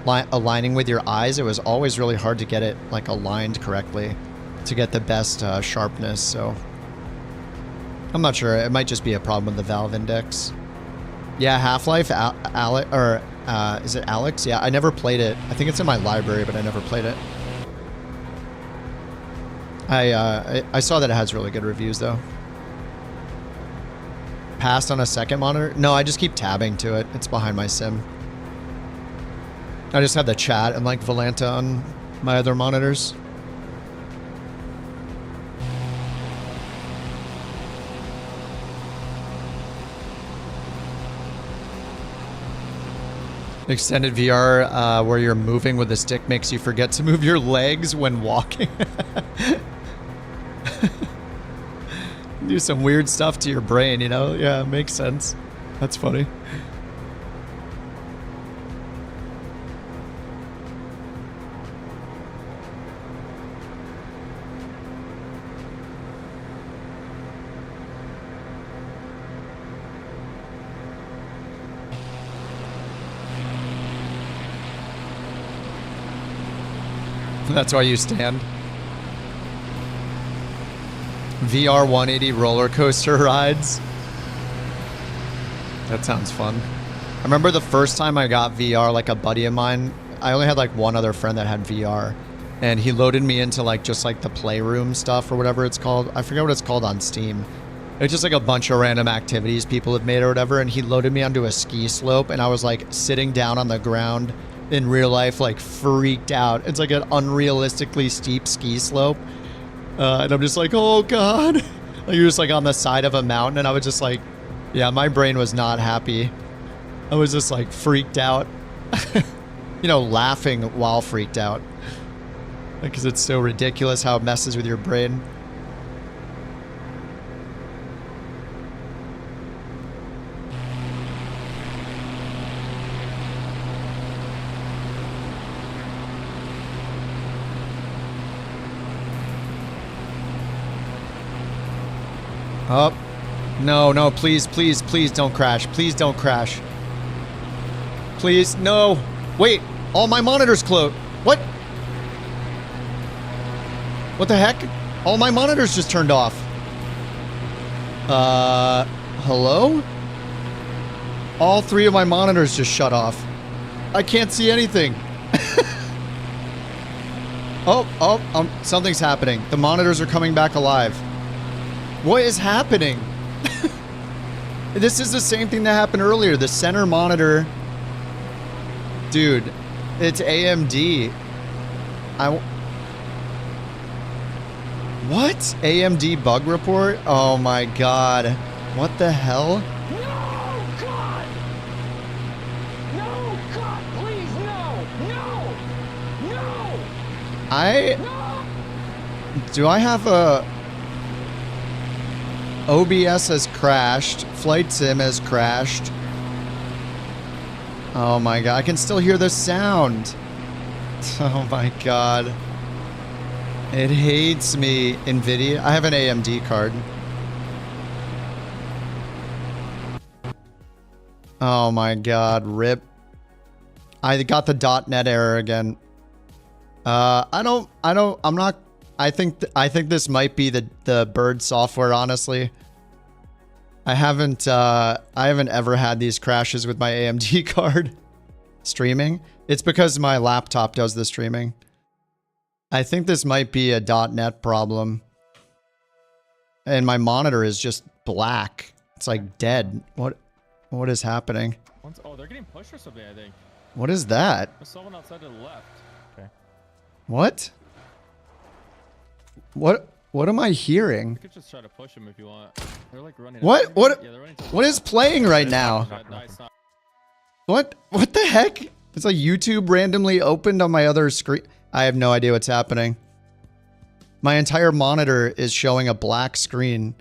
aligning with your eyes, it was always really hard to get it like aligned correctly to get the best sharpness, so I'm not sure. It might just be a problem with the Valve Index. Yeah, Half-Life, is it Alex? Yeah, I never played it. I think it's in my library, but I never played it. I saw that it has really good reviews, though. Passed on a second monitor? No, I just keep tabbing to it. It's behind my sim. I just have the chat and like Volanta on my other monitors. Extended VR where you're moving with a stick makes you forget to move your legs when walking. Do some weird stuff to your brain, you know? Yeah, it makes sense. That's funny. That's why you stand. VR 180 roller coaster rides. That sounds fun. I remember the first time I got VR, like a buddy of mine, I only had like one other friend that had VR, and he loaded me into like just like the playroom stuff or whatever it's called. I forget what it's called on Steam. It's just like a bunch of random activities people have made or whatever, and he loaded me onto a ski slope, and I was like sitting down on the ground in real life, like freaked out. It's like an unrealistically steep ski slope. And I'm just like, oh God. Like, you're just like on the side of a mountain, and I was just like, yeah, my brain was not happy. I was just like freaked out. You know, laughing while freaked out. Because it's so ridiculous how it messes with your brain. Oh, no, no, please, please, please don't crash. Please don't crash. Please, no. Wait, all my monitors closed. What? What the heck? All my monitors just turned off. Hello? All 3 of my monitors just shut off. I can't see anything. Something's happening. The monitors are coming back alive. What is happening? This is the same thing that happened earlier. The center monitor. Dude, it's AMD. What? AMD bug report? Oh my God. What the hell? No, God! No, God, please, no! No! Do I have a... OBS has crashed. Flight Sim has crashed. Oh my God, I can still hear the sound. Oh my God. It hates me. NVIDIA. I have an AMD card. Oh my God, rip. I got the .NET error again. I think this might be the Bird software, honestly. I haven't ever had these crashes with my AMD card streaming. It's because my laptop does the streaming. I think this might be a .NET problem. And my monitor is just black. It's like dead. What is happening? Oh, they're getting pushed or something, I think. What is that? There's someone outside to the left. Okay. What? What am I hearing? You could just try to push them if you want. They're like running. What? Yeah, they're running what is playing right now? What the heck? It's like YouTube randomly opened on my other screen. I have no idea what's happening. My entire monitor is showing a black screen.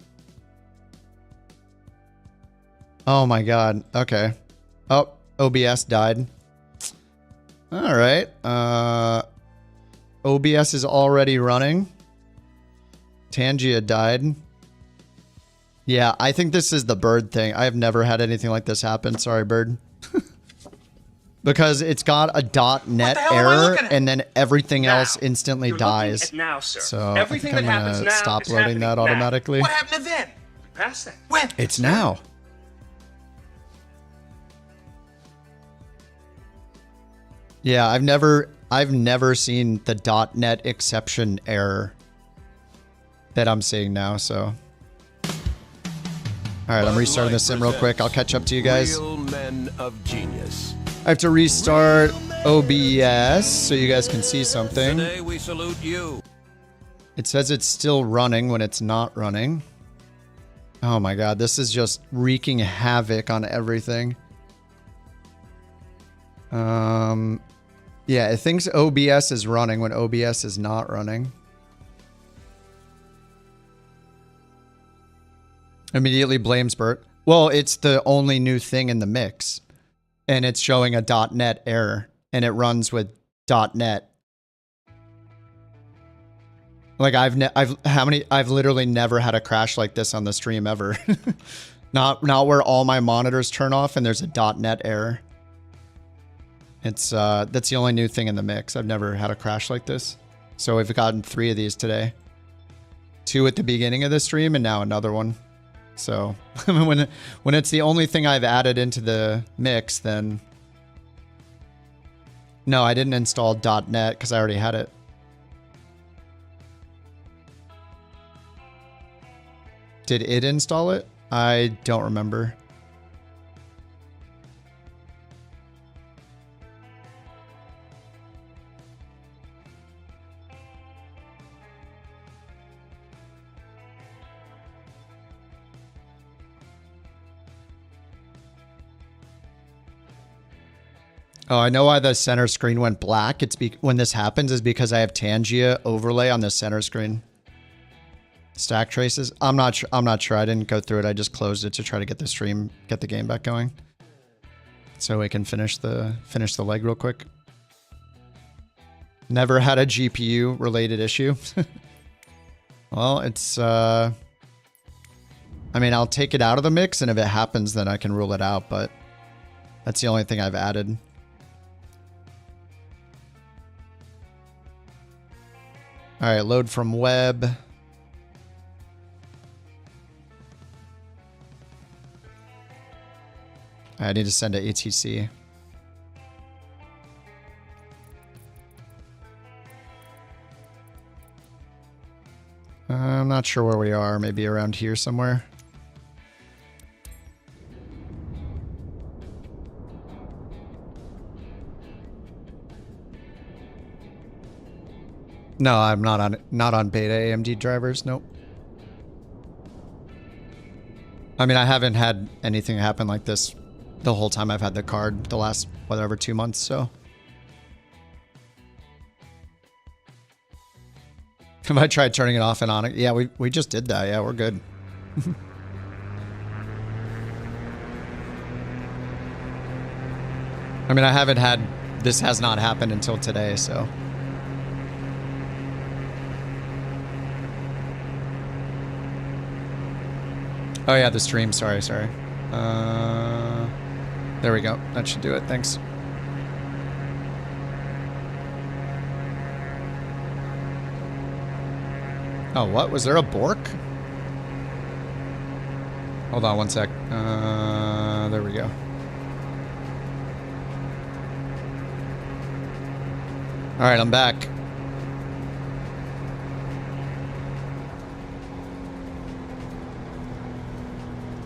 Oh my God. Okay. Oh, OBS died. All right. OBS is already running. Tangia died. Yeah, I think this is the Bird thing. I have never had anything like this happen. Sorry, Bird. Because it's got a .NET error, and then everything else instantly dies. Now, sir. So everything I think I'm gonna stop loading that automatically. What happened to then? Past that. When? It's now. Yeah, I've never seen the .NET exception error that I'm seeing now, so. Alright, I'm restarting the sim real quick. I'll catch up to you guys. Real men of genius. I have to restart OBS so you guys can see something. Today we salute you. It says it's still running when it's not running. Oh my God, this is just wreaking havoc on everything. Yeah, it thinks OBS is running when OBS is not running. Immediately blames Bert. Well, it's the only new thing in the mix. And it's showing a .NET error. And it runs with .NET. Like I've literally never had a crash like this on the stream ever. not where all my monitors turn off and there's a .NET error. It's that's the only new thing in the mix. I've never had a crash like this. So we've gotten 3 of these today. 2 at the beginning of the stream and now another one. So when it's the only thing I've added into the mix, then... No, I didn't install .NET because I already had it. Did it install it? I don't remember. Oh, I know why the center screen went black. It's when this happens is because I have Tangia overlay on the center screen. Stack traces. I'm not sure. I didn't go through it. I just closed it to try to get the stream, get the game back going, so we can finish the leg real quick. Never had a GPU related issue. Well, it's. I mean, I'll take it out of the mix, and if it happens, then I can rule it out. But that's the only thing I've added. All right, load from web. I need to send to ATC. I'm not sure where we are. Maybe around here somewhere. No, I'm not on beta AMD drivers. Nope. I mean, I haven't had anything happen like this the whole time I've had the card, the last whatever 2 months. So, have I tried turning it off and on? Yeah, we just did that. Yeah, we're good. I mean, I haven't had this has not happened until today. So. Oh yeah, the stream. Sorry. There we go. That should do it. Thanks. Oh, what? Was there a bork? Hold on one sec. There we go. All right, I'm back.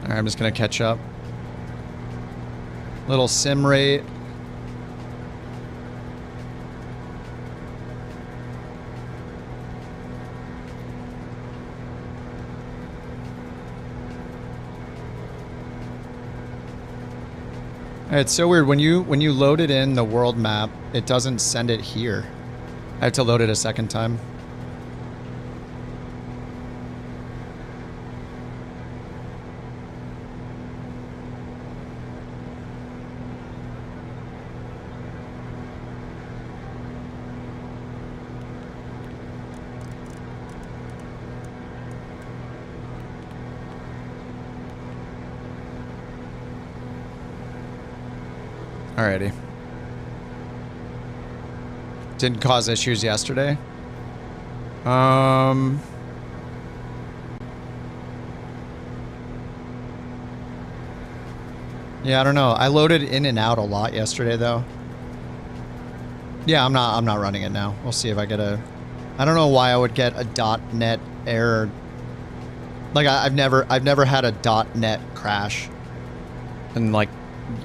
All right, I'm just gonna catch up. Little sim rate. It's so weird when you load it in the world map, it doesn't send it here. I have to load it a second time. Alrighty. Didn't cause issues yesterday. Yeah, I don't know. I loaded in and out a lot yesterday though. Yeah, I'm not running it now. We'll see if I get a I don't know why I would get a .NET error. Like I've never had a .NET crash. And like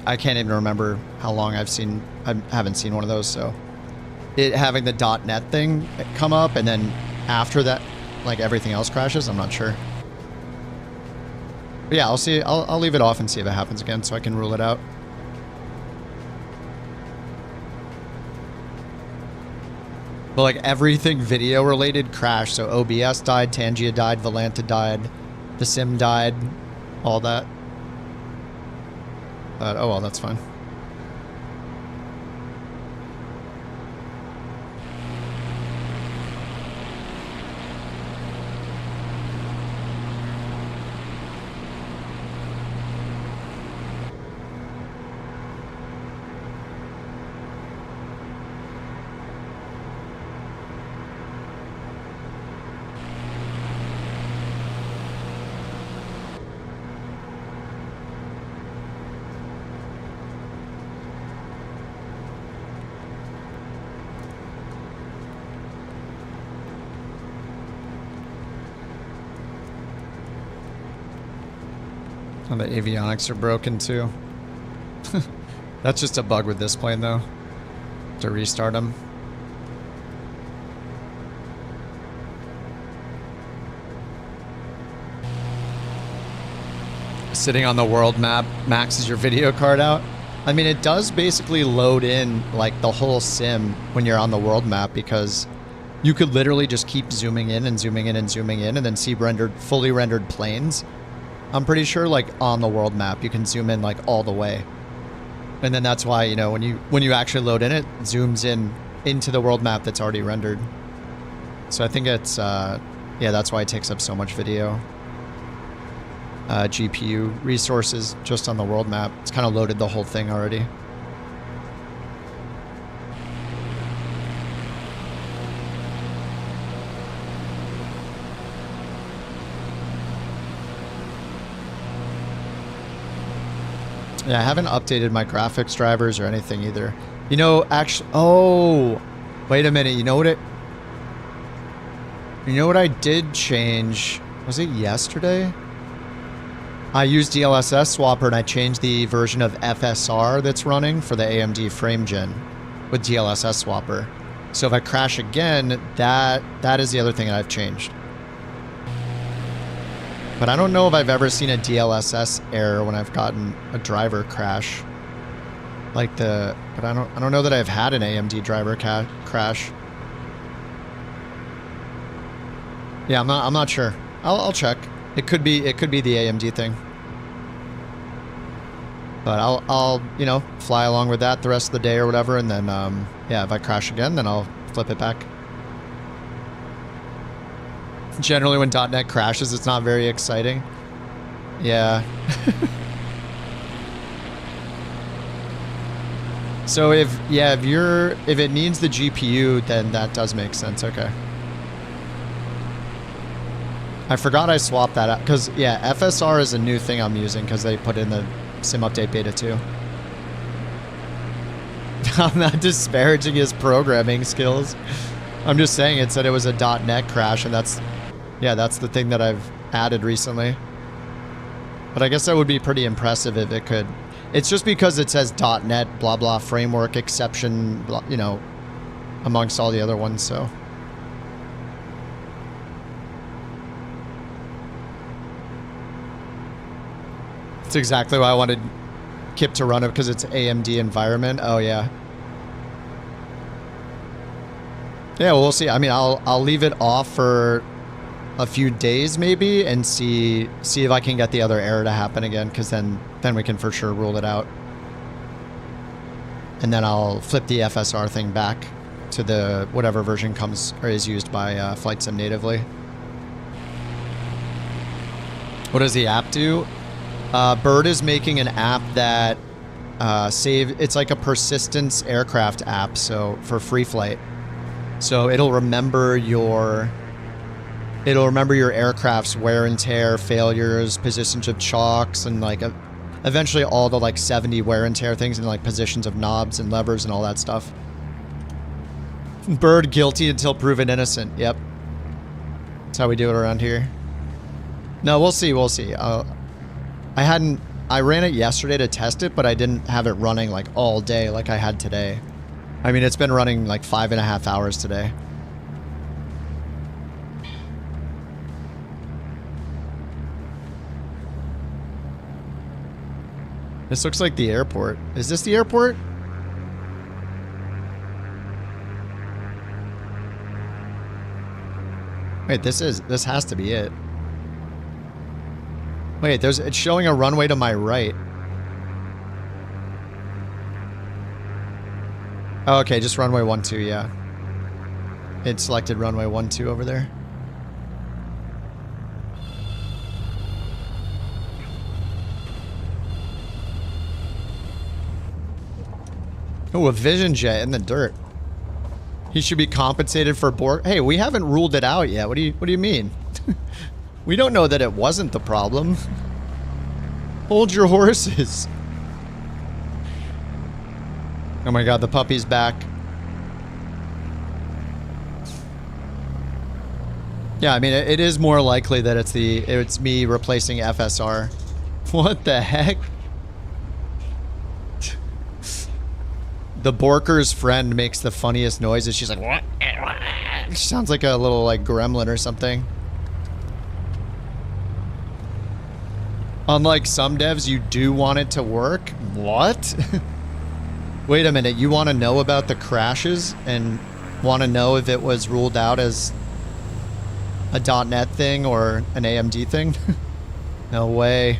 I can't even remember how long I haven't seen one of those, so it having the .NET thing come up and then after that like everything else crashes, I'm not sure. But yeah, I'll see. I'll leave it off and see if it happens again so I can rule it out. But like everything video related crashed, so OBS died, Tangia died, Volanta died, the sim died, all that. Oh well, that's fine. Oh, the avionics are broken too. That's just a bug with this plane though. To restart them. Sitting on the world map maxes your video card out. I mean, it does basically load in like the whole sim when you're on the world map, because you could literally just keep zooming in and zooming in and zooming in and then see fully rendered planes. I'm pretty sure like on the world map you can zoom in like all the way. And then that's why, you know, when you actually load in, it zooms in into the world map that's already rendered. So I think it's yeah, that's why it takes up so much video. GPU resources just on the world map. It's kind of loaded the whole thing already. Yeah, I haven't updated my graphics drivers or anything either. You know, actually, oh, wait a minute. You know what I did change? Was it yesterday? I used DLSS Swapper and I changed the version of FSR that's running for the AMD frame gen with DLSS Swapper. So if I crash again, that is the other thing that I've changed. But I don't know if I've ever seen a DLSS error when I've gotten a driver crash. But I don't know that I've had an AMD driver crash. Yeah, I'm not sure. I'll check. It could be the AMD thing. But I'll you know, fly along with that the rest of the day or whatever, and then yeah, if I crash again, then I'll flip it back. Generally when .NET crashes, it's not very exciting. Yeah. So if it needs the GPU, then that does make sense. Okay. I forgot I swapped that out because yeah, FSR is a new thing I'm using because they put in the sim update beta 2. I'm not disparaging his programming skills. I'm just saying it said it was a .NET crash, and that's the thing that I've added recently. But I guess that would be pretty impressive if it could. It's just because it says .NET blah blah framework exception, blah, you know, amongst all the other ones, so. That's exactly why I wanted Kip to run it, because it's AMD environment. Oh yeah. Yeah, well, we'll see. I mean, I'll leave it off for a few days maybe and see if I can get the other error to happen again, because then we can for sure rule it out. And then I'll flip the FSR thing back to the whatever version comes or is used by FlightSim natively. What does the app do? Bird is making an app that it's like a persistence aircraft app, so for free flight. So it'll remember your aircraft's wear and tear, failures, positions of chocks, and like eventually all the like 70 wear and tear things, and like positions of knobs and levers and all that stuff. Bird guilty until proven innocent. Yep. That's how we do it around here. No, we'll see. We'll see. I ran it yesterday to test it, but I didn't have it running like all day like I had today. I mean, it's been running like 5.5 hours today. This looks like the airport. Is this the airport? Wait, this has to be it. Wait, it's showing a runway to my right. Oh, okay, just runway 12, yeah. It selected runway 12 over there. Oh, a Vision Jet in the dirt. He should be compensated for bork. Hey, we haven't ruled it out yet. What do you mean? We don't know that it wasn't the problem. Hold your horses. Oh my god, the puppy's back. Yeah, I mean, it is more likely that it's me replacing FSR What the heck? The Borker's friend makes the funniest noises. She's like, what? She sounds like a little like gremlin or something. Unlike some devs, you do want it to work. What? Wait a minute, you want to know about the crashes and want to know if it was ruled out as a .NET thing or an AMD thing? No way.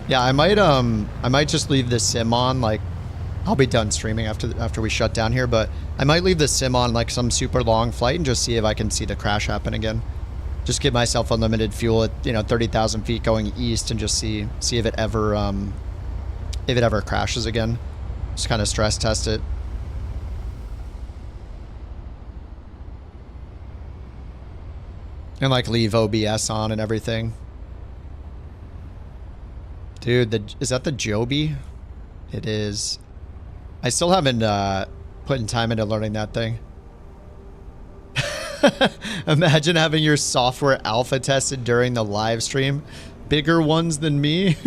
Yeah, I might just leave the sim on. Like, I'll be done streaming after we shut down here, but I might leave the sim on like some super long flight and just see if I can see the crash happen again. Just give myself unlimited fuel at 30,000 feet going east and just see if it ever crashes again. Just kind of stress test it. And like leave OBS on and everything. Dude, is that the Joby? It is. I still haven't put in time into learning that thing. Imagine having your software alpha tested during the live stream. Bigger ones than me.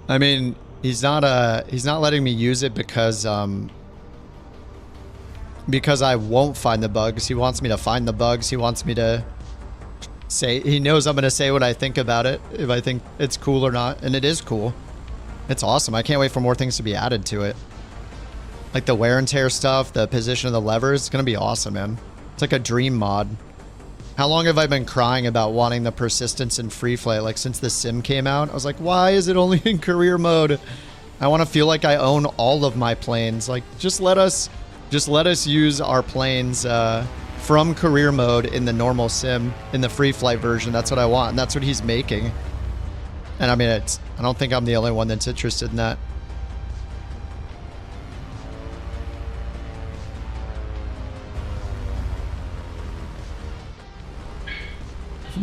I mean, he's not letting me use it because I won't find the bugs. He wants me to find the bugs. He wants me to say, he knows I'm going to say what I think about it, if I think it's cool or not. And it is cool. It's awesome. I can't wait for more things to be added to it. Like the wear and tear stuff, the position of the levers. It's going to be awesome, man. It's like a dream mod. How long have I been crying about wanting the persistence in free flight? Like since the sim came out, I was like, why is it only in career mode? I want to feel like I own all of my planes. Like just let us use our planes from career mode in the normal sim, in the free flight version. That's what I want, and that's what he's making. And I mean, I don't think I'm the only one that's interested in that.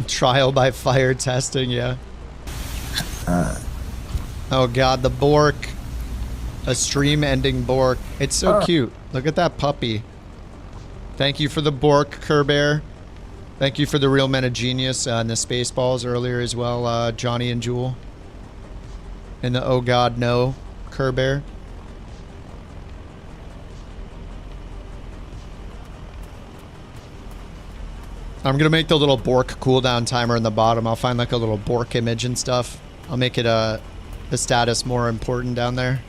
Trial by fire testing, yeah. Oh god, the bork. A stream-ending bork. It's so cute. Look at that puppy. Thank you for the bork, Kerbear. Thank you for the Real Men of Genius and the Spaceballs earlier as well, Johnny and Jewel. And the Oh God No, Kerbear. I'm gonna make the little bork cooldown timer in the bottom. I'll find like a little bork image and stuff. I'll make it the status more important down there.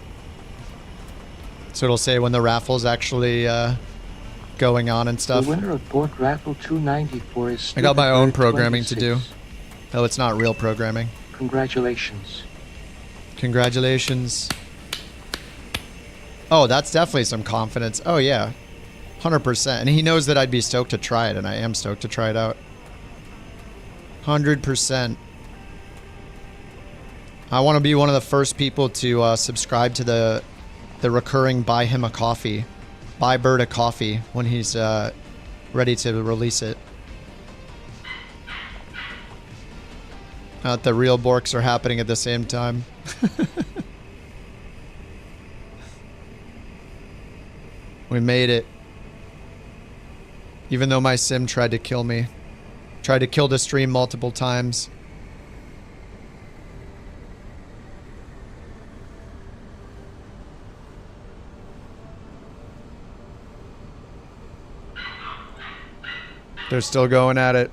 So it'll say when the raffle's actually going on and stuff. The winner of Bork Raffle 294 is... I got my own programming to do. Oh, it's not real programming. Congratulations. Congratulations. Oh, that's definitely some confidence. Oh, yeah. 100%. And he knows that I'd be stoked to try it, and I am stoked to try it out. 100%. I want to be one of the first people to subscribe to the recurring buy him a coffee. Buy Bird a coffee when he's ready to release it. The real borks are happening at the same time. We made it. Even though my sim tried to kill me. Tried to kill the stream multiple times. They're still going at it.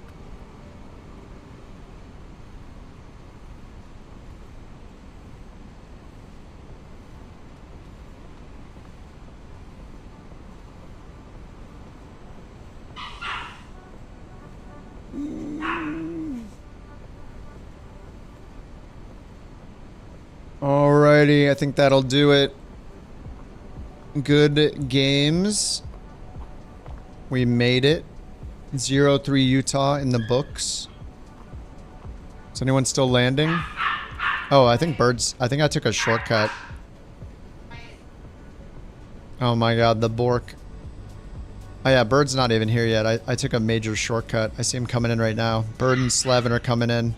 Alrighty, I think that'll do it. Good games. We made it. 03 Utah in the books. Is anyone still landing? Oh, I think I took a shortcut. Oh my god, the bork. Oh yeah, Bird's not even here yet. I took a major shortcut. I see him coming in right now. Bird and Slevin are coming in.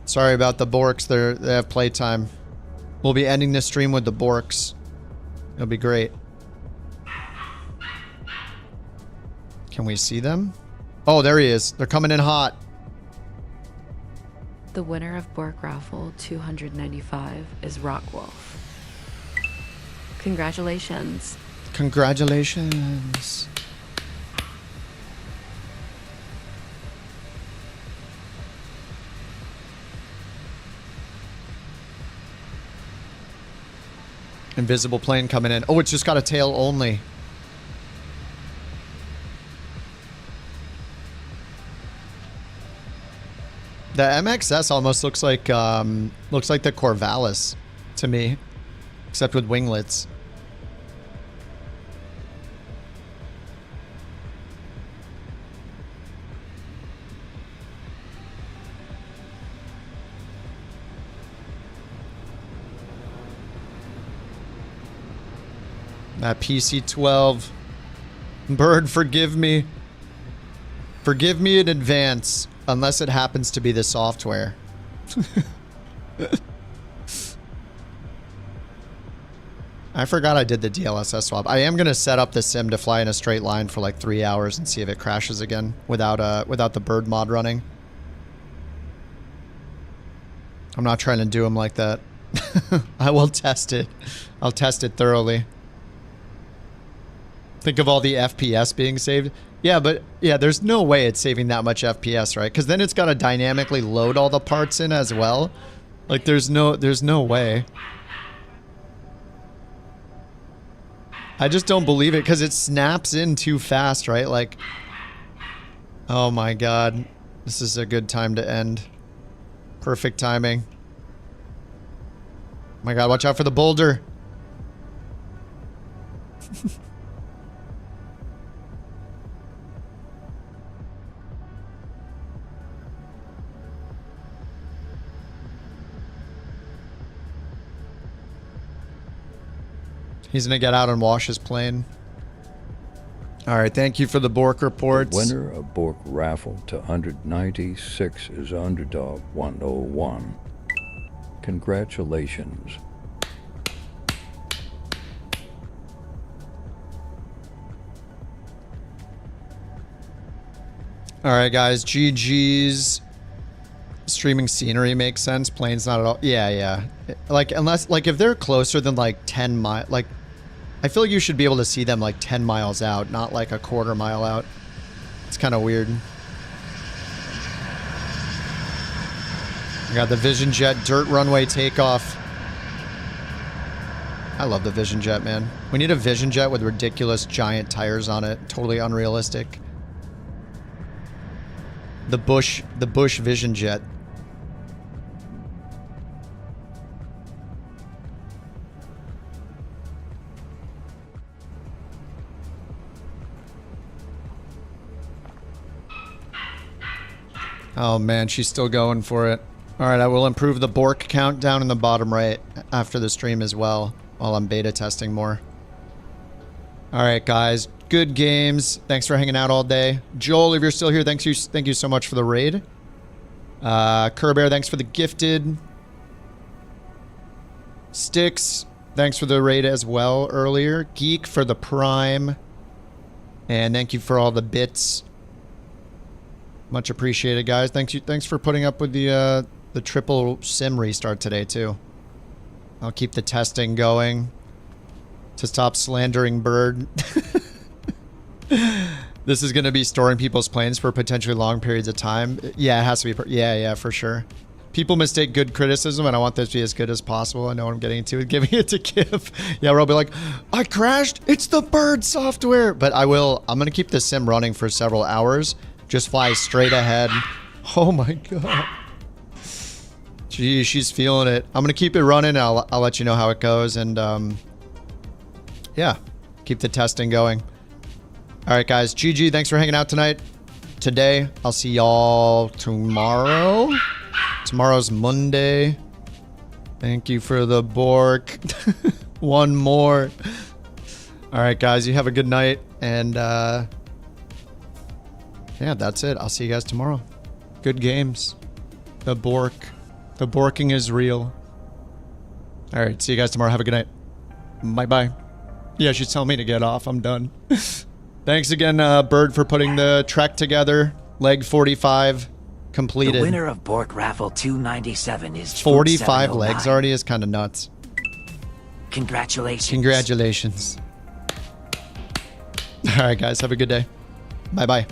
Sorry about the borks. They have playtime. We'll be ending the stream with the borks. It'll be great. Can we see them? Oh, there he is. They're coming in hot. The winner of Bork Raffle 295 is Rockwolf. Congratulations. Congratulations. Invisible plane coming in. Oh, it's just got a tail only. The MXS almost looks like the Corvallis to me, except with winglets. That PC-12. Bird, forgive me. Forgive me in advance, unless it happens to be the software. I forgot I did the DLSS swap. I am going to set up the sim to fly in a straight line for like 3 hours and see if it crashes again without the bird mod running. I'm not trying to do them like that. I will test it. I'll test it thoroughly. Think of all the FPS being saved. Yeah, but yeah, there's no way it's saving that much FPS, right? Because then it's got to dynamically load all the parts in as well. Like there's no way. I just don't believe it because it snaps in too fast, right? Like, oh my God, this is a good time to end. Perfect timing. Oh my God, watch out for the boulder. He's gonna get out and wash his plane. All right, thank you for the Bork reports. The winner of Bork Raffle to 196 is Underdog 101. Congratulations. All right, guys, GG's. Streaming scenery makes sense. Planes not at all. Yeah. Like, unless, like, if they're closer than, like, 10 miles, like, I feel like you should be able to see them, like, 10 miles out, not, like, a quarter mile out. It's kind of weird. I got the Vision Jet dirt runway takeoff. I love the Vision Jet, man. We need a Vision Jet with ridiculous giant tires on it. Totally unrealistic. The Bush Vision Jet. Oh man, she's still going for it. Alright, I will improve the Bork count down in the bottom right after the stream as well, while I'm beta testing more. Alright guys, good games. Thanks for hanging out all day. Joel, if you're still here, thank you so much for the raid. Kerbear, thanks for the gifted. Sticks, thanks for the raid as well earlier. Geek for the prime. And thank you for all the bits. Much appreciated, guys. Thanks for putting up with the triple sim restart today too. I'll keep the testing going to stop slandering Bird. This is going to be storing people's planes for potentially long periods of time. Yeah, it has to be. Yeah, for sure. People mistake good criticism, and I want this to be as good as possible. I know what I'm getting into, giving it to Kip. Yeah, where I'll be like, I crashed. It's the Bird software. But I'm going to keep the sim running for several hours. Just fly straight ahead. Oh my God. Gee, she's feeling it. I'm going to keep it running. I'll let you know how it goes. And yeah, keep the testing going. All right, guys. GG. Thanks for hanging out today. I'll see y'all tomorrow. Tomorrow's Monday. Thank you for the Bork. One more. All right, guys. You have a good night. And yeah, that's it. I'll see you guys tomorrow. Good games. The Bork. The Borking is real. All right. See you guys tomorrow. Have a good night. Bye-bye. Yeah, she's telling me to get off. I'm done. Thanks again, Bird, for putting the trek together. Leg 45 completed. The winner of Bork Raffle 297 is 45 legs already is kind of nuts. Congratulations. Congratulations. All right, guys. Have a good day. Bye-bye.